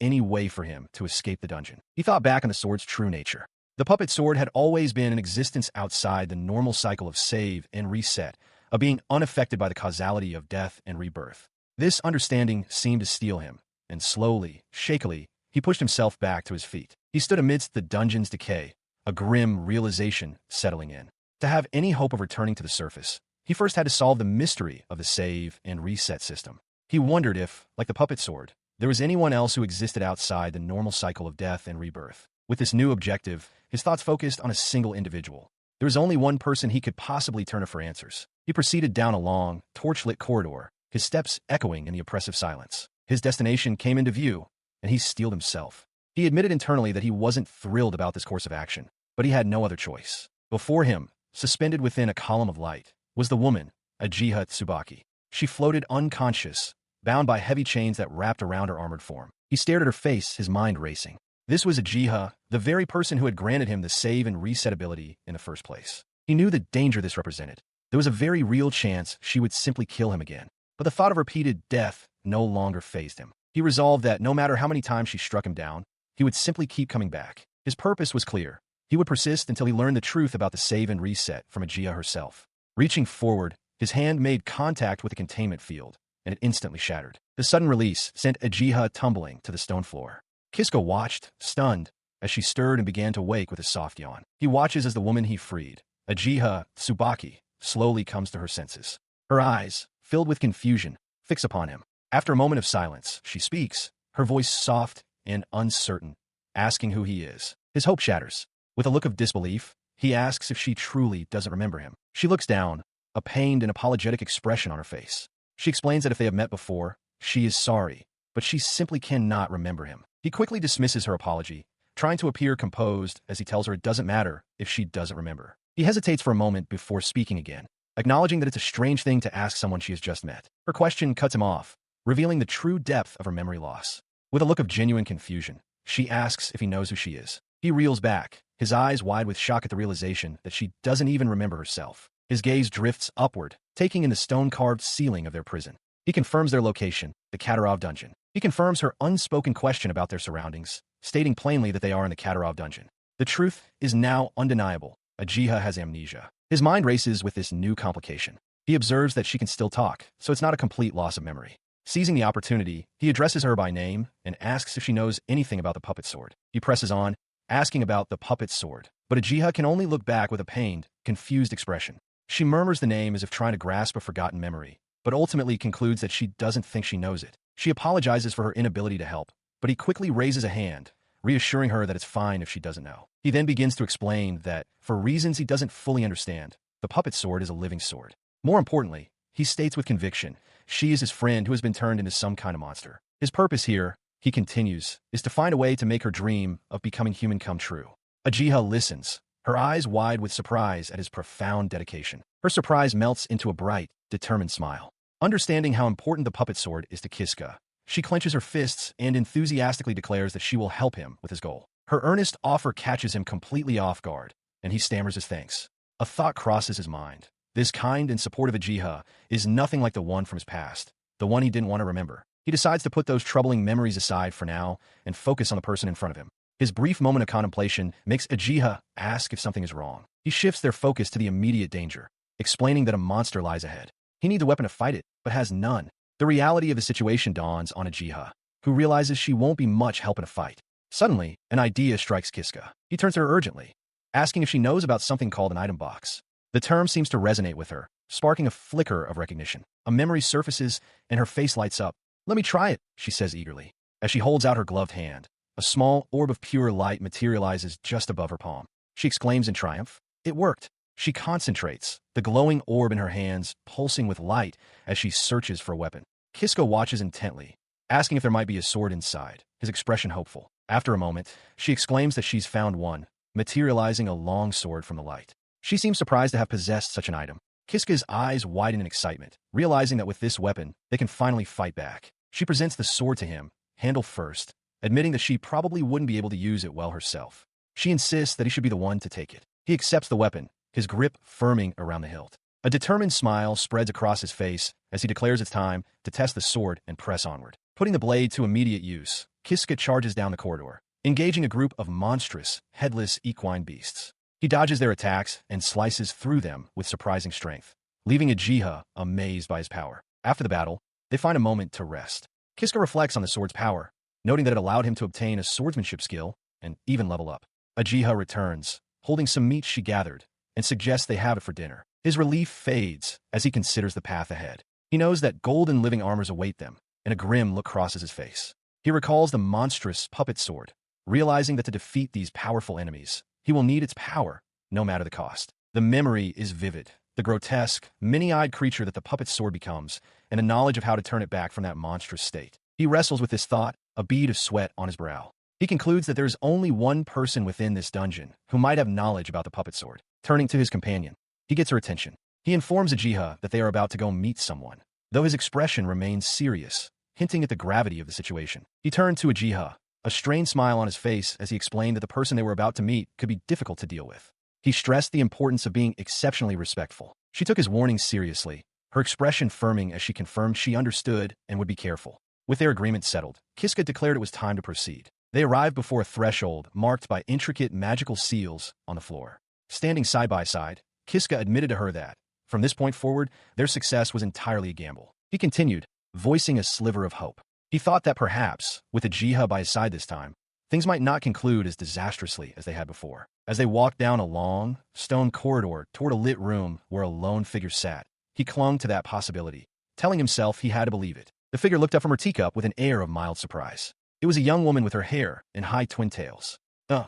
any way for him to escape the dungeon. He thought back on the sword's true nature. The puppet sword had always been an existence outside the normal cycle of save and reset, of being unaffected by the causality of death and rebirth. This understanding seemed to steal him, and slowly, shakily, he pushed himself back to his feet. He stood amidst the dungeon's decay, a grim realization settling in. To have any hope of returning to the surface, he first had to solve the mystery of the save and reset system. He wondered if, like the puppet sword, there was anyone else who existed outside the normal cycle of death and rebirth. With this new objective, his thoughts focused on a single individual. There was only one person he could possibly turn to for answers. He proceeded down a long, torch-lit corridor, his steps echoing in the oppressive silence. His destination came into view, and he steeled himself. He admitted internally that he wasn't thrilled about this course of action, but he had no other choice. Before him, suspended within a column of light, was the woman, Ajiha Tsubaki. She floated unconscious, bound by heavy chains that wrapped around her armored form. He stared at her face, his mind racing. This was Ajiha, the very person who had granted him the save and reset ability in the first place. He knew the danger this represented. There was a very real chance she would simply kill him again. But the thought of repeated death no longer fazed him. He resolved that no matter how many times she struck him down, he would simply keep coming back. His purpose was clear. He would persist until he learned the truth about the save and reset from Ajiha herself. Reaching forward, his hand made contact with the containment field, and it instantly shattered. The sudden release sent Ajiha tumbling to the stone floor. Kiska watched, stunned, as she stirred and began to wake with a soft yawn. He watches as the woman he freed, Ajiha Tsubaki, slowly comes to her senses. Her eyes, filled with confusion, fix upon him. After a moment of silence, she speaks, her voice soft and uncertain, asking who he is. His hope shatters. With a look of disbelief, he asks if she truly doesn't remember him. She looks down, a pained and apologetic expression on her face. She explains that if they have met before, she is sorry, but she simply cannot remember him. He quickly dismisses her apology, trying to appear composed as he tells her it doesn't matter if she doesn't remember. He hesitates for a moment before speaking again, acknowledging that it's a strange thing to ask someone she has just met. Her question cuts him off, revealing the true depth of her memory loss. With a look of genuine confusion, she asks if he knows who she is. He reels back, his eyes wide with shock at the realization that she doesn't even remember herself. His gaze drifts upward, taking in the stone-carved ceiling of their prison. He confirms their location, the Katarov dungeon. He confirms her unspoken question about their surroundings, stating plainly that they are in the Katarov dungeon. The truth is now undeniable. Ajiha has amnesia. His mind races with this new complication. He observes that she can still talk, so it's not a complete loss of memory. Seizing the opportunity, he addresses her by name and asks if she knows anything about the puppet sword. He presses on, asking about the puppet sword, but Ajiha can only look back with a pained, confused expression. She murmurs the name as if trying to grasp a forgotten memory, but ultimately concludes that she doesn't think she knows it. She apologizes for her inability to help, but he quickly raises a hand, reassuring her that it's fine if she doesn't know. He then begins to explain that, for reasons he doesn't fully understand, the puppet sword is a living sword. More importantly, he states with conviction, she is his friend who has been turned into some kind of monster. His purpose here, he continues, is to find a way to make her dream of becoming human come true. Ajiha listens, her eyes wide with surprise at his profound dedication. Her surprise melts into a bright, determined smile. Understanding how important the puppet sword is to Kiska, she clenches her fists and enthusiastically declares that she will help him with his goal. Her earnest offer catches him completely off guard, and he stammers his thanks. A thought crosses his mind. This kind and supportive Ajiha is nothing like the one from his past, the one he didn't want to remember. He decides to put those troubling memories aside for now and focus on the person in front of him. His brief moment of contemplation makes Ajiha ask if something is wrong. He shifts their focus to the immediate danger, explaining that a monster lies ahead. He needs a weapon to fight it, but has none. The reality of the situation dawns on Ajiha, who realizes she won't be much help in a fight. Suddenly, an idea strikes Kiska. He turns to her urgently, asking if she knows about something called an item box. The term seems to resonate with her, sparking a flicker of recognition. A memory surfaces, and her face lights up. "Let me try it," she says eagerly. As she holds out her gloved hand, a small orb of pure light materializes just above her palm. She exclaims in triumph, "It worked!" She concentrates, the glowing orb in her hands pulsing with light as she searches for a weapon. Kiska watches intently, asking if there might be a sword inside, his expression hopeful. After a moment, she exclaims that she's found one, materializing a long sword from the light. She seems surprised to have possessed such an item. Kiska's eyes widen in excitement, realizing that with this weapon, they can finally fight back. She presents the sword to him, handle first, admitting that she probably wouldn't be able to use it well herself. She insists that he should be the one to take it. He accepts the weapon, his grip firming around the hilt. A determined smile spreads across his face as he declares it's time to test the sword and press onward. Putting the blade to immediate use, Kiska charges down the corridor, engaging a group of monstrous, headless equine beasts. He dodges their attacks and slices through them with surprising strength, leaving Ajiha amazed by his power. After the battle, they find a moment to rest. Kiska reflects on the sword's power, noting that it allowed him to obtain a swordsmanship skill and even level up. Ajiha returns, holding some meat she gathered, and suggests they have it for dinner. His relief fades as he considers the path ahead. He knows that golden living armors await them, and a grim look crosses his face. He recalls the monstrous puppet sword, realizing that to defeat these powerful enemies, he will need its power, no matter the cost. The memory is vivid, the grotesque, many-eyed creature that the puppet sword becomes, and a knowledge of how to turn it back from that monstrous state. He wrestles with this thought, a bead of sweat on his brow. He concludes that there is only one person within this dungeon who might have knowledge about the puppet sword. Turning to his companion, he gets her attention. He informs Ajiha that they are about to go meet someone, though his expression remains serious, hinting at the gravity of the situation. He turned to Ajiha, a strained smile on his face as he explained that the person they were about to meet could be difficult to deal with. He stressed the importance of being exceptionally respectful. She took his warning seriously, her expression firming as she confirmed she understood and would be careful. With their agreement settled, Kiska declared it was time to proceed. They arrived before a threshold marked by intricate magical seals on the floor. Standing side by side, Kiska admitted to her that, from this point forward, their success was entirely a gamble. He continued, voicing a sliver of hope. He thought that perhaps, with Ajiha by his side this time, things might not conclude as disastrously as they had before. As they walked down a long, stone corridor toward a lit room where a lone figure sat, he clung to that possibility, telling himself he had to believe it. The figure looked up from her teacup with an air of mild surprise. It was a young woman with her hair in high twin tails. Uh.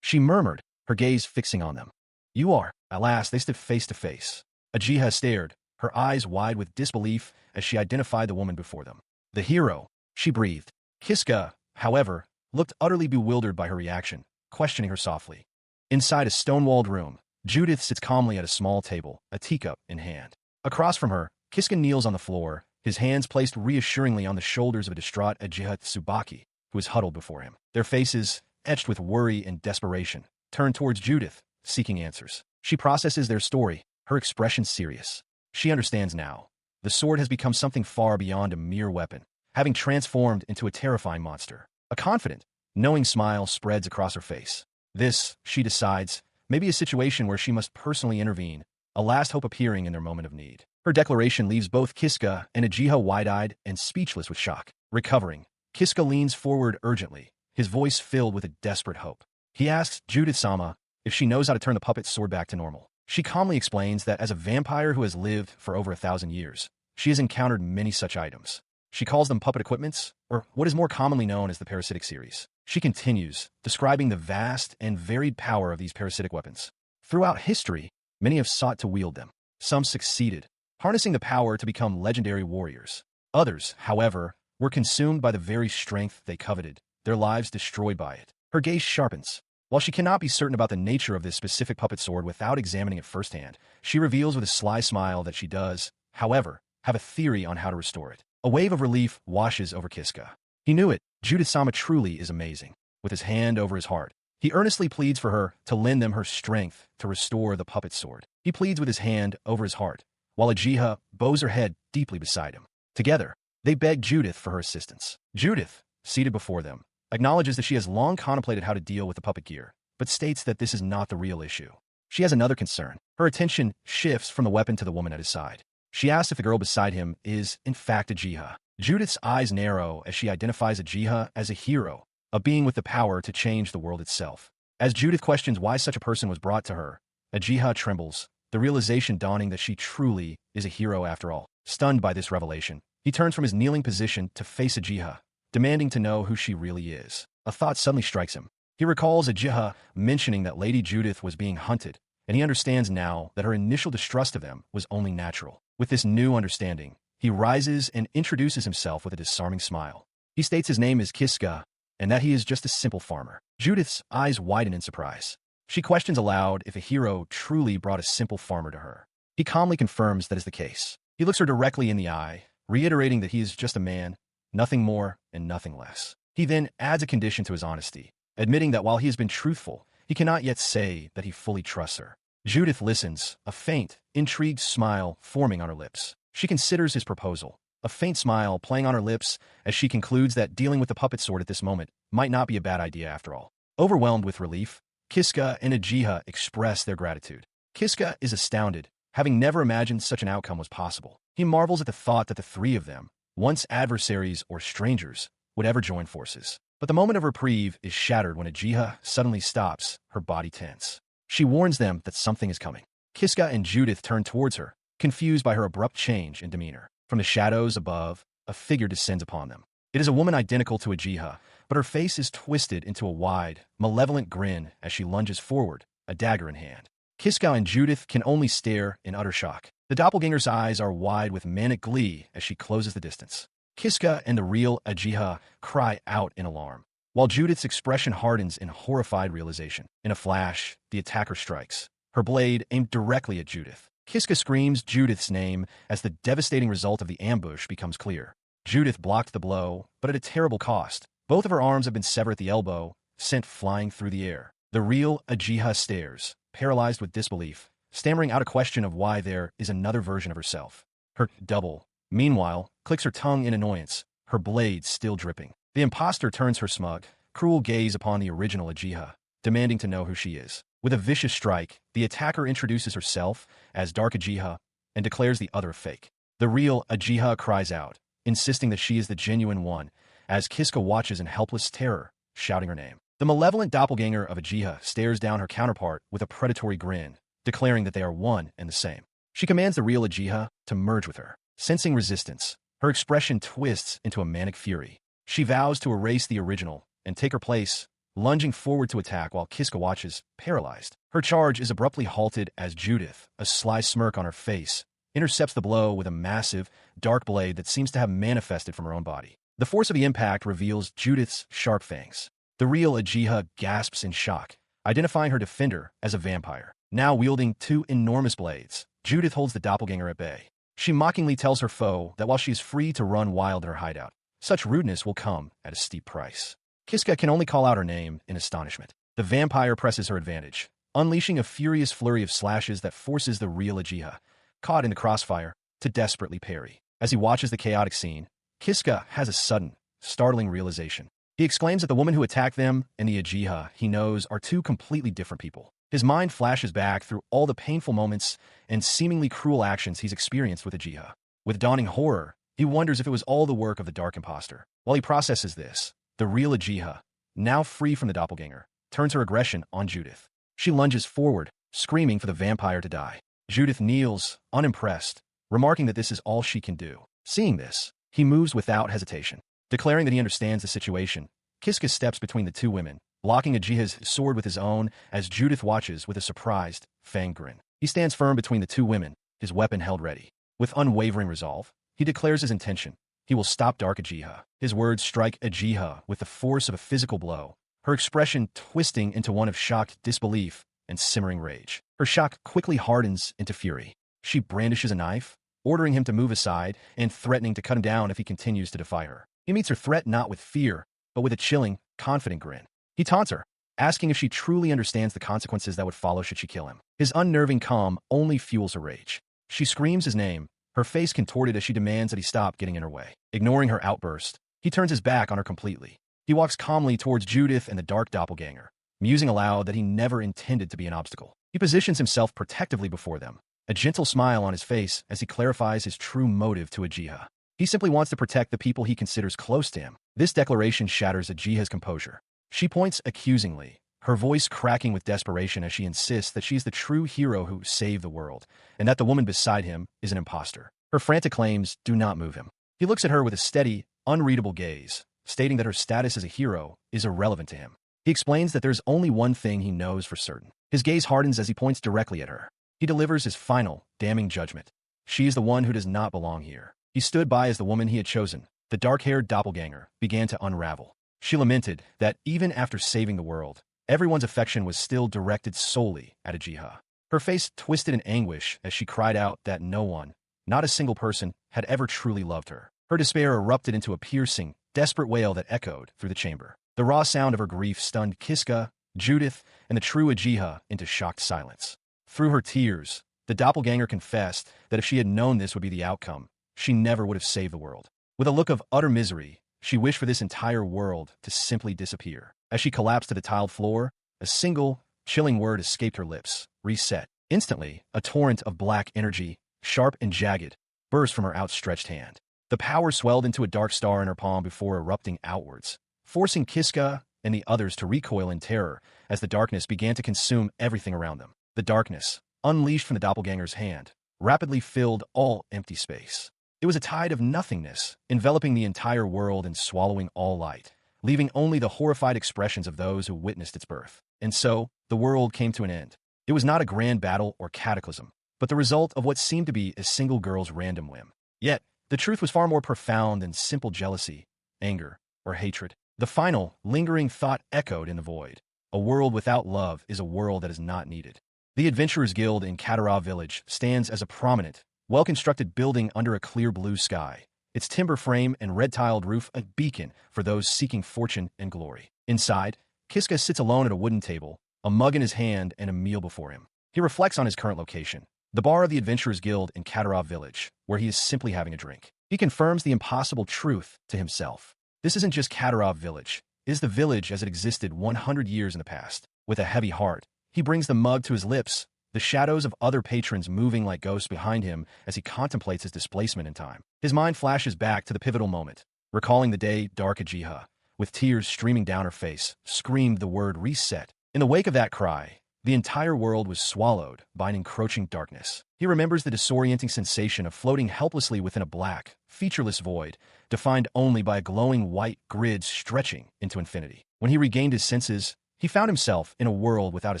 She murmured, her gaze fixing on them. You are. At last, they stood face to face. Ajiha stared, her eyes wide with disbelief as she identified the woman before them. The hero, she breathed. Kiska, however, looked utterly bewildered by her reaction, questioning her softly. Inside a stone-walled room, Judith sits calmly at a small table, a teacup in hand. Across from her, Kiska kneels on the floor, his hands placed reassuringly on the shoulders of a distraught Ajiha Tsubaki, who is huddled before him. Their faces, etched with worry and desperation, turn towards Judith, seeking answers. She processes their story, her expression serious. She understands now. The sword has become something far beyond a mere weapon, having transformed into a terrifying monster. A confident, knowing smile spreads across her face. This, she decides, may be a situation where she must personally intervene, a last hope appearing in their moment of need. Her declaration leaves both Kiska and Ajiha wide-eyed and speechless with shock. Recovering, Kiska leans forward urgently, his voice filled with a desperate hope. He asks Judith-sama if she knows how to turn the puppet's sword back to normal. She calmly explains that as a vampire who has lived for over 1,000 years, she has encountered many such items. She calls them puppet equipments, or what is more commonly known as the parasitic series. She continues, describing the vast and varied power of these parasitic weapons. Throughout history, many have sought to wield them. Some succeeded, harnessing the power to become legendary warriors. Others, however, were consumed by the very strength they coveted, their lives destroyed by it. Her gaze sharpens. While she cannot be certain about the nature of this specific puppet sword without examining it firsthand, she reveals with a sly smile that she does, however, have a theory on how to restore it. A wave of relief washes over Kiska. He knew it. Judith-sama truly is amazing. With his hand over his heart, he earnestly pleads for her to lend them her strength to restore the puppet sword. He pleads with his hand over his heart, while Ajiha bows her head deeply beside him. Together, they beg Judith for her assistance. Judith, seated before them, acknowledges that she has long contemplated how to deal with the puppet gear, but states that this is not the real issue. She has another concern. Her attention shifts from the weapon to the woman at his side. She asks if the girl beside him is, in fact, Ajiha. Judith's eyes narrow as she identifies Ajiha as a hero, a being with the power to change the world itself. As Judith questions why such a person was brought to her, Ajiha trembles, the realization dawning that she truly is a hero after all. Stunned by this revelation, he turns from his kneeling position to face Ajiha, demanding to know who she really is. A thought suddenly strikes him. He recalls Ajiha mentioning that Lady Judith was being hunted, and he understands now that her initial distrust of them was only natural. With this new understanding, he rises and introduces himself with a disarming smile. He states his name is Kiska, and that he is just a simple farmer. Judith's eyes widen in surprise. She questions aloud if a hero truly brought a simple farmer to her. He calmly confirms that is the case. He looks her directly in the eye, reiterating that he is just a man, nothing more and nothing less. He then adds a condition to his honesty, admitting that while he has been truthful, he cannot yet say that he fully trusts her. Judith listens, a faint, intrigued smile forming on her lips. She considers his proposal, a faint smile playing on her lips as she concludes that dealing with the puppet sword at this moment might not be a bad idea after all. Overwhelmed with relief, Kiska and Ajiha express their gratitude. Kiska is astounded, having never imagined such an outcome was possible. He marvels at the thought that the three of them, once adversaries or strangers, would ever join forces. But the moment of reprieve is shattered when Ajiha suddenly stops, her body tense. She warns them that something is coming. Kiska and Judith turn towards her, confused by her abrupt change in demeanor. From the shadows above, a figure descends upon them. It is a woman identical to Ajiha, but her face is twisted into a wide, malevolent grin as she lunges forward, a dagger in hand. Kiska and Judith can only stare in utter shock. The doppelganger's eyes are wide with manic glee as she closes the distance. Kiska and the real Ajiha cry out in alarm, while Judith's expression hardens in horrified realization. In a flash, the attacker strikes, her blade aimed directly at Judith. Kiska screams Judith's name as the devastating result of the ambush becomes clear. Judith blocked the blow, but at a terrible cost. Both of her arms have been severed at the elbow, sent flying through the air. The real Ajiha stares, paralyzed with disbelief, stammering out a question of why there is another version of herself. Her double, meanwhile, clicks her tongue in annoyance, her blade still dripping. The imposter turns her smug, cruel gaze upon the original Ajiha, demanding to know who she is. With a vicious strike, the attacker introduces herself as Dark Ajiha and declares the other fake. The real Ajiha cries out, insisting that she is the genuine one, as Kiska watches in helpless terror, shouting her name. The malevolent doppelganger of Ajiha stares down her counterpart with a predatory grin, declaring that they are one and the same. She commands the real Ajiha to merge with her. Sensing resistance, her expression twists into a manic fury. She vows to erase the original and take her place, lunging forward to attack while Kiska watches, paralyzed. Her charge is abruptly halted as Judith, a sly smirk on her face, intercepts the blow with a massive, dark blade that seems to have manifested from her own body. The force of the impact reveals Judith's sharp fangs. The real Uchiha gasps in shock, identifying her defender as a vampire. Now wielding two enormous blades, Judith holds the doppelganger at bay. She mockingly tells her foe that while she is free to run wild in her hideout, such rudeness will come at a steep price. Kiska can only call out her name in astonishment. The vampire presses her advantage, unleashing a furious flurry of slashes that forces the real Uchiha, caught in the crossfire, to desperately parry. As he watches the chaotic scene, Kiska has a sudden, startling realization. He exclaims that the woman who attacked them and the Uchiha he knows are two completely different people. His mind flashes back through all the painful moments and seemingly cruel actions he's experienced with Uchiha. With dawning horror, he wonders if it was all the work of the Dark Imposter. While he processes this, the real Uchiha, now free from the doppelganger, turns her aggression on Judith. She lunges forward, screaming for the vampire to die. Judith kneels, unimpressed, remarking that this is all she can do. Seeing this, he moves without hesitation. Declaring that he understands the situation, Kiska steps between the two women, blocking Uchiha's sword with his own as Judith watches with a surprised, fanged grin. He stands firm between the two women, his weapon held ready. With unwavering resolve, he declares his intention. He will stop Dark Uchiha. His words strike Uchiha with the force of a physical blow, her expression twisting into one of shocked disbelief and simmering rage. Her shock quickly hardens into fury. She brandishes a knife, ordering him to move aside and threatening to cut him down if he continues to defy her. He meets her threat not with fear, but with a chilling, confident grin. He taunts her, asking if she truly understands the consequences that would follow should she kill him. His unnerving calm only fuels her rage. She screams his name, her face contorted as she demands that he stop getting in her way. Ignoring her outburst, he turns his back on her completely. He walks calmly towards Judith and the dark doppelganger, musing aloud that he never intended to be an obstacle. He positions himself protectively before them, a gentle smile on his face as he clarifies his true motive to Uchiha. He simply wants to protect the people he considers close to him. This declaration shatters Uchiha's composure. She points accusingly, her voice cracking with desperation as she insists that she's the true hero who saved the world, and that the woman beside him is an imposter. Her frantic claims do not move him. He looks at her with a steady, unreadable gaze, stating that her status as a hero is irrelevant to him. He explains that there's only one thing he knows for certain. His gaze hardens as he points directly at her. He delivers his final, damning judgment. She is the one who does not belong here. He stood by as the woman he had chosen. The dark-haired doppelganger began to unravel. She lamented that even after saving the world, everyone's affection was still directed solely at Uchiha. Her face twisted in anguish as she cried out that no one, not a single person, had ever truly loved her. Her despair erupted into a piercing, desperate wail that echoed through the chamber. The raw sound of her grief stunned Kiska, Judith, and the true Uchiha into shocked silence. Through her tears, the doppelganger confessed that if she had known this would be the outcome, she never would have saved the world. With a look of utter misery, she wished for this entire world to simply disappear. As she collapsed to the tiled floor, a single, chilling word escaped her lips: reset. Instantly, a torrent of black energy, sharp and jagged, burst from her outstretched hand. The power swelled into a dark star in her palm before erupting outwards, forcing Kiska and the others to recoil in terror as the darkness began to consume everything around them. The darkness, unleashed from the doppelganger's hand, rapidly filled all empty space. It was a tide of nothingness, enveloping the entire world and swallowing all light, leaving only the horrified expressions of those who witnessed its birth. And so, the world came to an end. It was not a grand battle or cataclysm, but the result of what seemed to be a single girl's random whim. Yet, the truth was far more profound than simple jealousy, anger, or hatred. The final, lingering thought echoed in the void. A world without love is a world that is not needed. The Adventurers Guild in Katara Village stands as a prominent, well-constructed building under a clear blue sky, its timber frame and red-tiled roof a beacon for those seeking fortune and glory. Inside, Kiska sits alone at a wooden table, a mug in his hand and a meal before him. He reflects on his current location, the bar of the Adventurers Guild in Katara Village, where he is simply having a drink. He confirms the impossible truth to himself. This isn't just Katara Village. It is the village as it existed 100 years in the past. With a heavy heart, he brings the mug to his lips, the shadows of other patrons moving like ghosts behind him as he contemplates his displacement in time. His mind flashes back to the pivotal moment, recalling the day Dark Uchiha, with tears streaming down her face, screamed the word reset. In the wake of that cry, the entire world was swallowed by an encroaching darkness. He remembers the disorienting sensation of floating helplessly within a black, featureless void, defined only by a glowing white grid stretching into infinity. When he regained his senses, he found himself in a world without a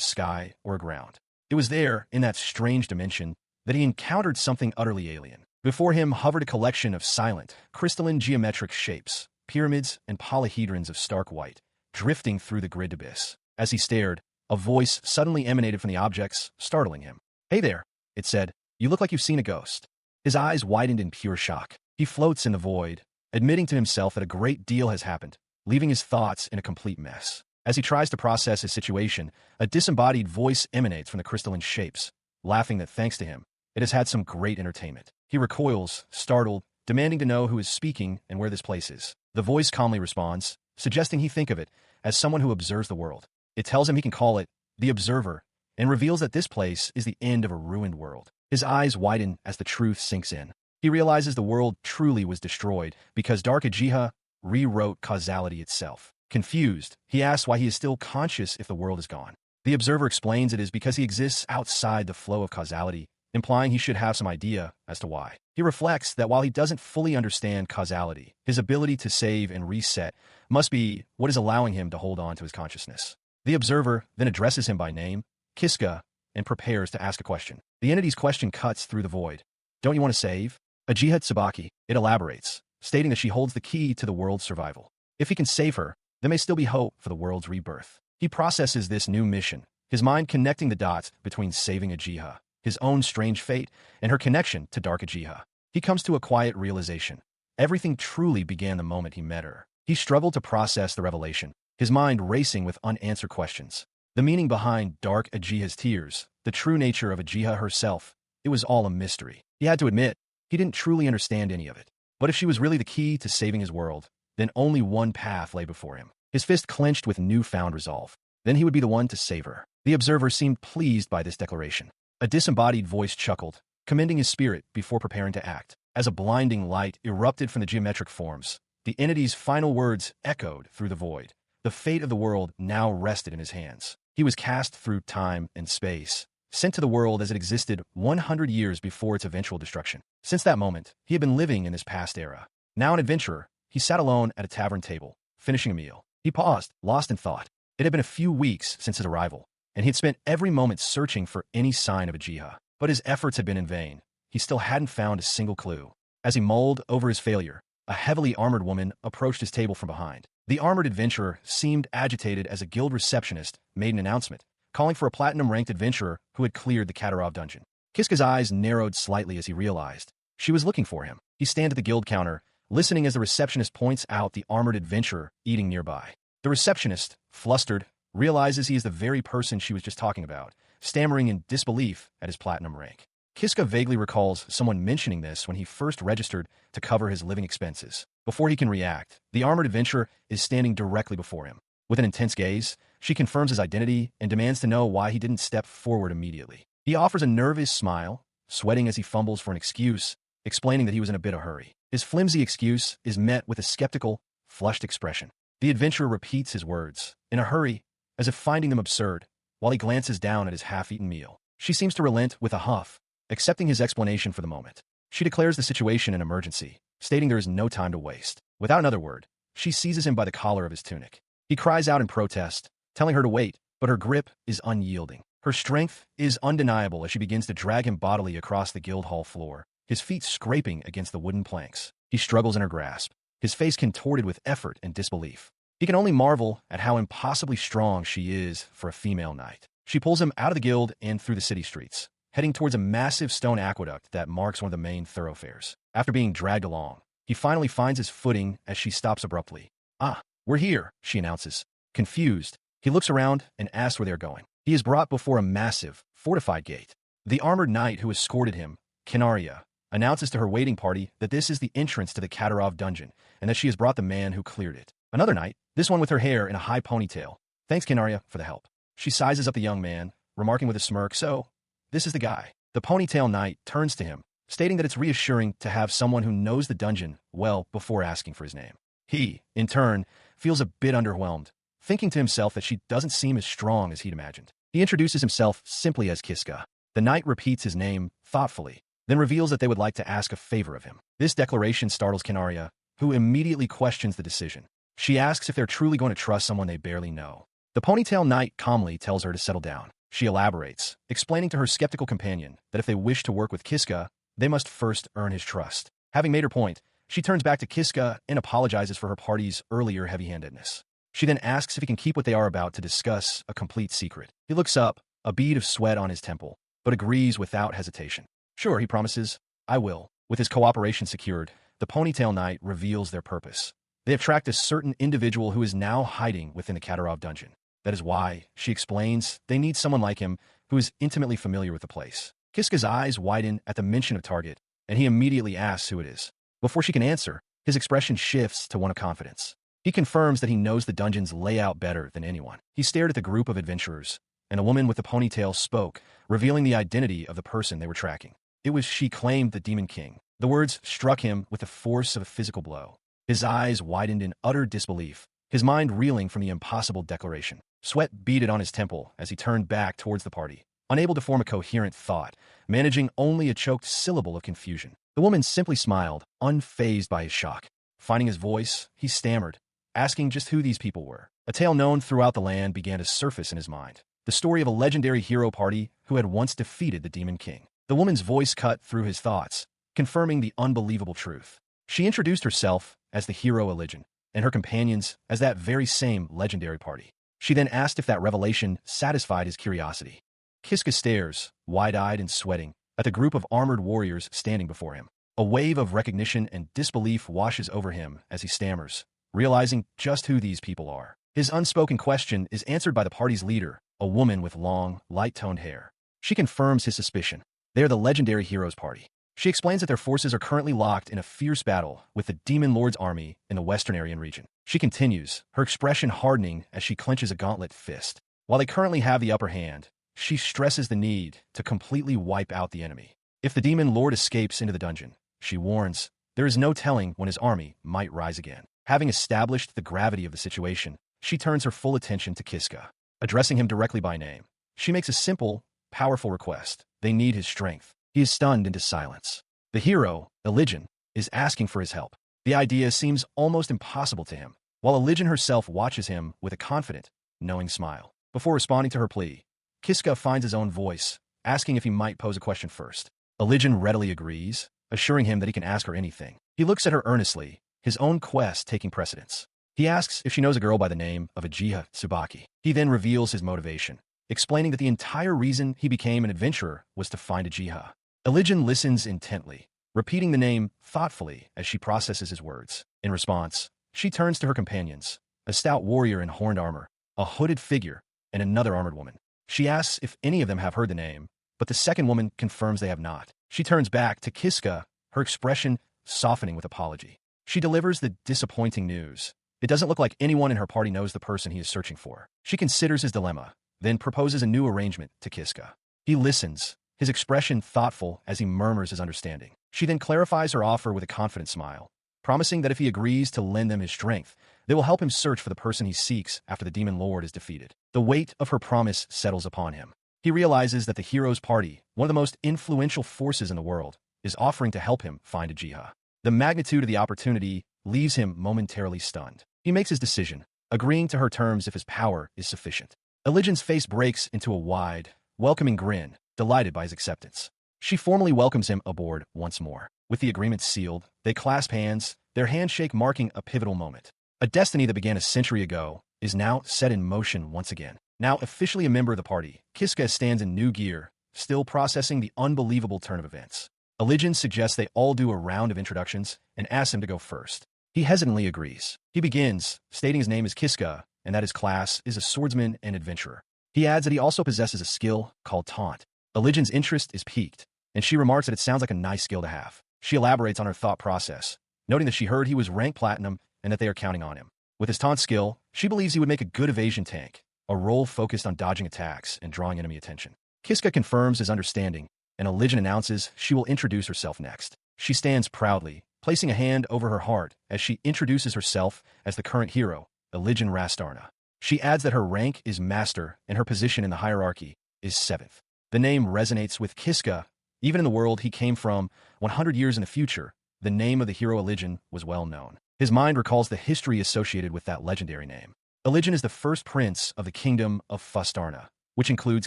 sky or a ground. It was there, in that strange dimension, that he encountered something utterly alien. Before him hovered a collection of silent, crystalline geometric shapes, pyramids and polyhedrons of stark white, drifting through the grid abyss. As he stared, a voice suddenly emanated from the objects, startling him. "Hey there," it said. "You look like you've seen a ghost." His eyes widened in pure shock. He floats in the void, admitting to himself that a great deal has happened, leaving his thoughts in a complete mess. As he tries to process his situation, a disembodied voice emanates from the crystalline shapes, laughing that thanks to him, it has had some great entertainment. He recoils, startled, demanding to know who is speaking and where this place is. The voice calmly responds, suggesting he think of it as someone who observes the world. It tells him he can call it the Observer, and reveals that this place is the end of a ruined world. His eyes widen as the truth sinks in. He realizes the world truly was destroyed because Dark Uchiha rewrote causality itself. Confused, he asks why he is still conscious if the world is gone. The Observer explains it is because he exists outside the flow of causality, implying he should have some idea as to why. He reflects that while he doesn't fully understand causality, his ability to save and reset must be what is allowing him to hold on to his consciousness. The Observer then addresses him by name, Kiska, and prepares to ask a question. The entity's question cuts through the void. "Don't you want to save?" Uchiha Tsubaki, it elaborates, stating that she holds the key to the world's survival. If he can save her, there may still be hope for the world's rebirth. He processes this new mission, his mind connecting the dots between saving Uchiha, his own strange fate, and her connection to Dark Uchiha. He comes to a quiet realization. Everything truly began the moment he met her. He struggled to process the revelation, his mind racing with unanswered questions. The meaning behind Dark Uchiha's tears, the true nature of Uchiha herself, it was all a mystery. He had to admit, he didn't truly understand any of it. But if she was really the key to saving his world, then only one path lay before him. His fist clenched with newfound resolve. Then he would be the one to save her. The Observer seemed pleased by this declaration. A disembodied voice chuckled, commending his spirit before preparing to act. As a blinding light erupted from the geometric forms, the entity's final words echoed through the void. The fate of the world now rested in his hands. He was cast through time and space, sent to the world as it existed 100 years before its eventual destruction. Since that moment, he had been living in this past era. Now an adventurer, he sat alone at a tavern table, finishing a meal. He paused, lost in thought. It had been a few weeks since his arrival, and he had spent every moment searching for any sign of Uchiha. But his efforts had been in vain. He still hadn't found a single clue. As he mulled over his failure, a heavily armored woman approached his table from behind. The armored adventurer seemed agitated as a guild receptionist made an announcement, calling for a platinum-ranked adventurer who had cleared the Katarov dungeon. Kiska's eyes narrowed slightly as he realized she was looking for him. He stands at the guild counter, listening as the receptionist points out the armored adventurer eating nearby. The receptionist, flustered, realizes he is the very person she was just talking about, stammering in disbelief at his platinum rank. Kiska vaguely recalls someone mentioning this when he first registered to cover his living expenses. Before he can react, the armored adventurer is standing directly before him. With an intense gaze, she confirms his identity and demands to know why he didn't step forward immediately. He offers a nervous smile, sweating as he fumbles for an excuse, explaining that he was in a bit of a hurry. His flimsy excuse is met with a skeptical, flushed expression. The adventurer repeats his words, in a hurry, as if finding them absurd, while he glances down at his half-eaten meal. She seems to relent with a huff, accepting his explanation for the moment. She declares the situation an emergency, stating there is no time to waste. Without another word, she seizes him by the collar of his tunic. He cries out in protest, telling her to wait, but her grip is unyielding. Her strength is undeniable as she begins to drag him bodily across the guild hall floor, his feet scraping against the wooden planks. He struggles in her grasp, his face contorted with effort and disbelief. He can only marvel at how impossibly strong she is for a female knight. She pulls him out of the guild and through the city streets, heading towards a massive stone aqueduct that marks one of the main thoroughfares. After being dragged along, he finally finds his footing as she stops abruptly. "Ah, we're here," she announces. Confused, he looks around and asks where they're going. He is brought before a massive, fortified gate. The armored knight who escorted him, Kinaria, announces to her waiting party that this is the entrance to the Katarov dungeon and that she has brought the man who cleared it. Another knight, this one with her hair in a high ponytail, thanks Kinaria for the help. She sizes up the young man, remarking with a smirk, "So, this is the guy." The ponytail knight turns to him, stating that it's reassuring to have someone who knows the dungeon well before asking for his name. He, in turn, feels a bit underwhelmed, thinking to himself that she doesn't seem as strong as he'd imagined. He introduces himself simply as Kiska. The knight repeats his name thoughtfully, then reveals that they would like to ask a favor of him. This declaration startles Kinaria, who immediately questions the decision. She asks if they're truly going to trust someone they barely know. The ponytail knight calmly tells her to settle down. She elaborates, explaining to her skeptical companion that if they wish to work with Kiska, they must first earn his trust. Having made her point, she turns back to Kiska and apologizes for her party's earlier heavy-handedness. She then asks if he can keep what they are about to discuss a complete secret. He looks up, a bead of sweat on his temple, but agrees without hesitation. Sure, he promises, I will. With his cooperation secured, the ponytail knight reveals their purpose. They have tracked a certain individual who is now hiding within the Katarov dungeon. That is why, she explains, they need someone like him who is intimately familiar with the place. Kiska's eyes widen at the mention of target, and he immediately asks who it is. Before she can answer, his expression shifts to one of confidence. He confirms that he knows the dungeon's layout better than anyone. He stared at the group of adventurers, and a woman with the ponytail spoke, revealing the identity of the person they were tracking. It was she claimed the Demon King. The words struck him with the force of a physical blow. His eyes widened in utter disbelief, his mind reeling from the impossible declaration. Sweat beaded on his temple as he turned back towards the party, unable to form a coherent thought, managing only a choked syllable of confusion. The woman simply smiled, unfazed by his shock. Finding his voice, he stammered, asking just who these people were. A tale known throughout the land began to surface in his mind. The story of a legendary hero party who had once defeated the Demon King. The woman's voice cut through his thoughts, confirming the unbelievable truth. She introduced herself as the hero EXILED, and her companions as that very same legendary party. She then asked if that revelation satisfied his curiosity. Kiska stares, wide-eyed and sweating, at the group of armored warriors standing before him. A wave of recognition and disbelief washes over him as he stammers, realizing just who these people are. His unspoken question is answered by the party's leader, a woman with long, light-toned hair. She confirms his suspicion. They are the legendary heroes party. She explains that their forces are currently locked in a fierce battle with the Demon Lord's army in the Western Aryan region. She continues, her expression hardening as she clenches a gauntlet fist. While they currently have the upper hand, she stresses the need to completely wipe out the enemy. If the Demon Lord escapes into the dungeon, she warns, there is no telling when his army might rise again. Having established the gravity of the situation, she turns her full attention to Kiska. Addressing him directly by name, she makes a simple, powerful request. They need his strength. He is stunned into silence. The hero, EXILED, is asking for his help. The idea seems almost impossible to him, while EXILED herself watches him with a confident, knowing smile. Before responding to her plea, Kiska finds his own voice, asking if he might pose a question first. EXILED readily agrees, assuring him that he can ask her anything. He looks at her earnestly, his own quest taking precedence. He asks if she knows a girl by the name of Ajiha Tsubaki. He then reveals his motivation, explaining that the entire reason he became an adventurer was to find Ajiha. EXILED listens intently, repeating the name thoughtfully as she processes his words. In response, she turns to her companions, a stout warrior in horned armor, a hooded figure, and another armored woman. She asks if any of them have heard the name, but the second woman confirms they have not. She turns back to Kiska, her expression softening with apology. She delivers the disappointing news. It doesn't look like anyone in her party knows the person he is searching for. She considers his dilemma, then proposes a new arrangement to Kiska. He listens, his expression thoughtful as he murmurs his understanding. She then clarifies her offer with a confident smile, promising that if he agrees to lend them his strength, they will help him search for the person he seeks after the Demon Lord is defeated. The weight of her promise settles upon him. He realizes that the hero's party, one of the most influential forces in the world, is offering to help him find Ajiha. The magnitude of the opportunity leaves him momentarily stunned. He makes his decision, agreeing to her terms if his power is sufficient. EXILED's face breaks into a wide, welcoming grin, delighted by his acceptance. She formally welcomes him aboard once more. With the agreement sealed, they clasp hands, their handshake marking a pivotal moment. A destiny that began a century ago is now set in motion once again. Now officially a member of the party, Kiska stands in new gear, still processing the unbelievable turn of events. EXILED suggests they all do a round of introductions and asks him to go first. He hesitantly agrees. He begins, stating his name is Kiska and that his class is a swordsman and adventurer. He adds that he also possesses a skill called taunt. EXILED's interest is piqued, and she remarks that it sounds like a nice skill to have. She elaborates on her thought process, noting that she heard he was ranked platinum and that they are counting on him. With his taunt skill, she believes he would make a good evasion tank, a role focused on dodging attacks and drawing enemy attention. Kiska confirms his understanding, and EXILED announces she will introduce herself next. She stands proudly, placing a hand over her heart as she introduces herself as the current hero, EXILED Rastarna. She adds that her rank is master and her position in the hierarchy is 7th. The name resonates with Kiska. Even in the world he came from 100 years in the future, the name of the hero Eligen was well known. His mind recalls the history associated with that legendary name. Eligen is the first prince of the kingdom of Fustarna, which includes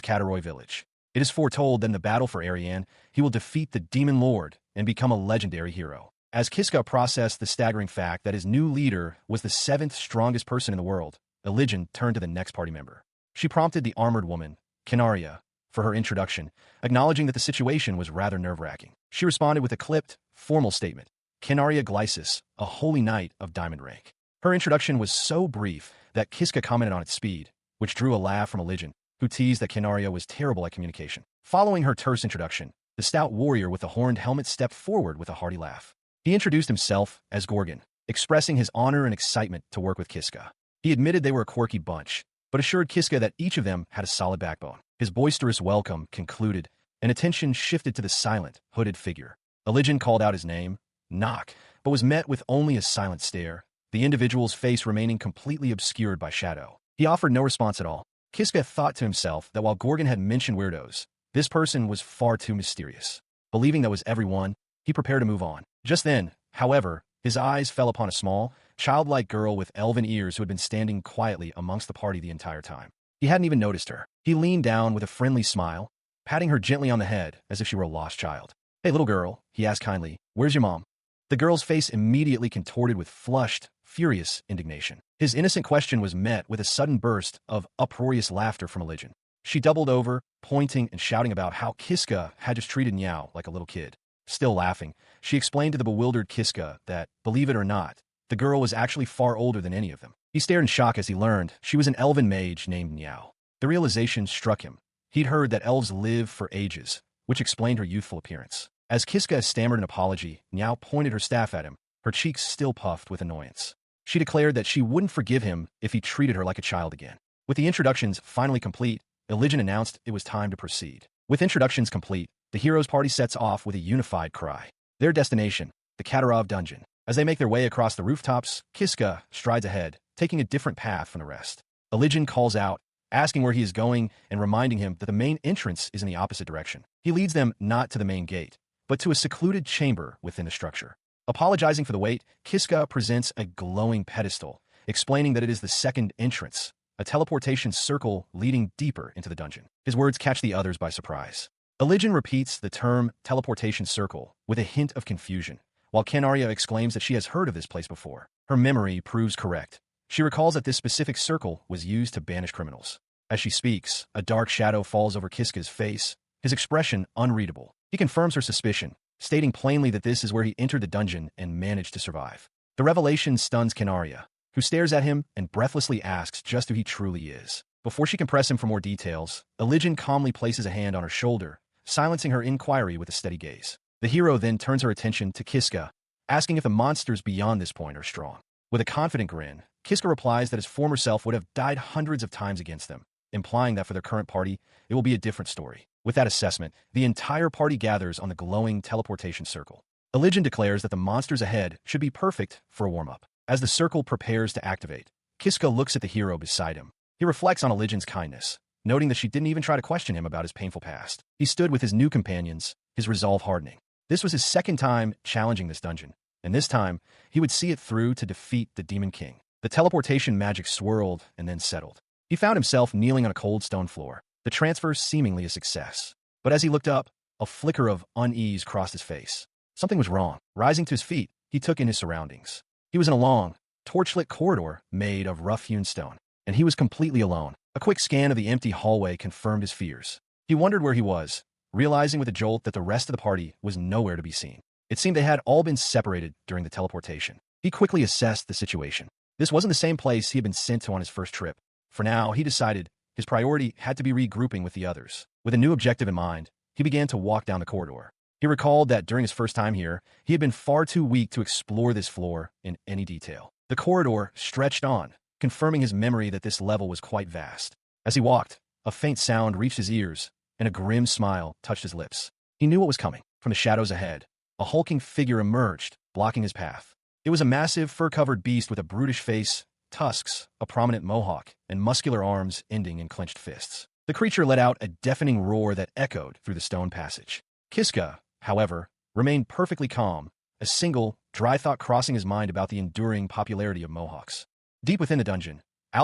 Kataroy village. It is foretold that in the battle for Ariane, he will defeat the demon lord and become a legendary hero. As Kiska processed the staggering fact that his new leader was the 7th strongest person in the world, Eligen turned to the next party member. She prompted the armored woman, Kanaria, for her introduction, acknowledging that the situation was rather nerve-wracking. She responded with a clipped, formal statement, Kanaria Glycis, a holy knight of diamond rank. Her introduction was so brief that Kiska commented on its speed, which drew a laugh from Eligen, who teased that Kanaria was terrible at communication. Following her terse introduction, the stout warrior with the horned helmet stepped forward with a hearty laugh. He introduced himself as Gorgon, expressing his honor and excitement to work with Kiska. He admitted they were a quirky bunch, but assured Kiska that each of them had a solid backbone. His boisterous welcome concluded, and attention shifted to the silent, hooded figure. Eligen called out his name, Knock, but was met with only a silent stare, the individual's face remaining completely obscured by shadow. He offered no response at all. Kiska thought to himself that while Gorgon had mentioned weirdos, this person was far too mysterious. Believing that was everyone, he prepared to move on. Just then, however, his eyes fell upon a small, childlike girl with elven ears who had been standing quietly amongst the party the entire time. He hadn't even noticed her. He leaned down with a friendly smile, patting her gently on the head as if she were a lost child. Hey, little girl, he asked kindly, where's your mom? The girl's face immediately contorted with flushed, furious indignation. His innocent question was met with a sudden burst of uproarious laughter from Eligen. She doubled over, pointing and shouting about how Kiska had just treated Niao like a little kid. Still laughing, she explained to the bewildered Kiska that, believe it or not, the girl was actually far older than any of them. He stared in shock as he learned she was an elven mage named Niao. The realization struck him. He'd heard that elves live for ages, which explained her youthful appearance. As Kiska stammered an apology, Niao pointed her staff at him, her cheeks still puffed with annoyance. She declared that she wouldn't forgive him if he treated her like a child again. With the introductions finally complete, Eligen announced it was time to proceed. With introductions complete, the heroes' party sets off with a unified cry. Their destination, the Katarov dungeon. As they make their way across the rooftops, Kiska strides ahead, taking a different path from the rest. Eligen calls out, asking where he is going and reminding him that the main entrance is in the opposite direction. He leads them not to the main gate, but to a secluded chamber within the structure. Apologizing for the wait, Kiska presents a glowing pedestal, explaining that it is the second entrance, a teleportation circle leading deeper into the dungeon. His words catch the others by surprise. Eligen repeats the term teleportation circle with a hint of confusion, while Kanaria exclaims that she has heard of this place before. Her memory proves correct. She recalls that this specific circle was used to banish criminals. As she speaks, a dark shadow falls over Kiska's face, his expression unreadable. He confirms her suspicion, stating plainly that this is where he entered the dungeon and managed to survive. The revelation stuns Kanaria, who stares at him and breathlessly asks just who he truly is. Before she can press him for more details, Eligen calmly places a hand on her shoulder, silencing her inquiry with a steady gaze. The hero then turns her attention to Kiska, asking if the monsters beyond this point are strong. With a confident grin, Kiska replies that his former self would have died hundreds of times against them, implying that for their current party, it will be a different story. With that assessment, the entire party gathers on the glowing teleportation circle. Eligen declares that the monsters ahead should be perfect for a warm-up. As the circle prepares to activate, Kiska looks at the hero beside him. He reflects on Eligen's kindness, noting that she didn't even try to question him about his painful past. He stood with his new companions, his resolve hardening. This was his second time challenging this dungeon, and this time, he would see it through to defeat the Demon King. The teleportation magic swirled and then settled. He found himself kneeling on a cold stone floor, the transfer seemingly a success. But as he looked up, a flicker of unease crossed his face. Something was wrong. Rising to his feet, he took in his surroundings. He was in a long, torchlit corridor made of rough-hewn stone, and he was completely alone. A quick scan of the empty hallway confirmed his fears. He wondered where he was, realizing with a jolt that the rest of the party was nowhere to be seen. It seemed they had all been separated during the teleportation. He quickly assessed the situation. This wasn't the same place he had been sent to on his first trip. For now, he decided his priority had to be regrouping with the others. With a new objective in mind, he began to walk down the corridor. He recalled that during his first time here, he had been far too weak to explore this floor in any detail. The corridor stretched on, confirming his memory that this level was quite vast. As he walked, a faint sound reached his ears, and a grim smile touched his lips. He knew what was coming. From the shadows ahead, a hulking figure emerged, blocking his path. It was a massive, fur-covered beast with a brutish face tusks, a prominent mohawk, and muscular arms ending in clenched fists. The creature let out a deafening roar that echoed through the stone passage. Kiska, however, remained perfectly calm, a single, dry thought crossing his mind about the enduring popularity of mohawks. Deep within the dungeon,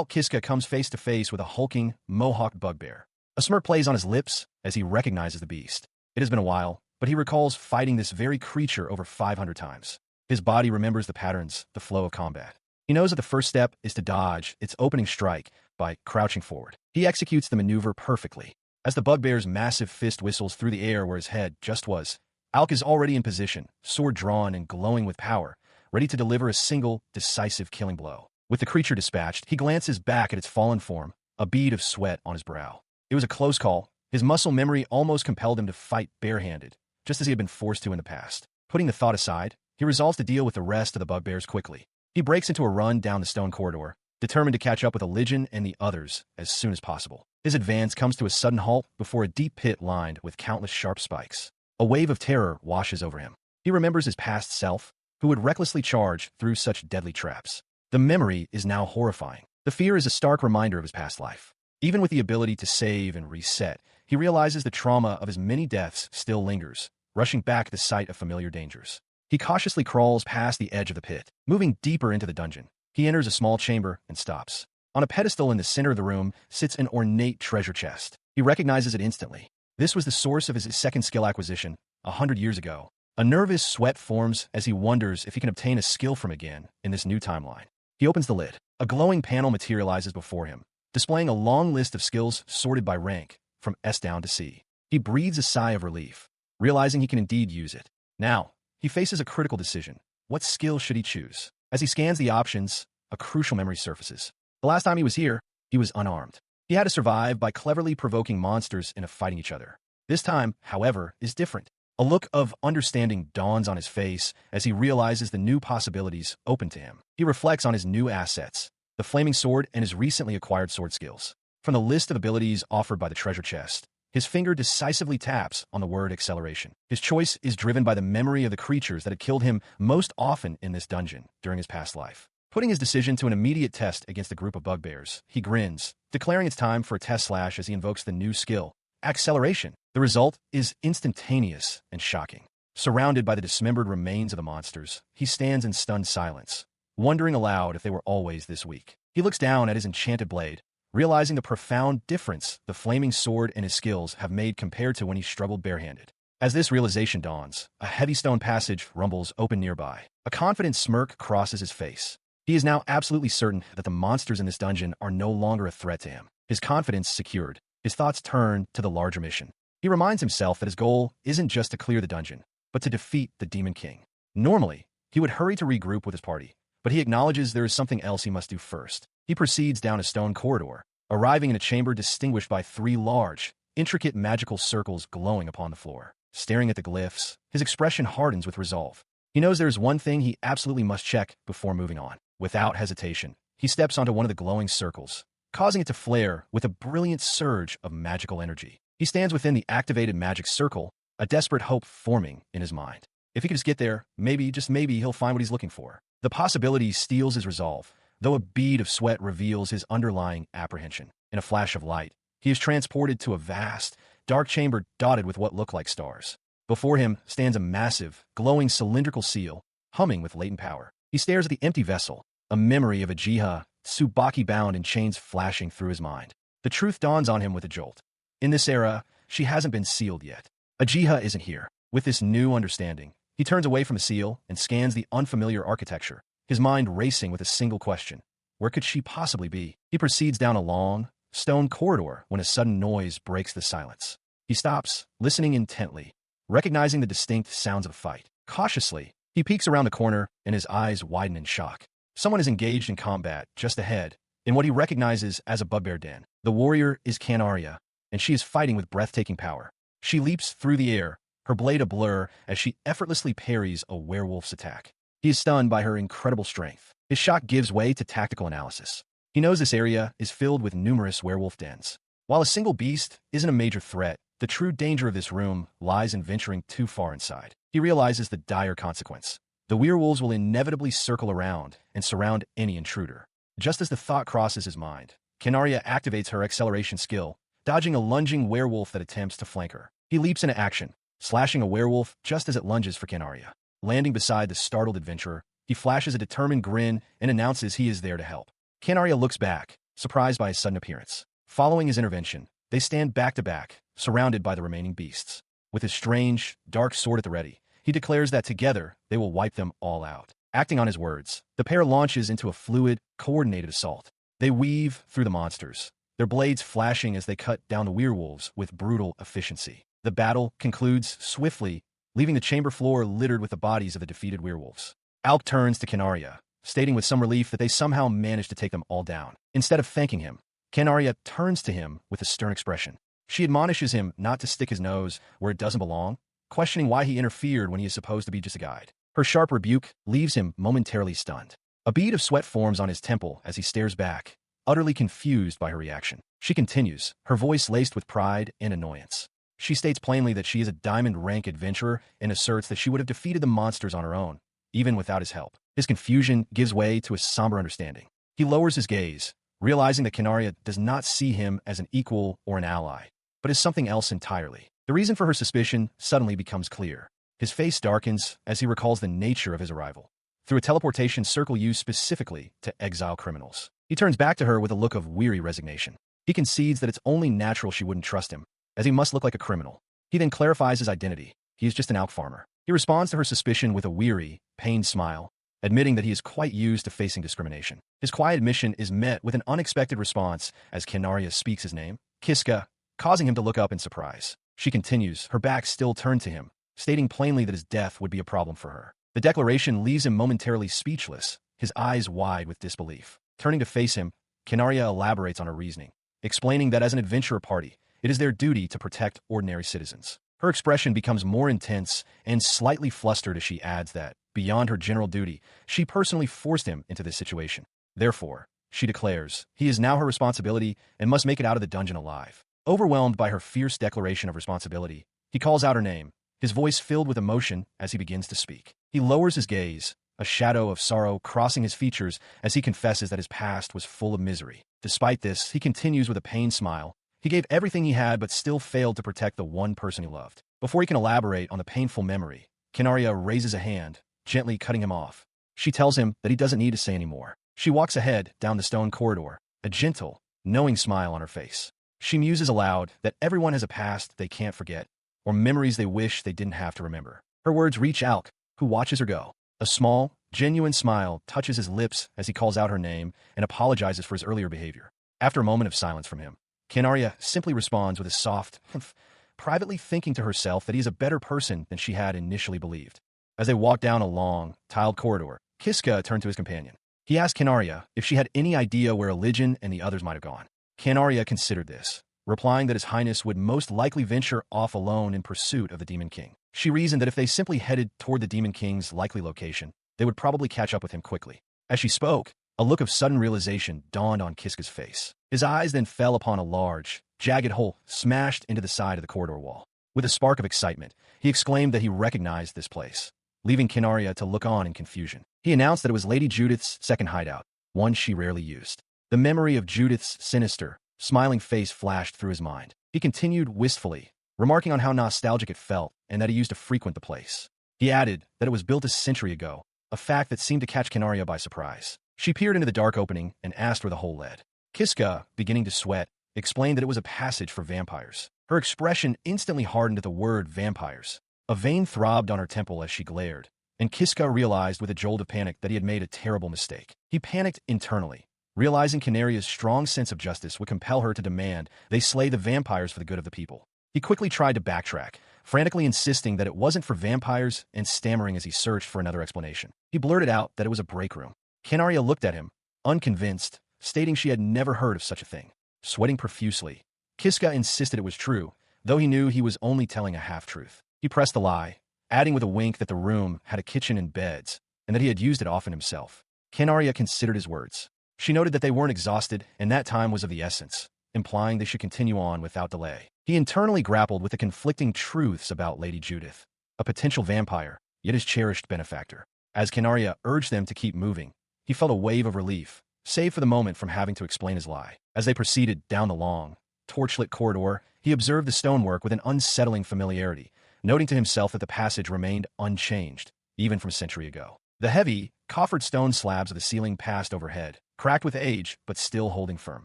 Kiska comes face to face with a hulking, mohawked bugbear. A smirk plays on his lips as he recognizes the beast. It has been a while, but he recalls fighting this very creature over 500 times. His body remembers the patterns, the flow of combat. He knows that the first step is to dodge its opening strike by crouching forward. He executes the maneuver perfectly. As the bugbear's massive fist whistles through the air where his head just was, Alk is already in position, sword drawn and glowing with power, ready to deliver a single, decisive killing blow. With the creature dispatched, he glances back at its fallen form, a bead of sweat on his brow. It was a close call. His muscle memory almost compelled him to fight barehanded, just as he had been forced to in the past. Putting the thought aside, he resolves to deal with the rest of the bugbears quickly. He breaks into a run down the stone corridor, determined to catch up with Elijin and the others as soon as possible. His advance comes to a sudden halt before a deep pit lined with countless sharp spikes. A wave of terror washes over him. He remembers his past self, who would recklessly charge through such deadly traps. The memory is now horrifying. The fear is a stark reminder of his past life. Even with the ability to save and reset, he realizes the trauma of his many deaths still lingers, rushing back to the site of familiar dangers. He cautiously crawls past the edge of the pit, moving deeper into the dungeon. He enters a small chamber and stops. On a pedestal in the center of the room sits an ornate treasure chest. He recognizes it instantly. This was the source of his second skill acquisition 100 years ago. A nervous sweat forms as he wonders if he can obtain a skill from again in this new timeline. He opens the lid. A glowing panel materializes before him, displaying a long list of skills sorted by rank, from S down to C. He breathes a sigh of relief, realizing he can indeed use it. Now, he faces a critical decision. What skill should he choose? As he scans the options, a crucial memory surfaces. The last time he was here, he was unarmed. He had to survive by cleverly provoking monsters into fighting each other. This time, however, is different. A look of understanding dawns on his face as he realizes the new possibilities open to him. He reflects on his new assets, the flaming sword and his recently acquired sword skills. From the list of abilities offered by the treasure chest, his finger decisively taps on the word acceleration. His choice is driven by the memory of the creatures that had killed him most often in this dungeon during his past life. Putting his decision to an immediate test against a group of bugbears, he grins, declaring it's time for a test slash as he invokes the new skill, acceleration. The result is instantaneous and shocking. Surrounded by the dismembered remains of the monsters, he stands in stunned silence, wondering aloud if they were always this weak. He looks down at his enchanted blade, realizing the profound difference the flaming sword and his skills have made compared to when he struggled barehanded. As this realization dawns, a heavy stone passage rumbles open nearby. A confident smirk crosses his face. He is now absolutely certain that the monsters in this dungeon are no longer a threat to him. His confidence secured, his thoughts turn to the larger mission. He reminds himself that his goal isn't just to clear the dungeon, but to defeat the Demon King. Normally, he would hurry to regroup with his party, but he acknowledges there is something else he must do first. He proceeds down a stone corridor, arriving in a chamber distinguished by 3 large, intricate magical circles glowing upon the floor. Staring at the glyphs, his expression hardens with resolve. He knows there is one thing he absolutely must check before moving on. Without hesitation, he steps onto one of the glowing circles, causing it to flare with a brilliant surge of magical energy. He stands within the activated magic circle, a desperate hope forming in his mind. If he could just get there, maybe, just maybe, he'll find what he's looking for. The possibility steals his resolve, though a bead of sweat reveals his underlying apprehension. In a flash of light, he is transported to a vast, dark chamber dotted with what look like stars. Before him stands a massive, glowing cylindrical seal, humming with latent power. He stares at the empty vessel, a memory of a Jiha, Tsubaki bound in chains flashing through his mind. The truth dawns on him with a jolt. In this era, she hasn't been sealed yet. A Jiha isn't here. With this new understanding, he turns away from the seal and scans the unfamiliar architecture, his mind racing with a single question. Where could she possibly be? He proceeds down a long, stone corridor when a sudden noise breaks the silence. He stops, listening intently, recognizing the distinct sounds of a fight. Cautiously, he peeks around the corner and his eyes widen in shock. Someone is engaged in combat just ahead, in what he recognizes as a bugbear den. The warrior is Canaria, and she is fighting with breathtaking power. She leaps through the air, her blade a blur as she effortlessly parries a werewolf's attack. He is stunned by her incredible strength. His shock gives way to tactical analysis. He knows this area is filled with numerous werewolf dens. While a single beast isn't a major threat, the true danger of this room lies in venturing too far inside. He realizes the dire consequence. The werewolves will inevitably circle around and surround any intruder. Just as the thought crosses his mind, Canaria activates her acceleration skill, dodging a lunging werewolf that attempts to flank her. He leaps into action, slashing a werewolf just as it lunges for Canaria. Landing beside the startled adventurer, he flashes a determined grin and announces he is there to help. Canaria looks back, surprised by his sudden appearance. Following his intervention, they stand back to back, surrounded by the remaining beasts. With his strange, dark sword at the ready, he declares that together they will wipe them all out. Acting on his words, the pair launches into a fluid, coordinated assault. They weave through the monsters, their blades flashing as they cut down the werewolves with brutal efficiency. The battle concludes swiftly, leaving the chamber floor littered with the bodies of the defeated werewolves. Alk turns to Canaria, stating with some relief that they somehow managed to take them all down. Instead of thanking him, Canaria turns to him with a stern expression. She admonishes him not to stick his nose where it doesn't belong, questioning why he interfered when he is supposed to be just a guide. Her sharp rebuke leaves him momentarily stunned. A bead of sweat forms on his temple as he stares back, utterly confused by her reaction. She continues, her voice laced with pride and annoyance. She states plainly that she is a diamond rank adventurer and asserts that she would have defeated the monsters on her own, even without his help. His confusion gives way to a somber understanding. He lowers his gaze, realizing that Canaria does not see him as an equal or an ally, but as something else entirely. The reason for her suspicion suddenly becomes clear. His face darkens as he recalls the nature of his arrival, through a teleportation circle used specifically to exile criminals. He turns back to her with a look of weary resignation. He concedes that it's only natural she wouldn't trust him, as he must look like a criminal. He then clarifies his identity. He is just an alk farmer. He responds to her suspicion with a weary, pained smile, admitting that he is quite used to facing discrimination. His quiet admission is met with an unexpected response as Canaria speaks his name, Kiska, causing him to look up in surprise. She continues, her back still turned to him, stating plainly that his death would be a problem for her. The declaration leaves him momentarily speechless, his eyes wide with disbelief. Turning to face him, Canaria elaborates on her reasoning, explaining that as an adventurer party, it is their duty to protect ordinary citizens. Her expression becomes more intense and slightly flustered as she adds that, beyond her general duty, she personally forced him into this situation. Therefore, she declares, he is now her responsibility and must make it out of the dungeon alive. Overwhelmed by her fierce declaration of responsibility, he calls out her name, his voice filled with emotion as he begins to speak. He lowers his gaze, a shadow of sorrow crossing his features as he confesses that his past was full of misery. Despite this, he continues with a pained smile. He gave everything he had but still failed to protect the one person he loved. Before he can elaborate on the painful memory, Canaria raises a hand, gently cutting him off. She tells him that he doesn't need to say any more. She walks ahead down the stone corridor, a gentle, knowing smile on her face. She muses aloud that everyone has a past they can't forget, or memories they wish they didn't have to remember. Her words reach Alk, who watches her go. A small, genuine smile touches his lips as he calls out her name and apologizes for his earlier behavior. After a moment of silence from him, Canaria simply responds with a soft humph, privately thinking to herself that he is a better person than she had initially believed. As they walk down a long, tiled corridor, Kiska turned to his companion. He asked Canaria if she had any idea where Elysian and the others might have gone. Canaria considered this, replying that His Highness would most likely venture off alone in pursuit of the Demon King. She reasoned that if they simply headed toward the Demon King's likely location, they would probably catch up with him quickly. As she spoke, a look of sudden realization dawned on Kiska's face. His eyes then fell upon a large, jagged hole smashed into the side of the corridor wall. With a spark of excitement, he exclaimed that he recognized this place, leaving Canaria to look on in confusion. He announced that it was Lady Judith's second hideout, one she rarely used. The memory of Judith's sinister, smiling face flashed through his mind. He continued wistfully, remarking on how nostalgic it felt and that he used to frequent the place. He added that it was built a century ago, a fact that seemed to catch Canaria by surprise. She peered into the dark opening and asked where the hole led. Kiska, beginning to sweat, explained that it was a passage for vampires. Her expression instantly hardened at the word vampires. A vein throbbed on her temple as she glared, and Kiska realized with a jolt of panic that he had made a terrible mistake. He panicked internally, realizing Canaria's strong sense of justice would compel her to demand they slay the vampires for the good of the people. He quickly tried to backtrack, frantically insisting that it wasn't for vampires and stammering as he searched for another explanation. He blurted out that it was a break room. Canaria looked at him, unconvinced, stating she had never heard of such a thing. Sweating profusely, Kiska insisted it was true, though he knew he was only telling a half-truth. He pressed the lie, adding with a wink that the room had a kitchen and beds, and that he had used it often himself. Canaria considered his words. She noted that they weren't exhausted, and that time was of the essence, implying they should continue on without delay. He internally grappled with the conflicting truths about Lady Judith, a potential vampire, yet his cherished benefactor. As Canaria urged them to keep moving, he felt a wave of relief, save for the moment from having to explain his lie. As they proceeded down the long, torchlit corridor, he observed the stonework with an unsettling familiarity, noting to himself that the passage remained unchanged, even from a century ago. The heavy, coffered stone slabs of the ceiling passed overhead, cracked with age but still holding firm.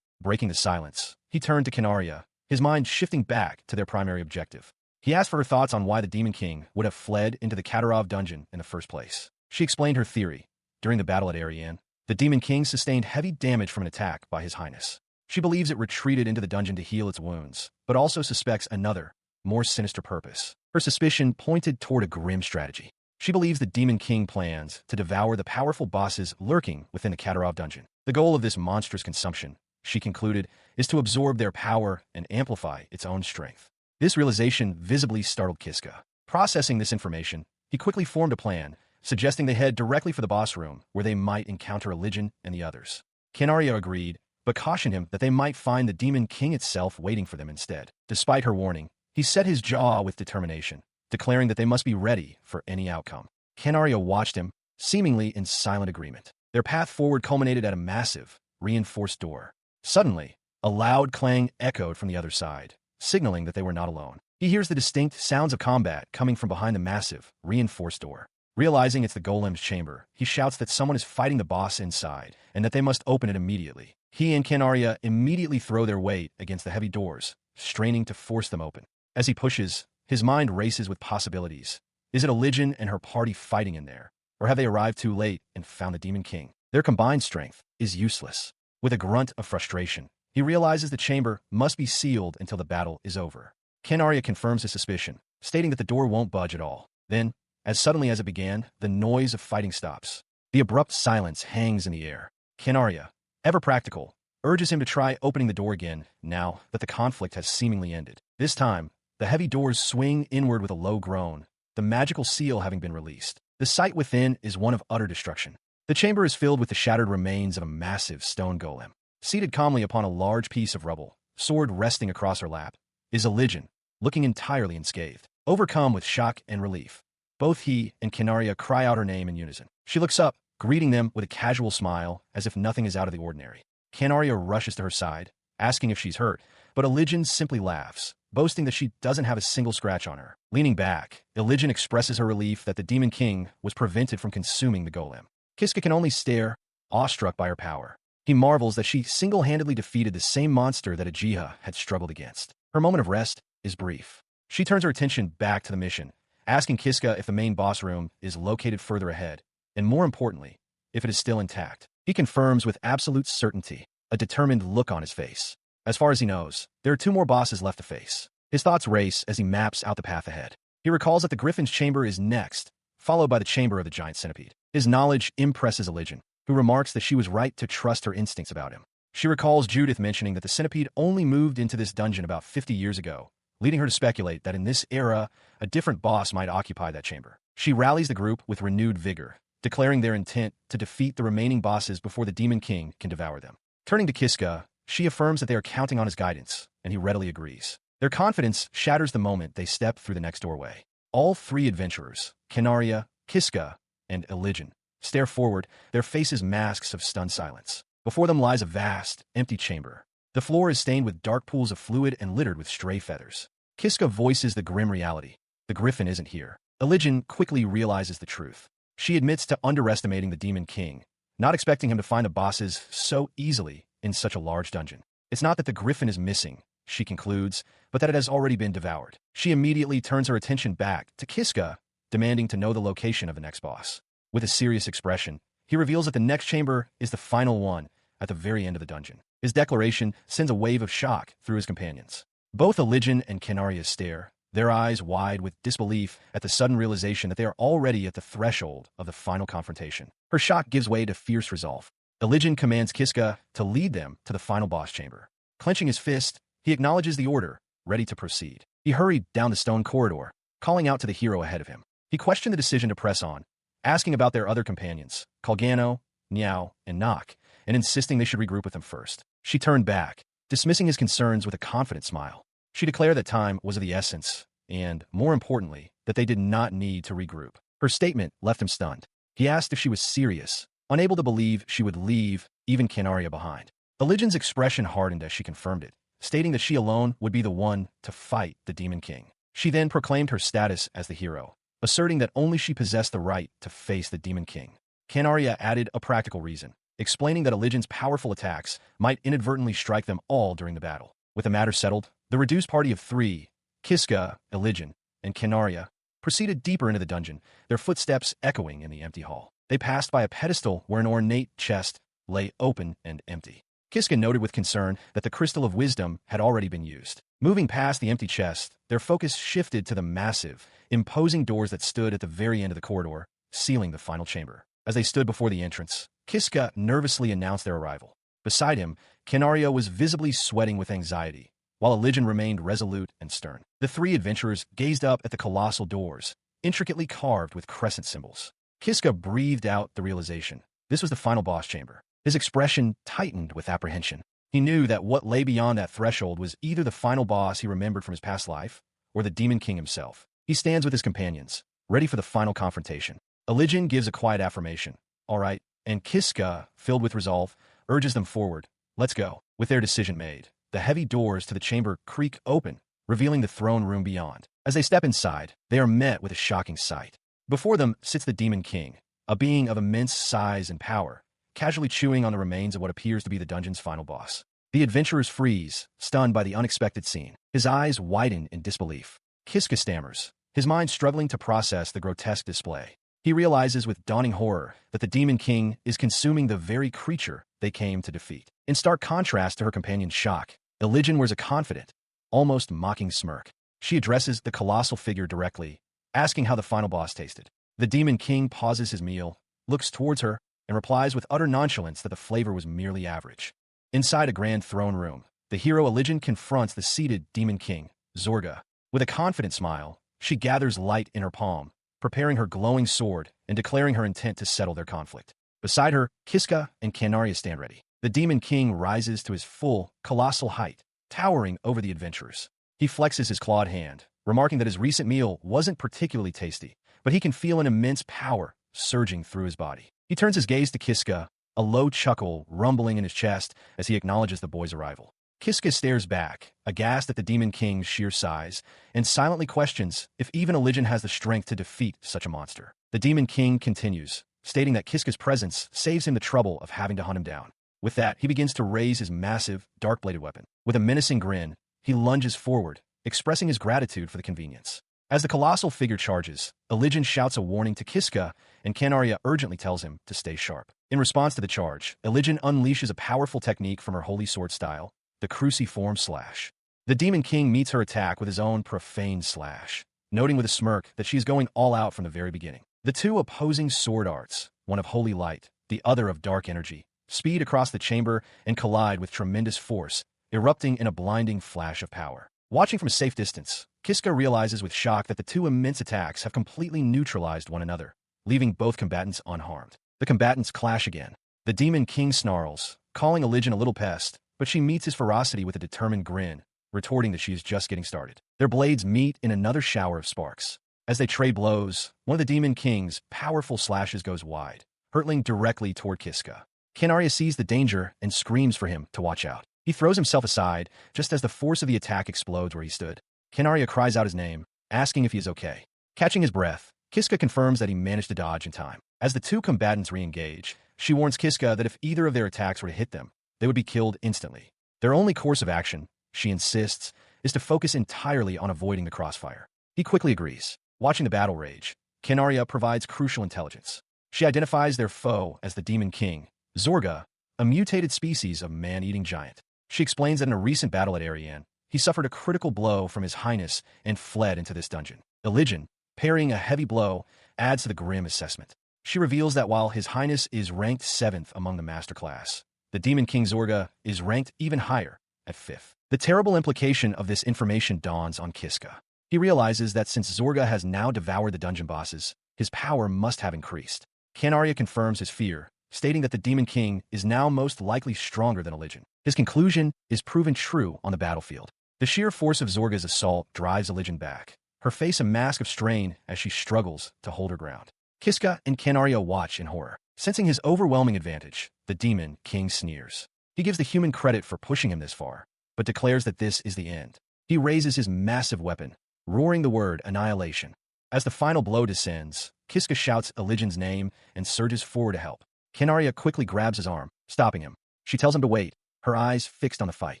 Breaking the silence, he turned to Canaria, his mind shifting back to their primary objective. He asked for her thoughts on why the Demon King would have fled into the Katarov dungeon in the first place. She explained her theory. During the battle at Ariane, the Demon King sustained heavy damage from an attack by His Highness. She believes it retreated into the dungeon to heal its wounds, but also suspects another, more sinister purpose. Her suspicion pointed toward a grim strategy. She believes the Demon King plans to devour the powerful bosses lurking within the Katarov dungeon. The goal of this monstrous consumption, she concluded, is to absorb their power and amplify its own strength. This realization visibly startled Kiska. Processing this information, he quickly formed a plan, suggesting they head directly for the boss room, where they might encounter Religion and the others. Canaria agreed, but cautioned him that they might find the Demon King itself waiting for them instead. Despite her warning, he set his jaw with determination, declaring that they must be ready for any outcome. Canaria watched him, seemingly in silent agreement. Their path forward culminated at a massive, reinforced door. Suddenly, a loud clang echoed from the other side, signaling that they were not alone. He hears the distinct sounds of combat coming from behind the massive, reinforced door. Realizing it's the golem's chamber, he shouts that someone is fighting the boss inside, and that they must open it immediately. He and Canaria immediately throw their weight against the heavy doors, straining to force them open. As he pushes, his mind races with possibilities. Is it Religion and her party fighting in there? Or have they arrived too late and found the Demon King? Their combined strength is useless. With a grunt of frustration, he realizes the chamber must be sealed until the battle is over. Canaria confirms his suspicion, stating that the door won't budge at all. Then, as suddenly as it began, the noise of fighting stops. The abrupt silence hangs in the air. Canaria, ever practical, urges him to try opening the door again now that the conflict has seemingly ended. This time, the heavy doors swing inward with a low groan, the magical seal having been released. The sight within is one of utter destruction. The chamber is filled with the shattered remains of a massive stone golem. Seated calmly upon a large piece of rubble, sword resting across her lap, is Religion, looking entirely unscathed. Overcome with shock and relief, both he and Canaria cry out her name in unison. She looks up, greeting them with a casual smile, as if nothing is out of the ordinary. Canaria rushes to her side, asking if she's hurt, but Religion simply laughs, boasting that she doesn't have a single scratch on her. Leaning back, Religion expresses her relief that the Demon King was prevented from consuming the golem. Kiska can only stare, awestruck by her power. He marvels that she single-handedly defeated the same monster that Ajiha had struggled against. Her moment of rest is brief. She turns her attention back to the mission, asking Kiska if the main boss room is located further ahead, and more importantly, if it is still intact. He confirms with absolute certainty, a determined look on his face. As far as he knows, there are 2 more bosses left to face. His thoughts race as he maps out the path ahead. He recalls that the Griffin's chamber is next, followed by the chamber of the giant centipede. His knowledge impresses Religion, who remarks that she was right to trust her instincts about him. She recalls Judith mentioning that the centipede only moved into this dungeon about 50 years ago, leading her to speculate that in this era, a different boss might occupy that chamber. She rallies the group with renewed vigor, declaring their intent to defeat the remaining bosses before the Demon King can devour them. Turning to Kiska, she affirms that they are counting on his guidance, and he readily agrees. Their confidence shatters the moment they step through the next doorway. All 3 adventurers, Canaria, Kiska, and Religion, stare forward, their faces masks of stunned silence. Before them lies a vast, empty chamber. The floor is stained with dark pools of fluid and littered with stray feathers. Kiska voices the grim reality. The Griffin isn't here. Religion quickly realizes the truth. She admits to underestimating the Demon King, not expecting him to find the bosses so easily in such a large dungeon. It's not that the Griffin is missing, she concludes, but that it has already been devoured. She immediately turns her attention back to Kiska, demanding to know the location of the next boss. With a serious expression, he reveals that the next chamber is the final one, at the very end of the dungeon. His declaration sends a wave of shock through his companions. Both Religion and Canaria stare, their eyes wide with disbelief at the sudden realization that they are already at the threshold of the final confrontation. Her shock gives way to fierce resolve. Religion commands Kiska to lead them to the final boss chamber. Clenching his fist, he acknowledges the order, ready to proceed. He hurried down the stone corridor, calling out to the hero ahead of him. He questioned the decision to press on, asking about their other companions, Kalgano, Niao, and Nok, and insisting they should regroup with him first. She turned back, dismissing his concerns with a confident smile. She declared that time was of the essence, and, more importantly, that they did not need to regroup. Her statement left him stunned. He asked if she was serious, unable to believe she would leave even Canaria behind. Elijin's expression hardened as she confirmed it, stating that she alone would be the one to fight the Demon King. She then proclaimed her status as the hero, asserting that only she possessed the right to face the Demon King. Canaria added a practical reason, explaining that Elijin's powerful attacks might inadvertently strike them all during the battle. With the matter settled, the reduced party of three, Kiska, Elijin, and Canaria, proceeded deeper into the dungeon, their footsteps echoing in the empty hall. They passed by a pedestal where an ornate chest lay open and empty. Kiska noted with concern that the crystal of wisdom had already been used. Moving past the empty chest, their focus shifted to the massive, imposing doors that stood at the very end of the corridor, sealing the final chamber. As they stood before the entrance, Kiska nervously announced their arrival. Beside him, Canaria was visibly sweating with anxiety, while Elijin remained resolute and stern. The three adventurers gazed up at the colossal doors, intricately carved with crescent symbols. Kiska breathed out the realization. This was the final boss chamber. His expression tightened with apprehension. He knew that what lay beyond that threshold was either the final boss he remembered from his past life, or the Demon King himself. He stands with his companions, ready for the final confrontation. Elijin gives a quiet affirmation. All right, and Kiska, filled with resolve, urges them forward. Let's go. With their decision made, the heavy doors to the chamber creak open, revealing the throne room beyond. As they step inside, they are met with a shocking sight. Before them sits the Demon King, a being of immense size and power, casually chewing on the remains of what appears to be the dungeon's final boss. The adventurers freeze, stunned by the unexpected scene. His eyes widen in disbelief. Kiska stammers, his mind struggling to process the grotesque display. He realizes with dawning horror that the Demon King is consuming the very creature they came to defeat. In stark contrast to her companion's shock, Elijin wears a confident, almost mocking smirk. She addresses the colossal figure directly, asking how the final boss tasted. The Demon King pauses his meal, looks towards her, and replies with utter nonchalance that the flavor was merely average. Inside a grand throne room, the hero Elijin confronts the seated Demon King, Zorga. With a confident smile, she gathers light in her palm, preparing her glowing sword and declaring her intent to settle their conflict. Beside her, Kiska and Canaria stand ready. The Demon King rises to his full, colossal height, towering over the adventurers. He flexes his clawed hand, remarking that his recent meal wasn't particularly tasty, but he can feel an immense power surging through his body. He turns his gaze to Kiska, a low chuckle rumbling in his chest as he acknowledges the boy's arrival. Kiska stares back, aghast at the Demon King's sheer size, and silently questions if even Elijin has the strength to defeat such a monster. The Demon King continues, stating that Kiska's presence saves him the trouble of having to hunt him down. With that, he begins to raise his massive, dark-bladed weapon. With a menacing grin, he lunges forward, expressing his gratitude for the convenience. As the colossal figure charges, Elijin shouts a warning to Kiska, and Canaria urgently tells him to stay sharp. In response to the charge, Elijin unleashes a powerful technique from her holy sword style, the cruciform slash. The Demon King meets her attack with his own profane slash, noting with a smirk that she's going all out from the very beginning. The two opposing sword arts, one of holy light, the other of dark energy, speed across the chamber and collide with tremendous force, erupting in a blinding flash of power. Watching from a safe distance, Kiska realizes with shock that the two immense attacks have completely neutralized one another, leaving both combatants unharmed. The combatants clash again. The Demon King snarls, calling Elijin a little pest, but she meets his ferocity with a determined grin, retorting that she is just getting started. Their blades meet in another shower of sparks. As they trade blows, one of the Demon King's powerful slashes goes wide, hurtling directly toward Kiska. Canaria sees the danger and screams for him to watch out. He throws himself aside just as the force of the attack explodes where he stood. Canaria cries out his name, asking if he is okay. Catching his breath, Kiska confirms that he managed to dodge in time. As the two combatants re-engage, she warns Kiska that if either of their attacks were to hit them, they would be killed instantly. Their only course of action, she insists, is to focus entirely on avoiding the crossfire. He quickly agrees. Watching the battle rage, Canaria provides crucial intelligence. She identifies their foe as the Demon King, Zorga, a mutated species of man-eating giant. She explains that in a recent battle at Ariane, he suffered a critical blow from his highness and fled into this dungeon. Elijin, parrying a heavy blow, adds to the grim assessment. She reveals that while his highness is ranked 7th among the master class, the Demon King Zorga is ranked even higher, at 5th. The terrible implication of this information dawns on Kiska. He realizes that since Zorga has now devoured the dungeon bosses, his power must have increased. Canaria confirms his fear, stating that the Demon King is now most likely stronger than Elijin. His conclusion is proven true on the battlefield. The sheer force of Zorga's assault drives Elijin back, her face a mask of strain as she struggles to hold her ground. Kiska and Canaria watch in horror. Sensing his overwhelming advantage, The demon king sneers. He gives the human credit for pushing him this far, but declares that this is the end. He raises his massive weapon, roaring the word annihilation. As the final blow descends, Kiska shouts Elijin's name and surges forward to help. Kinaria quickly grabs his arm, stopping him. She tells him to wait, her eyes fixed on the fight.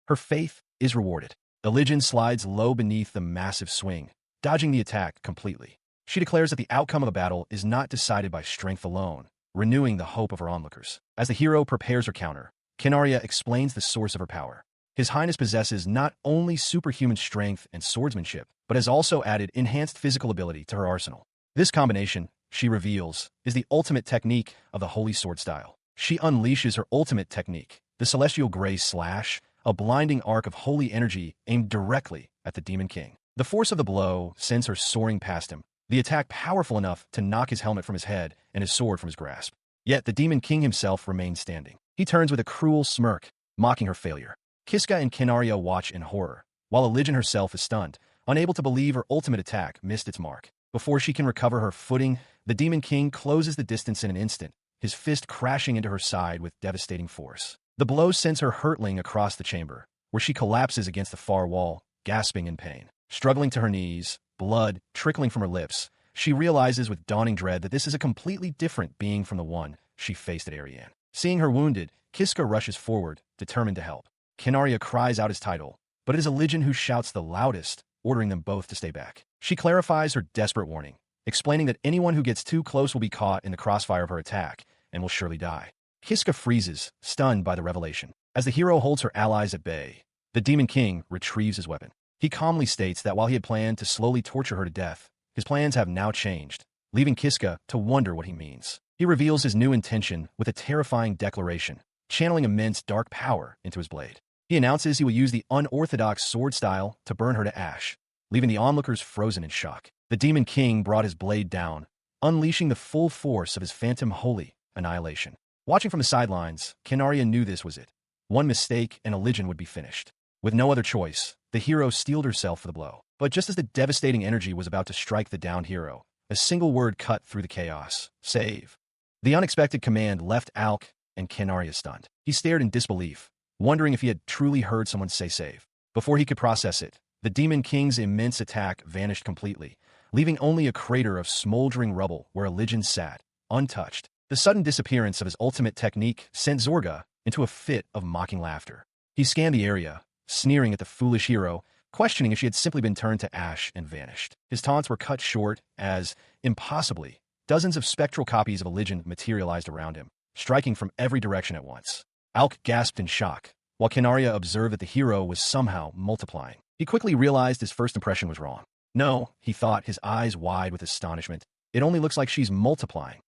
Her faith is rewarded. Elijin slides low beneath the massive swing, dodging the attack completely. She declares that the outcome of a battle is not decided by strength alone, renewing the hope of her onlookers. As the hero prepares her counter, Kinaria explains the source of her power. His Highness possesses not only superhuman strength and swordsmanship, but has also added enhanced physical ability to her arsenal. This combination, she reveals, is the ultimate technique of the Holy Sword style. She unleashes her ultimate technique, the Celestial Grace Slash, a blinding arc of holy energy aimed directly at the Demon King. The force of the blow sends her soaring past him, the attack powerful enough to knock his helmet from his head and his sword from his grasp. Yet the Demon King himself remains standing. He turns with a cruel smirk, mocking her failure. Kiska and Kinaria watch in horror, while Elijin herself is stunned, unable to believe her ultimate attack missed its mark. Before she can recover her footing, the Demon King closes the distance in an instant, his fist crashing into her side with devastating force. The blow sends her hurtling across the chamber, where she collapses against the far wall, gasping in pain. Struggling to her knees, blood trickling from her lips, she realizes with dawning dread that this is a completely different being from the one she faced at Ariane. Seeing her wounded, Kiska rushes forward, determined to help. Kinaria cries out his title, but it is Elijin who shouts the loudest, ordering them both to stay back. She clarifies her desperate warning, explaining that anyone who gets too close will be caught in the crossfire of her attack and will surely die. Kiska freezes, stunned by the revelation. As the hero holds her allies at bay, the Demon King retrieves his weapon. He calmly states that while he had planned to slowly torture her to death, his plans have now changed, leaving Kiska to wonder what he means. He reveals his new intention with a terrifying declaration, channeling immense dark power into his blade. He announces he will use the unorthodox sword style to burn her to ash, leaving the onlookers frozen in shock. The Demon King brought his blade down, unleashing the full force of his phantom holy annihilation. Watching from the sidelines, Kinaria knew this was it. One mistake and Elijin would be finished. With no other choice, the hero steeled herself for the blow. But just as the devastating energy was about to strike the downed hero, a single word cut through the chaos: save. The unexpected command left Alk and Kinaria stunned. He stared in disbelief, wondering if he had truly heard someone say save. Before he could process it, the Demon King's immense attack vanished completely, leaving only a crater of smoldering rubble where Elijin sat, untouched. The sudden disappearance of his ultimate technique sent Zorga into a fit of mocking laughter. He scanned the area, sneering at the foolish hero, questioning if she had simply been turned to ash and vanished. His taunts were cut short as, impossibly, dozens of spectral copies of Elijin materialized around him, striking from every direction at once. Alk gasped in shock, while Kinaria observed that the hero was somehow multiplying. He quickly realized his first impression was wrong. No, he thought, his eyes wide with astonishment. It only looks like she's multiplying.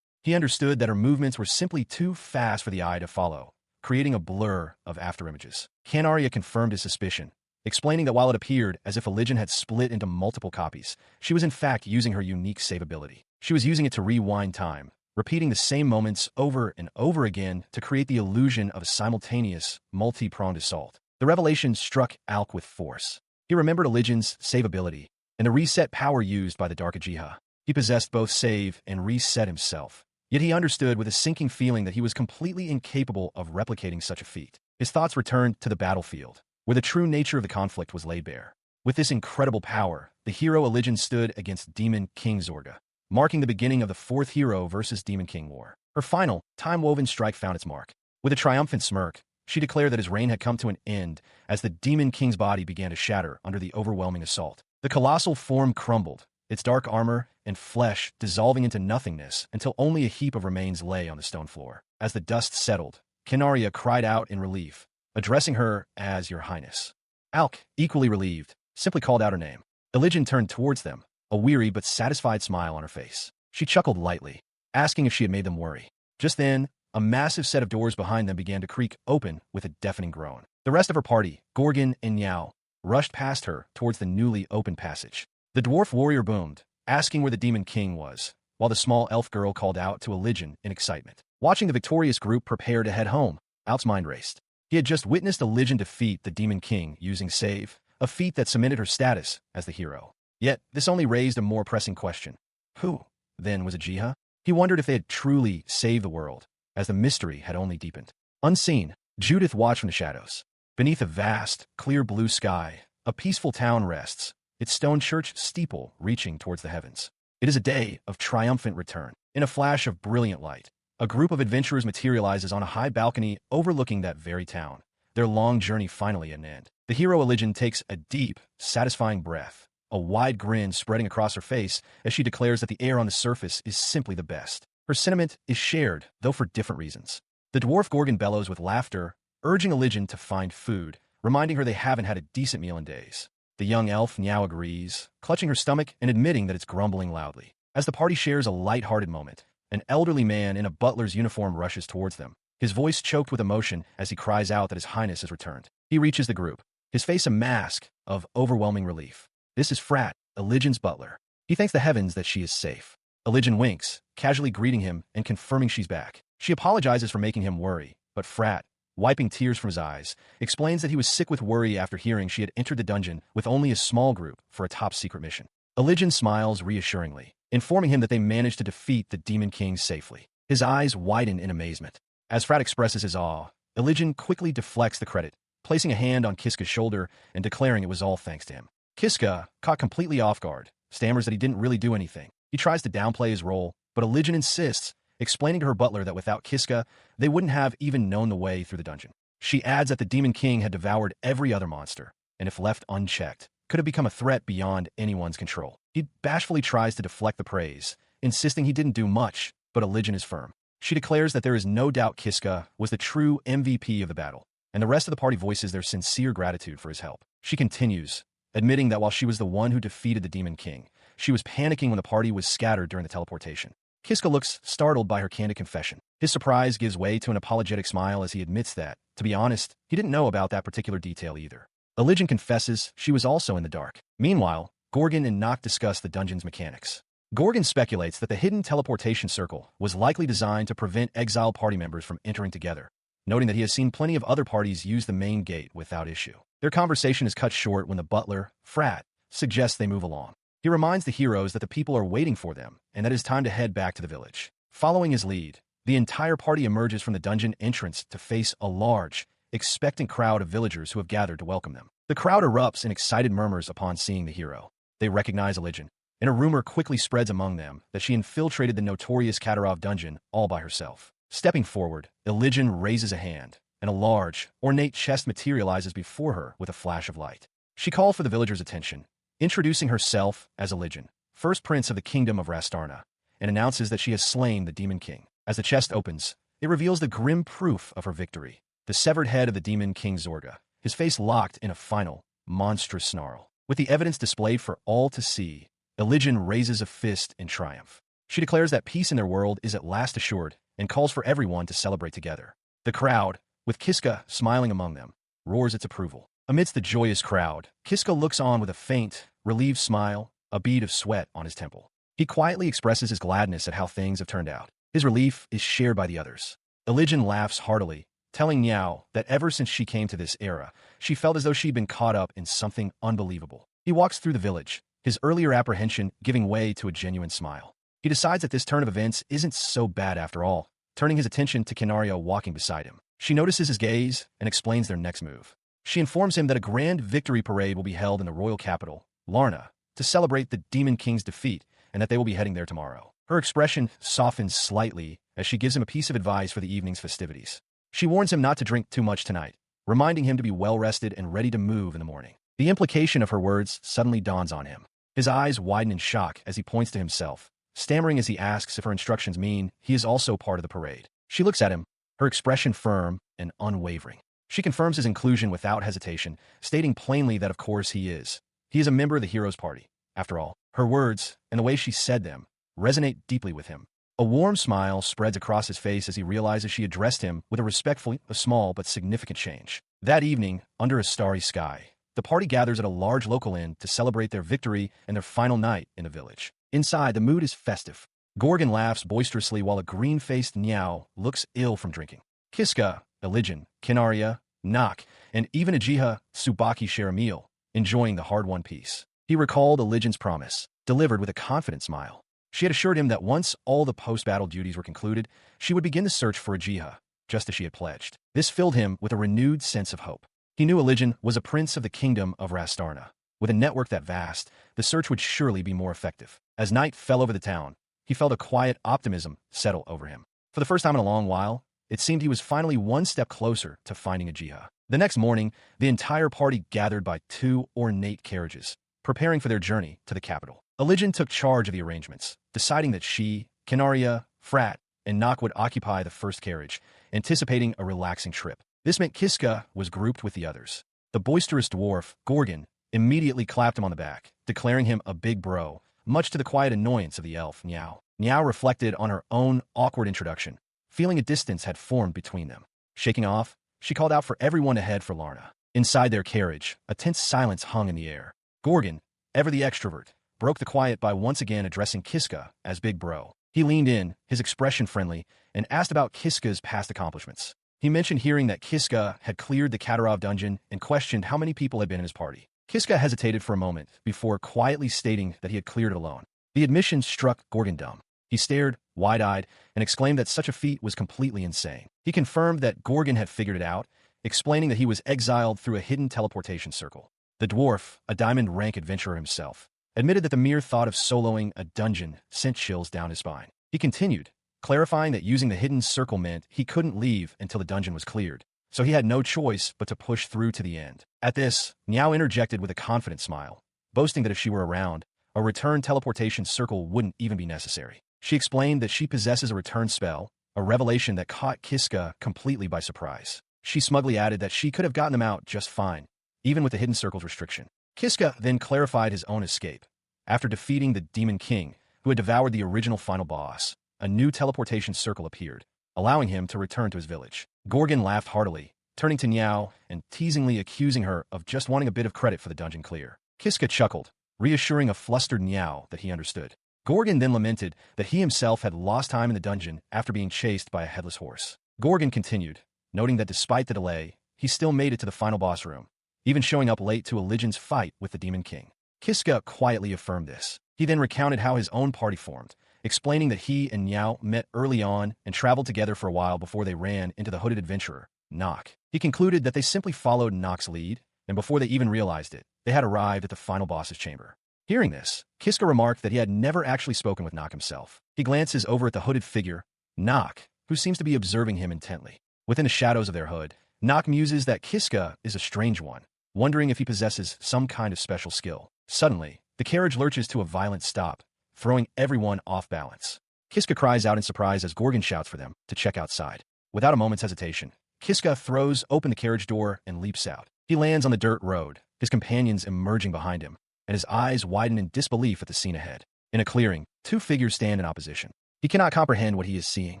He understood that her movements were simply too fast for the eye to follow, creating a blur of afterimages. Kinaria confirmed his suspicion, explaining that while it appeared as if Elijin had split into multiple copies, she was in fact using her unique save ability. She was using it to rewind time, repeating the same moments over and over again to create the illusion of a simultaneous, multi-pronged assault. The revelation struck Alk with force. He remembered Elijin's save ability and the reset power used by the Dark Uchiha. He possessed both save and reset himself. Yet he understood with a sinking feeling that he was completely incapable of replicating such a feat. His thoughts returned to the battlefield, where the true nature of the conflict was laid bare. With this incredible power, the hero Elijin stood against Demon King Zorga, marking the beginning of the fourth hero versus Demon King war. Her final, time-woven strike found its mark. With a triumphant smirk, she declared that his reign had come to an end as the Demon King's body began to shatter under the overwhelming assault. The colossal form crumbled, its dark armor and flesh dissolving into nothingness until only a heap of remains lay on the stone floor. As the dust settled, Kinaria cried out in relief, addressing her as Your Highness. Alk, equally relieved, simply called out her name. Elijin turned towards them, a weary but satisfied smile on her face. She chuckled lightly, asking if she had made them worry. Just then, a massive set of doors behind them began to creak open with a deafening groan. The rest of her party, Gorgon and Niao, rushed past her towards the newly opened passage. The dwarf warrior boomed, asking where the Demon King was, while the small elf girl called out to Elijin in excitement. Watching the victorious group prepare to head home, Alk's mind raced. He had just witnessed Elijin defeat the Demon King using save, a feat that cemented her status as the hero. Yet, this only raised a more pressing question. Who, then, was Uchiha? He wondered if they had truly saved the world, as the mystery had only deepened. Unseen, Judith watched from the shadows. Beneath a vast, clear blue sky, a peaceful town rests, its stone church steeple reaching towards the heavens. It is a day of triumphant return. In a flash of brilliant light, a group of adventurers materializes on a high balcony overlooking that very town, their long journey finally at an end. The hero Elijah takes a deep, satisfying breath, a wide grin spreading across her face as she declares that the air on the surface is simply the best. Her sentiment is shared, though for different reasons. The dwarf Gorgon bellows with laughter, urging Elijah to find food, reminding her they haven't had a decent meal in days. The young elf Niao agrees, clutching her stomach and admitting that it's grumbling loudly. As the party shares a light-hearted moment, an elderly man in a butler's uniform rushes towards them, his voice choked with emotion as he cries out that his highness has returned. He reaches the group, his face a mask of overwhelming relief. This is Frat, Elijah's butler. He thanks the heavens that she is safe. Elijah winks, casually greeting him and confirming she's back. She apologizes for making him worry, but Frat, wiping tears from his eyes, explains that he was sick with worry after hearing she had entered the dungeon with only a small group for a top-secret mission. Elijah smiles reassuringly, informing him that they managed to defeat the Demon King safely. His eyes widen in amazement. As Frat expresses his awe, Elijah quickly deflects the credit, placing a hand on Kiska's shoulder and declaring it was all thanks to him. Kiska, caught completely off guard, stammers that he didn't really do anything. He tries to downplay his role, but Elijah insists, explaining to her butler that without Kiska, they wouldn't have even known the way through the dungeon. She adds that the Demon King had devoured every other monster, and if left unchecked, could have become a threat beyond anyone's control. He bashfully tries to deflect the praise, insisting he didn't do much, but Elijah is firm. She declares that there is no doubt Kiska was the true MVP of the battle, and the rest of the party voices their sincere gratitude for his help. She continues, admitting that while she was the one who defeated the Demon King, she was panicking when the party was scattered during the teleportation. Kiska looks startled by her candid confession. His surprise gives way to an apologetic smile as he admits that, to be honest, he didn't know about that particular detail either. Elijah confesses she was also in the dark. Meanwhile, Gorgon and Nock discuss the dungeon's mechanics. Gorgon speculates that the hidden teleportation circle was likely designed to prevent exiled party members from entering together, noting that he has seen plenty of other parties use the main gate without issue. Their conversation is cut short when the butler, Frat, suggests they move along. He reminds the heroes that the people are waiting for them and that it is time to head back to the village. Following his lead, the entire party emerges from the dungeon entrance to face a large, expectant crowd of villagers who have gathered to welcome them. The crowd erupts in excited murmurs upon seeing the hero. They recognize Elijah, and a rumor quickly spreads among them that she infiltrated the notorious Katarov dungeon all by herself. Stepping forward, Elijah raises a hand, and a large, ornate chest materializes before her with a flash of light. She calls for the villagers' attention, introducing herself as Elijah, first prince of the kingdom of Rastarna, and announces that she has slain the Demon King. As the chest opens, it reveals the grim proof of her victory, the severed head of the Demon King Zorga, his face locked in a final, monstrous snarl. With the evidence displayed for all to see, Elijah raises a fist in triumph. She declares that peace in their world is at last assured and calls for everyone to celebrate together. The crowd, with Kiska smiling among them, roars its approval. Amidst the joyous crowd, Kiska looks on with a faint, relieved smile, a bead of sweat on his temple. He quietly expresses his gladness at how things have turned out. His relief is shared by the others. Elijah laughs heartily, telling Niao that ever since she came to this era, she felt as though she'd been caught up in something unbelievable. He walks through the village, his earlier apprehension giving way to a genuine smile. He decides that this turn of events isn't so bad after all, turning his attention to Canaria walking beside him. She notices his gaze and explains their next move. She informs him that a grand victory parade will be held in the royal capital, Larna, to celebrate the Demon King's defeat, and that they will be heading there tomorrow. Her expression softens slightly as she gives him a piece of advice for the evening's festivities. She warns him not to drink too much tonight, reminding him to be well-rested and ready to move in the morning. The implication of her words suddenly dawns on him. His eyes widen in shock as he points to himself, stammering as he asks if her instructions mean he is also part of the parade. She looks at him, her expression firm and unwavering. She confirms his inclusion without hesitation, stating plainly that of course he is. He is a member of the hero's party. After all, her words, and the way she said them, resonate deeply with him. A warm smile spreads across his face as he realizes she addressed him with a small but significant change. That evening, under a starry sky, the party gathers at a large local inn to celebrate their victory and their final night in the village. Inside, the mood is festive. Gorgon laughs boisterously while a green-faced Niao looks ill from drinking. Kiska, Elijah, Canaria, Nock, and even Ajiha Tsubaki share a meal, enjoying the hard-won peace. He recalled Elijah's promise, delivered with a confident smile. She had assured him that once all the post-battle duties were concluded, she would begin the search for a jiha, just as she had pledged. This filled him with a renewed sense of hope. He knew Elijin was a prince of the kingdom of Rastarna. With a network that vast, the search would surely be more effective. As night fell over the town, he felt a quiet optimism settle over him. For the first time in a long while, it seemed he was finally one step closer to finding a jiha. The next morning, the entire party gathered by two ornate carriages, preparing for their journey to the capital. Elijin took charge of the arrangements, deciding that she, Canaria, Frat, and Nock would occupy the first carriage, anticipating a relaxing trip. This meant Kiska was grouped with the others. The boisterous dwarf, Gorgon, immediately clapped him on the back, declaring him a big bro, much to the quiet annoyance of the elf, Niao. Niao reflected on her own awkward introduction, feeling a distance had formed between them. Shaking off, she called out for everyone to head for Larna. Inside their carriage, a tense silence hung in the air. Gorgon, ever the extrovert, broke the quiet by once again addressing Kiska as Big Bro. He leaned in, his expression friendly, and asked about Kiska's past accomplishments. He mentioned hearing that Kiska had cleared the Katarov dungeon and questioned how many people had been in his party. Kiska hesitated for a moment before quietly stating that he had cleared it alone. The admission struck Gorgon dumb. He stared, wide-eyed, and exclaimed that such a feat was completely insane. He confirmed that Gorgon had figured it out, explaining that he was exiled through a hidden teleportation circle. The dwarf, a diamond-rank adventurer himself, admitted that the mere thought of soloing a dungeon sent chills down his spine. He continued, clarifying that using the hidden circle meant he couldn't leave until the dungeon was cleared, so he had no choice but to push through to the end. At this, Niao interjected with a confident smile, boasting that if she were around, a return teleportation circle wouldn't even be necessary. She explained that she possesses a return spell, a revelation that caught Kiska completely by surprise. She smugly added that she could have gotten them out just fine, even with the hidden circle's restriction. Kiska then clarified his own escape. After defeating the Demon King, who had devoured the original final boss, a new teleportation circle appeared, allowing him to return to his village. Gorgon laughed heartily, turning to Niao and teasingly accusing her of just wanting a bit of credit for the dungeon clear. Kiska chuckled, reassuring a flustered Niao that he understood. Gorgon then lamented that he himself had lost time in the dungeon after being chased by a headless horse. Gorgon continued, noting that despite the delay, he still made it to the final boss room, even showing up late to Elijin's fight with the Demon King. Kiska quietly affirmed this. He then recounted how his own party formed, explaining that he and Niao met early on and traveled together for a while before they ran into the hooded adventurer, Nock. He concluded that they simply followed Nock's lead, and before they even realized it, they had arrived at the final boss's chamber. Hearing this, Kiska remarked that he had never actually spoken with Nock himself. He glances over at the hooded figure, Nock, who seems to be observing him intently. Within the shadows of their hood, Nock muses that Kiska is a strange one, wondering if he possesses some kind of special skill. Suddenly, the carriage lurches to a violent stop, throwing everyone off balance. Kiska cries out in surprise as Gorgon shouts for them to check outside. Without a moment's hesitation, Kiska throws open the carriage door and leaps out. He lands on the dirt road, his companions emerging behind him, and his eyes widen in disbelief at the scene ahead. In a clearing, two figures stand in opposition. He cannot comprehend what he is seeing.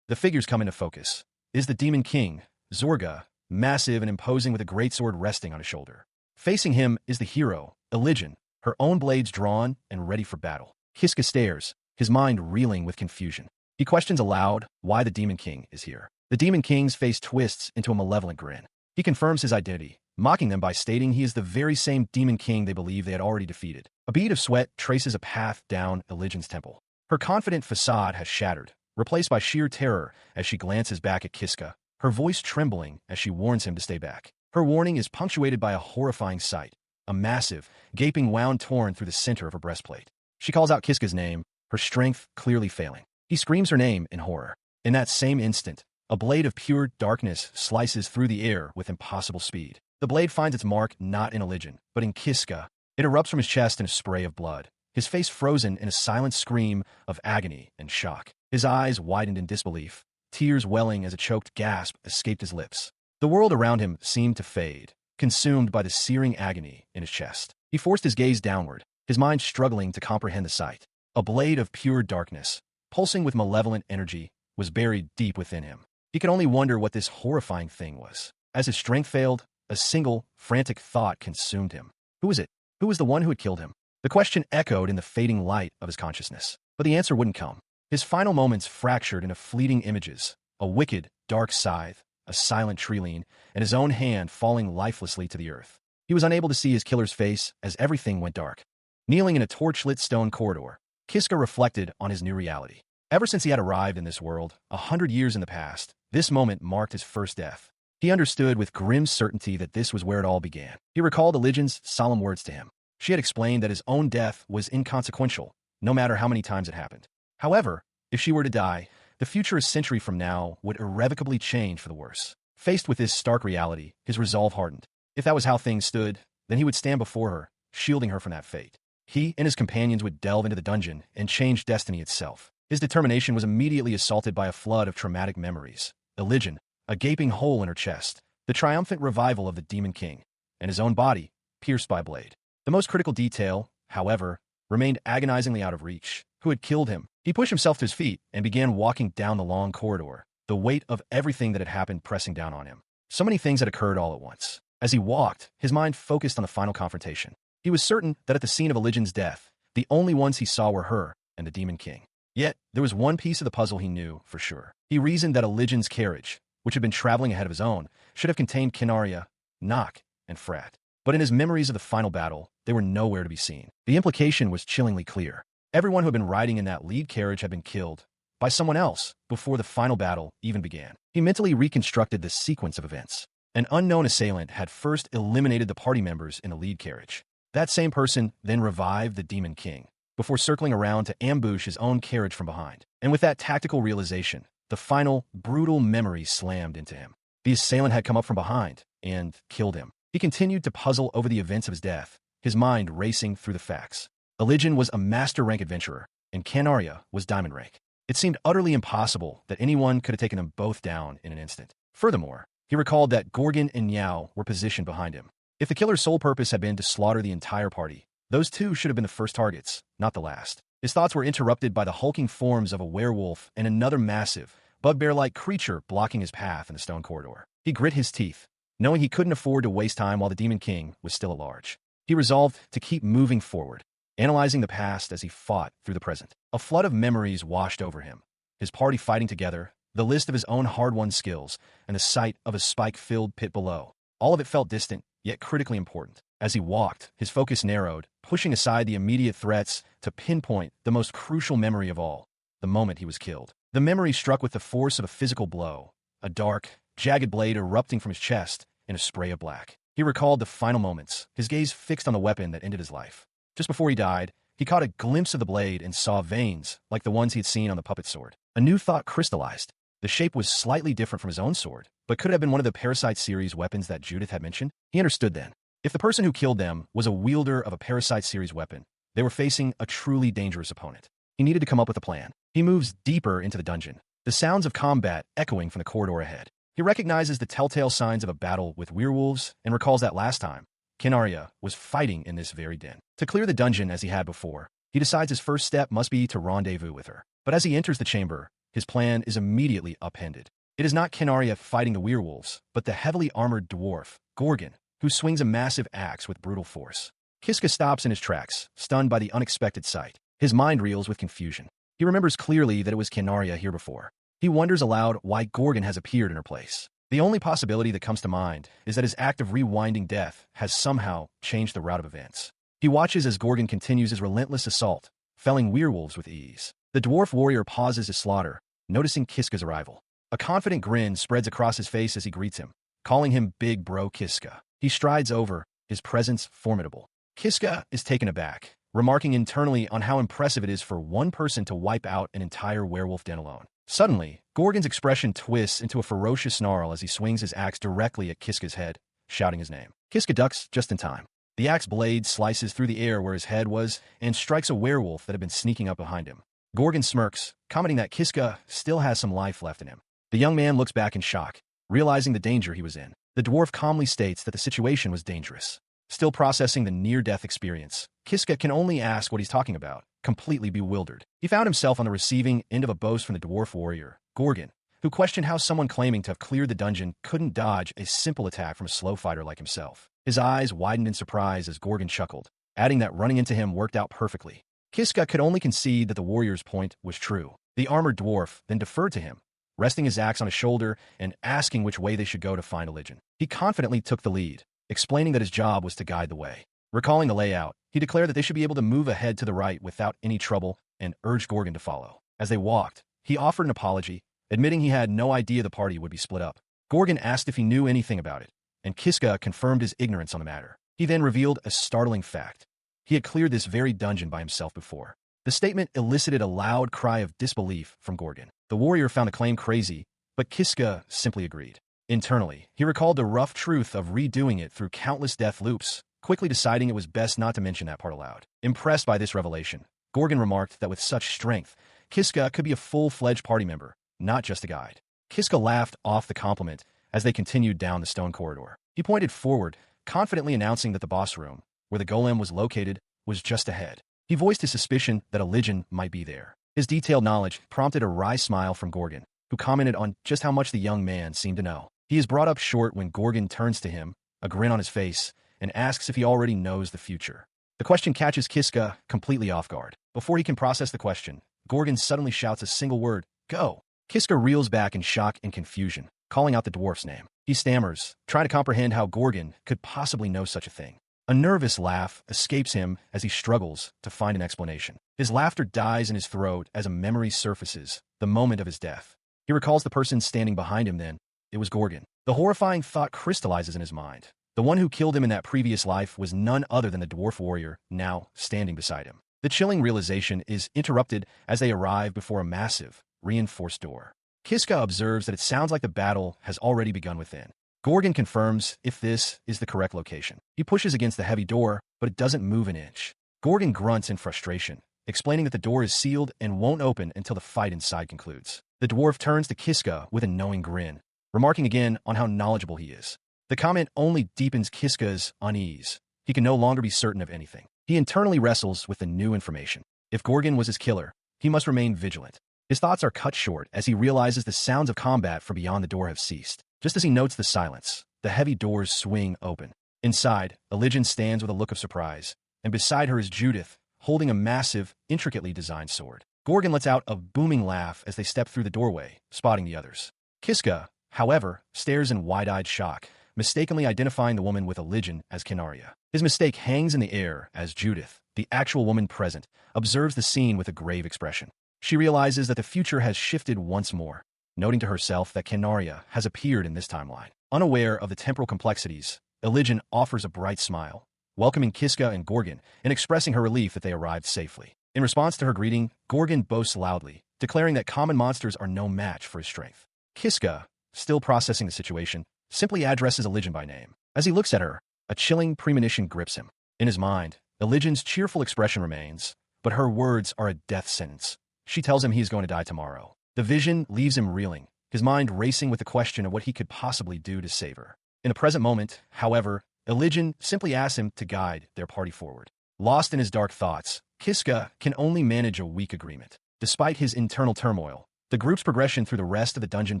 The figures come into focus. It is the Demon King, Zorga, massive and imposing with a greatsword resting on his shoulder. Facing him is the hero, Elijin, her own blades drawn and ready for battle. Kiska stares, his mind reeling with confusion. He questions aloud why the Demon King is here. The Demon King's face twists into a malevolent grin. He confirms his identity, mocking them by stating he is the very same Demon King they believe they had already defeated. A bead of sweat traces a path down Elijin's temple. Her confident facade has shattered, replaced by sheer terror as she glances back at Kiska, her voice trembling as she warns him to stay back. Her warning is punctuated by a horrifying sight, a massive, gaping wound torn through the center of her breastplate. She calls out Kiska's name, her strength clearly failing. He screams her name in horror. In that same instant, a blade of pure darkness slices through the air with impossible speed. The blade finds its mark not in Elijin, but in Kiska. It erupts from his chest in a spray of blood, his face frozen in a silent scream of agony and shock. His eyes widened in disbelief, tears welling as a choked gasp escaped his lips. The world around him seemed to fade, consumed by the searing agony in his chest. He forced his gaze downward, his mind struggling to comprehend the sight. A blade of pure darkness, pulsing with malevolent energy, was buried deep within him. He could only wonder what this horrifying thing was. As his strength failed, a single, frantic thought consumed him. Who was it? Who was the one who had killed him? The question echoed in the fading light of his consciousness, but the answer wouldn't come. His final moments fractured into fleeting images, a wicked, dark scythe, a silent treeline, and his own hand falling lifelessly to the earth. He was unable to see his killer's face as everything went dark. Kneeling in a torch-lit stone corridor, Kiska reflected on his new reality. Ever since he had arrived in this world, 100 years in the past, this moment marked his first death. He understood with grim certainty that this was where it all began. He recalled Elijin's solemn words to him. She had explained that his own death was inconsequential, no matter how many times it happened. However, if she were to die, the future a century from now would irrevocably change for the worse. Faced with this stark reality, his resolve hardened. If that was how things stood, then he would stand before her, shielding her from that fate. He and his companions would delve into the dungeon and change destiny itself. His determination was immediately assaulted by a flood of traumatic memories. Elijin, a gaping hole in her chest, the triumphant revival of the Demon King, and his own body, pierced by a blade. The most critical detail, however, remained agonizingly out of reach. Who had killed him? He pushed himself to his feet and began walking down the long corridor, the weight of everything that had happened pressing down on him. So many things had occurred all at once. As he walked, his mind focused on the final confrontation. He was certain that at the scene of Elijin's death, the only ones he saw were her and the Demon King. Yet, there was one piece of the puzzle he knew for sure. He reasoned that Elijin's carriage, which had been traveling ahead of his own, should have contained Kinaria, Nock, and Frat. But in his memories of the final battle, they were nowhere to be seen. The implication was chillingly clear. Everyone who had been riding in that lead carriage had been killed by someone else before the final battle even began. He mentally reconstructed the sequence of events. An unknown assailant had first eliminated the party members in the lead carriage. That same person then revived the Demon King, before circling around to ambush his own carriage from behind. And with that tactical realization, the final, brutal memory slammed into him. The assailant had come up from behind and killed him. He continued to puzzle over the events of his death, his mind racing through the facts. Elijin was a master rank adventurer, and Kinaria was diamond rank. It seemed utterly impossible that anyone could have taken them both down in an instant. Furthermore, he recalled that Gorgon and Niao were positioned behind him. If the killer's sole purpose had been to slaughter the entire party, those two should have been the first targets, not the last. His thoughts were interrupted by the hulking forms of a werewolf and another massive, bugbear-like creature blocking his path in the stone corridor. He grit his teeth, knowing he couldn't afford to waste time while the Demon King was still at large. He resolved to keep moving forward, analyzing the past as he fought through the present. A flood of memories washed over him. His party fighting together, the list of his own hard-won skills, and the sight of a spike-filled pit below. All of it felt distant, yet critically important. As he walked, his focus narrowed, pushing aside the immediate threats to pinpoint the most crucial memory of all, the moment he was killed. The memory struck with the force of a physical blow, a dark, jagged blade erupting from his chest in a spray of black. He recalled the final moments, his gaze fixed on the weapon that ended his life. Just before he died, he caught a glimpse of the blade and saw veins like the ones he had seen on the puppet sword. A new thought crystallized. The shape was slightly different from his own sword, but could it have been one of the Parasite series weapons that Judith had mentioned? He understood then. If the person who killed them was a wielder of a Parasite series weapon, they were facing a truly dangerous opponent. He needed to come up with a plan. He moves deeper into the dungeon, the sounds of combat echoing from the corridor ahead. He recognizes the telltale signs of a battle with werewolves and recalls that last time, Kinaria was fighting in this very den. To clear the dungeon as he had before, he decides his first step must be to rendezvous with her. But as he enters the chamber, his plan is immediately upended. It is not Kinaria fighting the werewolves, but the heavily armored dwarf, Gorgon, who swings a massive axe with brutal force. Kiska stops in his tracks, stunned by the unexpected sight. His mind reels with confusion. He remembers clearly that it was Kinaria here before. He wonders aloud why Gorgon has appeared in her place. The only possibility that comes to mind is that his act of rewinding death has somehow changed the route of events. He watches as Gorgon continues his relentless assault, felling werewolves with ease. The dwarf warrior pauses his slaughter, noticing Kiska's arrival. A confident grin spreads across his face as he greets him, calling him Big Bro Kiska. He strides over, his presence formidable. Kiska is taken aback, remarking internally on how impressive it is for one person to wipe out an entire werewolf den alone. Suddenly, Gorgon's expression twists into a ferocious snarl as he swings his axe directly at Kiska's head, shouting his name. Kiska ducks just in time. The axe blade slices through the air where his head was and strikes a werewolf that had been sneaking up behind him. Gorgon smirks, commenting that Kiska still has some life left in him. The young man looks back in shock, realizing the danger he was in. The dwarf calmly states that the situation was dangerous. Still processing the near-death experience, Kiska can only ask what he's talking about, completely bewildered. He found himself on the receiving end of a boast from the dwarf warrior, Gorgon, who questioned how someone claiming to have cleared the dungeon couldn't dodge a simple attack from a slow fighter like himself. His eyes widened in surprise as Gorgon chuckled, adding that running into him worked out perfectly. Kiska could only concede that the warrior's point was true. The armored dwarf then deferred to him, resting his axe on his shoulder and asking which way they should go to find Elijin. He confidently took the lead, explaining that his job was to guide the way. Recalling the layout, he declared that they should be able to move ahead to the right without any trouble and urged Gorgon to follow. As they walked, he offered an apology, admitting he had no idea the party would be split up. Gorgon asked if he knew anything about it, and Kiska confirmed his ignorance on the matter. He then revealed a startling fact. He had cleared this very dungeon by himself before. The statement elicited a loud cry of disbelief from Gorgon. The warrior found the claim crazy, but Kiska simply agreed. Internally, he recalled the rough truth of redoing it through countless death loops, quickly deciding it was best not to mention that part aloud. Impressed by this revelation, Gorgon remarked that with such strength, Kiska could be a full-fledged party member, not just a guide. Kiska laughed off the compliment as they continued down the stone corridor. He pointed forward, confidently announcing that the boss room, where the golem was located, was just ahead. He voiced his suspicion that a Legion might be there. His detailed knowledge prompted a wry smile from Gorgon, who commented on just how much the young man seemed to know. He is brought up short when Gorgon turns to him, a grin on his face, and asks if he already knows the future. The question catches Kiska completely off guard. Before he can process the question, Gorgon suddenly shouts a single word, "Go!" Kiska reels back in shock and confusion, calling out the dwarf's name. He stammers, trying to comprehend how Gorgon could possibly know such a thing. A nervous laugh escapes him as he struggles to find an explanation. His laughter dies in his throat as a memory surfaces, the moment of his death. He recalls the person standing behind him then. It was Gorgon. The horrifying thought crystallizes in his mind. The one who killed him in that previous life was none other than the dwarf warrior, now standing beside him. The chilling realization is interrupted as they arrive before a massive, reinforced door. Kiska observes that it sounds like the battle has already begun within. Gorgon confirms if this is the correct location. He pushes against the heavy door, but it doesn't move an inch. Gorgon grunts in frustration, explaining that the door is sealed and won't open until the fight inside concludes. The dwarf turns to Kiska with a knowing grin, remarking again on how knowledgeable he is. The comment only deepens Kiska's unease. He can no longer be certain of anything. He internally wrestles with the new information. If Gorgon was his killer, he must remain vigilant. His thoughts are cut short as he realizes the sounds of combat from beyond the door have ceased. Just as he notes the silence, the heavy doors swing open. Inside, Elygian stands with a look of surprise, and beside her is Judith, holding a massive, intricately designed sword. Gorgon lets out a booming laugh as they step through the doorway, spotting the others. Kiska, however, stares in wide-eyed shock, mistakenly identifying the woman with Elygian as Kinaria. His mistake hangs in the air as Judith, the actual woman present, observes the scene with a grave expression. She realizes that the future has shifted once more, noting to herself that Kinaria has appeared in this timeline. Unaware of the temporal complexities, Elygian offers a bright smile, welcoming Kiska and Gorgon and expressing her relief that they arrived safely. In response to her greeting, Gorgon boasts loudly, declaring that common monsters are no match for his strength. Kiska, still processing the situation, simply addresses Elygian by name. As he looks at her, a chilling premonition grips him. In his mind, Elygian's cheerful expression remains, but her words are a death sentence. She tells him he is going to die tomorrow. The vision leaves him reeling, his mind racing with the question of what he could possibly do to save her. In the present moment, however, Elygian simply asks him to guide their party forward. Lost in his dark thoughts, Kiska can only manage a weak agreement. Despite his internal turmoil, the group's progression through the rest of the dungeon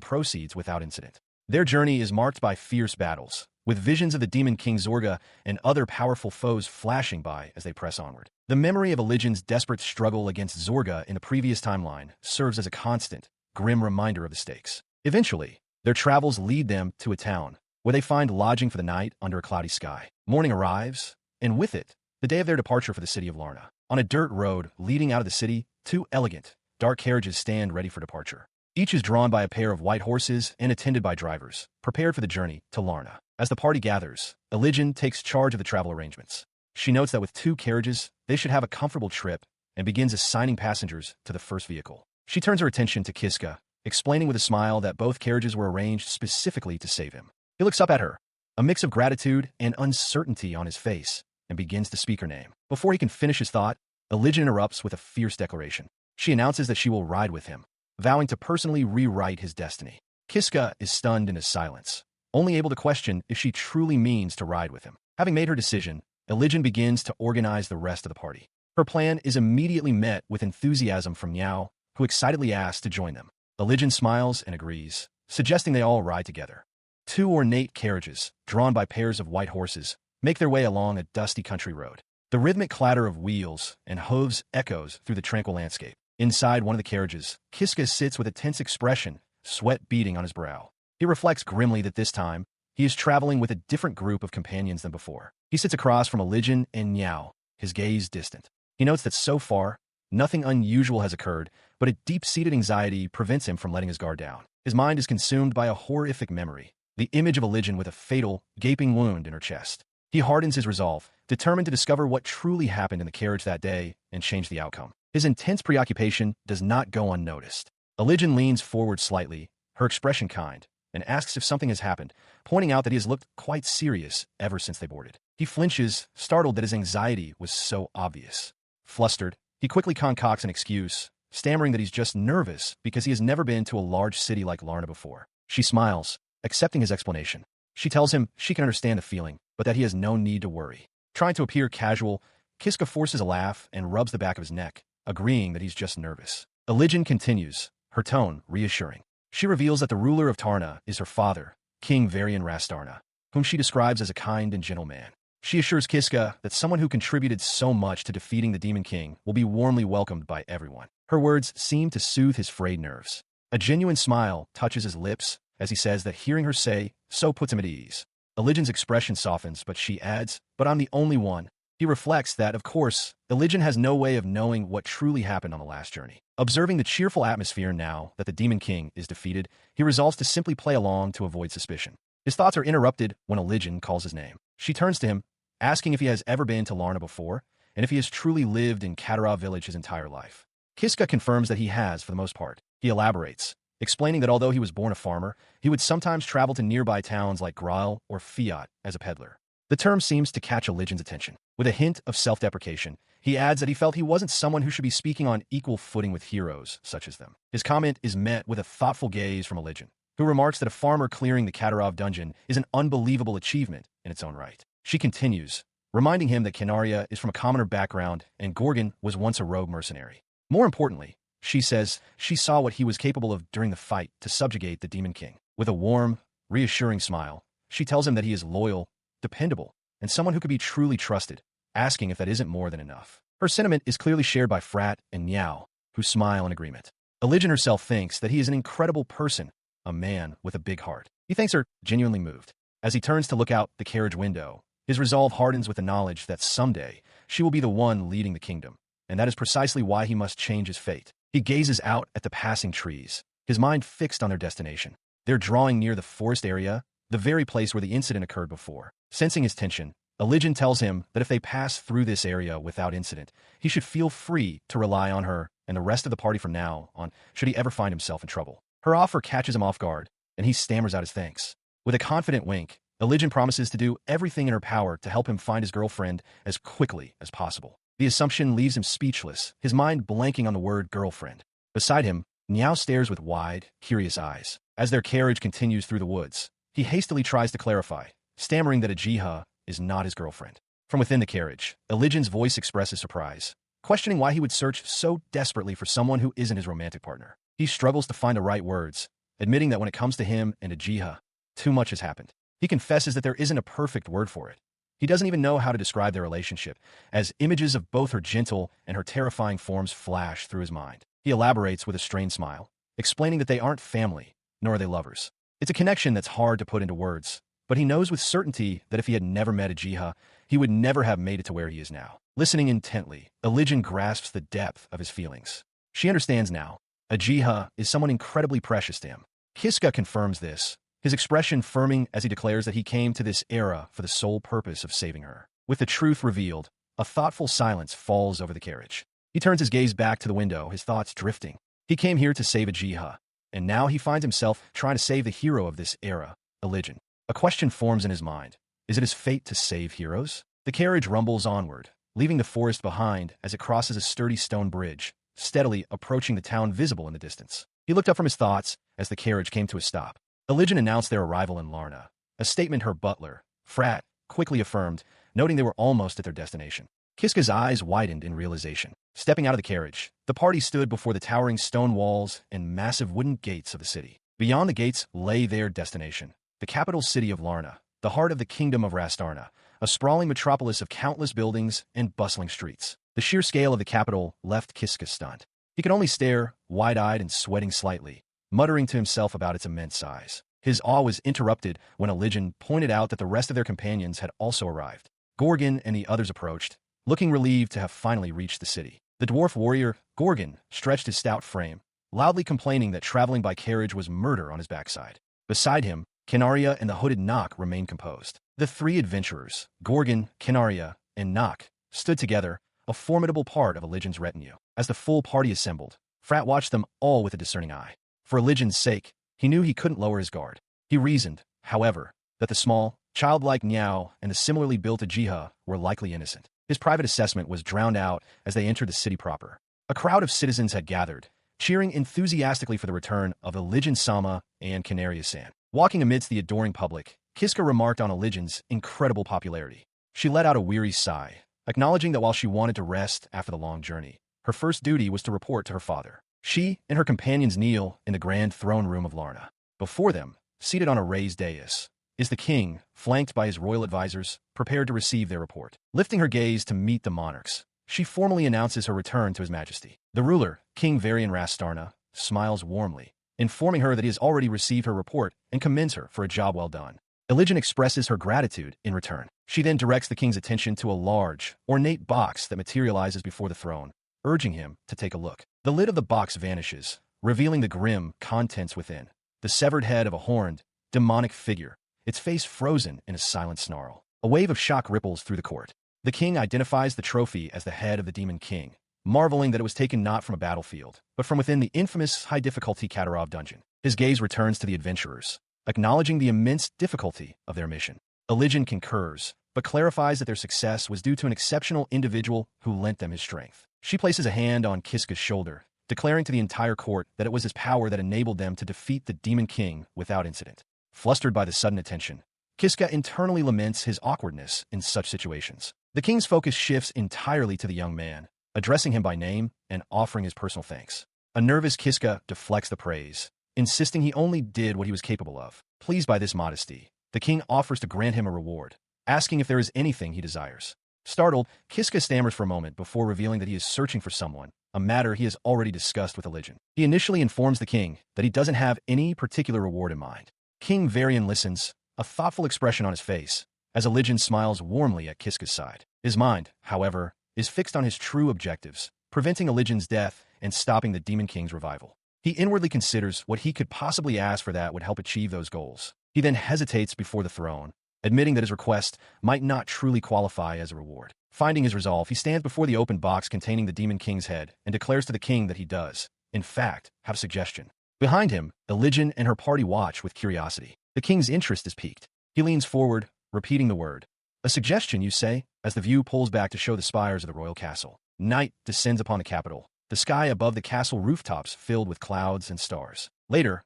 proceeds without incident. Their journey is marked by fierce battles, with visions of the Demon King Zorga and other powerful foes flashing by as they press onward. The memory of Elygian's desperate struggle against Zorga in the previous timeline serves as a constant, grim reminder of the stakes. Eventually, their travels lead them to a town, where they find lodging for the night under a cloudy sky. Morning arrives, and with it, the day of their departure for the city of Larna. On a dirt road leading out of the city, two elegant, dark carriages stand ready for departure. Each is drawn by a pair of white horses and attended by drivers, prepared for the journey to Larna. As the party gathers, Elygian takes charge of the travel arrangements. She notes that with two carriages, they should have a comfortable trip, and begins assigning passengers to the first vehicle. She turns her attention to Kiska, explaining with a smile that both carriages were arranged specifically to save him. He looks up at her, a mix of gratitude and uncertainty on his face, and begins to speak her name. Before he can finish his thought, Elygian interrupts with a fierce declaration. She announces that she will ride with him, vowing to personally rewrite his destiny. Kiska is stunned into silence, only able to question if she truly means to ride with him. Having made her decision, Elygian begins to organize the rest of the party. Her plan is immediately met with enthusiasm from Niao, who excitedly asks to join them. Elygian smiles and agrees, suggesting they all ride together. Two ornate carriages, drawn by pairs of white horses, make their way along a dusty country road. The rhythmic clatter of wheels and hooves echoes through the tranquil landscape. Inside one of the carriages, Kiska sits with a tense expression, sweat beading on his brow. He reflects grimly that this time, he is traveling with a different group of companions than before. He sits across from Elygian and Niao, his gaze distant. He notes that so far, Nothing unusual has occurred, but a deep-seated anxiety prevents him from letting his guard down. His mind is consumed by a horrific memory, the image of Elijin with a fatal, gaping wound in her chest. He hardens his resolve, determined to discover what truly happened in the carriage that day and change the outcome. His intense preoccupation does not go unnoticed. Elijin leans forward slightly, her expression kind, and asks if something has happened, pointing out that he has looked quite serious ever since they boarded. He flinches, startled that his anxiety was so obvious. Flustered, he quickly concocts an excuse, stammering that he's just nervous because he has never been to a large city like Larna before. She smiles, accepting his explanation. She tells him she can understand the feeling, but that he has no need to worry. Trying to appear casual, Kiska forces a laugh and rubs the back of his neck, agreeing that he's just nervous. Elijin continues, her tone reassuring. She reveals that the ruler of Tarna is her father, King Varian Rastarna, whom she describes as a kind and gentle man. She assures Kiska that someone who contributed so much to defeating the Demon King will be warmly welcomed by everyone. Her words seem to soothe his frayed nerves. A genuine smile touches his lips as he says that hearing her say so puts him at ease. Elijin's expression softens, but she adds, "But I'm the only one." He reflects that, of course, Elijin has no way of knowing what truly happened on the last journey. Observing the cheerful atmosphere now that the Demon King is defeated, he resolves to simply play along to avoid suspicion. His thoughts are interrupted when Elijin calls his name. She turns to him, asking if he has ever been to Larna before, and if he has truly lived in Katara village his entire life. Kiska confirms that he has for the most part. He elaborates, explaining that although he was born a farmer, he would sometimes travel to nearby towns like Graal or Fiat as a peddler. The term seems to catch Elijin's attention. With a hint of self-deprecation, he adds that he felt he wasn't someone who should be speaking on equal footing with heroes such as them. His comment is met with a thoughtful gaze from Elijin, who remarks that a farmer clearing the Katarov dungeon is an unbelievable achievement in its own right. She continues, reminding him that Canaria is from a commoner background and Gorgon was once a rogue mercenary. More importantly, she says she saw what he was capable of during the fight to subjugate the Demon King. With a warm, reassuring smile, she tells him that he is loyal, dependable, and someone who could be truly trusted, asking if that isn't more than enough. Her sentiment is clearly shared by Frat and Niao, who smile in agreement. Elijin herself thinks that he is an incredible person, a man with a big heart. He thinks her genuinely moved. As he turns to look out the carriage window, his resolve hardens with the knowledge that someday she will be the one leading the kingdom, and that is precisely why he must change his fate. He gazes out at the passing trees, his mind fixed on their destination. They're drawing near the forest area, the very place where the incident occurred before. Sensing his tension, Elijin tells him that if they pass through this area without incident, he should feel free to rely on her and the rest of the party from now on, should he ever find himself in trouble. Her offer catches him off guard, and he stammers out his thanks. With a confident wink, Elijin promises to do everything in her power to help him find his girlfriend as quickly as possible. The assumption leaves him speechless, his mind blanking on the word girlfriend. Beside him, Niao stares with wide, curious eyes. As their carriage continues through the woods, he hastily tries to clarify, stammering that Ajiha is not his girlfriend. From within the carriage, Elijin's voice expresses surprise, questioning why he would search so desperately for someone who isn't his romantic partner. He struggles to find the right words, admitting that when it comes to him and Ajiha, too much has happened. He confesses that there isn't a perfect word for it. He doesn't even know how to describe their relationship, as images of both her gentle and her terrifying forms flash through his mind. He elaborates with a strained smile, explaining that they aren't family, nor are they lovers. It's a connection that's hard to put into words, but he knows with certainty that if he had never met Ajiha, he would never have made it to where he is now. Listening intently, Elijin grasps the depth of his feelings. She understands now. Ajiha is someone incredibly precious to him. Kiska confirms this, his expression firming as he declares that he came to this era for the sole purpose of saving her. With the truth revealed, a thoughtful silence falls over the carriage. He turns his gaze back to the window, his thoughts drifting. He came here to save Ajiha, and now he finds himself trying to save the hero of this era, Elijin. A question forms in his mind. Is it his fate to save heroes? The carriage rumbles onward, leaving the forest behind as it crosses a sturdy stone bridge, steadily approaching the town visible in the distance. He looked up from his thoughts as the carriage came to a stop. Elijin announced their arrival in Larna, a statement her butler, Frat, quickly affirmed, noting they were almost at their destination. Kiska's eyes widened in realization. Stepping out of the carriage, the party stood before the towering stone walls and massive wooden gates of the city. Beyond the gates lay their destination, the capital city of Larna, the heart of the kingdom of Rastarna, a sprawling metropolis of countless buildings and bustling streets. The sheer scale of the capital left Kiska stunned. He could only stare, wide-eyed and sweating slightly, muttering to himself about its immense size. His awe was interrupted when Elijin pointed out that the rest of their companions had also arrived. Gorgon and the others approached, looking relieved to have finally reached the city. The dwarf warrior, Gorgon, stretched his stout frame, loudly complaining that traveling by carriage was murder on his backside. Beside him, Canaria and the hooded Nock remained composed. The three adventurers, Gorgon, Canaria, and Nock, stood together, a formidable part of Elijin's retinue. As the full party assembled, Frat watched them all with a discerning eye. For Elijin's sake, he knew he couldn't lower his guard. He reasoned, however, that the small, childlike Niao and the similarly built Ajiha were likely innocent. His private assessment was drowned out as they entered the city proper. A crowd of citizens had gathered, cheering enthusiastically for the return of Elijin Sama and Canaria-san. Walking amidst the adoring public, Kiska remarked on Elijin's incredible popularity. She let out a weary sigh, acknowledging that while she wanted to rest after the long journey, her first duty was to report to her father. She and her companions kneel in the grand throne room of Larna. Before them, seated on a raised dais, is the king, flanked by his royal advisors, prepared to receive their report. Lifting her gaze to meet the monarchs, she formally announces her return to his majesty. The ruler, King Varian Rastarna, smiles warmly, informing her that he has already received her report and commends her for a job well done. Elijin expresses her gratitude in return. She then directs the king's attention to a large, ornate box that materializes before the throne, urging him to take a look. The lid of the box vanishes, revealing the grim contents within. The severed head of a horned, demonic figure, its face frozen in a silent snarl. A wave of shock ripples through the court. The king identifies the trophy as the head of the Demon King, marveling that it was taken not from a battlefield, but from within the infamous high-difficulty Katarov dungeon. His gaze returns to the adventurers, acknowledging the immense difficulty of their mission. Elijin concurs, but clarifies that their success was due to an exceptional individual who lent them his strength. She places a hand on Kiska's shoulder, declaring to the entire court that it was his power that enabled them to defeat the Demon King without incident. Flustered by the sudden attention, Kiska internally laments his awkwardness in such situations. The king's focus shifts entirely to the young man, addressing him by name and offering his personal thanks. A nervous Kiska deflects the praise, insisting he only did what he was capable of. Pleased by this modesty, the king offers to grant him a reward, asking if there is anything he desires. Startled, Kiska stammers for a moment before revealing that he is searching for someone, a matter he has already discussed with Elijin. He initially informs the king that he doesn't have any particular reward in mind. King Varian listens, a thoughtful expression on his face, as Elijin smiles warmly at Kiska's side. His mind, however, is fixed on his true objectives, preventing Elijin's death and stopping the Demon King's revival. He inwardly considers what he could possibly ask for that would help achieve those goals. He then hesitates before the throne, admitting that his request might not truly qualify as a reward. Finding his resolve, he stands before the open box containing the Demon King's head and declares to the king that he does, in fact, have a suggestion. Behind him, Elijin and her party watch with curiosity. The king's interest is piqued. He leans forward, repeating the word. A suggestion, you say, as the view pulls back to show the spires of the royal castle. Night descends upon the capital, the sky above the castle rooftops filled with clouds and stars. Later,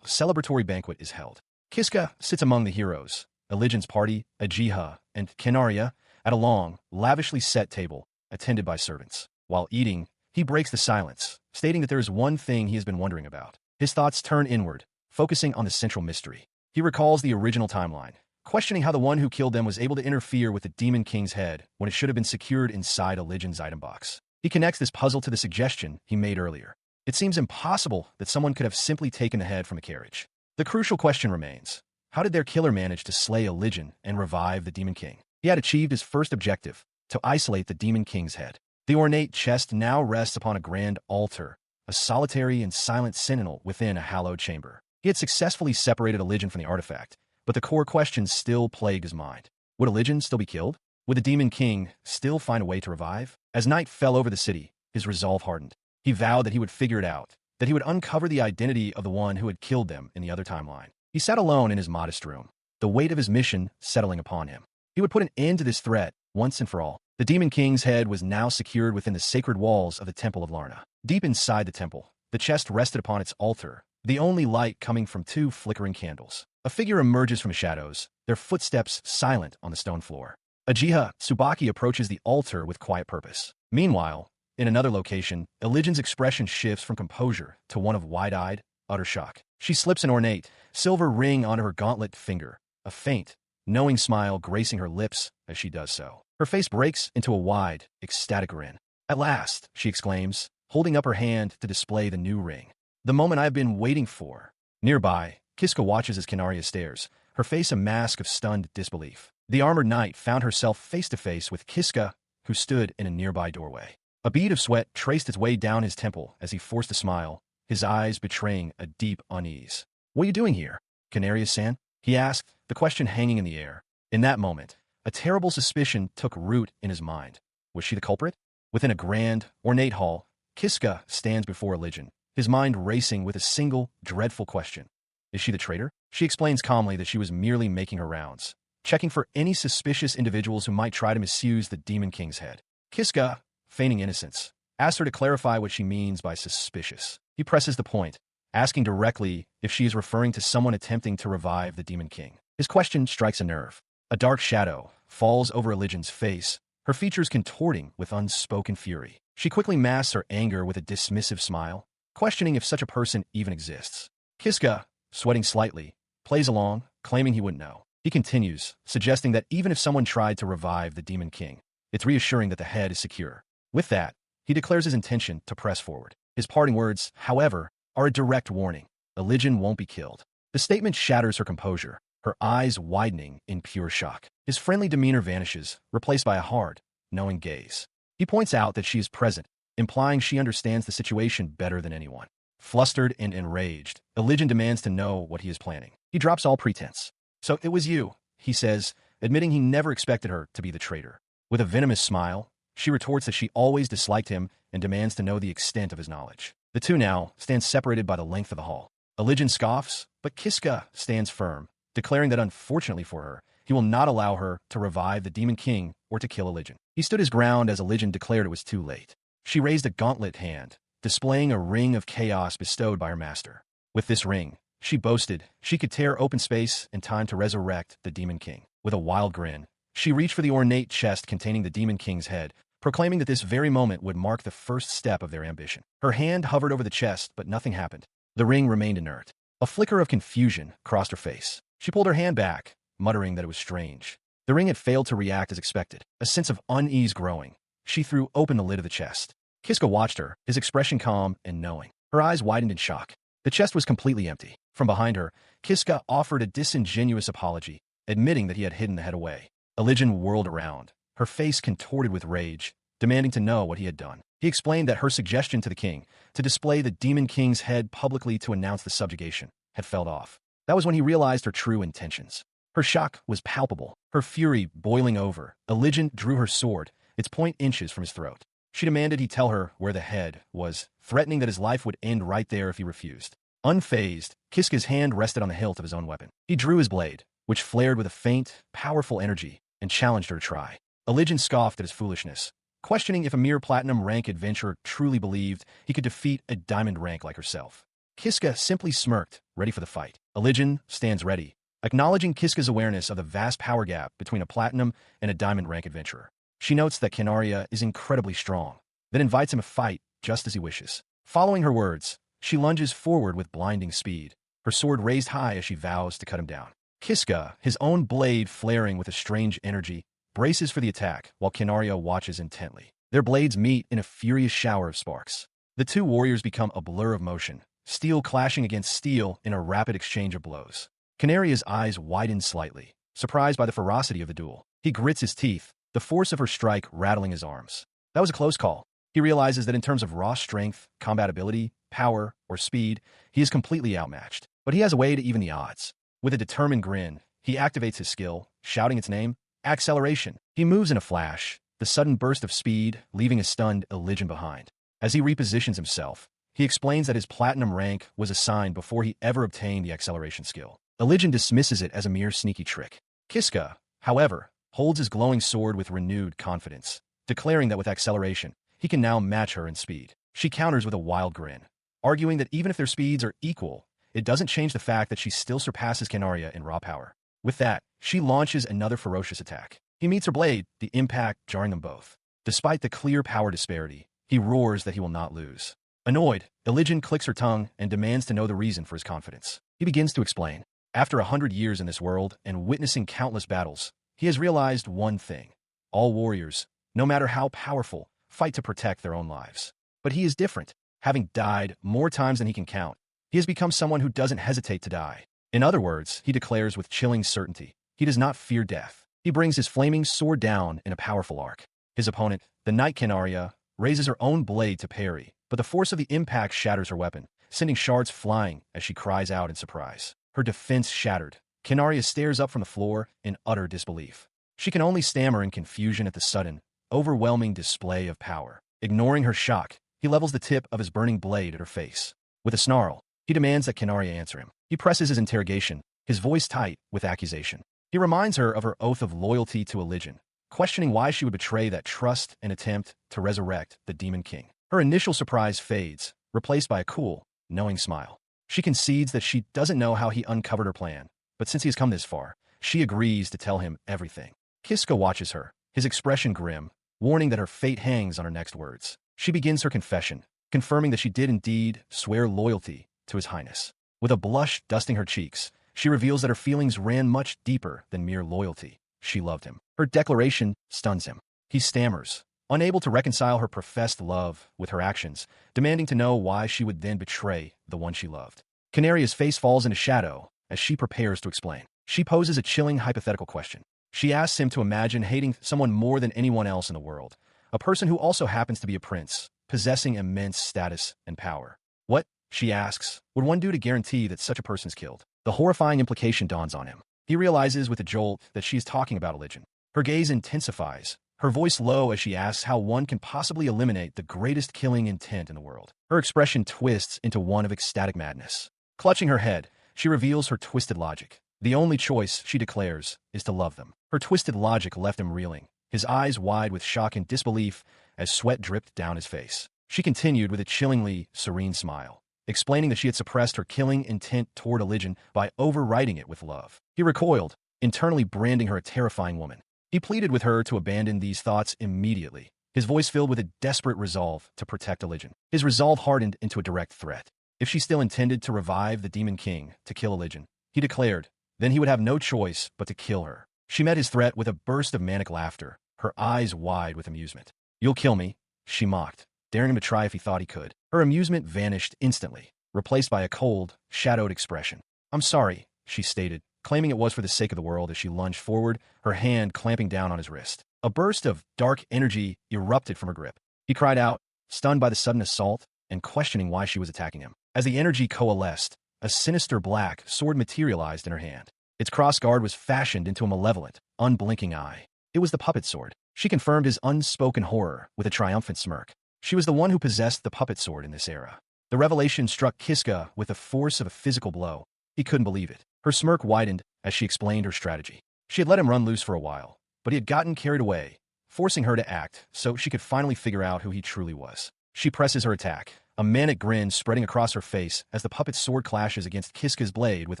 a celebratory banquet is held. Kiska sits among the heroes, Elijin's party, Ajiha, and Canaria, at a long, lavishly set table, attended by servants. While eating, he breaks the silence, stating that there is one thing he has been wondering about. His thoughts turn inward, focusing on the central mystery. He recalls the original timeline, questioning how the one who killed them was able to interfere with the Demon King's head when it should have been secured inside Elijin's item box. He connects this puzzle to the suggestion he made earlier. It seems impossible that someone could have simply taken the head from a carriage. The crucial question remains, how did their killer manage to slay Elijin and revive the Demon King? He had achieved his first objective, to isolate the Demon King's head. The ornate chest now rests upon a grand altar, a solitary and silent sentinel within a hallowed chamber. He had successfully separated Elijin from the artifact, but the core questions still plagued his mind. Would Elijin still be killed? Would the Demon King still find a way to revive? As night fell over the city, his resolve hardened. He vowed that he would figure it out, that he would uncover the identity of the one who had killed them in the other timeline. He sat alone in his modest room, the weight of his mission settling upon him. He would put an end to this threat once and for all. The Demon King's head was now secured within the sacred walls of the Temple of Larna. Deep inside the temple, the chest rested upon its altar, the only light coming from two flickering candles. A figure emerges from the shadows, their footsteps silent on the stone floor. Ajiha Tsubaki approaches the altar with quiet purpose. Meanwhile, in another location, Elijin's expression shifts from composure to one of wide-eyed, utter shock. She slips an ornate, silver ring onto her gauntlet finger, a faint, knowing smile gracing her lips as she does so. Her face breaks into a wide, ecstatic grin. At last, she exclaims, holding up her hand to display the new ring. The moment I've been waiting for. Nearby, Kiska watches as Canaria stares, her face a mask of stunned disbelief. The armored knight found herself face to face with Kiska, who stood in a nearby doorway. A bead of sweat traced its way down his temple as he forced a smile, his eyes betraying a deep unease. "What are you doing here, Canarius-san?" he asked, the question hanging in the air. In that moment, a terrible suspicion took root in his mind. Was she the culprit? Within a grand, ornate hall, Kiska stands before religion, his mind racing with a single, dreadful question. Is she the traitor? She explains calmly that she was merely making her rounds, checking for any suspicious individuals who might try to misuse the Demon King's head. Kiska, feigning innocence, asks her to clarify what she means by suspicious. He presses the point, asking directly if she is referring to someone attempting to revive the Demon King. His question strikes a nerve. A dark shadow falls over Religion's face, her features contorting with unspoken fury. She quickly masks her anger with a dismissive smile, questioning if such a person even exists. Kiska, sweating slightly, plays along, claiming he wouldn't know. He continues, suggesting that even if someone tried to revive the Demon King, it's reassuring that the head is secure. With that, he declares his intention to press forward. His parting words, however, are a direct warning. Religion won't be killed. The statement shatters her composure, her eyes widening in pure shock. His friendly demeanor vanishes, replaced by a hard, knowing gaze. He points out that she is present, implying she understands the situation better than anyone. Flustered and enraged, Religion demands to know what he is planning. He drops all pretense. "So it was you," he says, admitting he never expected her to be the traitor. With a venomous smile, she retorts that she always disliked him and demands to know the extent of his knowledge. The two now stand separated by the length of the hall. Religion scoffs, but Kiska stands firm, declaring that unfortunately for her, he will not allow her to revive the Demon King or to kill Religion. He stood his ground as Religion declared it was too late. She raised a gauntlet hand, displaying a ring of chaos bestowed by her master. With this ring, she boasted, she could tear open space in time to resurrect the Demon King. With a wild grin, she reached for the ornate chest containing the Demon King's head, proclaiming that this very moment would mark the first step of their ambition. Her hand hovered over the chest, but nothing happened. The ring remained inert. A flicker of confusion crossed her face. She pulled her hand back, muttering that it was strange. The ring had failed to react as expected. A sense of unease growing. She threw open the lid of the chest. Kiska watched her, his expression calm and knowing. Her eyes widened in shock. The chest was completely empty. From behind her, Kiska offered a disingenuous apology, admitting that he had hidden the head away. Religion whirled around, her face contorted with rage, demanding to know what he had done. He explained that her suggestion to the king, to display the Demon King's head publicly to announce the subjugation, had felled off. That was when he realized her true intentions. Her shock was palpable, her fury boiling over. Religion drew her sword, its point inches from his throat. She demanded he tell her where the head was, threatening that his life would end right there if he refused. Unfazed, Kiska's hand rested on the hilt of his own weapon. He drew his blade, which flared with a faint, powerful energy, and challenged her to try. Religion scoffed at his foolishness, questioning if a mere platinum rank adventurer truly believed he could defeat a diamond rank like herself. Kiska simply smirked, ready for the fight. Religion stands ready, acknowledging Kiska's awareness of the vast power gap between a platinum and a diamond rank adventurer. She notes that Canaria is incredibly strong, then invites him to fight just as he wishes. Following her words, she lunges forward with blinding speed, her sword raised high as she vows to cut him down. Kiska, his own blade flaring with a strange energy, braces for the attack while Canaria watches intently. Their blades meet in a furious shower of sparks. The two warriors become a blur of motion, steel clashing against steel in a rapid exchange of blows. Canaria's eyes widen slightly, surprised by the ferocity of the duel. He grits his teeth, the force of her strike rattling his arms. That was a close call. He realizes that in terms of raw strength, combat ability, power, or speed, he is completely outmatched. But he has a way to even the odds. With a determined grin, he activates his skill, shouting its name, Acceleration. He moves in a flash, the sudden burst of speed, leaving a stunned Religion behind. As he repositions himself, he explains that his platinum rank was assigned before he ever obtained the acceleration skill. Religion dismisses it as a mere sneaky trick. Kiska, however, holds his glowing sword with renewed confidence, declaring that with acceleration, he can now match her in speed. She counters with a wild grin, arguing that even if their speeds are equal, it doesn't change the fact that she still surpasses Canaria in raw power. With that, she launches another ferocious attack. He meets her blade, the impact jarring them both. Despite the clear power disparity, he roars that he will not lose. Annoyed, Religion clicks her tongue and demands to know the reason for his confidence. He begins to explain. After 100 years in this world and witnessing countless battles, he has realized one thing. All warriors, no matter how powerful, fight to protect their own lives. But he is different. Having died more times than he can count, he has become someone who doesn't hesitate to die. In other words, he declares with chilling certainty, he does not fear death. He brings his flaming sword down in a powerful arc. His opponent, the Knight Canaria, raises her own blade to parry, but the force of the impact shatters her weapon, sending shards flying as she cries out in surprise. Her defense shattered. Kanaria stares up from the floor in utter disbelief. She can only stammer in confusion at the sudden, overwhelming display of power. Ignoring her shock, he levels the tip of his burning blade at her face. With a snarl, he demands that Kanaria answer him. He presses his interrogation, his voice tight with accusation. He reminds her of her oath of loyalty to Eligen, questioning why she would betray that trust and attempt to resurrect the Demon King. Her initial surprise fades, replaced by a cool, knowing smile. She concedes that she doesn't know how he uncovered her plan, but since he has come this far, she agrees to tell him everything. Kiska watches her, his expression grim, warning that her fate hangs on her next words. She begins her confession, confirming that she did indeed swear loyalty to His Highness. With a blush dusting her cheeks, she reveals that her feelings ran much deeper than mere loyalty. She loved him. Her declaration stuns him. He stammers, unable to reconcile her professed love with her actions, demanding to know why she would then betray the one she loved. Canaria's face falls into shadow as she prepares to explain. She poses a chilling hypothetical question. She asks him to imagine hating someone more than anyone else in the world, a person who also happens to be a prince, possessing immense status and power. What, she asks, would one do to guarantee that such a person is killed? The horrifying implication dawns on him. He realizes with a jolt that she is talking about Eligen. Her gaze intensifies, her voice low as she asks how one can possibly eliminate the greatest killing intent in the world. Her expression twists into one of ecstatic madness. Clutching her head, she reveals her twisted logic. The only choice, she declares, is to love them. Her twisted logic left him reeling, his eyes wide with shock and disbelief as sweat dripped down his face. She continued with a chillingly serene smile, explaining that she had suppressed her killing intent toward Eligen by overriding it with love. He recoiled, internally branding her a terrifying woman. He pleaded with her to abandon these thoughts immediately, his voice filled with a desperate resolve to protect Eligen. His resolve hardened into a direct threat. If she still intended to revive the Demon King to kill Eligen, he declared, then he would have no choice but to kill her. She met his threat with a burst of manic laughter, her eyes wide with amusement. You'll kill me, she mocked, daring him to try if he thought he could. Her amusement vanished instantly, replaced by a cold, shadowed expression. I'm sorry, she stated, claiming it was for the sake of the world as she lunged forward, her hand clamping down on his wrist. A burst of dark energy erupted from her grip. He cried out, stunned by the sudden assault and questioning why she was attacking him. As the energy coalesced, a sinister black sword materialized in her hand. Its crossguard was fashioned into a malevolent, unblinking eye. It was the puppet sword. She confirmed his unspoken horror with a triumphant smirk. She was the one who possessed the puppet sword in this era. The revelation struck Kiska with the force of a physical blow. He couldn't believe it. Her smirk widened as she explained her strategy. She had let him run loose for a while, but he had gotten carried away, forcing her to act so she could finally figure out who he truly was. She presses her attack, a manic grin spreading across her face as the puppet's sword clashes against Kiska's blade with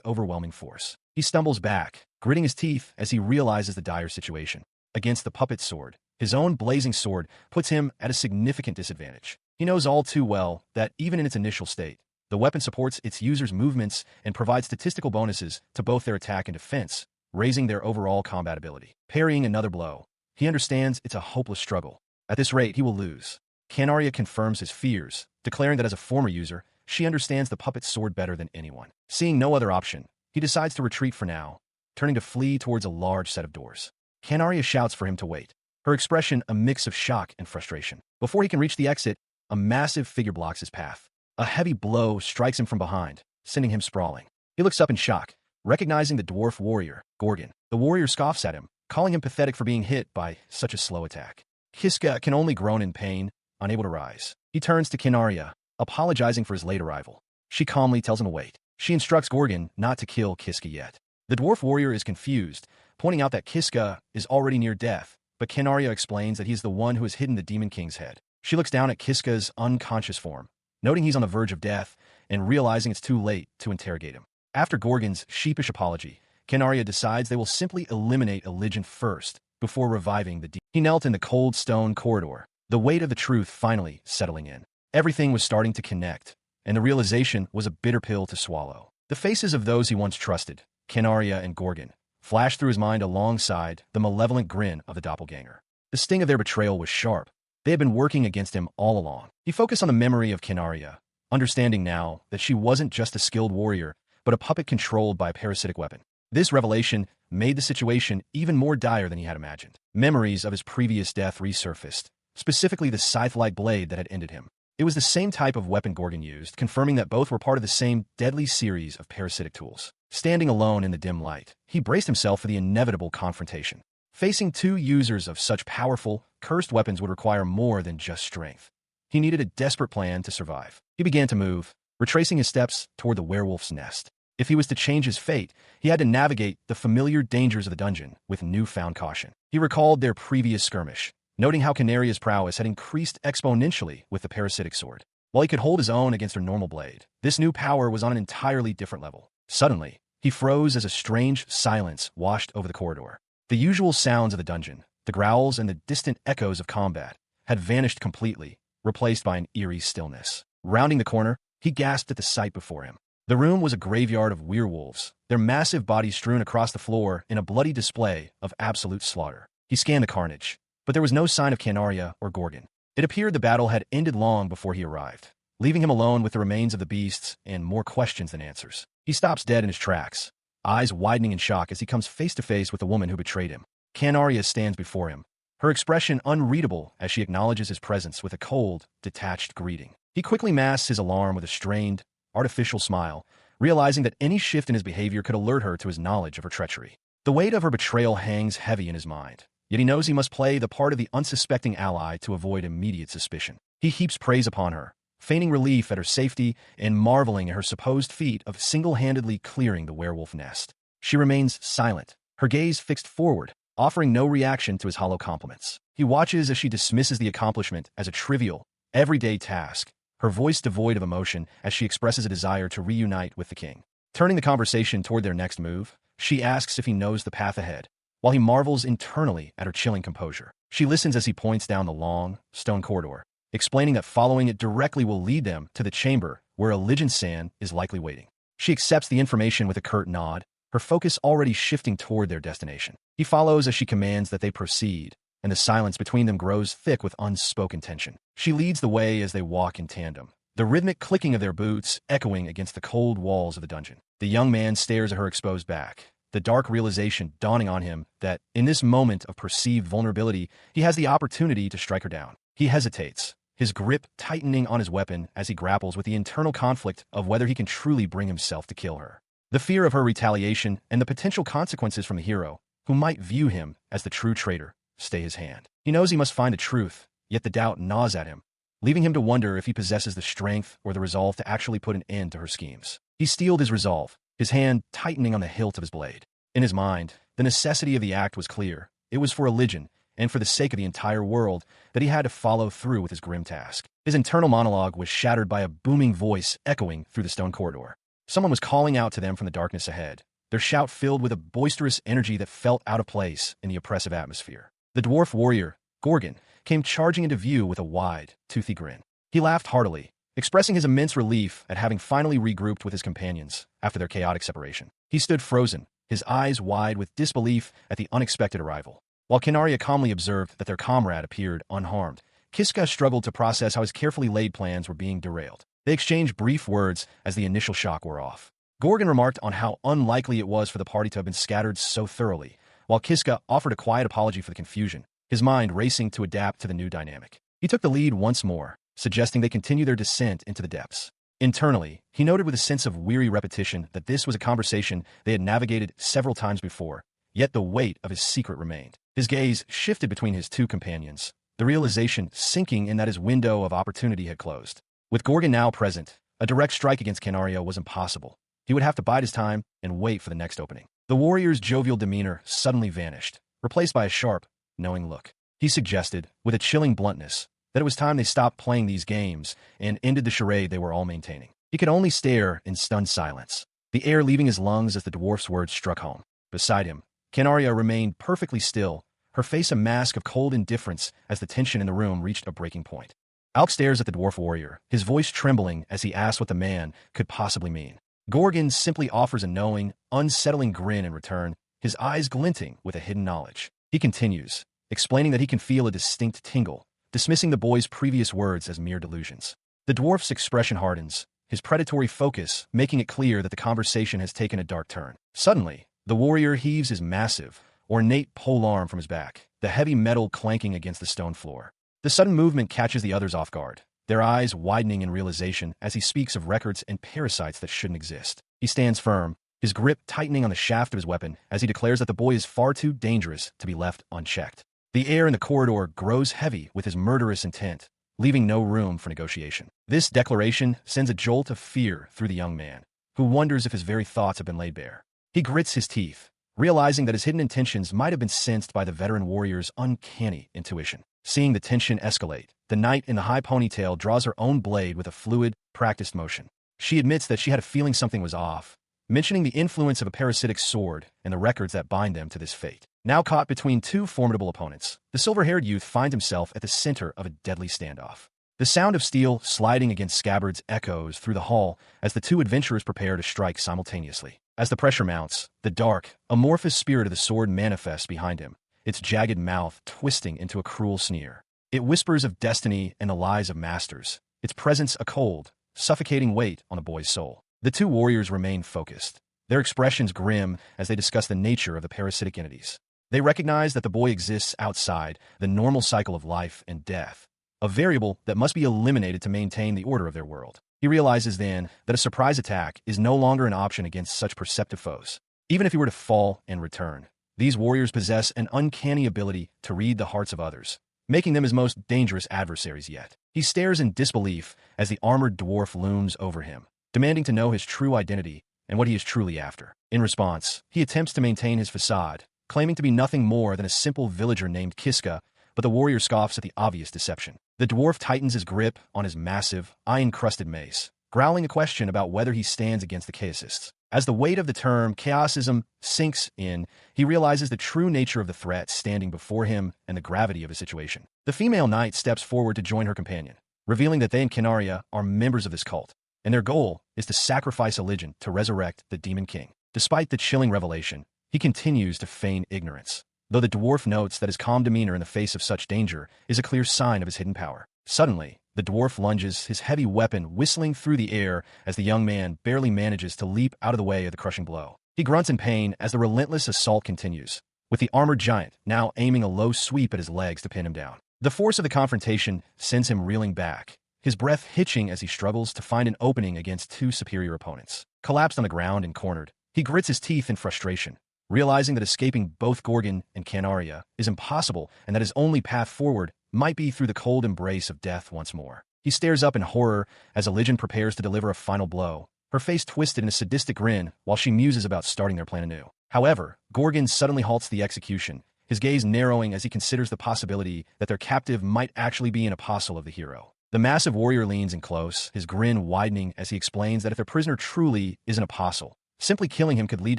overwhelming force. He stumbles back, gritting his teeth as he realizes the dire situation. Against the puppet's sword, his own blazing sword puts him at a significant disadvantage. He knows all too well that even in its initial state, the weapon supports its user's movements and provides statistical bonuses to both their attack and defense, raising their overall combat ability. Parrying another blow, he understands it's a hopeless struggle. At this rate, he will lose. Kanaria confirms his fears, declaring that as a former user, she understands the puppet's sword better than anyone. Seeing no other option, he decides to retreat for now, turning to flee towards a large set of doors. Kanaria shouts for him to wait, her expression a mix of shock and frustration. Before he can reach the exit, a massive figure blocks his path. A heavy blow strikes him from behind, sending him sprawling. He looks up in shock, recognizing the dwarf warrior, Gorgon. The warrior scoffs at him, calling him pathetic for being hit by such a slow attack. Kiska can only groan in pain, unable to rise. He turns to Kanaria, apologizing for his late arrival. She calmly tells him to wait. She instructs Gorgon not to kill Kiska yet. The dwarf warrior is confused, pointing out that Kiska is already near death, but Kanaria explains that he's the one who has hidden the Demon King's head. She looks down at Kiska's unconscious form, noting he's on the verge of death and realizing it's too late to interrogate him. After Gorgon's sheepish apology, Kanaria decides they will simply eliminate Eligen first before reviving the demon. He knelt in the cold stone corridor, the weight of the truth finally settling in. Everything was starting to connect, and the realization was a bitter pill to swallow. The faces of those he once trusted, Kanaria and Gorgon, flashed through his mind alongside the malevolent grin of the doppelganger. The sting of their betrayal was sharp. They had been working against him all along. He focused on the memory of Kanaria, understanding now that she wasn't just a skilled warrior, but a puppet controlled by a parasitic weapon. This revelation made the situation even more dire than he had imagined. Memories of his previous death resurfaced, specifically the scythe-like blade that had ended him. It was the same type of weapon Gorgon used, confirming that both were part of the same deadly series of parasitic tools. Standing alone in the dim light, he braced himself for the inevitable confrontation. Facing two users of such powerful, cursed weapons would require more than just strength. He needed a desperate plan to survive. He began to move, retracing his steps toward the werewolf's nest. If he was to change his fate, he had to navigate the familiar dangers of the dungeon with newfound caution. He recalled their previous skirmish, noting how Canaria's prowess had increased exponentially with the parasitic sword. While he could hold his own against her normal blade, this new power was on an entirely different level. Suddenly, he froze as a strange silence washed over the corridor. The usual sounds of the dungeon, the growls and the distant echoes of combat, had vanished completely, replaced by an eerie stillness. Rounding the corner, he gasped at the sight before him. The room was a graveyard of werewolves, their massive bodies strewn across the floor in a bloody display of absolute slaughter. He scanned the carnage, but there was no sign of Canaria or Gorgon. It appeared the battle had ended long before he arrived, leaving him alone with the remains of the beasts and more questions than answers. He stops dead in his tracks, eyes widening in shock as he comes face to face with the woman who betrayed him. Canaria stands before him, her expression unreadable as she acknowledges his presence with a cold, detached greeting. He quickly masks his alarm with a strained, artificial smile, realizing that any shift in his behavior could alert her to his knowledge of her treachery. The weight of her betrayal hangs heavy in his mind, yet he knows he must play the part of the unsuspecting ally to avoid immediate suspicion. He heaps praise upon her, feigning relief at her safety and marveling at her supposed feat of single-handedly clearing the werewolf nest. She remains silent, her gaze fixed forward, offering no reaction to his hollow compliments. He watches as she dismisses the accomplishment as a trivial, everyday task, her voice devoid of emotion as she expresses a desire to reunite with the king. Turning the conversation toward their next move, she asks if he knows the path ahead, while he marvels internally at her chilling composure. She listens as he points down the long, stone corridor, explaining that following it directly will lead them to the chamber where Elijah San is likely waiting. She accepts the information with a curt nod, her focus already shifting toward their destination. He follows as she commands that they proceed, and the silence between them grows thick with unspoken tension. She leads the way as they walk in tandem, the rhythmic clicking of their boots echoing against the cold walls of the dungeon. The young man stares at her exposed back, the dark realization dawning on him that, in this moment of perceived vulnerability, he has the opportunity to strike her down. He hesitates, his grip tightening on his weapon as he grapples with the internal conflict of whether he can truly bring himself to kill her. The fear of her retaliation and the potential consequences from the hero, who might view him as the true traitor, stay his hand. He knows he must find the truth, yet the doubt gnaws at him, leaving him to wonder if he possesses the strength or the resolve to actually put an end to her schemes. He steeled his resolve, his hand tightening on the hilt of his blade. In his mind, the necessity of the act was clear. It was for religion, and for the sake of the entire world, that he had to follow through with his grim task. His internal monologue was shattered by a booming voice echoing through the stone corridor. Someone was calling out to them from the darkness ahead, their shout filled with a boisterous energy that felt out of place in the oppressive atmosphere. The dwarf warrior, Gorgon, came charging into view with a wide, toothy grin. He laughed heartily, expressing his immense relief at having finally regrouped with his companions after their chaotic separation. He stood frozen, his eyes wide with disbelief at the unexpected arrival. While Canaria calmly observed that their comrade appeared unharmed, Kiska struggled to process how his carefully laid plans were being derailed. They exchanged brief words as the initial shock wore off. Gorgon remarked on how unlikely it was for the party to have been scattered so thoroughly, while Kiska offered a quiet apology for the confusion, his mind racing to adapt to the new dynamic. He took the lead once more, suggesting they continue their descent into the depths. Internally, he noted with a sense of weary repetition that this was a conversation they had navigated several times before, yet the weight of his secret remained. His gaze shifted between his two companions, the realization sinking in that his window of opportunity had closed. With Gorgon now present, a direct strike against Canaria was impossible. He would have to bide his time and wait for the next opening. The warrior's jovial demeanor suddenly vanished, replaced by a sharp, knowing look. He suggested, with a chilling bluntness, that it was time they stopped playing these games and ended the charade they were all maintaining. He could only stare in stunned silence, the air leaving his lungs as the dwarf's words struck home. Beside him, Canaria remained perfectly still, her face a mask of cold indifference as the tension in the room reached a breaking point. Alk stares at the dwarf warrior, his voice trembling as he asked what the man could possibly mean. Gorgon simply offers a knowing, unsettling grin in return, his eyes glinting with a hidden knowledge. He continues, explaining that he can feel a distinct tingle, dismissing the boy's previous words as mere delusions. The dwarf's expression hardens, his predatory focus making it clear that the conversation has taken a dark turn. Suddenly, the warrior heaves his massive, ornate polearm from his back, the heavy metal clanking against the stone floor. The sudden movement catches the others off guard, their eyes widening in realization as he speaks of records and parasites that shouldn't exist. He stands firm, his grip tightening on the shaft of his weapon as he declares that the boy is far too dangerous to be left unchecked. The air in the corridor grows heavy with his murderous intent, leaving no room for negotiation. This declaration sends a jolt of fear through the young man, who wonders if his very thoughts have been laid bare. He grits his teeth, realizing that his hidden intentions might have been sensed by the veteran warrior's uncanny intuition. Seeing the tension escalate, the knight in the high ponytail draws her own blade with a fluid, practiced motion. She admits that she had a feeling something was off, mentioning the influence of a parasitic sword and the records that bind them to this fate. Now caught between two formidable opponents, the silver-haired youth finds himself at the center of a deadly standoff. The sound of steel sliding against scabbards echoes through the hall as the two adventurers prepare to strike simultaneously. As the pressure mounts, the dark, amorphous spirit of the sword manifests behind him, its jagged mouth twisting into a cruel sneer. It whispers of destiny and the lies of masters, its presence a cold, suffocating weight on the boy's soul. The two warriors remain focused, their expressions grim as they discuss the nature of the parasitic entities. They recognize that the boy exists outside the normal cycle of life and death, a variable that must be eliminated to maintain the order of their world. He realizes then that a surprise attack is no longer an option against such perceptive foes. Even if he were to fall and return, these warriors possess an uncanny ability to read the hearts of others, making them his most dangerous adversaries yet. He stares in disbelief as the armored dwarf looms over him, demanding to know his true identity and what he is truly after. In response, he attempts to maintain his facade, claiming to be nothing more than a simple villager named Kiska, but the warrior scoffs at the obvious deception. The dwarf tightens his grip on his massive, iron-crusted mace, growling a question about whether he stands against the chaosists. As the weight of the term chaosism sinks in, he realizes the true nature of the threat standing before him and the gravity of his situation. The female knight steps forward to join her companion, revealing that they and Canaria are members of this cult, and their goal is to sacrifice a legend to resurrect the Demon King. Despite the chilling revelation, he continues to feign ignorance, though the dwarf notes that his calm demeanor in the face of such danger is a clear sign of his hidden power. Suddenly, the dwarf lunges, his heavy weapon whistling through the air as the young man barely manages to leap out of the way of the crushing blow. He grunts in pain as the relentless assault continues, with the armored giant now aiming a low sweep at his legs to pin him down. The force of the confrontation sends him reeling back, his breath hitching as he struggles to find an opening against two superior opponents. Collapsed on the ground and cornered, he grits his teeth in frustration, realizing that escaping both Gorgon and Canaria is impossible and that his only path forward might be through the cold embrace of death once more. He stares up in horror as Elysian prepares to deliver a final blow, her face twisted in a sadistic grin while she muses about starting their plan anew. However, Gorgon suddenly halts the execution, his gaze narrowing as he considers the possibility that their captive might actually be an apostle of the hero. The massive warrior leans in close, his grin widening as he explains that if their prisoner truly is an apostle, simply killing him could lead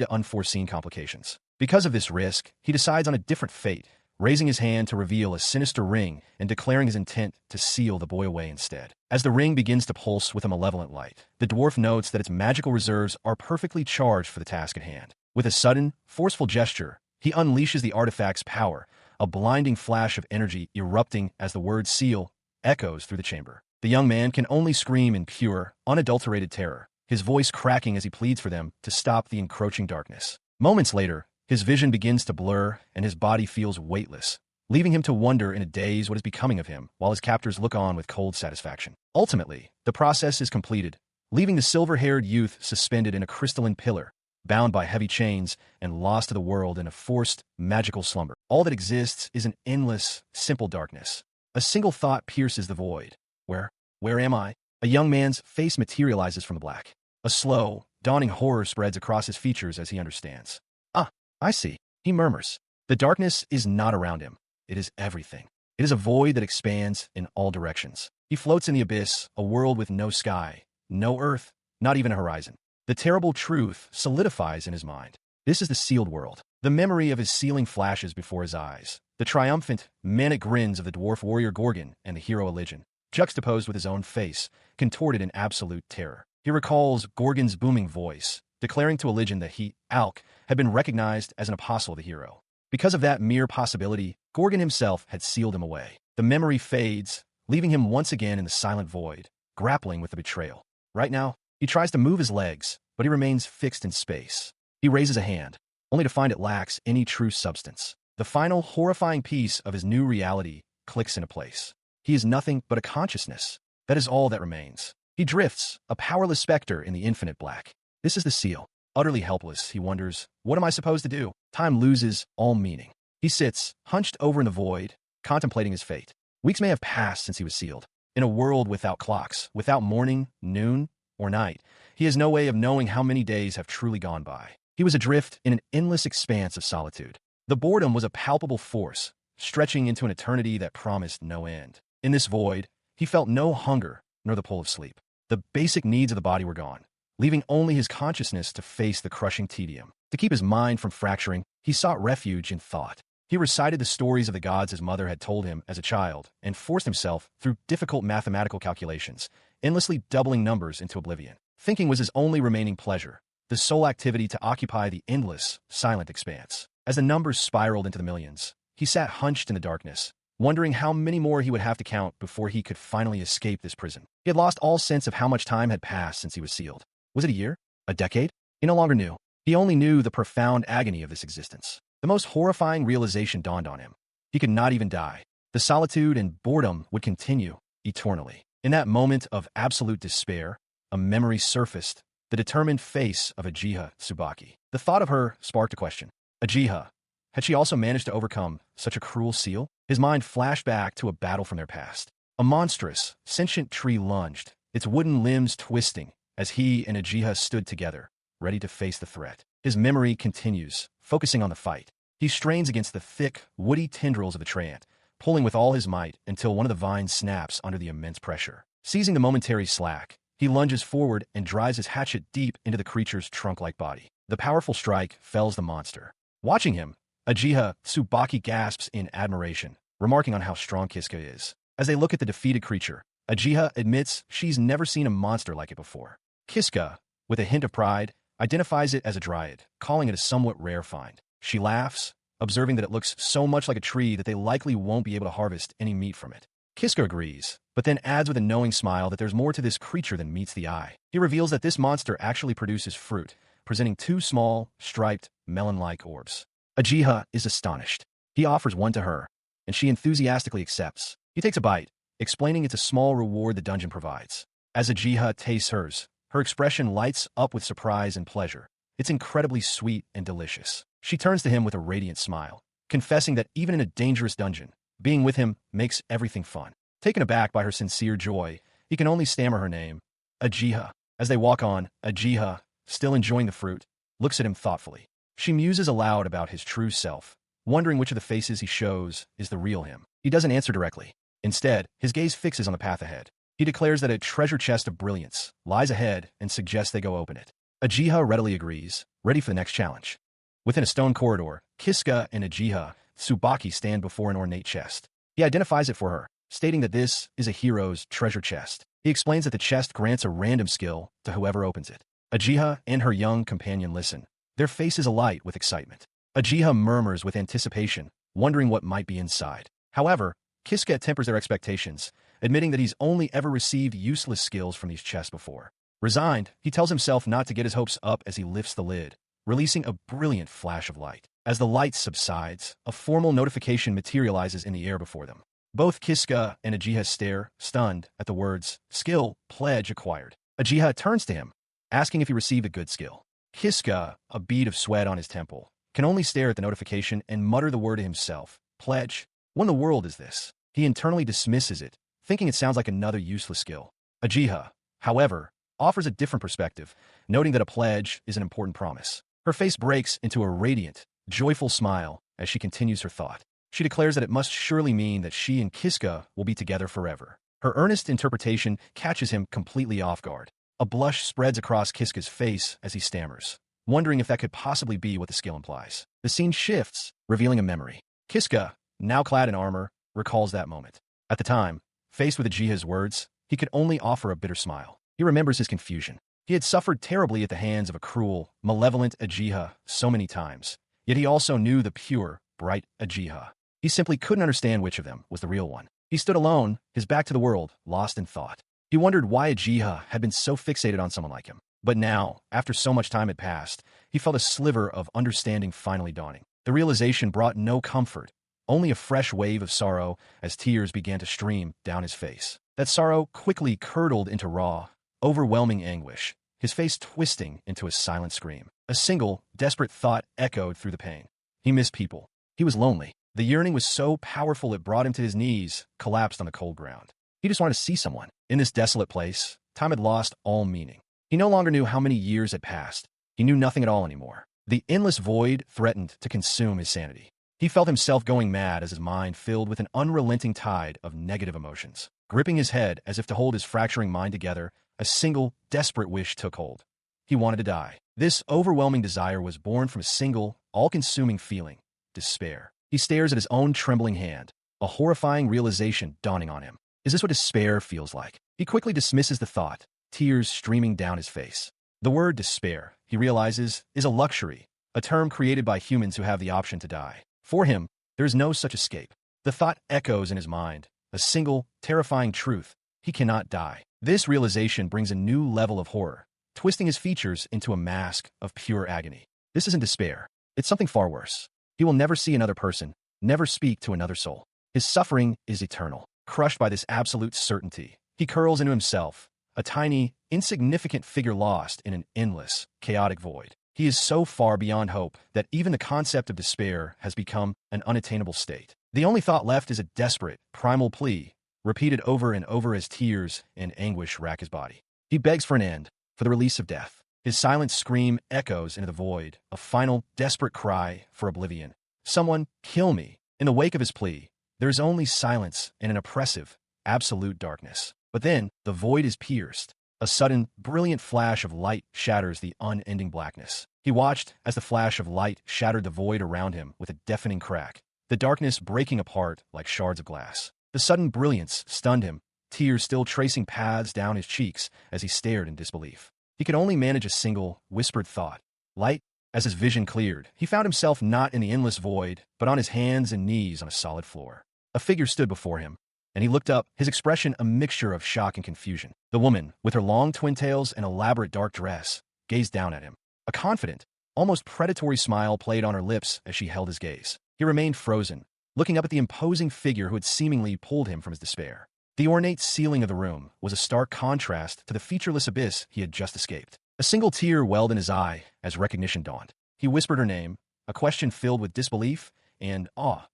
to unforeseen complications. Because of this risk, he decides on a different fate, raising his hand to reveal a sinister ring and declaring his intent to seal the boy away instead. As the ring begins to pulse with a malevolent light, the dwarf notes that its magical reserves are perfectly charged for the task at hand. With a sudden, forceful gesture, he unleashes the artifact's power, a blinding flash of energy erupting as the word seal echoes through the chamber. The young man can only scream in pure, unadulterated terror, his voice cracking as he pleads for them to stop the encroaching darkness. Moments later, his vision begins to blur and his body feels weightless, leaving him to wonder in a daze what is becoming of him while his captors look on with cold satisfaction. Ultimately, the process is completed, leaving the silver-haired youth suspended in a crystalline pillar, bound by heavy chains and lost to the world in a forced, magical slumber. All that exists is an endless, simple darkness. A single thought pierces the void. Where am I? A young man's face materializes from the black. A slow, dawning horror spreads across his features as he understands. Ah, I see, he murmurs. The darkness is not around him. It is everything. It is a void that expands in all directions. He floats in the abyss, a world with no sky, no earth, not even a horizon. The terrible truth solidifies in his mind. This is the sealed world. The memory of his sealing flashes before his eyes. The triumphant, manic grins of the dwarf warrior Gorgon and the hero Elysian, juxtaposed with his own face, contorted in absolute terror. He recalls Gorgon's booming voice, declaring to Elysian that he, Alk, had been recognized as an apostle of the hero. Because of that mere possibility, Gorgon himself had sealed him away. The memory fades, leaving him once again in the silent void, grappling with the betrayal. Right now, he tries to move his legs, but he remains fixed in space. He raises a hand, only to find it lacks any true substance. The final, horrifying piece of his new reality clicks into place. he is nothing but a consciousness. That is all that remains. He drifts, a powerless specter in the infinite black. This is the seal. Utterly helpless, he wonders, what am I supposed to do? Time loses all meaning. He sits, hunched over in the void, contemplating his fate. Weeks may have passed since he was sealed. In a world without clocks, without morning, noon, or night, he has no way of knowing how many days have truly gone by. He was adrift in an endless expanse of solitude. The boredom was a palpable force, stretching into an eternity that promised no end. In this void, he felt no hunger nor the pull of sleep. The basic needs of the body were gone, leaving only his consciousness to face the crushing tedium. To keep his mind from fracturing, he sought refuge in thought. He recited the stories of the gods his mother had told him as a child and forced himself through difficult mathematical calculations, endlessly doubling numbers into oblivion. Thinking was his only remaining pleasure, the sole activity to occupy the endless, silent expanse. As the numbers spiraled into the millions, he sat hunched in the darkness, wondering how many more he would have to count before he could finally escape this prison. He had lost all sense of how much time had passed since he was sealed. Was it a year? A decade? He no longer knew. He only knew the profound agony of this existence. The most horrifying realization dawned on him. He could not even die. The solitude and boredom would continue eternally. In that moment of absolute despair, a memory surfaced, the determined face of Uchiha Tsubaki. The thought of her sparked a question. Uchiha, had she also managed to overcome such a cruel seal? His mind flashed back to a battle from their past. A monstrous, sentient tree lunged, its wooden limbs twisting, as he and Uchiha stood together, ready to face the threat. His memory continues, focusing on the fight. He strains against the thick, woody tendrils of the treant, pulling with all his might until one of the vines snaps under the immense pressure. Seizing the momentary slack, he lunges forward and drives his hatchet deep into the creature's trunk-like body. The powerful strike fells the monster. Watching him, Uchiha Tsubaki gasps in admiration, remarking on how strong Kiska is. As they look at the defeated creature, Uchiha admits she's never seen a monster like it before. Kiska, with a hint of pride, identifies it as a dryad, calling it a somewhat rare find. She laughs, observing that it looks so much like a tree that they likely won't be able to harvest any meat from it. Kiska agrees, but then adds with a knowing smile that there's more to this creature than meets the eye. He reveals that this monster actually produces fruit, presenting two small, striped, melon-like orbs. Uchiha is astonished. He offers one to her, and she enthusiastically accepts. He takes a bite, explaining it's a small reward the dungeon provides. As Uchiha tastes hers, her expression lights up with surprise and pleasure. It's incredibly sweet and delicious. She turns to him with a radiant smile, confessing that even in a dangerous dungeon, being with him makes everything fun. Taken aback by her sincere joy, he can only stammer her name, Uchiha. As they walk on, Uchiha, still enjoying the fruit, looks at him thoughtfully. She muses aloud about his true self, wondering which of the faces he shows is the real him. He doesn't answer directly. Instead, his gaze fixes on the path ahead. He declares that a treasure chest of brilliance lies ahead and suggests they go open it. Uchiha readily agrees, ready for the next challenge. Within a stone corridor, Kiska and Uchiha Tsubaki stand before an ornate chest. He identifies it for her, stating that this is a hero's treasure chest. He explains that the chest grants a random skill to whoever opens it. Uchiha and her young companion listen, their faces alight with excitement. Uchiha murmurs with anticipation, wondering what might be inside. However, Kiska tempers their expectations, admitting that he's only ever received useless skills from these chests before. Resigned, he tells himself not to get his hopes up as he lifts the lid, releasing a brilliant flash of light. As the light subsides, a formal notification materializes in the air before them. Both Kiska and Uchiha stare, stunned, at the words, "Skill, pledge acquired." Uchiha turns to him, asking if he received a good skill. Kiska, a bead of sweat on his temple, can only stare at the notification and mutter the word to himself, "Pledge? What in the world is this?" He internally dismisses it, thinking it sounds like another useless skill. Uchiha, however, offers a different perspective, noting that a pledge is an important promise. Her face breaks into a radiant, joyful smile as she continues her thought. She declares that it must surely mean that she and Kiska will be together forever. Her earnest interpretation catches him completely off guard. A blush spreads across Kiska's face as he stammers, wondering if that could possibly be what the skill implies. The scene shifts, revealing a memory. Kiska, now clad in armor, recalls that moment. At the time, faced with Uchiha's words, he could only offer a bitter smile. He remembers his confusion. He had suffered terribly at the hands of a cruel, malevolent Uchiha so many times, yet he also knew the pure, bright Uchiha. He simply couldn't understand which of them was the real one. He stood alone, his back to the world, lost in thought. He wondered why Uchiha had been so fixated on someone like him. But now, after so much time had passed, he felt a sliver of understanding finally dawning. The realization brought no comfort, only a fresh wave of sorrow as tears began to stream down his face. That sorrow quickly curdled into raw, overwhelming anguish, his face twisting into a silent scream. A single, desperate thought echoed through the pain. He missed people. He was lonely. The yearning was so powerful it brought him to his knees, collapsed on the cold ground. He just wanted to see someone. In this desolate place, time had lost all meaning. He no longer knew how many years had passed. He knew nothing at all anymore. The endless void threatened to consume his sanity. He felt himself going mad as his mind filled with an unrelenting tide of negative emotions. Gripping his head as if to hold his fracturing mind together, a single, desperate wish took hold. He wanted to die. This overwhelming desire was born from a single, all-consuming feeling: despair. He stares at his own trembling hand, a horrifying realization dawning on him. Is this what despair feels like? He quickly dismisses the thought, tears streaming down his face. The word despair, he realizes, is a luxury, a term created by humans who have the option to die. For him, there is no such escape. The thought echoes in his mind, a single, terrifying truth: he cannot die. This realization brings a new level of horror, twisting his features into a mask of pure agony. This isn't despair. It's something far worse. He will never see another person, never speak to another soul. His suffering is eternal. Crushed by this absolute certainty, he curls into himself, a tiny, insignificant figure lost in an endless, chaotic void. He is so far beyond hope that even the concept of despair has become an unattainable state. The only thought left is a desperate, primal plea, repeated over and over as tears and anguish rack his body. He begs for an end, for the release of death. His silent scream echoes into the void, a final, desperate cry for oblivion. Someone, kill me. In the wake of his plea, there is only silence and an oppressive, absolute darkness. But then, the void is pierced. A sudden, brilliant flash of light shatters the unending blackness. He watched as the flash of light shattered the void around him with a deafening crack, the darkness breaking apart like shards of glass. The sudden brilliance stunned him, tears still tracing paths down his cheeks as he stared in disbelief. He could only manage a single, whispered thought: light. As his vision cleared, he found himself not in the endless void, but on his hands and knees on a solid floor. A figure stood before him, and he looked up, his expression a mixture of shock and confusion. The woman, with her long twin tails and elaborate dark dress, gazed down at him. A confident, almost predatory smile played on her lips as she held his gaze. He remained frozen, looking up at the imposing figure who had seemingly pulled him from his despair. The ornate ceiling of the room was a stark contrast to the featureless abyss he had just escaped. A single tear welled in his eye as recognition dawned. He whispered her name, a question filled with disbelief and awe.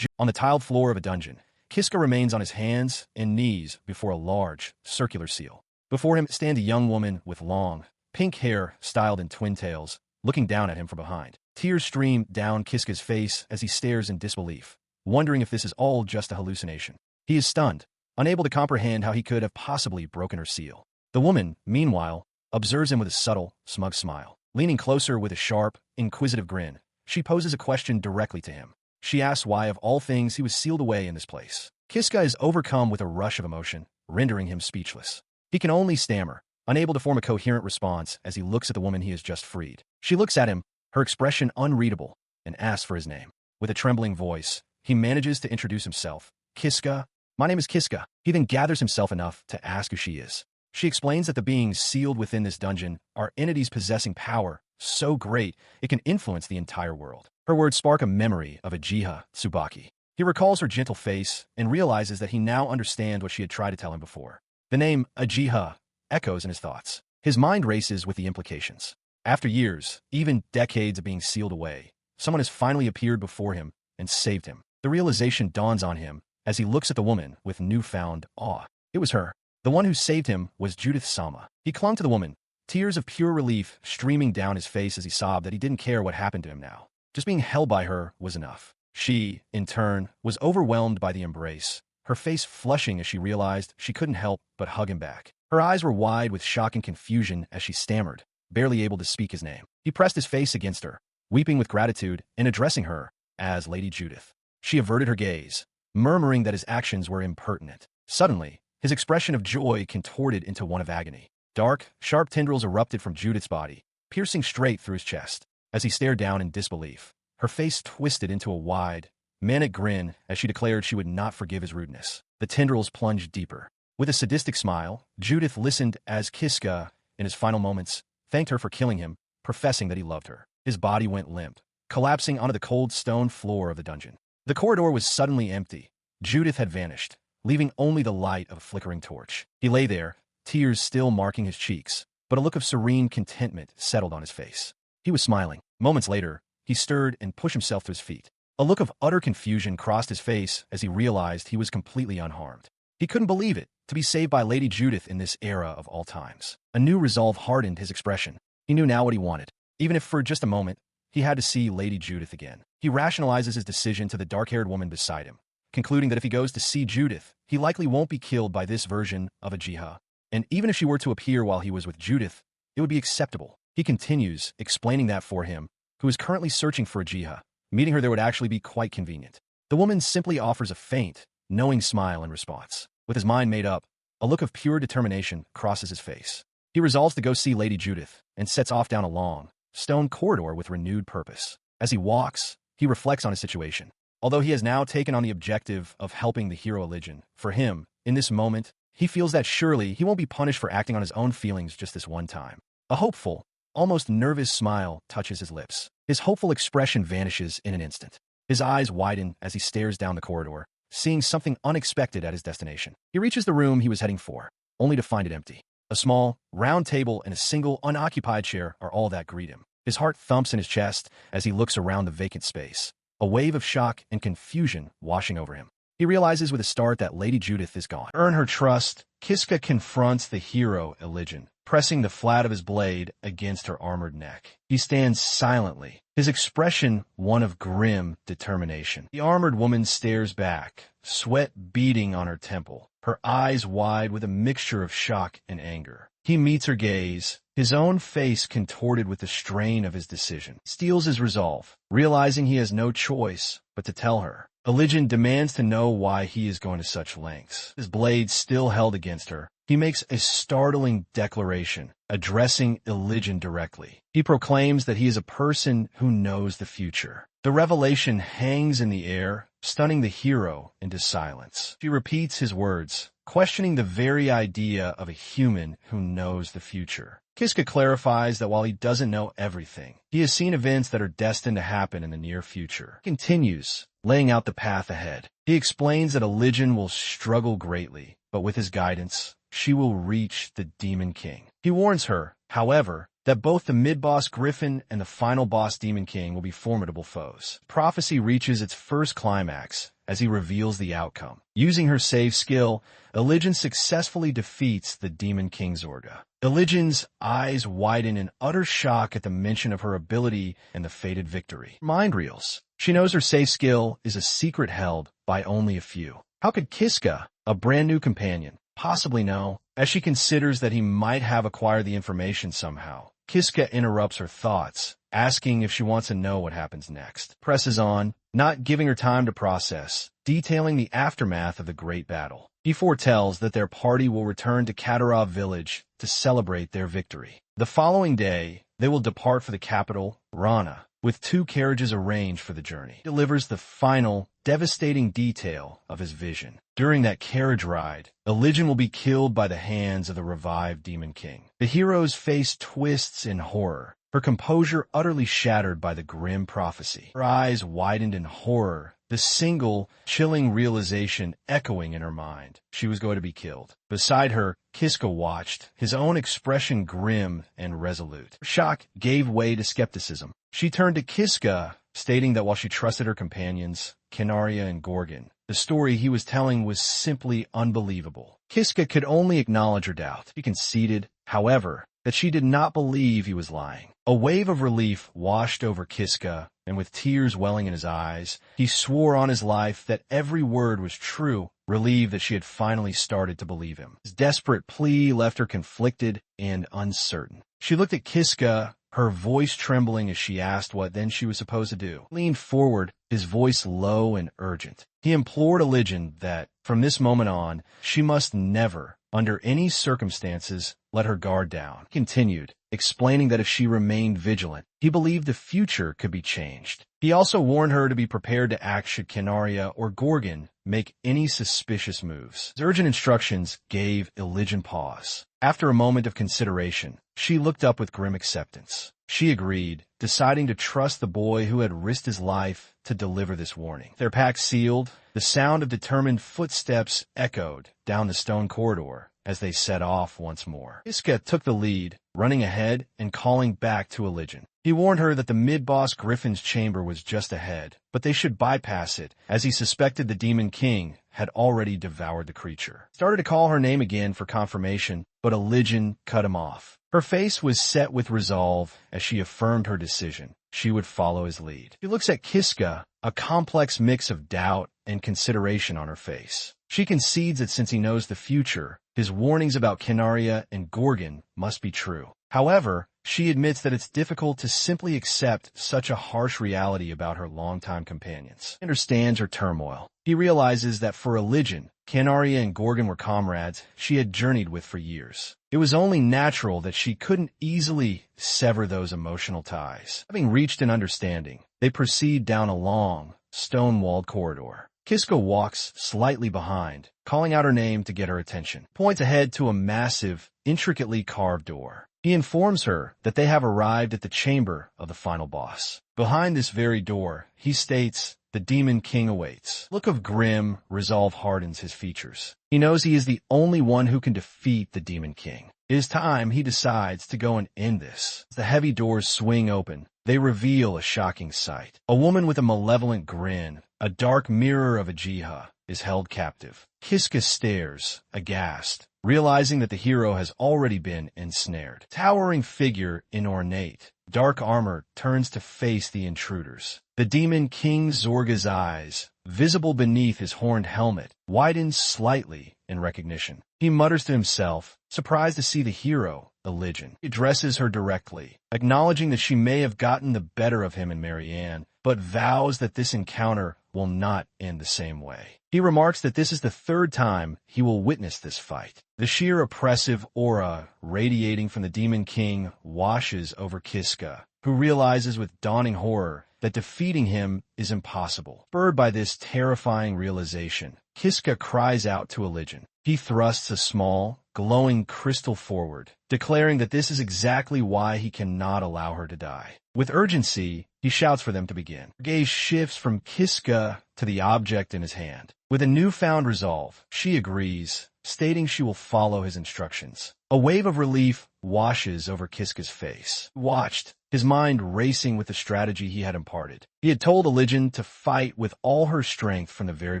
On the tiled floor of a dungeon, Kiska remains on his hands and knees before a large, circular seal. Before him stands a young woman with long, pink hair styled in twin tails, looking down at him from behind. Tears stream down Kiska's face as he stares in disbelief, wondering if this is all just a hallucination. He is stunned, unable to comprehend how he could have possibly broken her seal. The woman, meanwhile, observes him with a subtle, smug smile. Leaning closer with a sharp, inquisitive grin, she poses a question directly to him. She asks why of all things he was sealed away in this place. Kiska is overcome with a rush of emotion, rendering him speechless. He can only stammer, unable to form a coherent response as he looks at the woman he has just freed. She looks at him, her expression unreadable, and asks for his name. With a trembling voice, he manages to introduce himself. Kiska, my name is Kiska. He then gathers himself enough to ask who she is. She explains that the beings sealed within this dungeon are entities possessing power so great it can influence the entire world. Her words spark a memory of Ajiha Tsubaki. He recalls her gentle face and realizes that he now understands what she had tried to tell him before. The name Ajiha echoes in his thoughts. His mind races with the implications. After years, even decades of being sealed away, someone has finally appeared before him and saved him. The realization dawns on him as he looks at the woman with newfound awe. It was her. The one who saved him was Judith Sama. He clung to the woman, tears of pure relief streaming down his face as he sobbed that he didn't care what happened to him now. Just being held by her was enough. She, in turn, was overwhelmed by the embrace, her face flushing as she realized she couldn't help but hug him back. Her eyes were wide with shock and confusion as she stammered, barely able to speak his name. He pressed his face against her, weeping with gratitude and addressing her as Lady Judith. She averted her gaze, murmuring that his actions were impertinent. Suddenly, his expression of joy contorted into one of agony. Dark, sharp tendrils erupted from Judith's body, piercing straight through his chest. As he stared down in disbelief, her face twisted into a wide, manic grin as she declared she would not forgive his rudeness. The tendrils plunged deeper. With a sadistic smile, Judith listened as Kiska, in his final moments, thanked her for killing him, professing that he loved her. His body went limp, collapsing onto the cold stone floor of the dungeon. The corridor was suddenly empty. Judith had vanished, leaving only the light of a flickering torch. He lay there, tears still marking his cheeks, but a look of serene contentment settled on his face. He was smiling. Moments later, he stirred and pushed himself to his feet. A look of utter confusion crossed his face as he realized he was completely unharmed. He couldn't believe it, to be saved by Lady Judith in this era of all times. A new resolve hardened his expression. He knew now what he wanted. Even if for just a moment, he had to see Lady Judith again. He rationalizes his decision to the dark-haired woman beside him, concluding that if he goes to see Judith, he likely won't be killed by this version of a jiha. And even if she were to appear while he was with Judith, it would be acceptable. He continues, explaining that for him, who is currently searching for a jiha. Meeting her there would actually be quite convenient. The woman simply offers a faint, knowing smile in response. With his mind made up, a look of pure determination crosses his face. He resolves to go see Lady Judith and sets off down a long, stone corridor with renewed purpose. As he walks, he reflects on his situation. Although he has now taken on the objective of helping the hero Eligen, for him, in this moment, he feels that surely he won't be punished for acting on his own feelings just this one time. A hopeful, almost nervous smile touches his lips. His hopeful expression vanishes in an instant. His eyes widen as he stares down the corridor, seeing something unexpected at his destination. He reaches the room he was heading for, only to find it empty. A small, round table and a single, unoccupied chair are all that greet him. His heart thumps in his chest as he looks around the vacant space, a wave of shock and confusion washing over him. He realizes with a start that Lady Judith is gone. To earn her trust, Kiska confronts the hero Eligen, pressing the flat of his blade against her armored neck. He stands silently, his expression one of grim determination. The armored woman stares back, sweat beading on her temple, her eyes wide with a mixture of shock and anger. He meets her gaze, his own face contorted with the strain of his decision. Steels his resolve, realizing he has no choice but to tell her. Eligen demands to know why he is going to such lengths. His blade still held against her, he makes a startling declaration, addressing Eligen directly. He proclaims that he is a person who knows the future. The revelation hangs in the air, stunning the hero into silence. She repeats his words, questioning the very idea of a human who knows the future. Kiska clarifies that while he doesn't know everything, he has seen events that are destined to happen in the near future. He continues, laying out the path ahead. He explains that Eligen will struggle greatly, but with his guidance, she will reach the Demon King. He warns her, however, that both the mid-boss Griffin and the final boss Demon King will be formidable foes. Prophecy reaches its first climax as he reveals the outcome. Using her save skill, Eligen successfully defeats the Demon King Zorga. Eligen's eyes widen in utter shock at the mention of her ability and the fated victory. Mind reels. She knows her save skill is a secret held by only a few. How could Kiska, a brand new companion, possibly know? As she considers that he might have acquired the information somehow, Kiska interrupts her thoughts, asking if she wants to know what happens next. Presses on, not giving her time to process, detailing the aftermath of the great battle. He foretells that their party will return to Katarov village to celebrate their victory. The following day, they will depart for the capital, Rana, with 2 carriages arranged for the journey. He delivers the final, devastating detail of his vision. During that carriage ride, Eligen will be killed by the hands of the revived Demon King. The hero's face twists in horror, her composure utterly shattered by the grim prophecy. Her eyes widened in horror, the single, chilling realization echoing in her mind. She was going to be killed. Beside her, Kiska watched, his own expression grim and resolute. Her shock gave way to skepticism. She turned to Kiska, stating that while she trusted her companions, Canaria and Gorgon, the story he was telling was simply unbelievable. Kiska could only acknowledge her doubt. She conceded, however, that she did not believe he was lying. A wave of relief washed over Kiska, and with tears welling in his eyes, he swore on his life that every word was true, relieved that she had finally started to believe him. His desperate plea left her conflicted and uncertain. She looked at Kiska, her voice trembling as she asked what then she was supposed to do. He leaned forward, his voice low and urgent. He implored Eligen that, from this moment on, she must never, under any circumstances, let her guard down. He continued, explaining that if she remained vigilant, he believed the future could be changed. He also warned her to be prepared to act should Canaria or Gorgon make any suspicious moves. His urgent instructions gave Eligen pause. After a moment of consideration, she looked up with grim acceptance. She agreed, deciding to trust the boy who had risked his life to deliver this warning. Their pact sealed, the sound of determined footsteps echoed down the stone corridor as they set off once more. Kiska took the lead, running ahead and calling back to Eligen. He warned her that the mid-boss Griffin's chamber was just ahead, but they should bypass it, as he suspected the Demon King had already devoured the creature. Started to call her name again for confirmation, but Eligen cut him off. Her face was set with resolve as she affirmed her decision. She would follow his lead. She looks at Kiska, a complex mix of doubt and consideration on her face. She concedes that since he knows the future, his warnings about Canaria and Gorgon must be true. However, she admits that it's difficult to simply accept such a harsh reality about her longtime companions. He understands her turmoil. He realizes that for Eligen, Canaria and Gorgon were comrades she had journeyed with for years. It was only natural that she couldn't easily sever those emotional ties. Having reached an understanding, they proceed down a long, stone-walled corridor. Kiska walks slightly behind, calling out her name to get her attention. Points ahead to a massive, intricately carved door. He informs her that they have arrived at the chamber of the final boss. Behind this very door, he states, the Demon King awaits. Look of grim resolve hardens his features. He knows he is the only one who can defeat the Demon King. It is time he decides to go and end this. As the heavy doors swing open, they reveal a shocking sight. A woman with a malevolent grin, a dark mirror of a Jiha, is held captive. Kiska stares, aghast, realizing that the hero has already been ensnared. Towering figure in ornate, dark armor turns to face the intruders. The Demon King Zorga's eyes, visible beneath his horned helmet, widen slightly in recognition. He mutters to himself, surprised to see the hero, Eligen. He addresses her directly, acknowledging that she may have gotten the better of him and Marianne, but vows that this encounter will not end the same way. He remarks that this is the third time he will witness this fight. The sheer oppressive aura radiating from the Demon King washes over Kiska, who realizes with dawning horror that defeating him is impossible. Spurred by this terrifying realization, Kiska cries out to Eligen. He thrusts a small, glowing crystal forward, declaring that this is exactly why he cannot allow her to die. With urgency, he shouts for them to begin. Her gaze shifts from Kiska to the object in his hand. With a newfound resolve, she agrees, stating she will follow his instructions. A wave of relief washes over Kiska's face. He watched, his mind racing with the strategy he had imparted. He had told Eligen to fight with all her strength from the very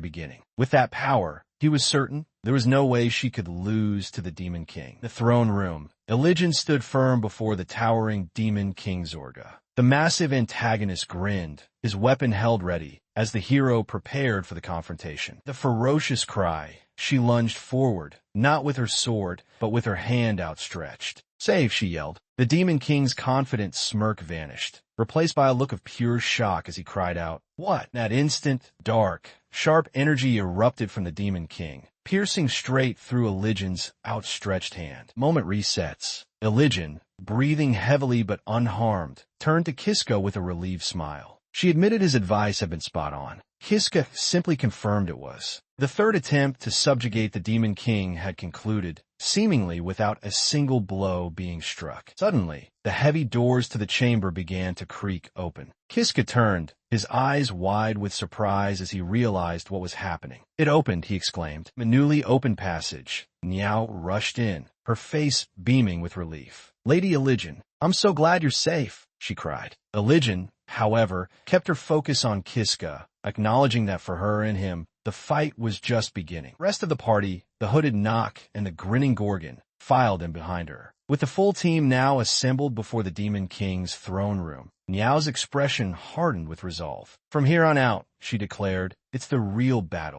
beginning. With that power, he was certain there was no way she could lose to the Demon King. The throne room. Eligen stood firm before the towering Demon King Zorga. The massive antagonist grinned, his weapon held ready, as the hero prepared for the confrontation. The ferocious cry, she lunged forward, not with her sword, but with her hand outstretched. Save, she yelled. The Demon King's confident smirk vanished, replaced by a look of pure shock as he cried out, "What?" In that instant, dark, sharp energy erupted from the Demon King, piercing straight through Eligen's outstretched hand. Moment resets. Eligen, breathing heavily but unharmed, turned to Kiska with a relieved smile. She admitted his advice had been spot on. Kiska simply confirmed it was. The third attempt to subjugate the Demon King had concluded, seemingly without a single blow being struck. Suddenly, the heavy doors to the chamber began to creak open. Kiska turned, his eyes wide with surprise as he realized what was happening. It opened, he exclaimed. A newly opened passage. Niao rushed in, her face beaming with relief. Lady Eligen, I'm so glad you're safe, she cried. Eligen, however, kept her focus on Kiska, acknowledging that for her and him, the fight was just beginning. The rest of the party, the hooded Nock and the grinning Gorgon, filed in behind her. With the full team now assembled before the Demon King's throne room, Niao's expression hardened with resolve. From here on out, she declared, it's the real battle.